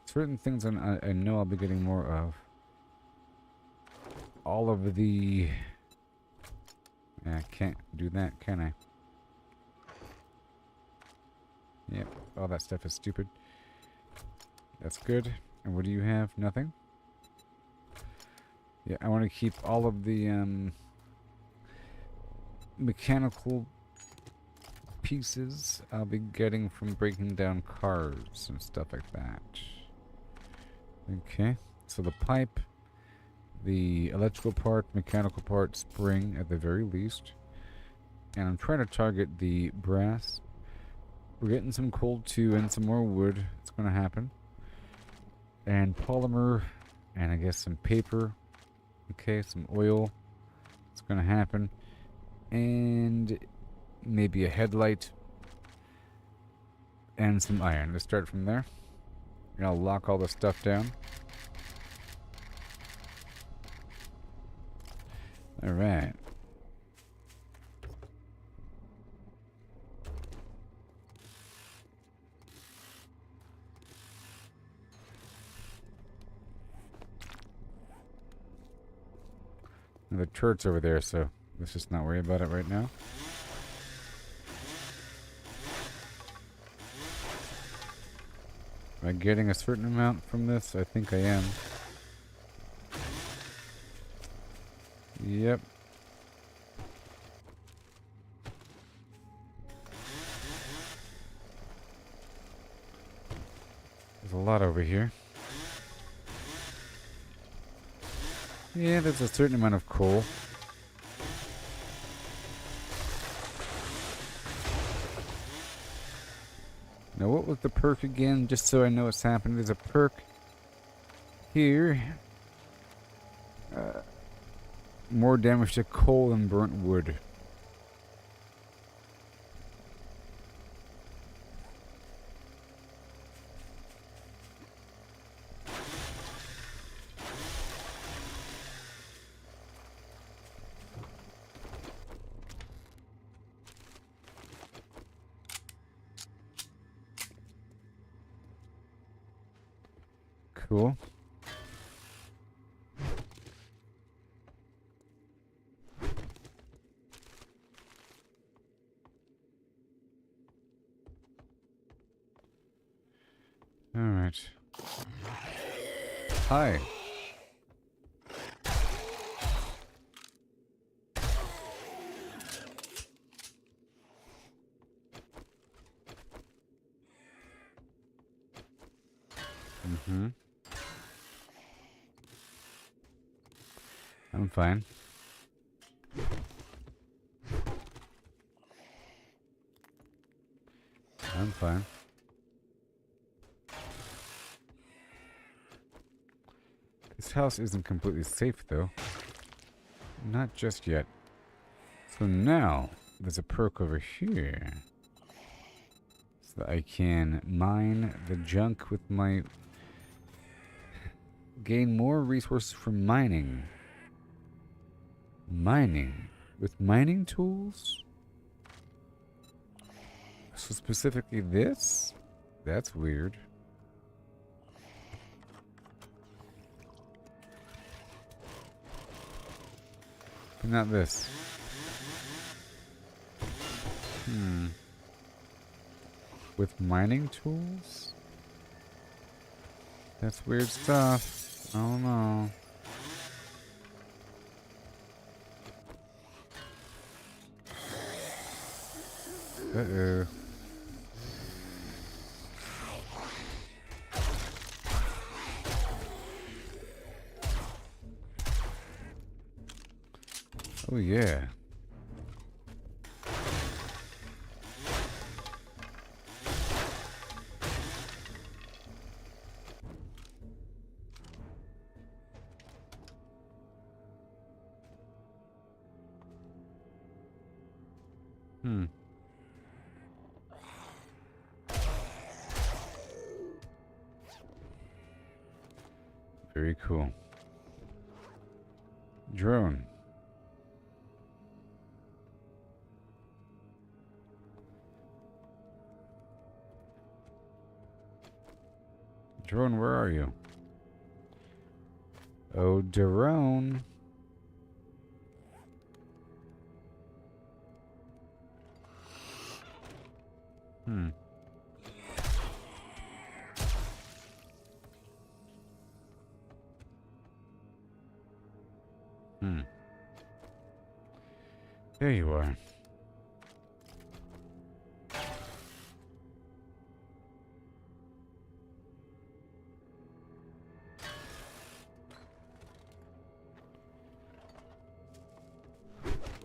Certain things I know I'll be getting more of. All of the... I can't do that, can I? Yep, all that stuff is stupid. That's good. And what do you have? Nothing? Yeah, I want to keep all of the mechanical pieces I'll be getting from breaking down cars and stuff like that. Okay, so the pipe, the electrical part, mechanical part, spring at the very least. And I'm trying to target the brass. We're getting some coal too and some more wood. It's going to happen. And polymer, and I guess some paper. Okay, some oil. It's going to happen. And maybe a headlight. And some iron. Let's start from there. And I'll lock all the stuff down. Alright. The turret's over there, so let's just not worry about it right now. Am I getting a certain amount from this? I think I am. Yep. There's a lot over here. Yeah, there's a certain amount of coal. Now, what was the perk again? Just so I know what's happening. There's a perk here. More damage to coal and burnt wood. Cool. All right. Hi. I'm fine. I'm fine. This house isn't completely safe, though. Not just yet. So now, there's a perk over here. So that I can mine the junk with my... Gain more resources from mining. Mining? With mining tools? So specifically this? That's weird. But not this. With mining tools? That's weird stuff. I don't know. Uh-oh. Oh yeah. Very cool. Drone. Drone, where are you? Oh, drone. There you are.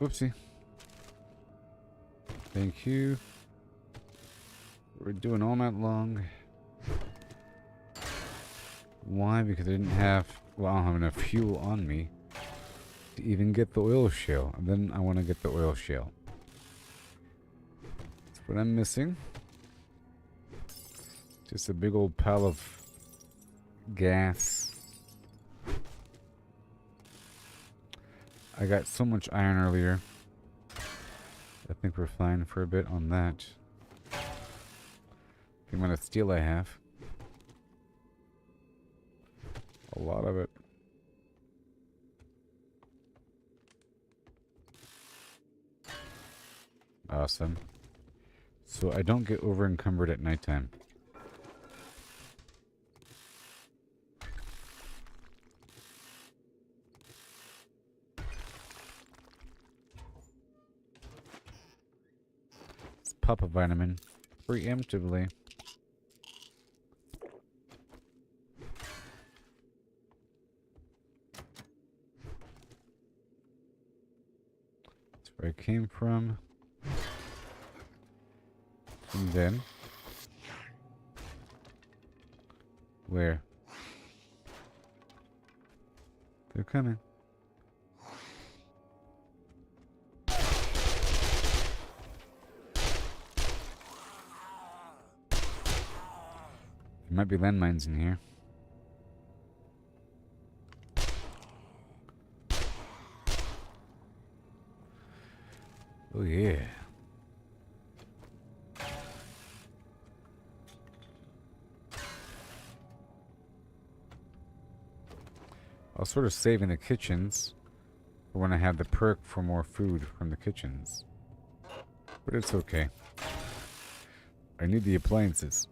Whoopsie. Thank you. We're doing all night long. Why? Because I didn't have... Well, I don't have enough fuel on me to even get the oil shale. And then I want to get the oil shale. That's what I'm missing. Just a big old pile of gas. I got so much iron earlier. I think we're fine for a bit on that. The amount of steel I have. A lot of it. Awesome. So I don't get over encumbered at nighttime. Let's pop a vitamin preemptively. That's where I came from. And then... Where? They're coming. There might be landmines in here. Oh yeah. I was sort of saving the kitchens for when I have the perk for more food from the kitchens. But it's okay. I need the appliances.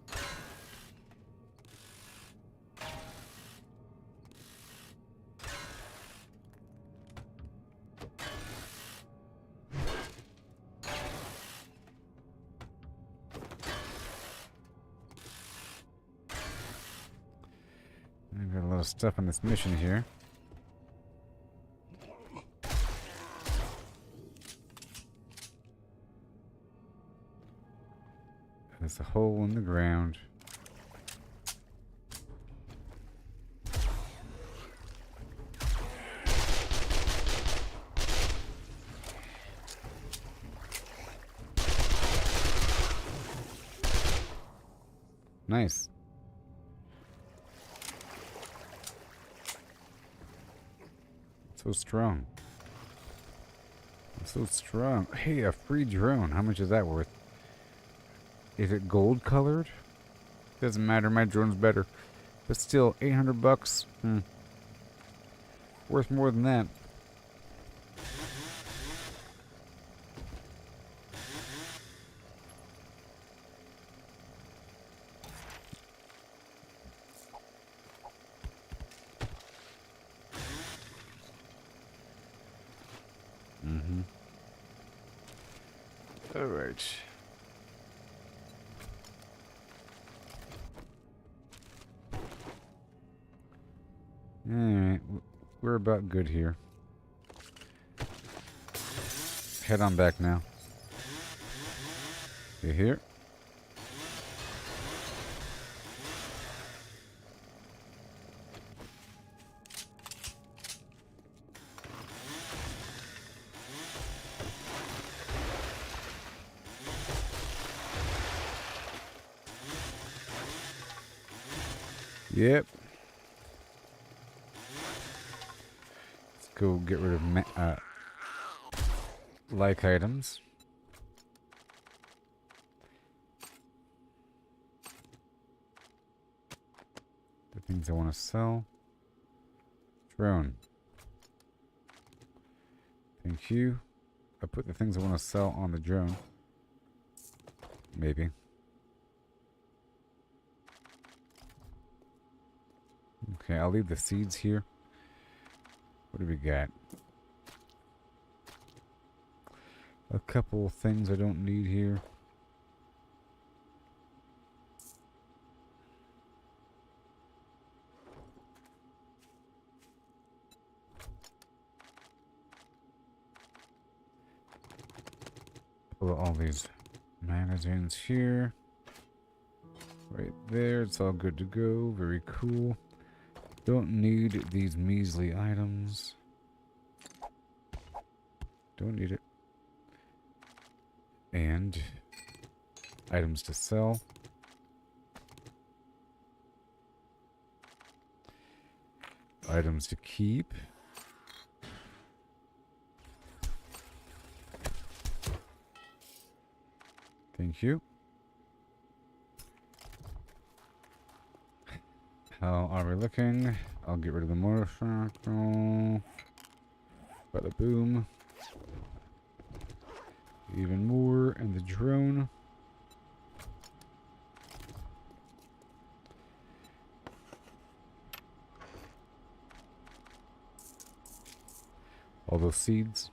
I've got a lot of stuff on this mission here. There's a hole in the ground. Nice. So strong. So strong. Hey, a free drone. How much is that worth? Is it gold colored? Doesn't matter, my drone's better. But still, 800 bucks? Worth more than that. All right. Alright, we're about good here. Head on back now. You here? Yep. Let's go get rid of like items. The things I want to sell. Drone. Thank you. I put the things I want to sell on the drone. Maybe. Okay, I'll leave the seeds here. What do we got? A couple things I don't need here. Pull all these magazines here. Right there, it's all good to go. Very cool. Don't need these measly items. Don't need it. And items to sell. Items to keep. Thank you. How are we looking? I'll get rid of the motorcycle. Bada boom. Even more, and the drone. All those seeds.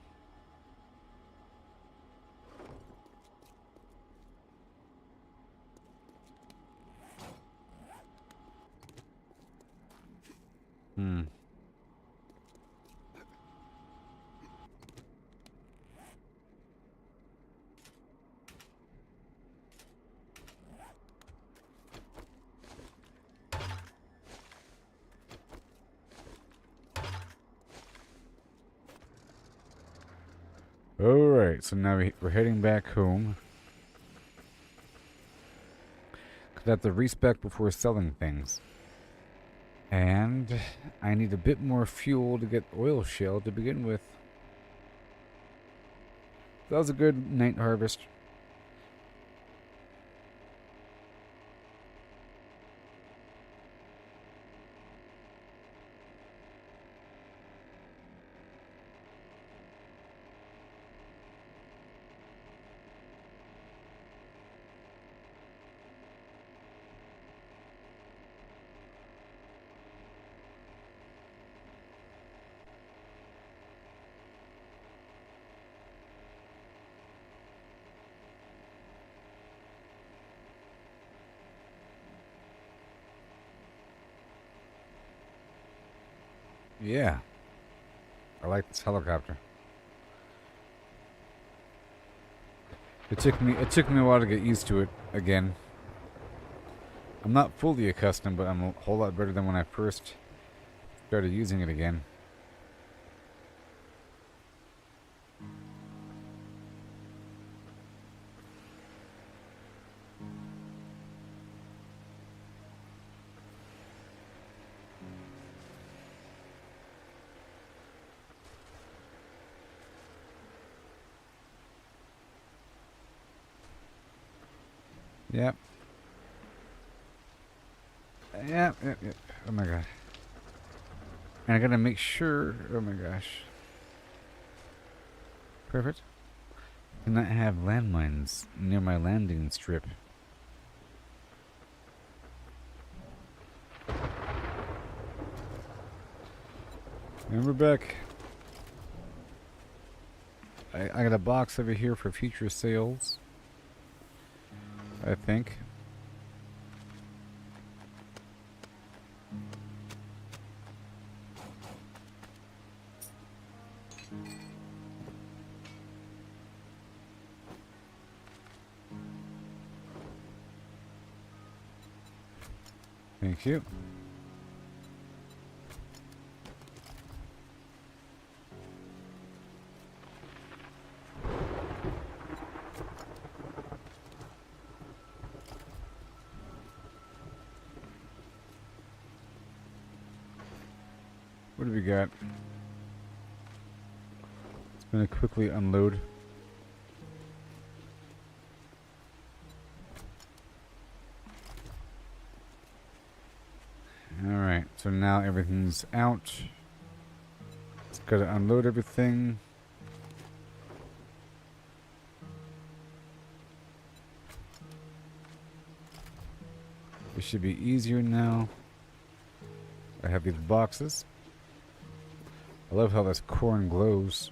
Alright, so now we're heading back home. Cause I have to respec before selling things. And I need a bit more fuel to get oil shale to begin with. That was a good night harvest. Yeah. I like this helicopter. It took me a while to get used to it again. I'm not fully accustomed, but I'm a whole lot better than when I first started using it again. Yep. Yep, yep, yep. Oh my god. And I gotta make sure. Oh my gosh. Perfect. Do not have landmines near my landing strip. And we're back. I got a box over here for future sales. I think. Thank you. What do we got? It's gonna quickly unload. Alright, so now everything's out. It's gotta unload everything. It should be easier now. I have these boxes. I love how this corn glows.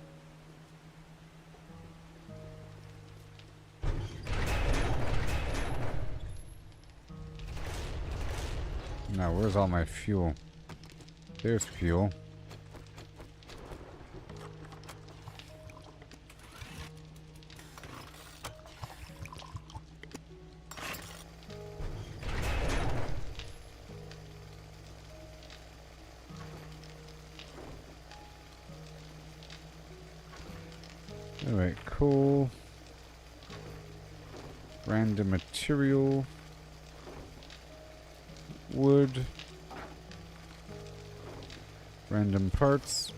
Now, where's all my fuel? There's fuel. Alright, cool. Random material. Wood. Random parts.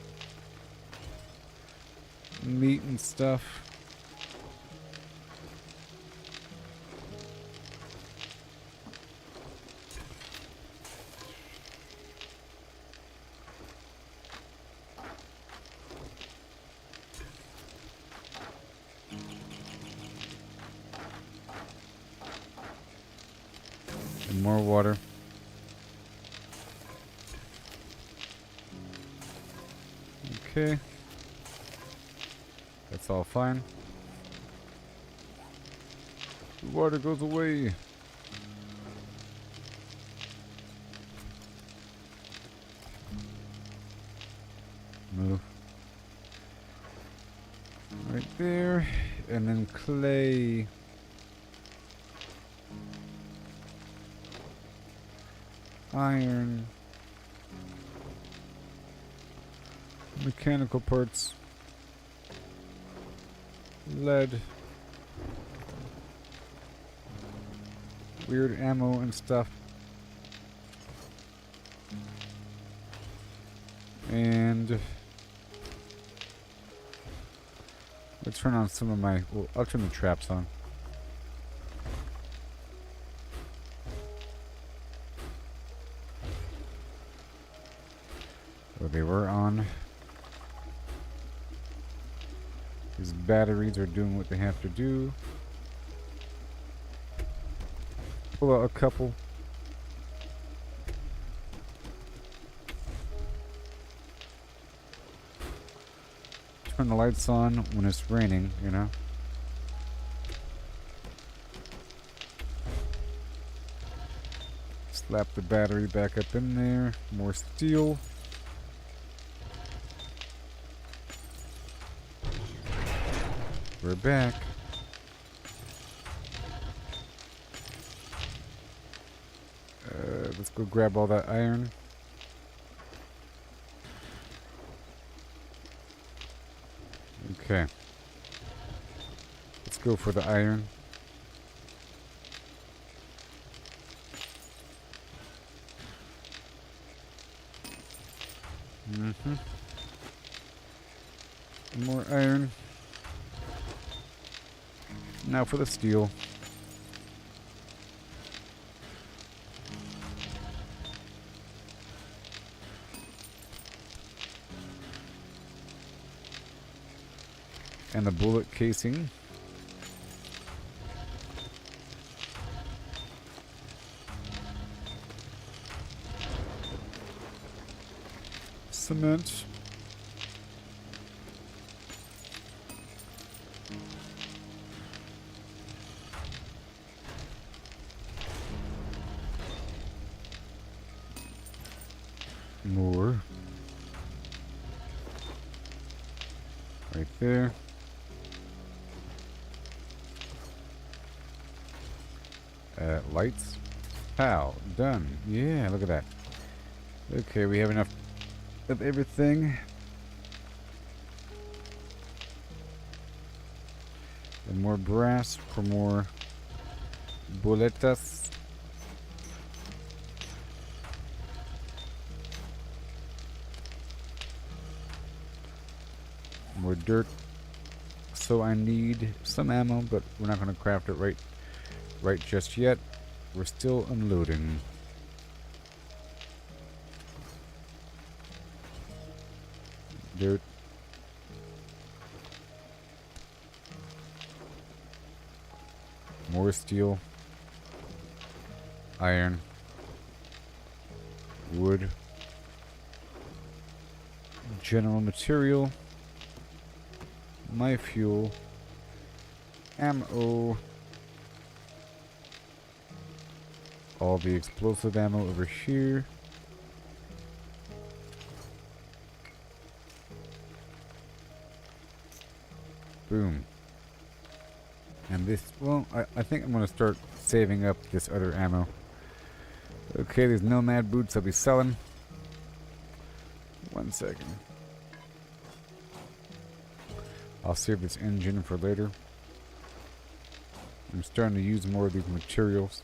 Meat and stuff. And more water. Okay. That's all fine. The water goes away. Move. Right there. And then clay. Iron. Mechanical parts. Lead. Weird ammo and stuff. And let's turn on some of my, well, I'll turn the traps on. So they were on. These batteries are doing what they have to do. Pull out a couple. Turn the lights on when it's raining, you know. Slap the battery back up in there. More steel. We're back. Let's go grab all that iron. Okay. Let's go for the iron. More iron. Now for the steel. And the bullet casing. Cement. More. Right there. Lights. Pow. Done. Yeah, look at that. Okay, we have enough of everything. And more brass for more boletas. More dirt. So I need some ammo, but we're not going to craft it right just yet. We're still unloading. Dirt. More steel. Iron. Wood. General material. My fuel. Ammo. All the explosive ammo over here. Boom. And this, well, I think I'm going to start saving up this other ammo. Okay, there's nomad boots I'll be selling. 1 second. I'll save this engine for later. I'm starting to use more of these materials.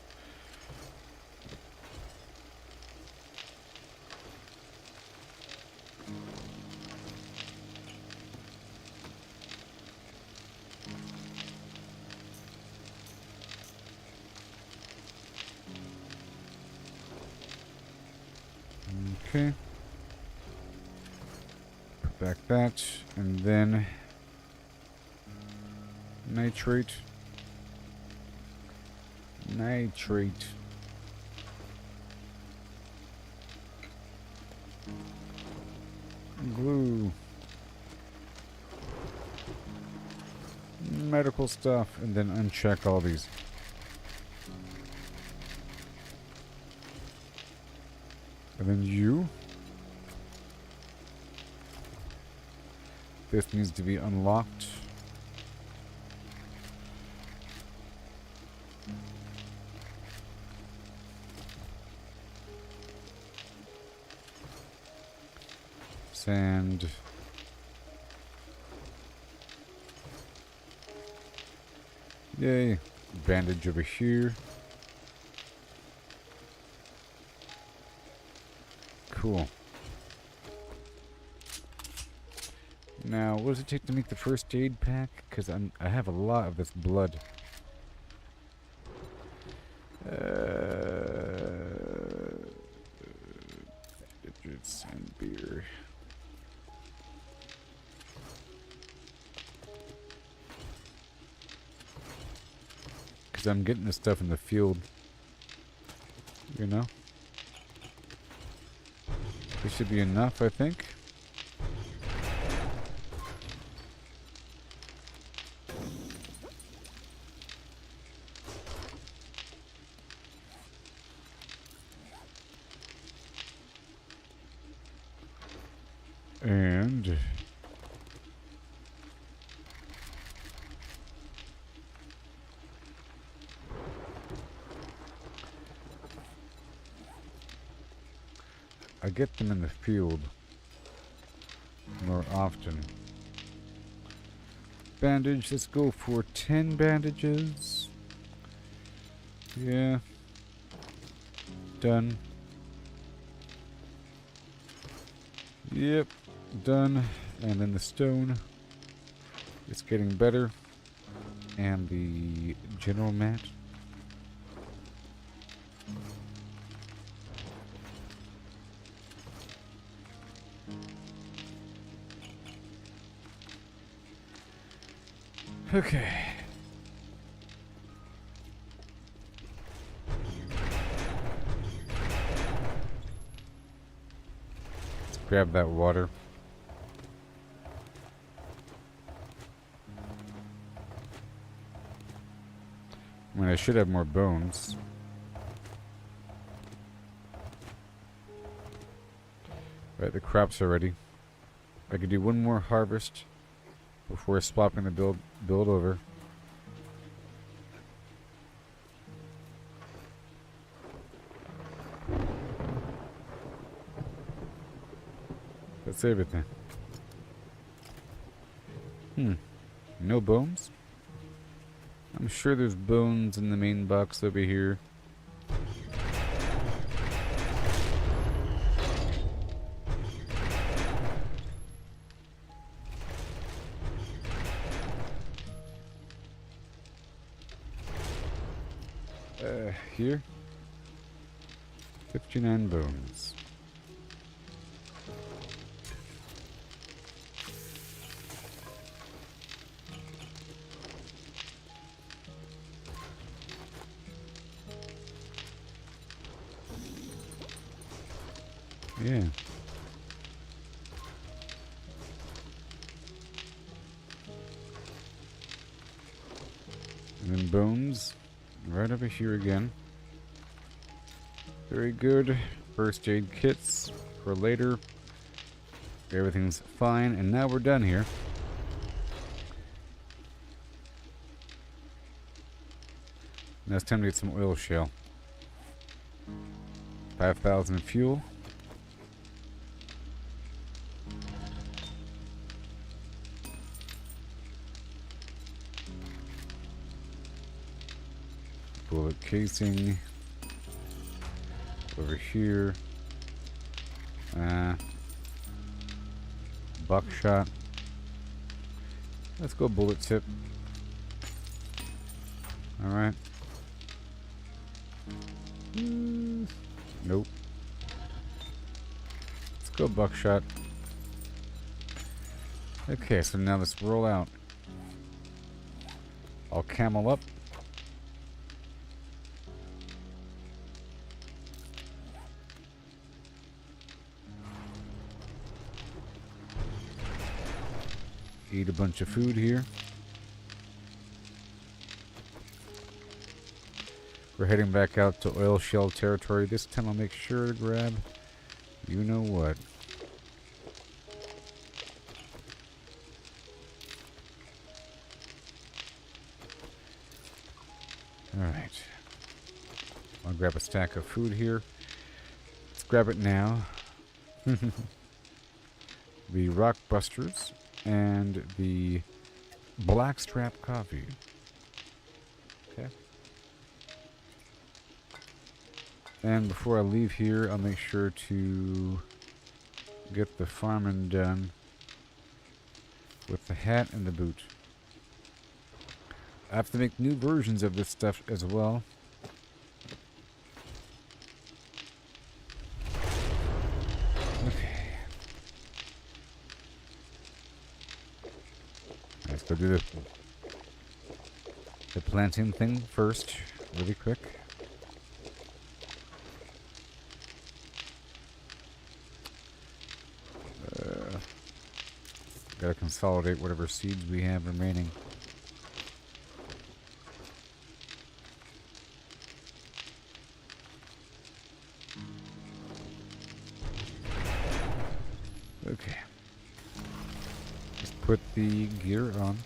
Okay. Put back that, and then nitrate. Nitrate. Glue. Medical stuff, and then uncheck all these. And then you. This needs to be unlocked. Sand. Yay. Bandage over here. Cool. Now, what does it take to make the first aid pack? Because I have a lot of this blood. Bandages and beer. Because I'm getting this stuff in the field. You know? This should be enough, I think. And I get them in the field more often. Bandage, let's go for 10 bandages. Yeah. Done. Yep, done. And then the stone. It's getting better. And the general mat. Okay. Let's grab that water. I mean, I should have more bones. Right, the crops are ready. I could do one more harvest before swapping the build over. That's everything. No bones? I'm sure there's bones in the main box over here. Here? 59 bones. Yeah. And then bones. Right over here again. Very good. First aid kits for later. Everything's fine, and now we're done here. Now it's time to get some oil shale. 5,000 fuel. Bullet casing. Over here. Buckshot. Let's go bullet tip. Alright. Nope. Let's go buckshot. Okay, so now let's roll out. I'll camel up. Eat a bunch of food here. We're heading back out to oil shale territory. This time I'll make sure to grab you know what. Alright. I'll grab a stack of food here. Let's grab it now. The Rock Busters and the Blackstrap coffee. Okay. And before I leave here, I'll make sure to get the farming done with the hat and the boot. I have to make new versions of this stuff as well. Okay. Let's go do the planting thing first, really quick. Gotta consolidate whatever seeds we have remaining. Okay. Just put the gear on.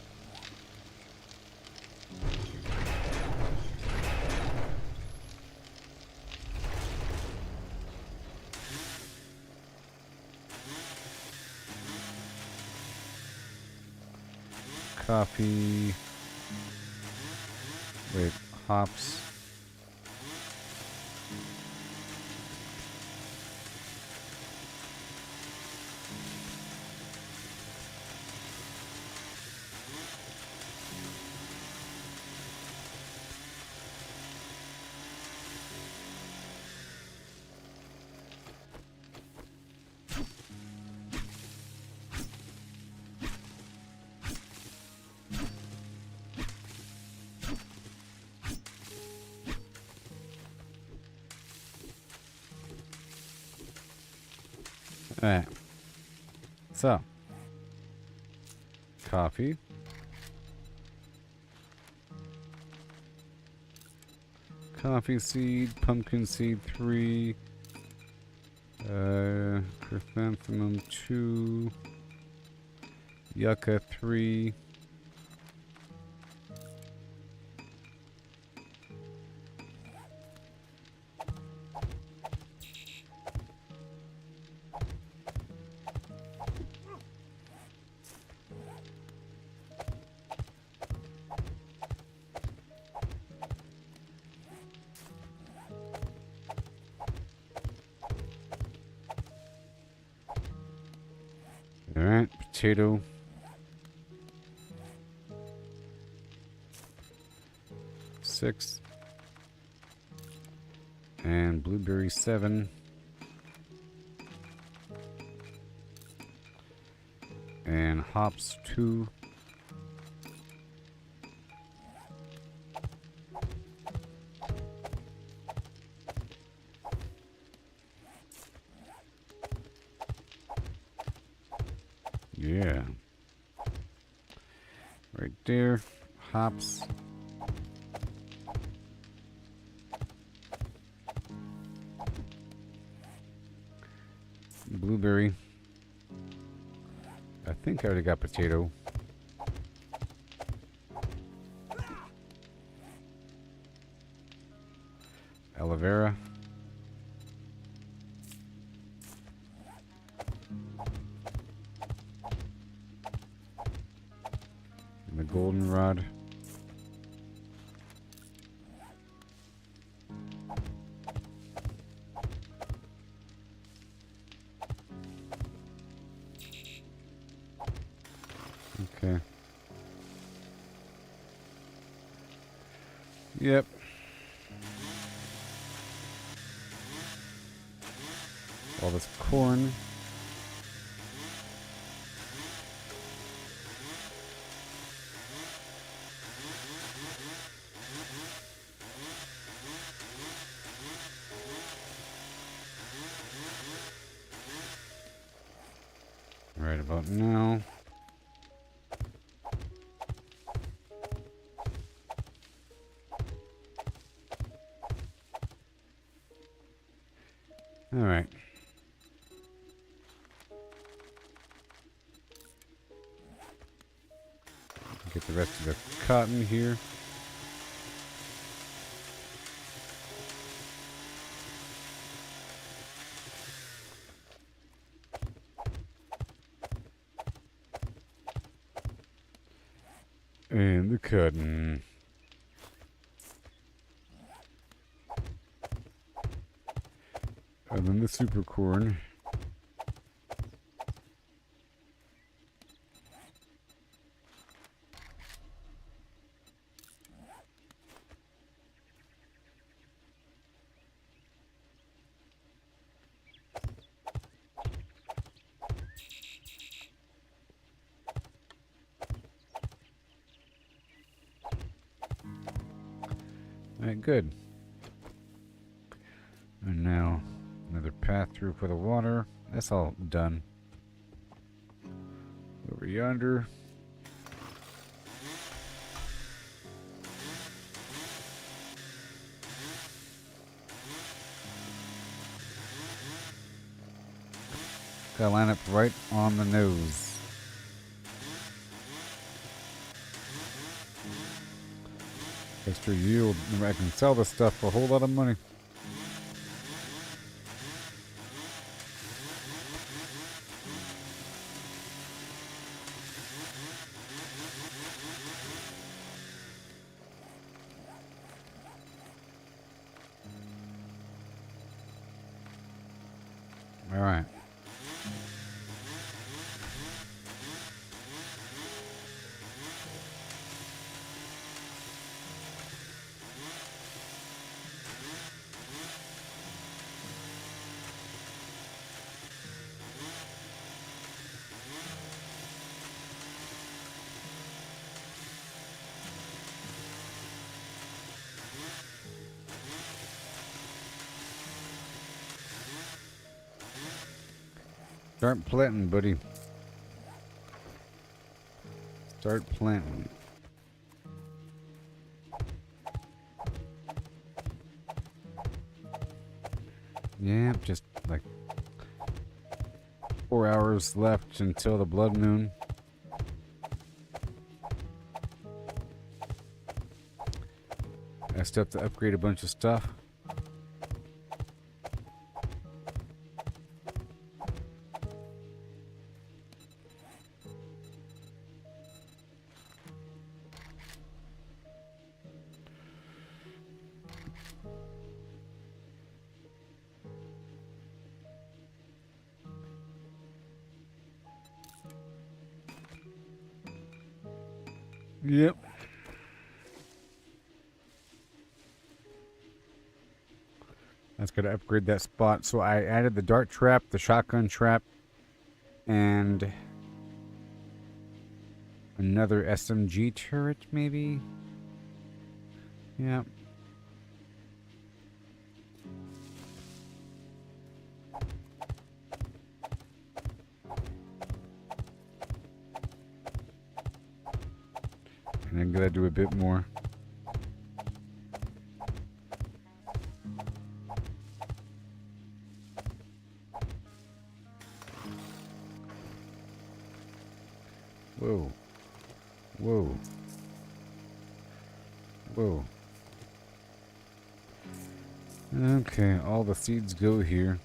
Coffee. Wait, hops. Alright. So. Coffee. Coffee seed, pumpkin seed 3. Chrysanthemum 2. Yucca 3. Alright, potato. Six. And blueberry 7. And hops 2. Yeah. Right there. Hops. Blueberry. I think I already got potato. Aloe vera. And the goldenrod. Okay. Yep. All this corn. Right about now. All right. Get the rest of the cotton here. And the cotton. And then the super corn. Alright, good. And now another path through for the water. That's all done. Over yonder. Gotta line up right on the nose. Extra yield. I can sell this stuff for a whole lot of money. All right. Start planting, buddy. Start planting. Yeah, just like 4 hours left until the blood moon. I still have to upgrade a bunch of stuff. Yep. That's gonna upgrade that spot. So I added the dart trap, the shotgun trap, and another SMG turret, maybe? Yeah. And I'm gonna do a bit more. Whoa. Whoa. Whoa. Okay, all the seeds go here.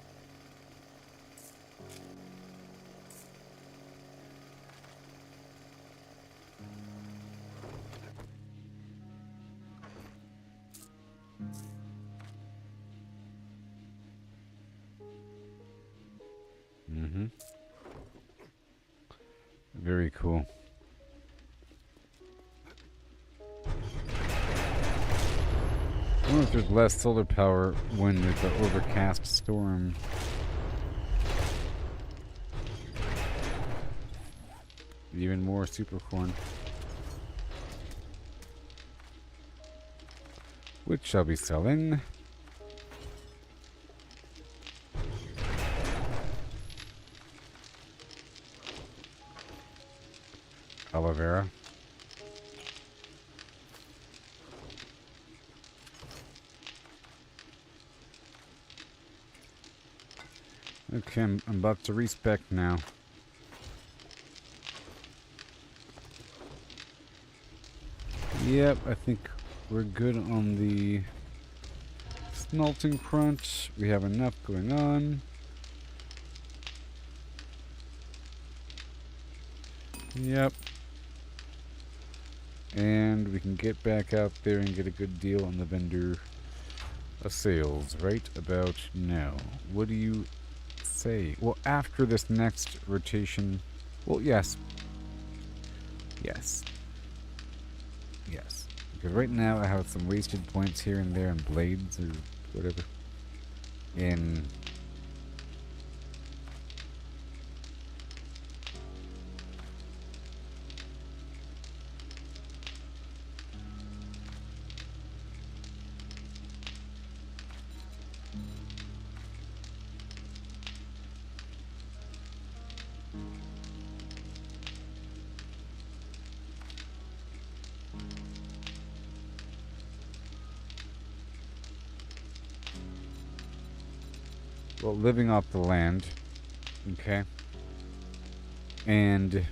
Mm-hmm. Very cool. I wonder if there's less solar power when there's an overcast storm. Even more super corn. Which I'll be selling. Aloe vera. Okay, I'm about to respec now. Yep, I think we're good on the smelting front. We have enough going on. Yep. And we can get back out there and get a good deal on the vendor sales right about now. What do you say? Well, after this next rotation... Well, yes. Yes. Yes. Because right now I have some wasted points here and there on blades or whatever. In... well, living off the land. Okay. And...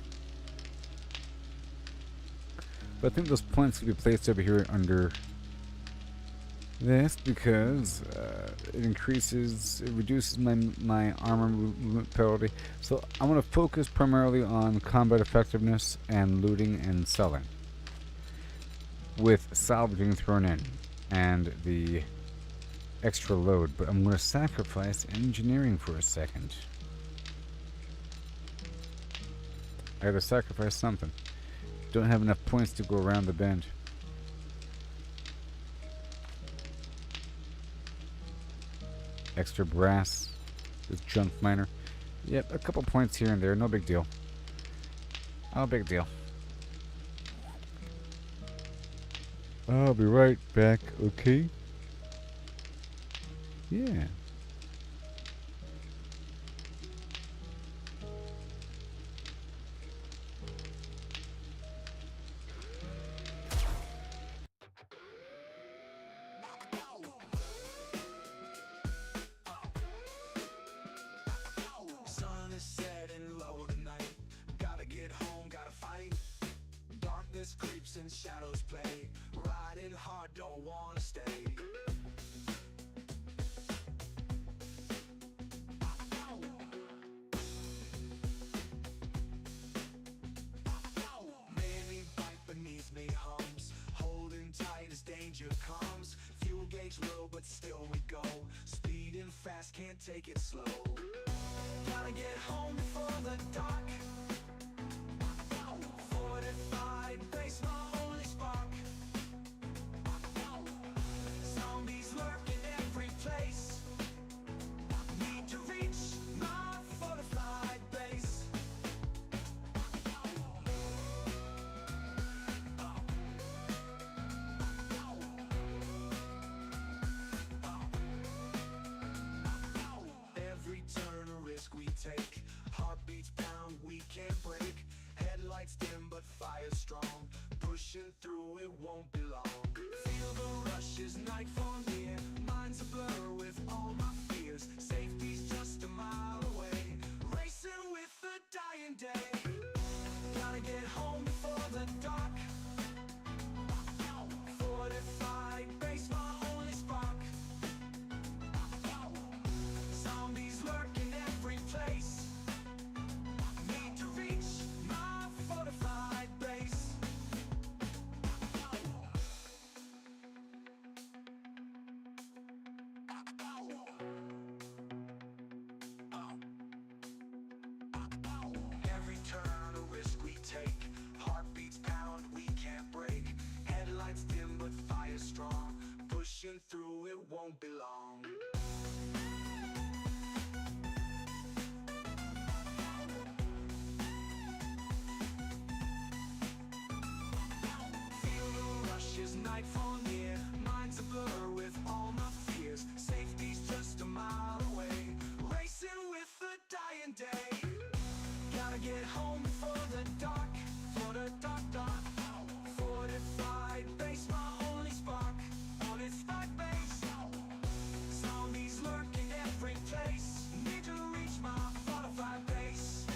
But I think those points could be placed over here under this because it reduces my armor movement penalty. So I'm going to focus primarily on combat effectiveness and looting and selling, with salvaging thrown in and the extra load. But I'm going to sacrifice engineering for a second. I gotta sacrifice something. Don't have enough points to go around the bend. Extra brass. This junk miner. Yep, a couple points here and there. No big deal. No big deal. I'll be right back, okay? Yeah. danger comes. Fuel gauge low, but still we go. Speeding fast, can't take it slow. Gotta get home before the dark. Fortified base, my only spark. Zombies lurk in every place. Need to reach my fortified base. Every turn a risk we take. Heartbeats pound, we can't break. Headlights dim but fire strong. Pushing through, it won't be long. Feel the rush as nightfall near. Minds a blur with all my fears. Safety's just a mile away. Racing with the dying day. Gotta get home before the dark. Fortified base, my only spark. Zombies lurk in every place. Need to reach my fortified base. Every turn a risk we take. Heartbeats pound, we can't break. Headlights dim but fire strong. Pushing through, it won't be long. Feel the rush as nightfall near. Minds a blur with all my fears. Safety's just a mile away. Racing with the dying day. Gotta get home before the dark. For the dark, dark. Fortified base, my only spark. Fortified base. Zombies lurk in every place. Need to reach my fortified base.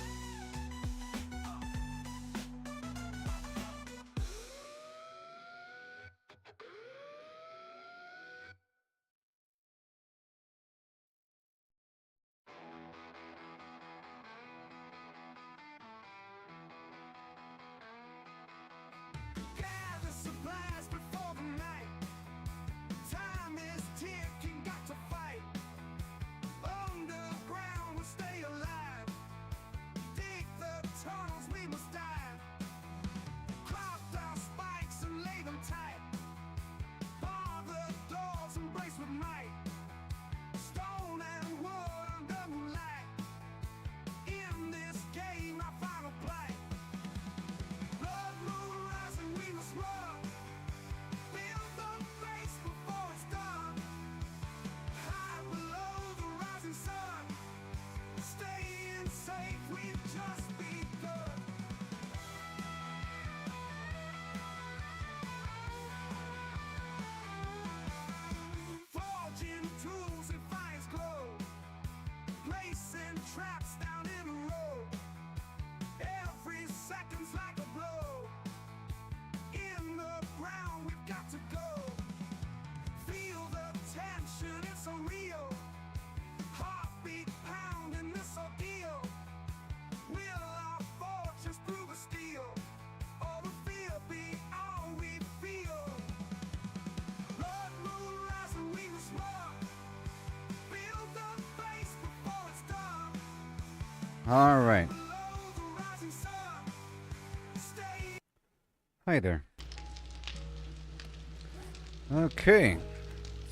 Gather supplies before the night. Time is ticking, got to fight. Underground, we'll stay alive. Dig the tunnels, we must dive. Crop our spikes and lay them tight. Bar the doors and brace with might. Stone and wood under moonlight. In this game, our final plight. Blood moon rising, we must run. Build the base before it's done. High below the rising sun. Staying safe, we've just begun. Forging tools and finds glow. Placing traps down in a row. Every second's like a blow. In the ground, we've got to go. Feel the tension, it's so real. Heartbeat pounding this ordeal. Will our fortunes prove a steal? Or will fear be all we feel? Blood moon rising, we must run. Build the base before it's done. All right. Below the rising sun. Stay. Hi there. Okay.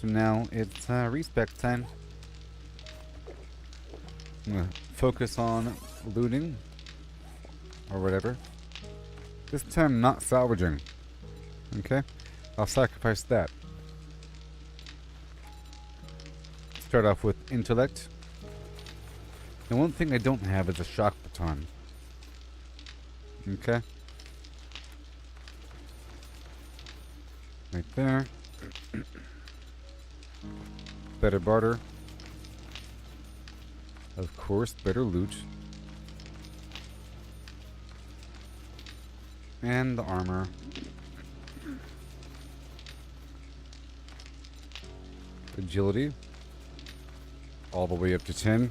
So now it's respec time. I'm gonna focus on looting. Or whatever. This time not salvaging. Okay? I'll sacrifice that. Start off with intellect. The one thing I don't have is a shock baton. Okay? Right there. Better barter. Of course, better loot. And the armor. Agility. All the way up to 10.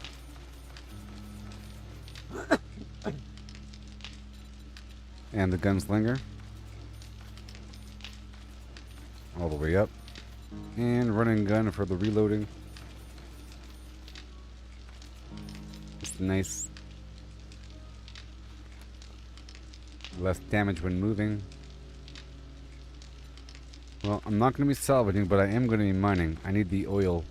And the gunslinger. all the way up. And run and gun for the reloading. It's nice. Less damage when moving. Well, I'm not going to be salvaging, but I am going to be mining. I need the oil.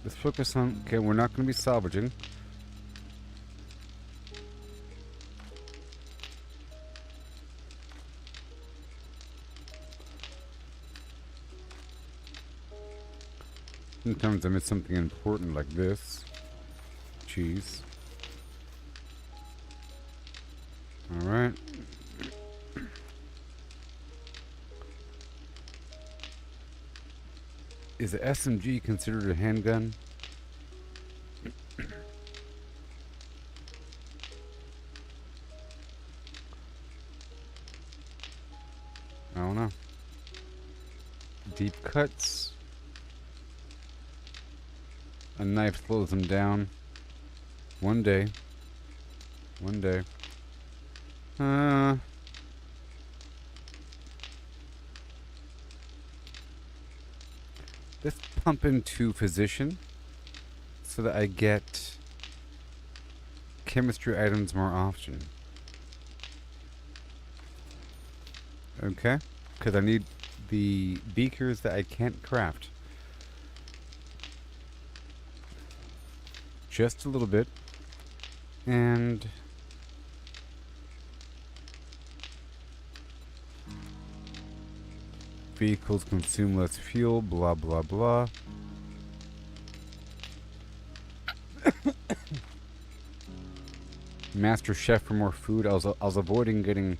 Let's focus on... Okay, we're not going to be salvaging. Sometimes I miss something important like this. Cheese. Alright. Is the SMG considered a handgun? I don't know. Deep cuts. A knife slows them down. One day. One day. Let's pump into physician so that I get chemistry items more often. Okay? Because I need the beakers that I can't craft. Just a little bit. And vehicles consume less fuel, blah blah blah. Master chef for more food. I was avoiding getting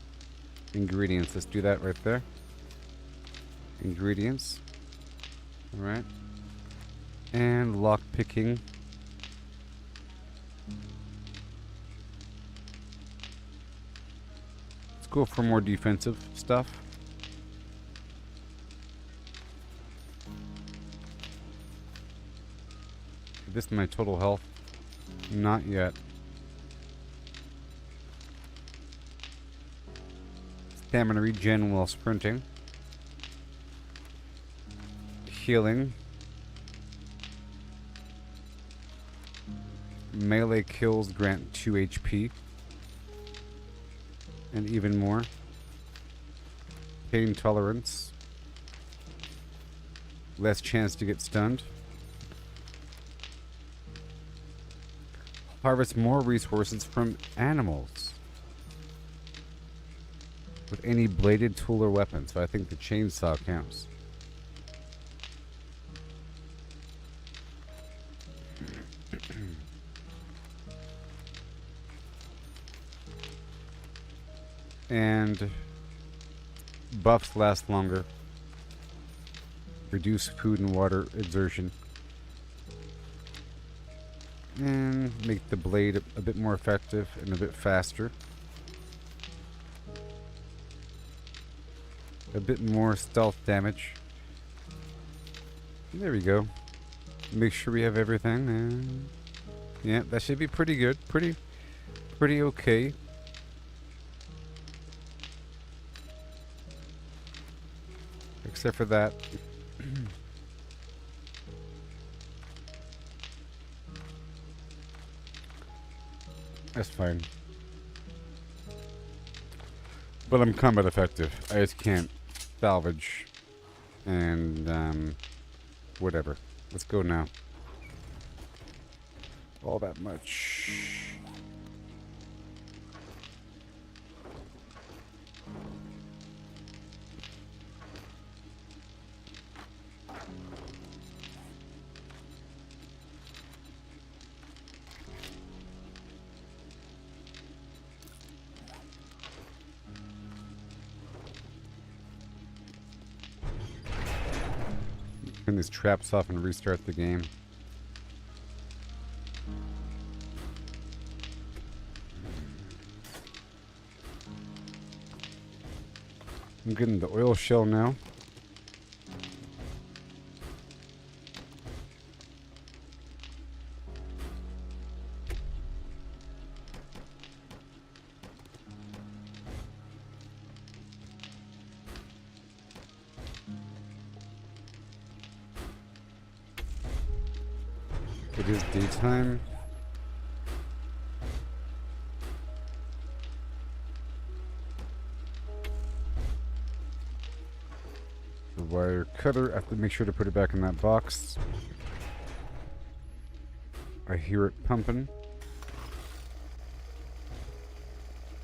ingredients. Let's do that right there. Ingredients. Alright. And lock picking. Let's go for more defensive stuff. This is my total health. Not yet. Stamina regen while sprinting. Healing. Melee kills grant 2 HP. And even more. Pain tolerance. Less chance to get stunned. Harvest more resources from animals with any bladed tool or weapon. So I think the chainsaw counts. And buffs last longer. Reduce food and water exertion. And make the blade a bit more effective and a bit faster. A bit more stealth damage. There we go. Make sure we have everything. Yeah, that should be pretty good. Pretty okay. Except for that. That's fine. But I'm combat effective. I just can't salvage. And, whatever. Let's go now. All that much. Turn these traps off and restart the game. I'm getting the oil shell now. is daytime. The wire cutter, I have to make sure to put it back in that box. I hear it pumping.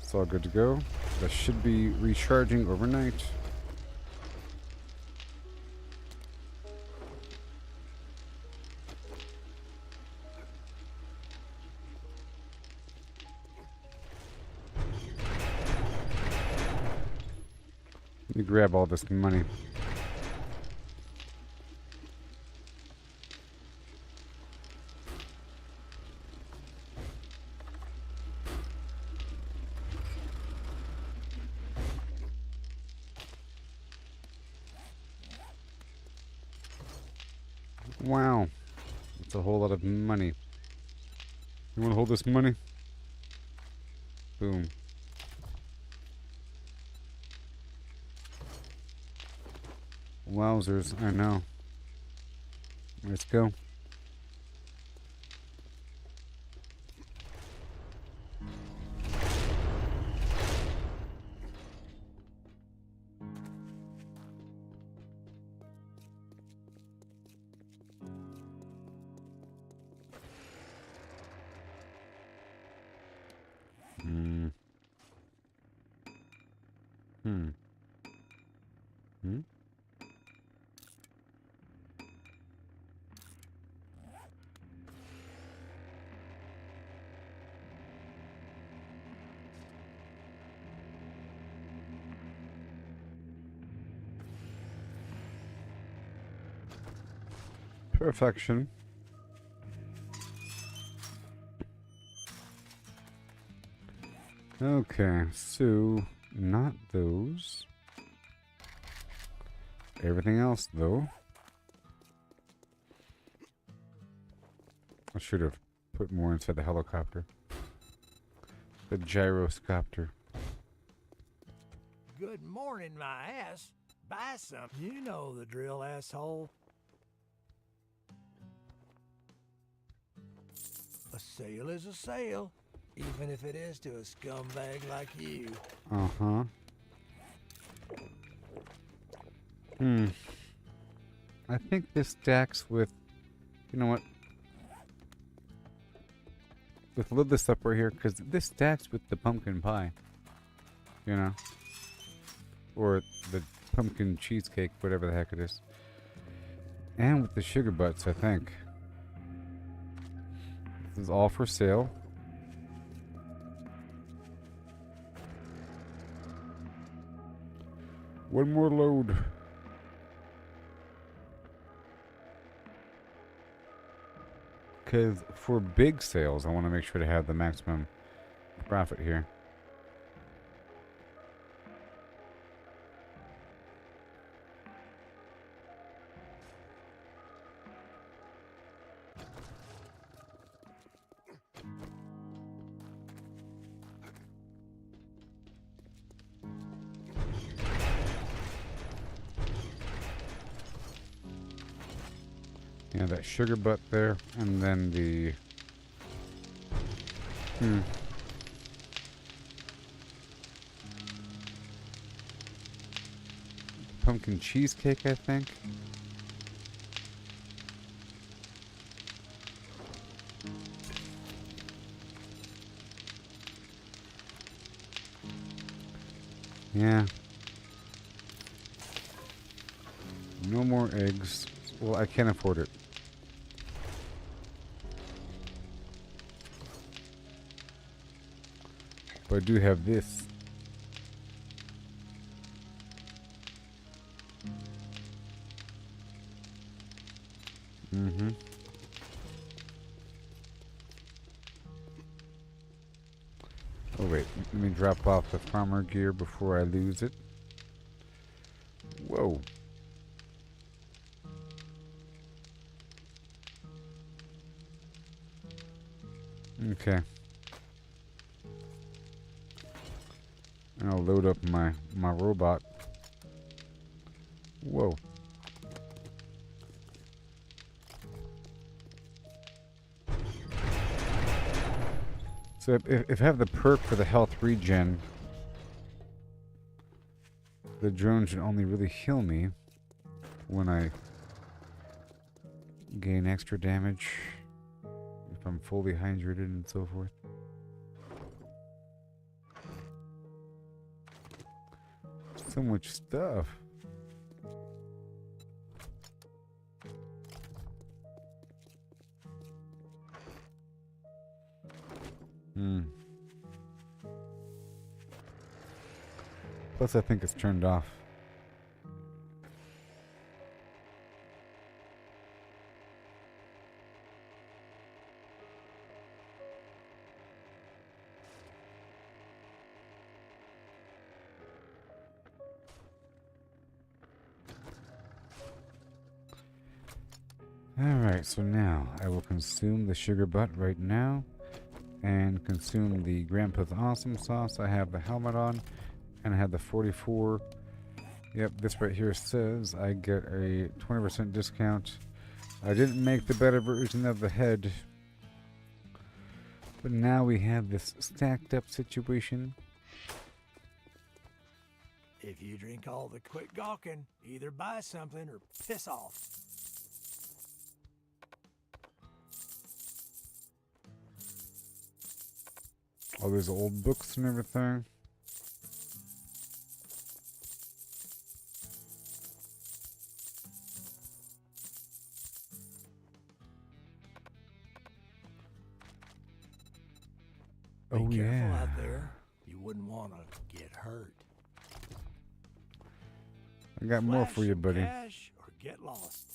It's all good to go. That should be recharging overnight. Let me grab all this money. Wow. That's a whole lot of money. You want to hold this money? Boom. Wowzers, I know. Let's go. Hmm. Hmm. Hmm? Perfection. Okay, so not those. Everything else, though. I should have put more inside the helicopter. The gyroscopter. Good morning, my ass. Buy some. You know the drill, asshole. A sale is a sale, even if it is to a scumbag like you. Uh-huh. I think this stacks with... You know what? Let's load this up right here, because this stacks with the pumpkin pie. You know? Or the pumpkin cheesecake, whatever the heck it is. And with the sugar butts, I think. This is all for sale. One more load. Because for big sales, I want to make sure to have the maximum profit here. Yeah, that sugar butt there, and then the... Pumpkin cheesecake, I think. Yeah. No more eggs. Well, I can't afford it. But I do have this. Oh wait, let me drop off the farmer gear before I lose it. Whoa. Okay. And I'll load up my robot. Whoa. So if I have the perk for the health regen, the drone should only really heal me when I gain extra damage, if I'm fully hydrated and so forth. So much stuff. Plus, I think it's turned off. Alright, so now I will consume the sugar butt right now and consume the Grandpa's Awesome Sauce. I have the helmet on and I have the 44. Yep, this right here says I get a 20% discount. I didn't make the better version of the head, but now we have this stacked up situation. If you drink all the quit gawking, either buy something or piss off. All these old books and everything. Be Oh careful yeah. out there. You wouldn't want to get hurt. I got more Flash for you, some buddy. Cash or get lost.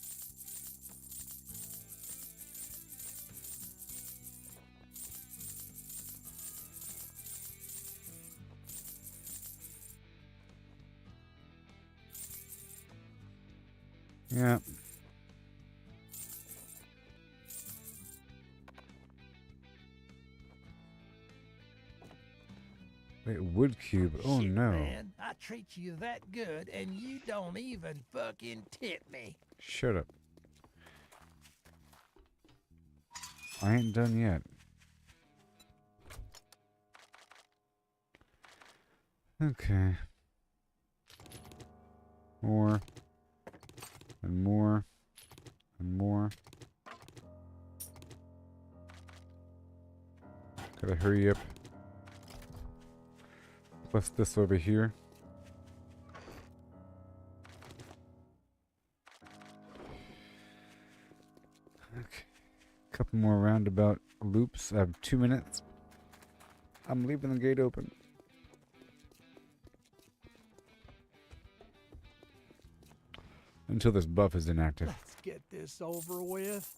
Yeah. Wait, wood cube. Oh Shit, no. man, I treat you that good and you don't even fucking tip me. Shut up. I ain't done yet. Okay. More. And more. And more. Gotta hurry up. Plus this over here. Okay. Couple more roundabout loops. I have 2 minutes. I'm leaving the gate open. Until this buff is inactive. Let's get this over with.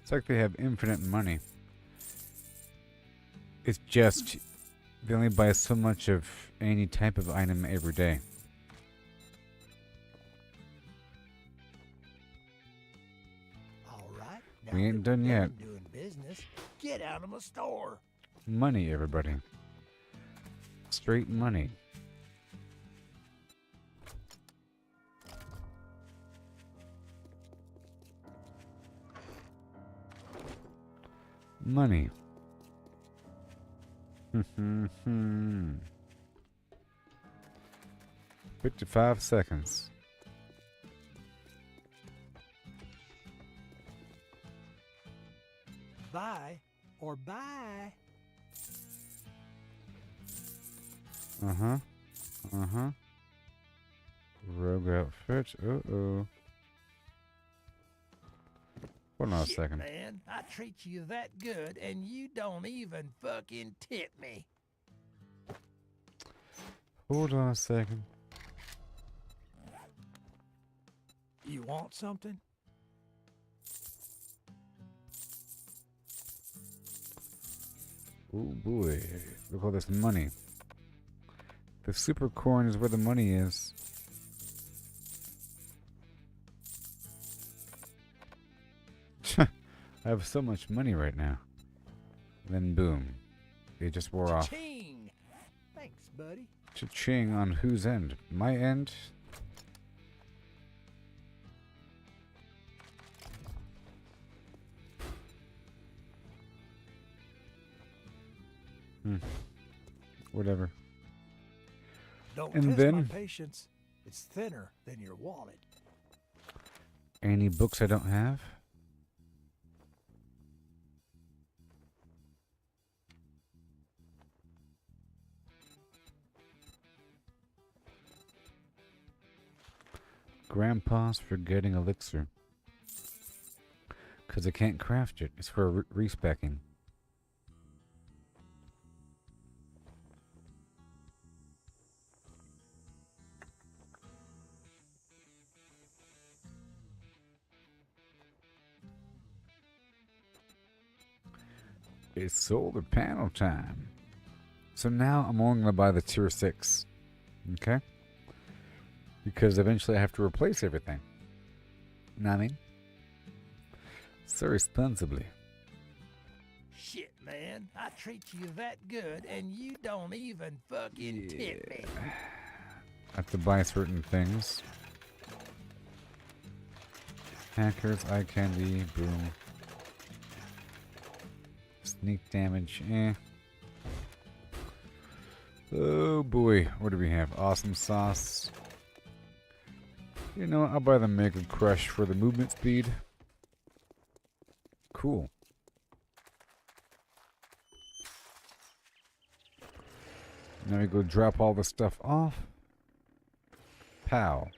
It's like they have infinite money. It's just they only buy so much of any type of item every day. All right. We ain't that we're done yet. done doing business, get out of my store. Money, everybody. Straight money. Money. 55 seconds. Buy or buy. Uh-huh. Uh-huh. Rogue outfit. Uh-oh. Hold on a Shit, second. man, I treat you that good and you don't even fucking tip me. Hold on a second. You want something? Oh boy. Look at all this money. The super corn is where the money is. I have so much money right now. Then boom. They just wore off. Ching! Thanks, buddy. Cha-ching on whose end? My end? Whatever. Don't And test then- my patience. It's thinner than your wallet. Any books I don't have? Grandpa's forgetting elixir. Because I can't craft it. It's for respecking. It's solar panel time. So now I'm only going to buy the tier 6. Okay? Because eventually I have to replace everything. You know what I mean? So responsibly. Shit, man. I treat you that good, and you don't even fucking tip me. I have to buy certain things. Hackers, eye candy, boom. Sneak damage, eh. Oh boy, what do we have? Awesome sauce. You know what? I'll buy the Mega Crush for the movement speed. Cool. Now we go drop all the stuff off. Pow.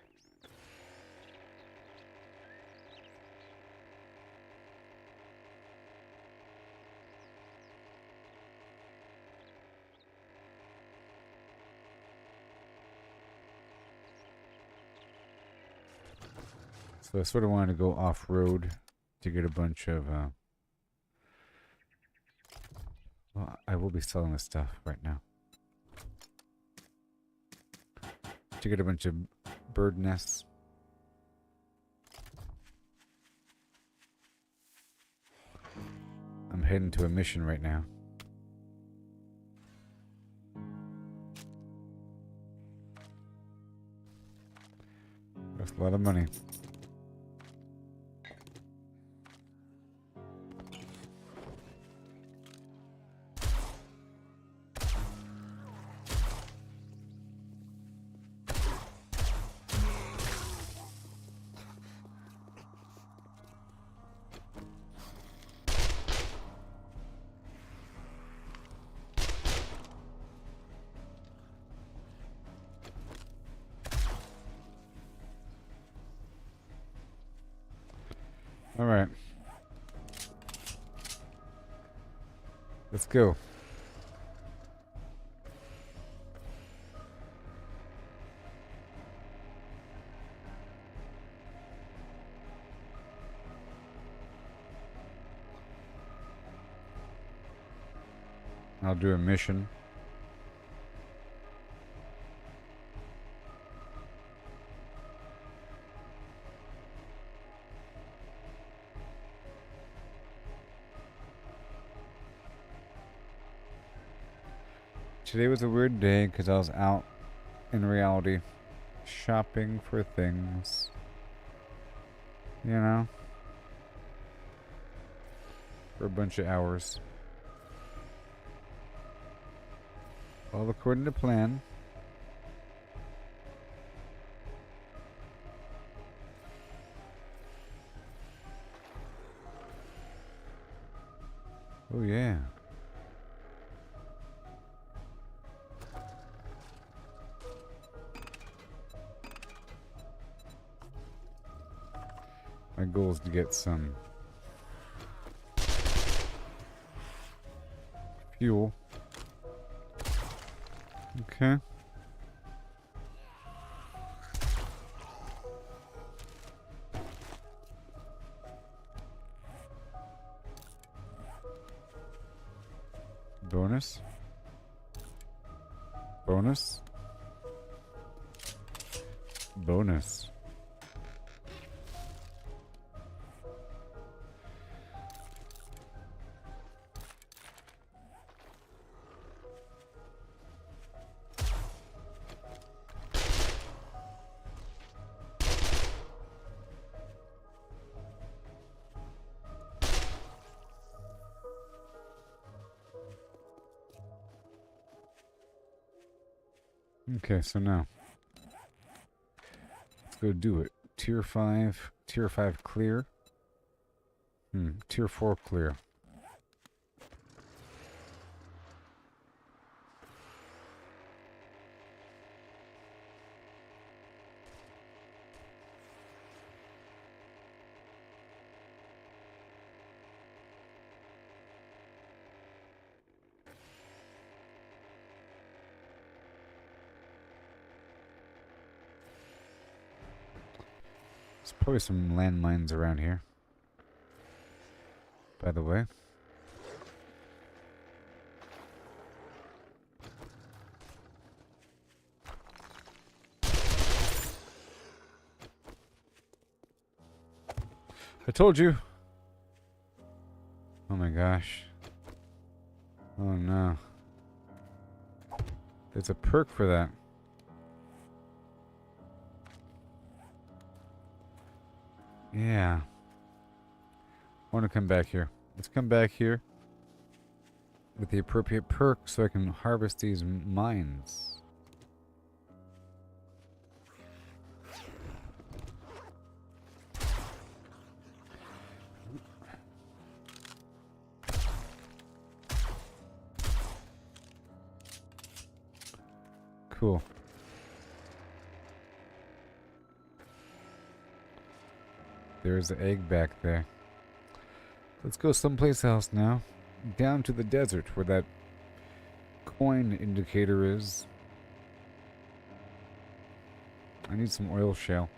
So I sort of wanted to go off-road to get a bunch of, well, I will be selling this stuff right now. To get a bunch of bird nests. I'm heading to a mission right now. That's a lot of money. All right. Let's go. I'll do a mission. Today was a weird day because I was out in reality shopping for things. You know? For a bunch of hours. All according to plan. Oh yeah. My goal is to get some fuel. Okay. Bonus. Bonus. Bonus. Okay, so now let's go do it. Tier 5 clear. Tier 4 clear. There's probably some landmines around here, by the way. I told you. Oh my gosh. Oh no. There's a perk for that. Yeah. I want to come back here. Let's come back here with the appropriate perk so I can harvest these mines. Cool. There's the egg back there. Let's go someplace else now. Down to the desert where that coin indicator is. I need some oil shale.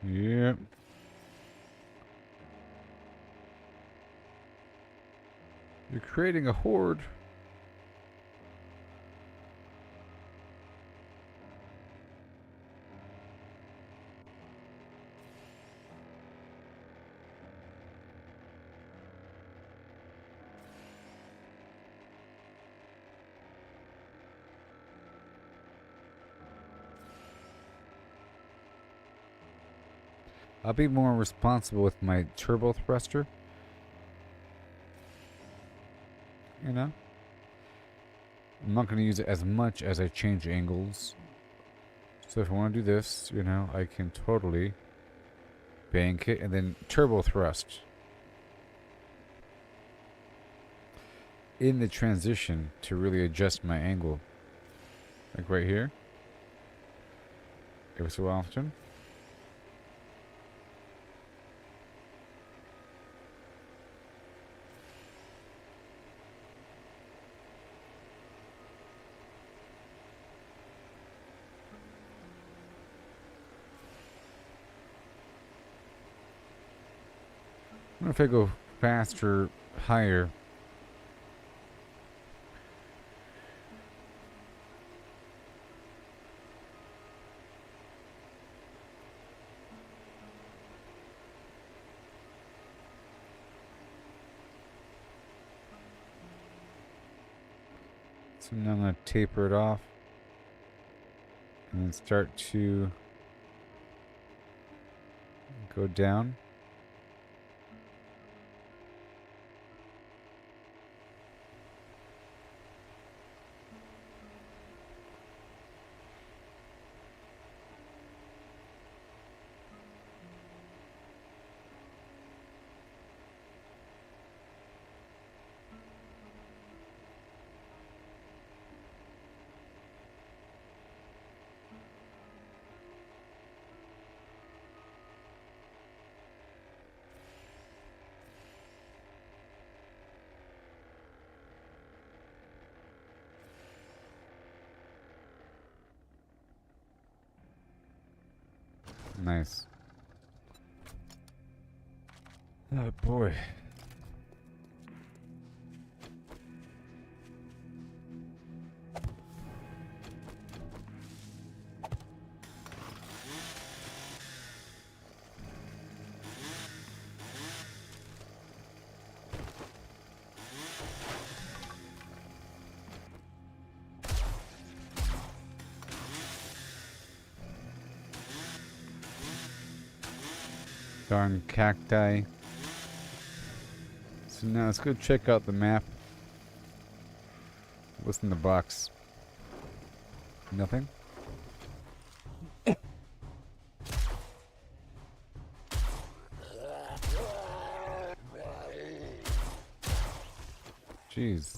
Yep. You're creating a horde. I'll be more responsible with my turbo thruster. You know? I'm not going to use it as much as I change angles. So if I want to do this, you know, I can totally bank it and then turbo thrust in the transition to really adjust my angle. Like right here. Every so often. I wonder if I go faster, higher. So now I'm going to taper it off and then start to go down. Nice. Oh boy. Darn cacti. So now let's go check out the map. What's in the box? Nothing? Jeez.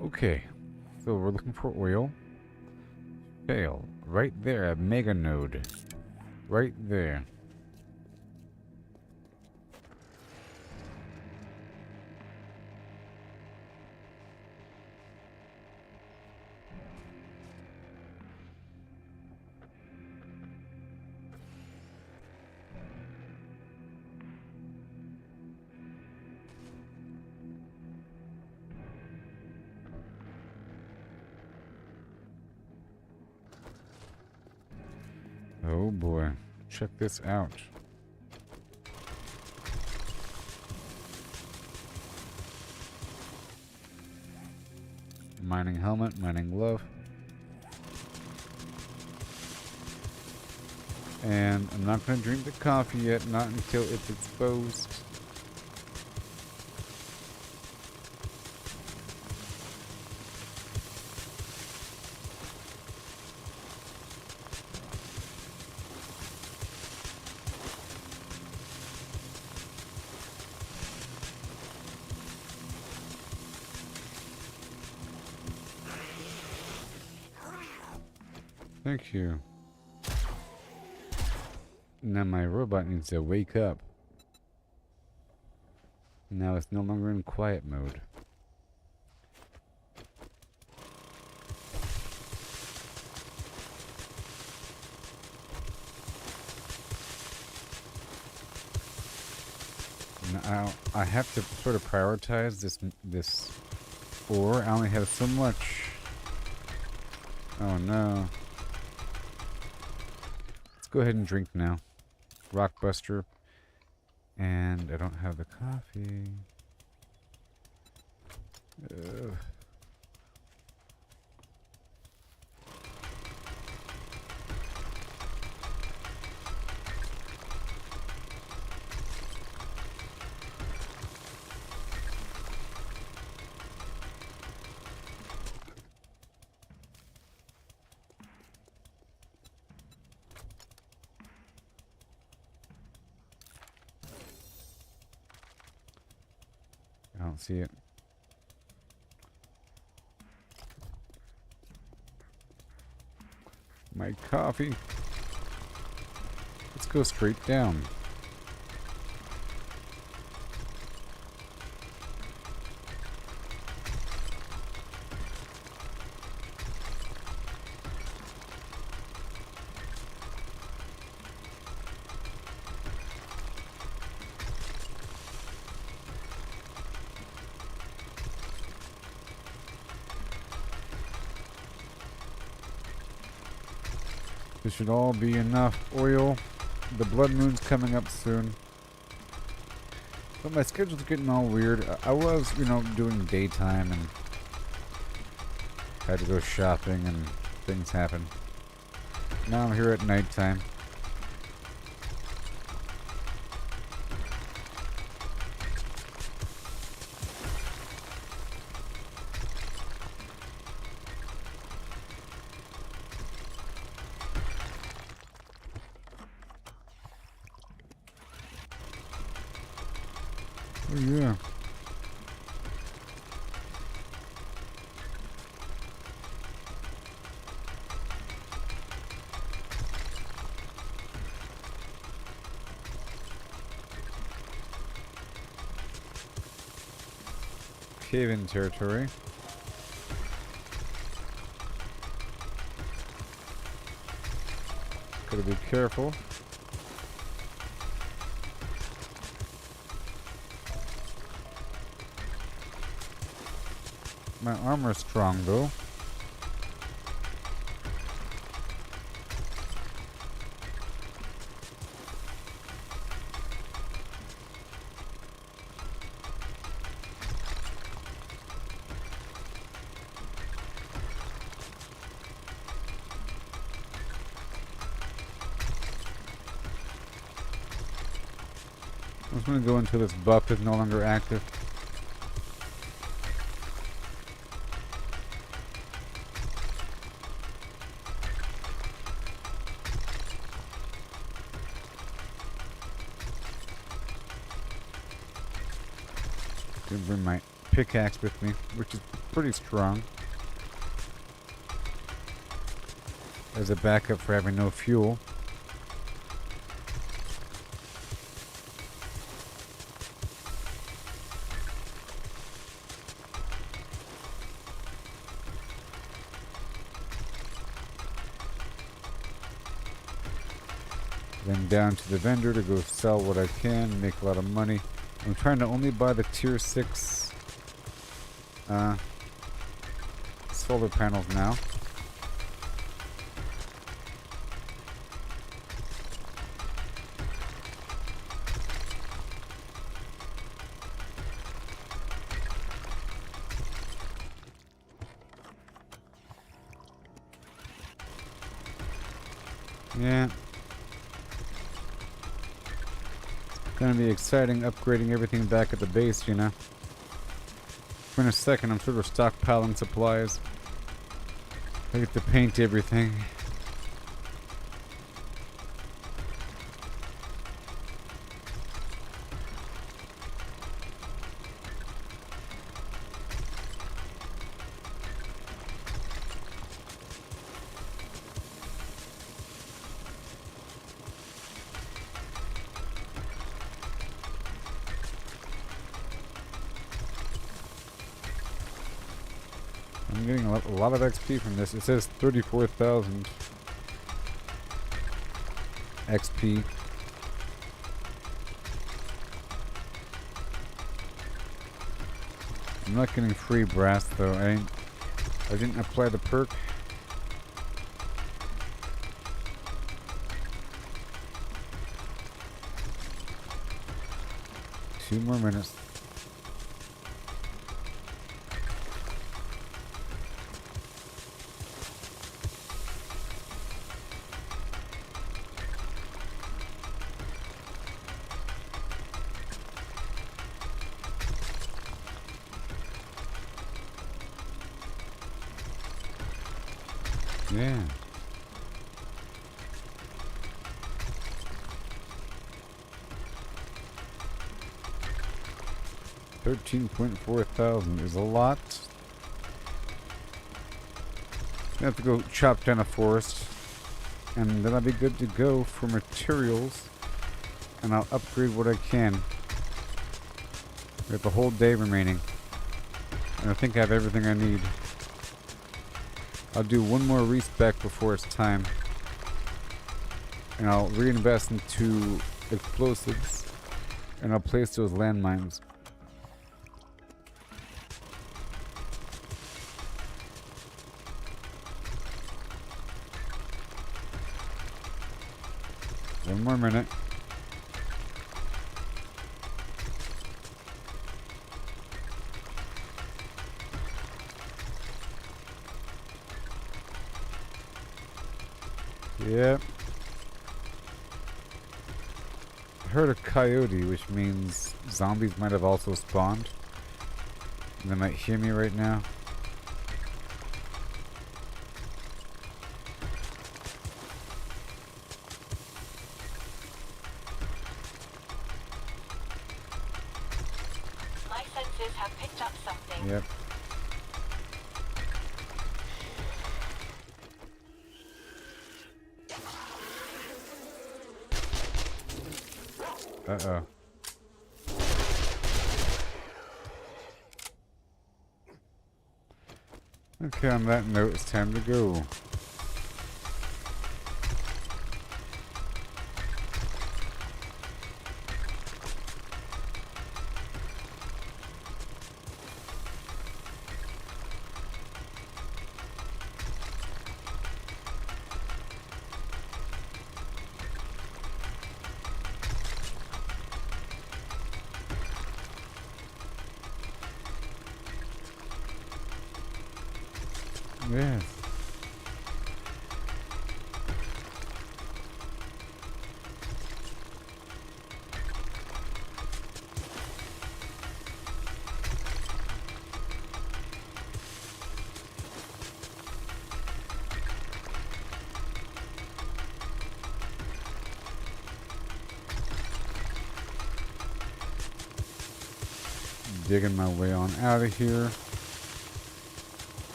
Okay, so we're looking for oil. Fail. Right there, a mega node. Right there. Oh boy. Check this out. Mining helmet, mining glove. And I'm not going to drink the coffee yet, not until it's exposed. Thank you. Now my robot needs to wake up. Now it's no longer in quiet mode. Now I have to sort of prioritize this ore. I only have so much. Oh no. Let's go ahead and drink now. Rockbuster. And I don't have the coffee. Ugh. I don't see it. My coffee. Let's go straight down. This should all be enough oil. The blood moon's coming up soon. But my schedule's getting all weird. I was, doing daytime and had to go shopping and things happen. Now I'm here at nighttime. Oh yeah. Cave-in territory. Gotta be careful. My armor's strong though. I'm just gonna go until this buff is no longer active. Gonna bring my pickaxe with me, which is pretty strong. As a backup for having no fuel. Then down to the vendor to go sell what I can, make a lot of money. I'm trying to only buy the tier 6 solar panels now. Yeah. Gonna be exciting upgrading everything back at the base, you know. In a second, I'm sort of stockpiling supplies. I get to paint everything. I'm getting a lot of XP from this. It says 34,000 XP. I'm not getting free brass though. I didn't apply the perk. Two more minutes. Yeah. $13,400 is a lot. I have to go chop down a forest, and then I'll be good to go for materials, and I'll upgrade what I can. We have the whole day remaining, and I think I have everything I need. I'll do one more respec before it's time. And I'll reinvest into explosives. And I'll place those landmines. One more minute. Yep. I heard a coyote, which means zombies might have also spawned. And they might hear me right now. My senses have picked up something. Yep. Uh-oh. Okay, on that note, it's time to go. Yes. digging my way on out of here.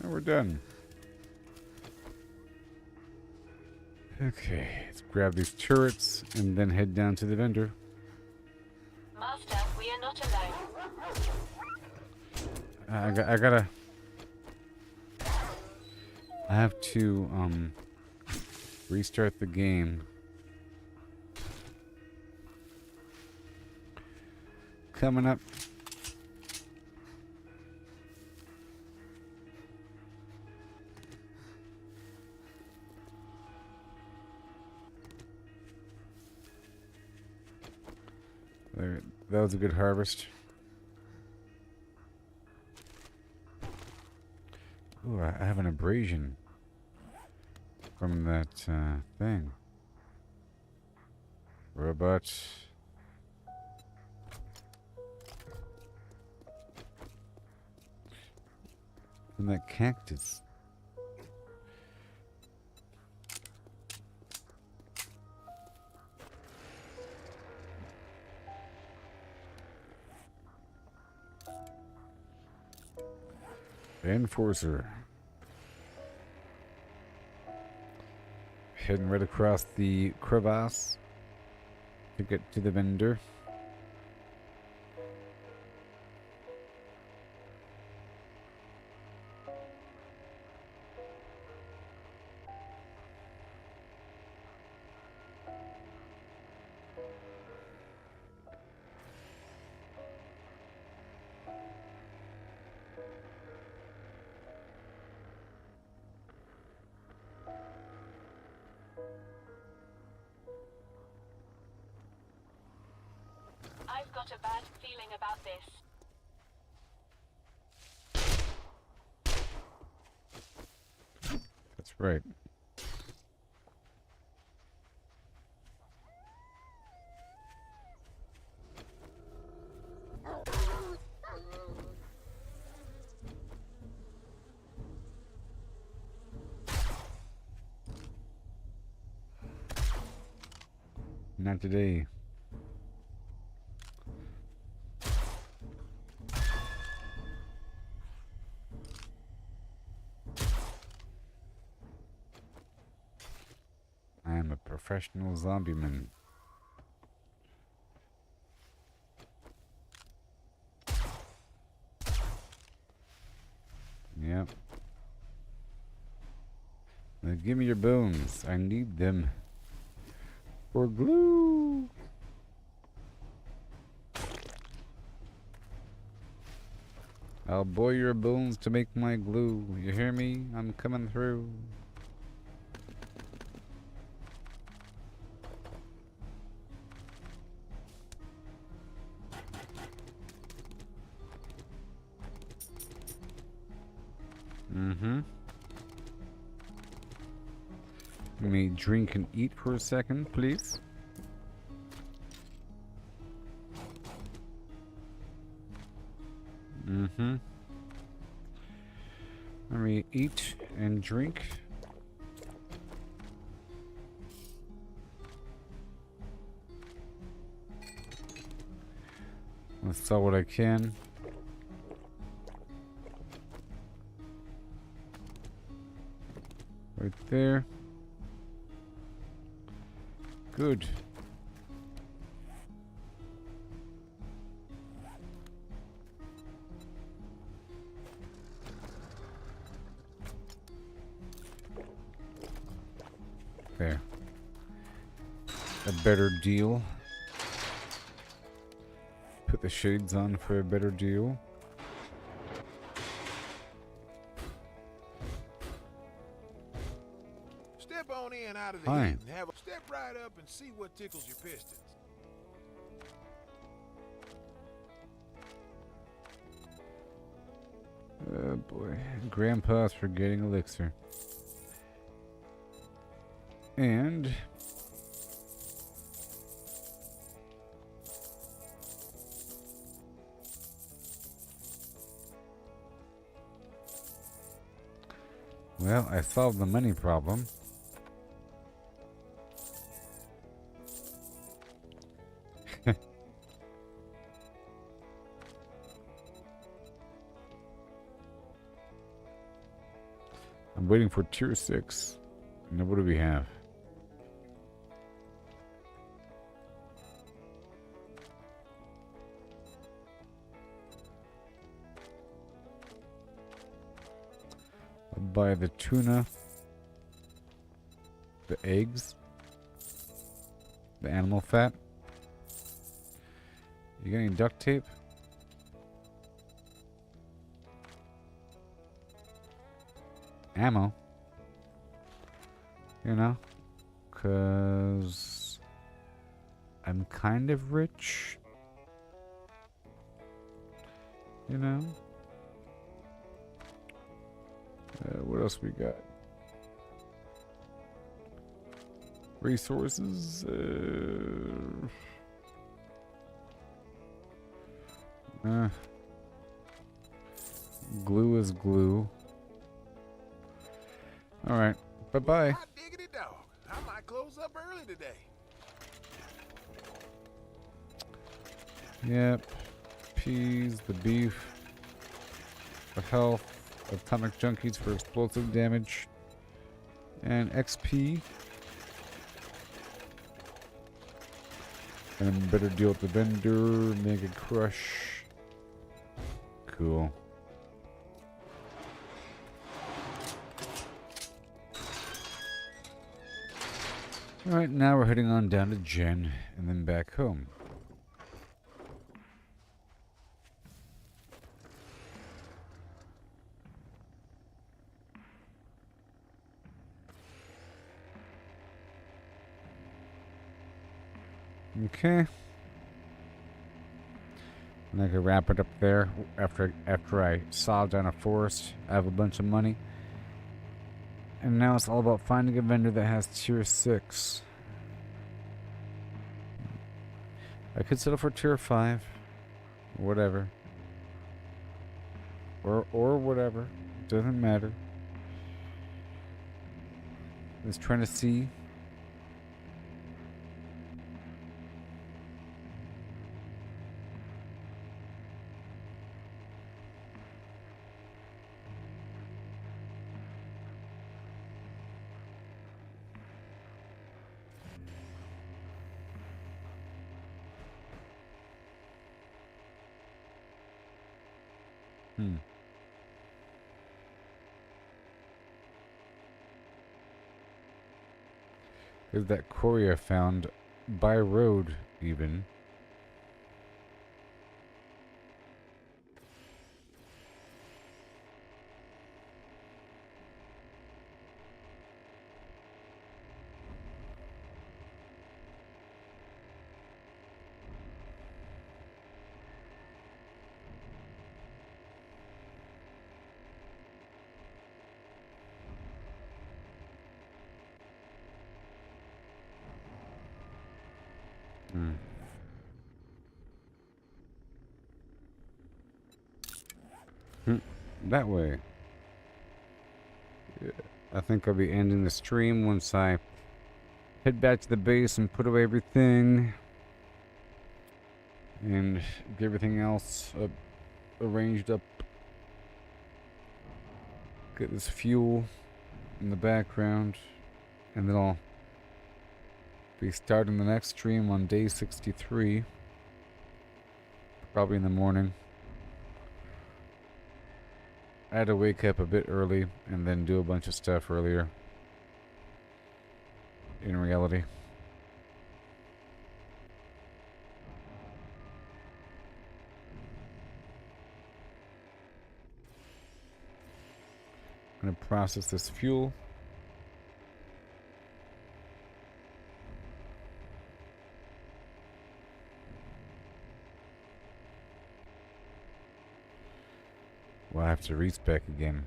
And we're done. Okay, let's grab these turrets and then head down to the vendor. Master, we are not alone. I have to restart the game. Coming up. There, that was a good harvest. Ooh, I have an abrasion from that thing. Robot. From that cactus. Enforcer. Heading right across the crevasse to get to the vendor. I've got a bad feeling about this. That's right. Not today. I am a professional zombie man. Yep. Now give me your bones. I need them for glue. I'll boil your bones to make my glue. You hear me? I'm coming through. Let me drink and eat for a second, please. Let me eat and drink. Let's sell what I can. Right there. Good. There. A better deal. Put the shades on for a better deal. Step on in out of the Hi. heat and have a step right up and see what tickles your pistons. Oh boy. Grandpa's forgetting elixir. And well, I solved the money problem. waiting for tier 6. Now, what do we have? I'll buy the tuna, the eggs, the animal fat. You got any duct tape? Ammo. You know? Because I'm kind of rich. You know? What else we got? Resources. Glue is glue. Alright. Bye-bye. Hot diggity dog. I might close up early today. Yep. Peas, the beef, the health, atomic junkies for explosive damage, and XP. And better deal with the vendor, Mega Crush. Cool. Alright, now we're heading on down to Jen and then back home. Okay. And I can wrap it up there after I saw down a forest. I have a bunch of money. And now it's all about finding a vendor that has tier 6. I could settle for tier 5. Or whatever. Or whatever. Doesn't matter. Just trying to see. There's that quarry I found by road, even. That way. Yeah, I think I'll be ending the stream once I head back to the base and put away everything. And get everything else arranged up. Get this fuel in the background. And then I'll be starting the next stream on day 63. Probably in the morning. I had to wake up a bit early and then do a bunch of stuff earlier. In reality. I'm going to process this fuel. Well, I have to respec again.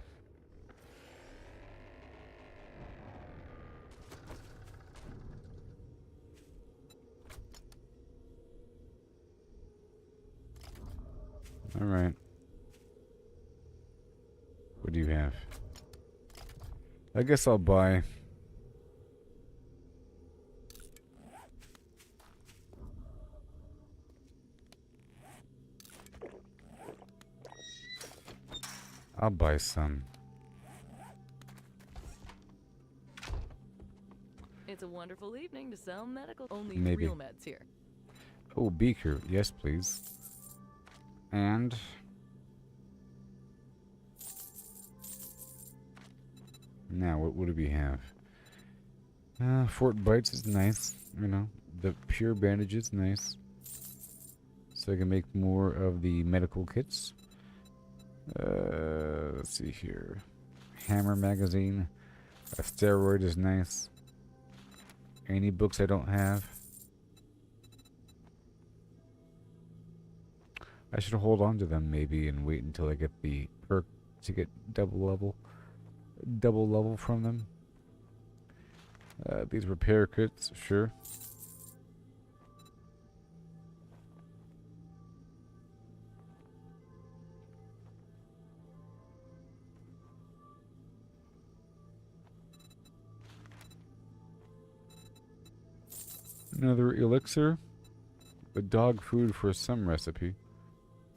All right. What do you have? I guess I'll buy. I'll buy some. wonderful evening to sell medical. Only Maybe. real meds here. Oh, beaker. Yes, please. And... now, what do we have? Fort Bites is nice. You know, the pure bandage is nice. So I can make more of the medical kits. Let's see here. Hammer magazine. A steroid is nice. Any books I don't have. I should hold on to them maybe and wait until I get the perk to get double level from them. These repair kits, sure. Another elixir. The dog food for some recipe.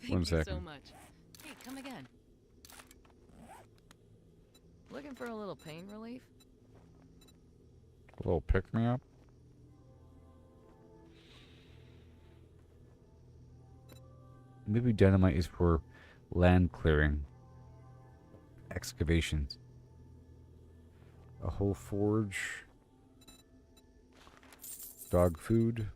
Thank One you second. so much. Hey, come again. Looking for a little pain relief? A little pick-me-up. Maybe dynamite is for land clearing. Excavations. A whole forge. Dog food.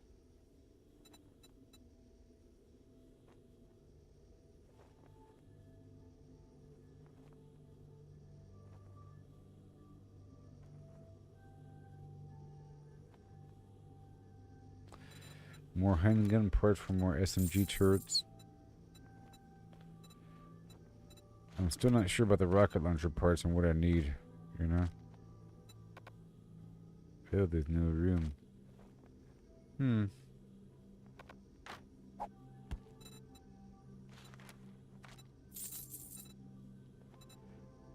More handgun parts for more SMG turrets. I'm still not sure about the rocket launcher parts and what I need, you know? Oh, there's no room. And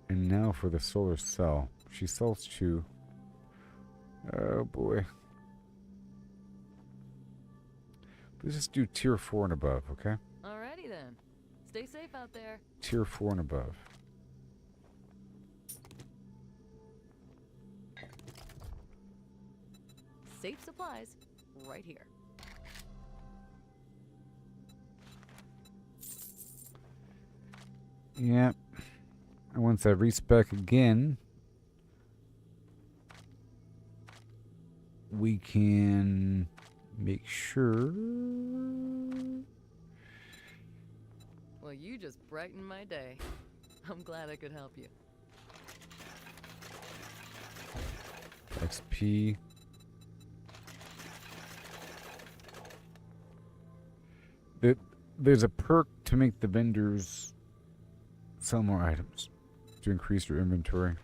now for the solar cell. She sells 2. Oh boy. Let's just do tier 4 and above, okay? Alrighty then. Stay safe out there. Tier 4 and above. Safe supplies right here. Yep. And once I respec again, we can make sure. Well, you just brightened my day. I'm glad I could help you. XP. There's a perk to make the vendors sell more items to increase your inventory.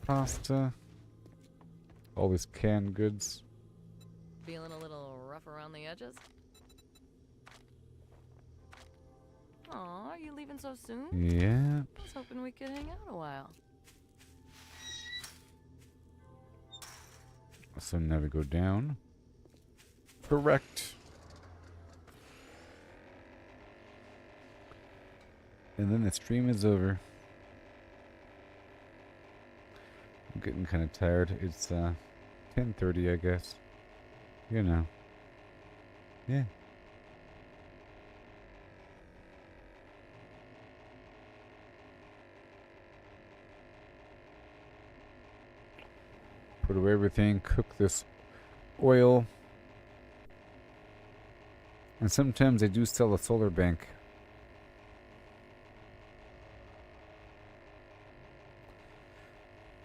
Pasta. All these canned goods. Feeling a little rough around the edges? Aw, are you leaving so soon? Yeah. I was hoping we could hang out a while. So now we go down. Correct. And then the stream is over. I'm getting kind of tired. It's 10:30, I guess. You know. Yeah. Put away everything, cook this oil. And sometimes I do sell a solar bank.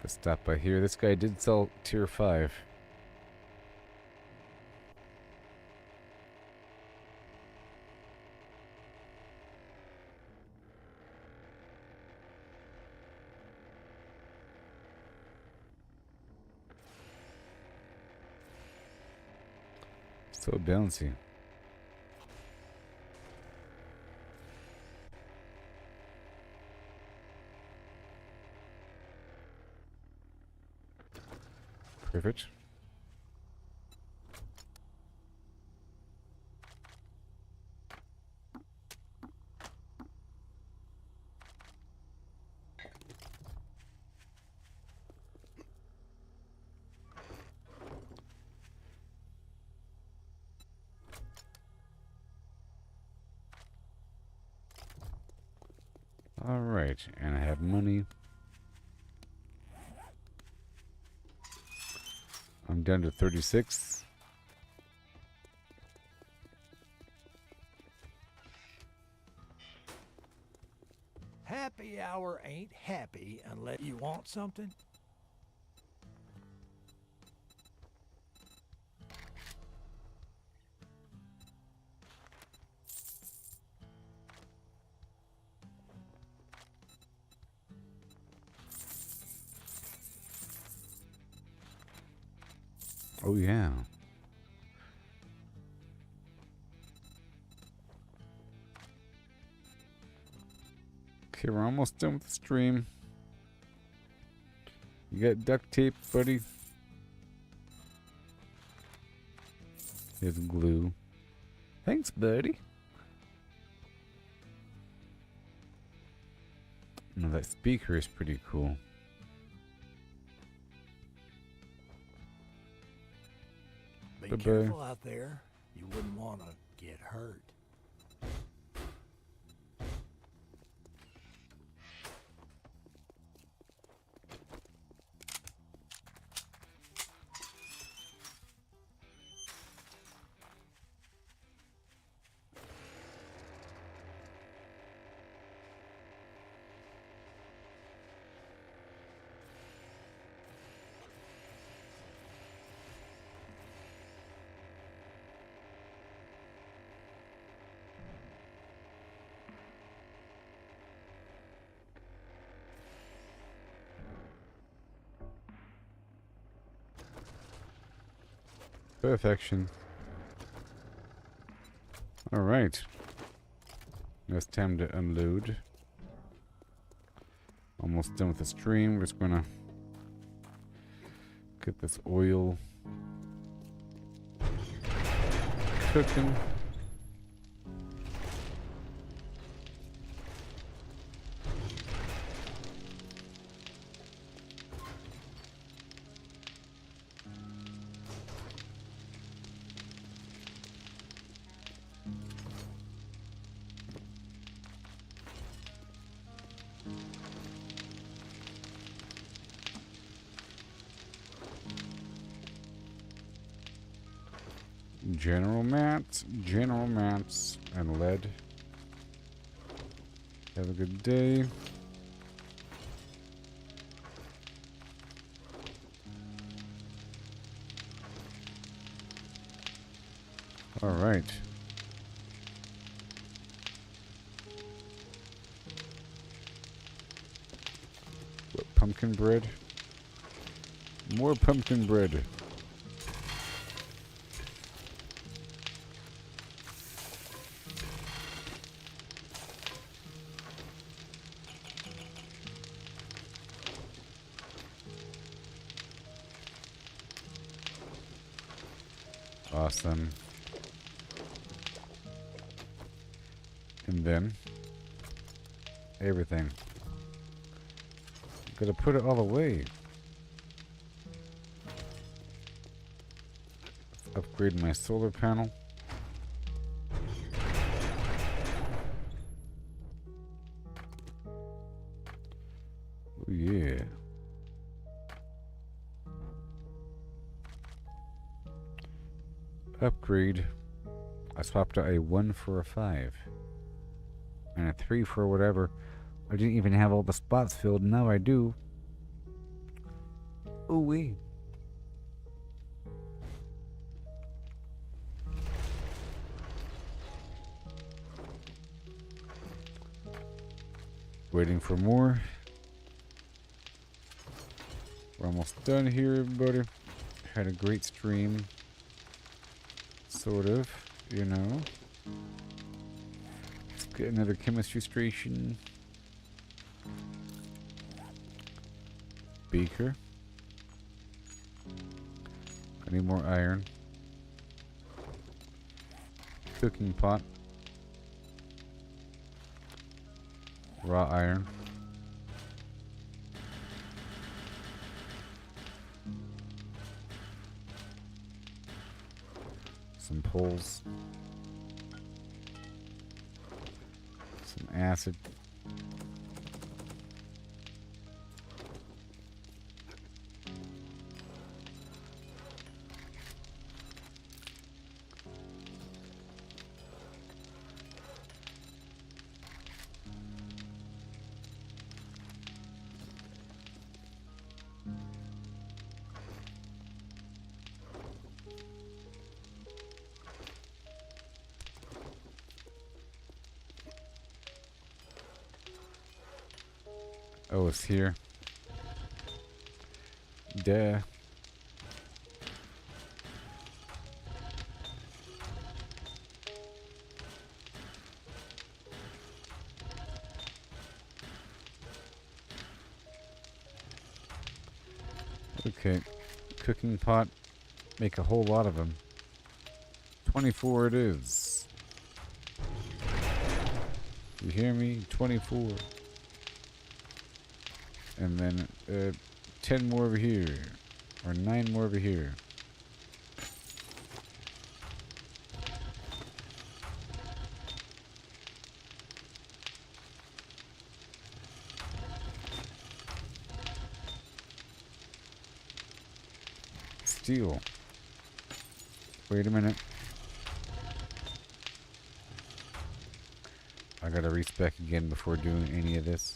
Let's stop by here. This guy did sell tier 5. So bouncy. Perfect. Alright, and I have money. I'm down to 36. Happy hour ain't happy unless you want something. Oh, yeah. Okay, we're almost done with the stream. You got duct tape, buddy? Here's glue. Thanks, buddy. No, that speaker is pretty cool. Be Bye-bye. careful out there. You wouldn't want to get hurt. Perfection. Alright. Now it's time to unload. Almost done with the stream. We're just gonna get this oil cooking. General mats, and lead. Have a good day. All right. What, pumpkin bread? More pumpkin bread. Awesome. And then everything. Gotta put it all away. Let's upgrade my solar panel. Oh yeah. Upgrade. I swapped out a 1 for a 5. And a 3 for whatever. I didn't even have all the spots filled. Now I do. Ooh wee. Waiting for more. We're almost done here, everybody. Had a great stream. Sort of, you know. Let's get another chemistry station. Beaker. I need more iron. Cooking pot. Raw iron. Some poles. Some acid. Oh, it's here. Duh. Okay. Cooking pot. Make a whole lot of them. 24 it is. You hear me? 24. And then 10 more over here. Or 9 more over here. Steel. Wait a minute. I gotta respec again before doing any of this.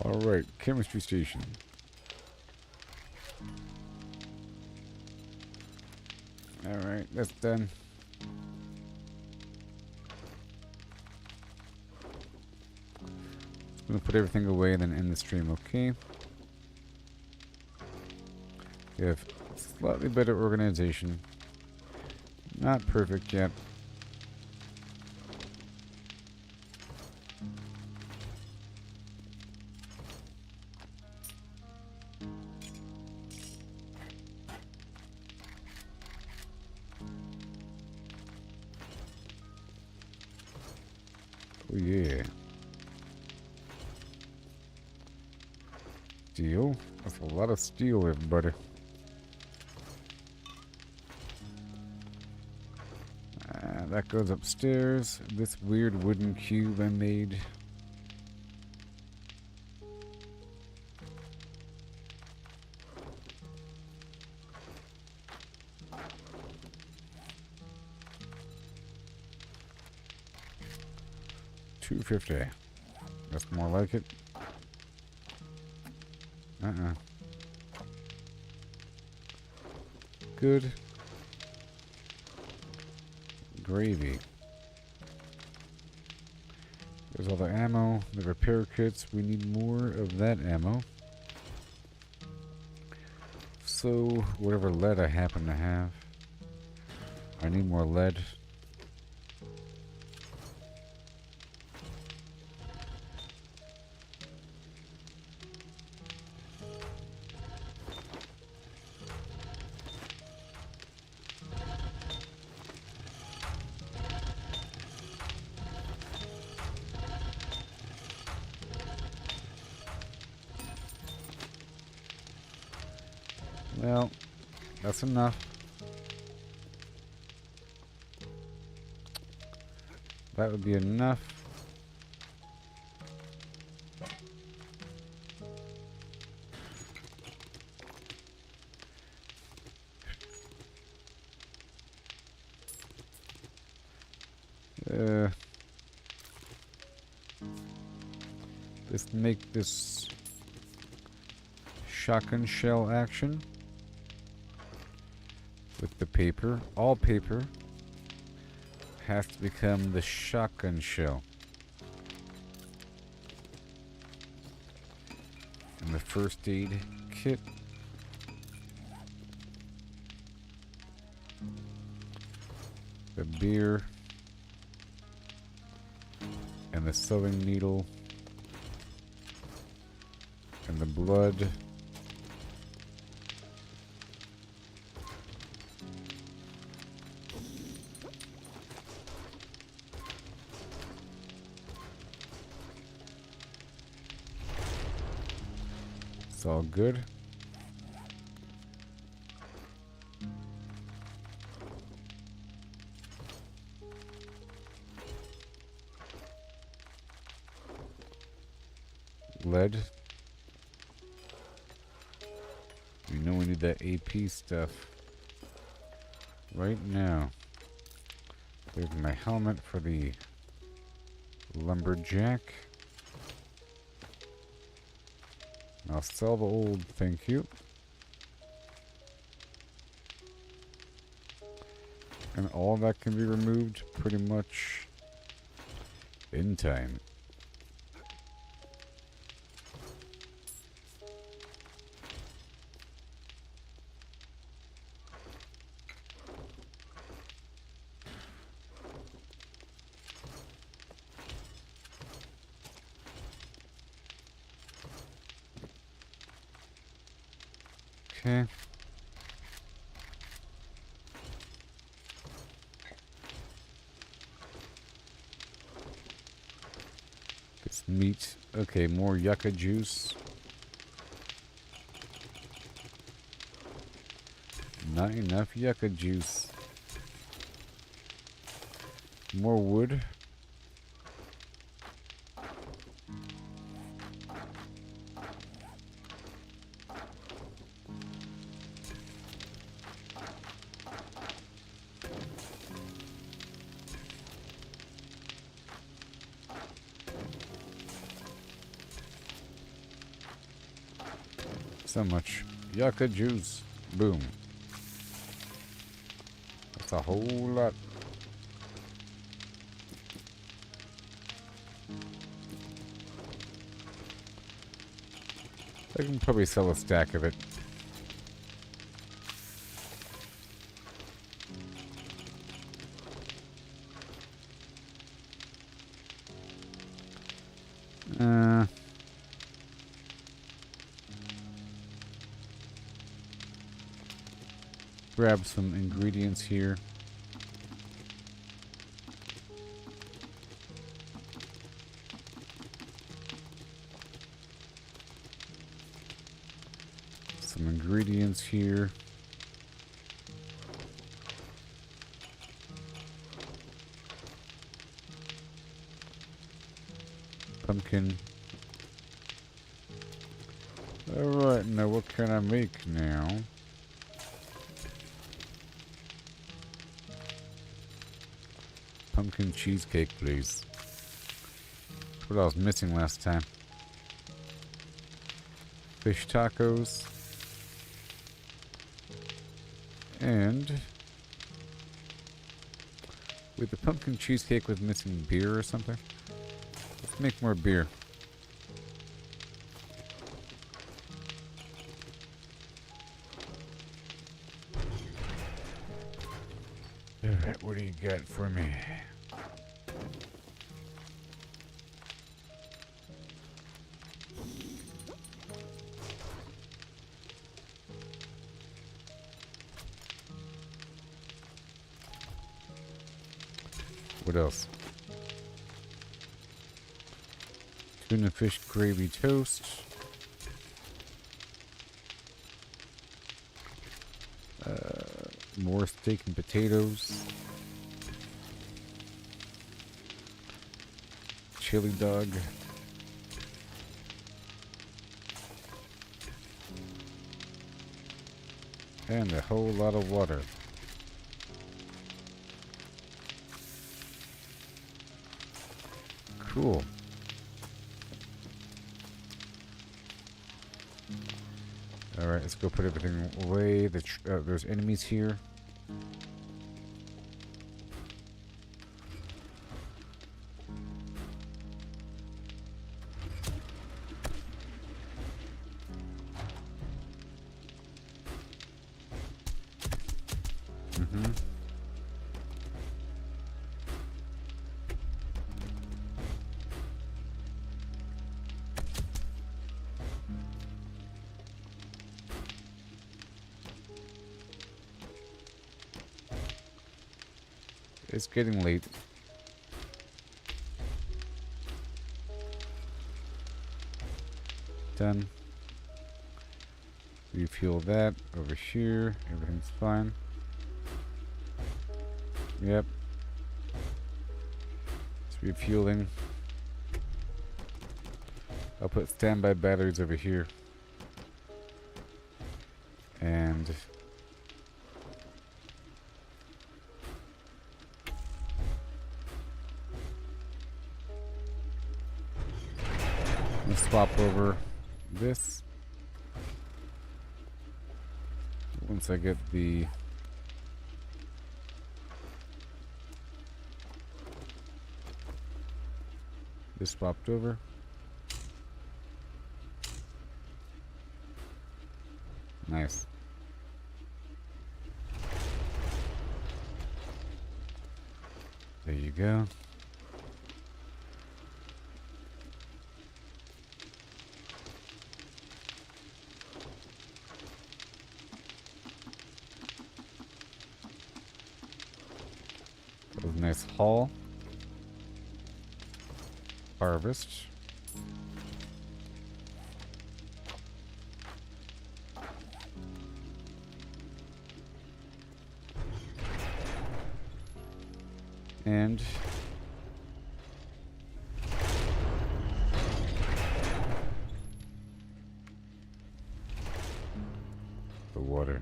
Alright, chemistry station. Alright, that's done. I'm gonna put everything away and then end the stream, okay? We have slightly better organization. Not perfect yet. Oh yeah. Steel? That's a lot of steel, everybody. That goes upstairs. This weird wooden cube I made. $250. That's more like it. Good. Gravy. There's all the ammo, the repair kits. We need more of that ammo. So, whatever lead I happen to have. I need more lead. Well, that's enough. That would be enough. Let's make this shotgun shell action. With the paper, all paper has to become the shotgun shell. And the first aid kit. The beer. And the sewing needle. And the blood. It's all good. Lead. We know we need that AP stuff right now. There's my helmet for the lumberjack. I'll sell the old, thank you. And all that can be removed pretty much in time. Okay. It's meat. Okay, more yucca juice. Not enough yucca juice. More wood. So much yucca juice. Boom. That's a whole lot. I can probably sell a stack of it. Grab some ingredients here. Some ingredients here. Pumpkin. Alright, now what can I make now? Pumpkin cheesecake, please. That's what I was missing last time. Fish tacos. And wait, the pumpkin cheesecake was missing beer or something? Let's make more beer. Alright, what do you got for me? What else? Tuna fish gravy toast. More steak and potatoes. Chili dog. And a whole lot of water. Cool. Alright, let's go put everything away. There's enemies here. It's getting late. Done. Refuel that over here. Everything's fine. Yep. It's refueling. I'll put standby batteries over here. And let's swap over this. Once I get the Just swapped over. Nice. There you go. That was a nice haul. Harvest. And the water.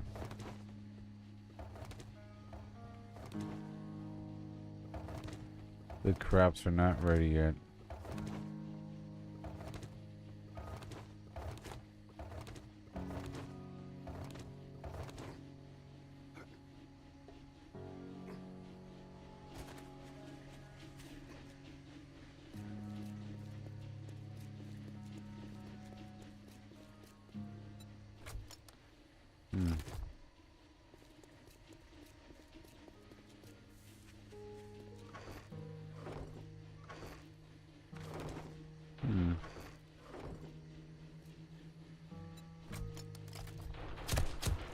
The crops are not ready yet. Hmm. Hmm.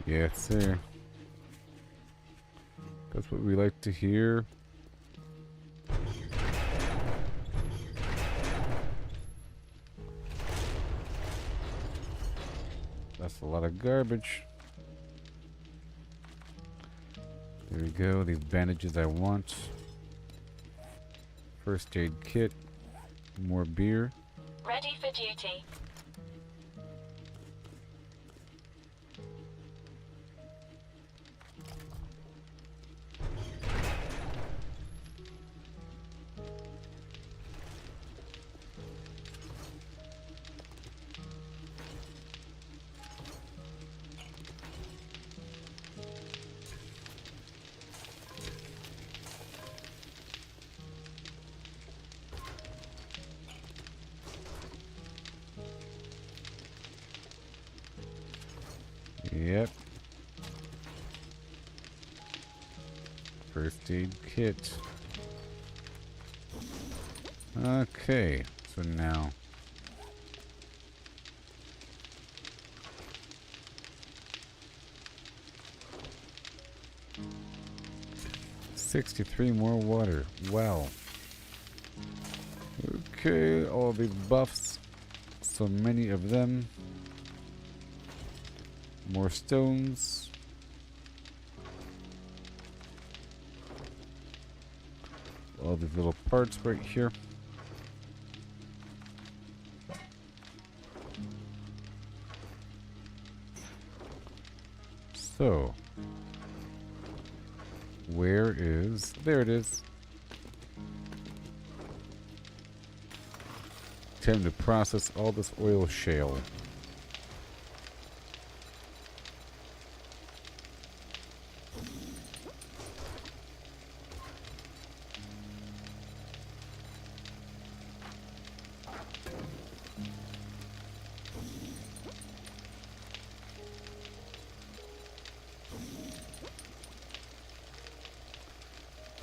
Yes, sir. That's what we like to hear. That's a lot of garbage. There we go, these bandages I want. First aid kit. More beer. Ready for duty. Yep. First aid kit. Okay, so now. $63 more water. Wow. Okay, all these buffs. So many of them. More stones. All these little parts right here. So, where is... There it is. Time to process all this oil shale.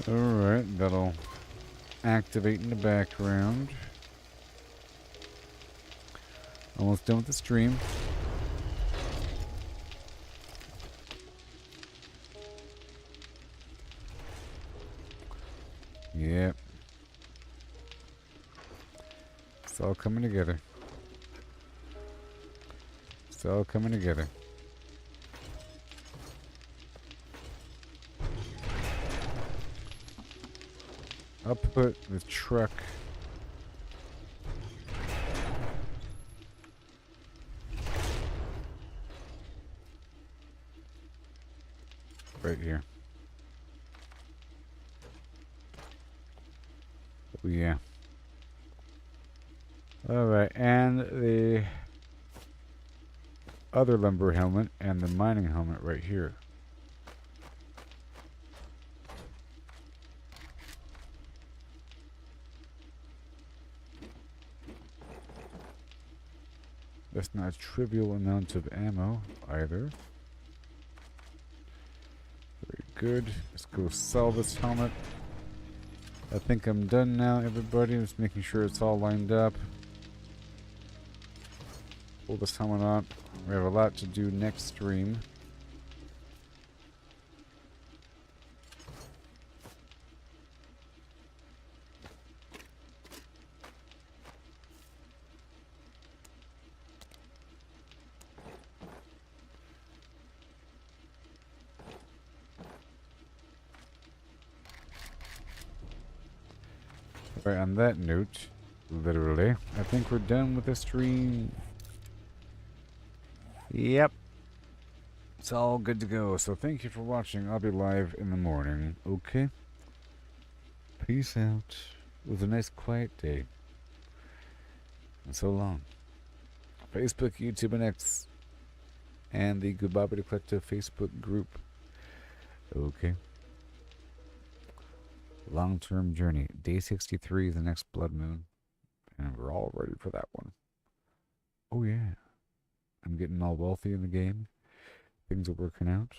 Alright, that'll activate in the background. Almost done with the stream. Yep. It's all coming together. It's all coming together. I'll put the truck right here. Oh, yeah. Alright, and the other lumber helmet and the mining helmet right here. That's not a trivial amount of ammo either. Very good. Let's go sell this helmet. I think I'm done now, everybody. Just making sure it's all lined up. Pull this helmet on. We have a lot to do next stream. Right, on that note, literally, I think we're done with the stream. Yep. It's all good to go. So thank you for watching. I'll be live in the morning. Okay? Peace out. It was a nice quiet day. And so long. Facebook, YouTube, and X. And the Gooboberti Collective Facebook group. Okay. Long-term journey. Day 63 is the next blood moon. And we're all ready for that one. Oh yeah. I'm getting all wealthy in the game. Things are working out.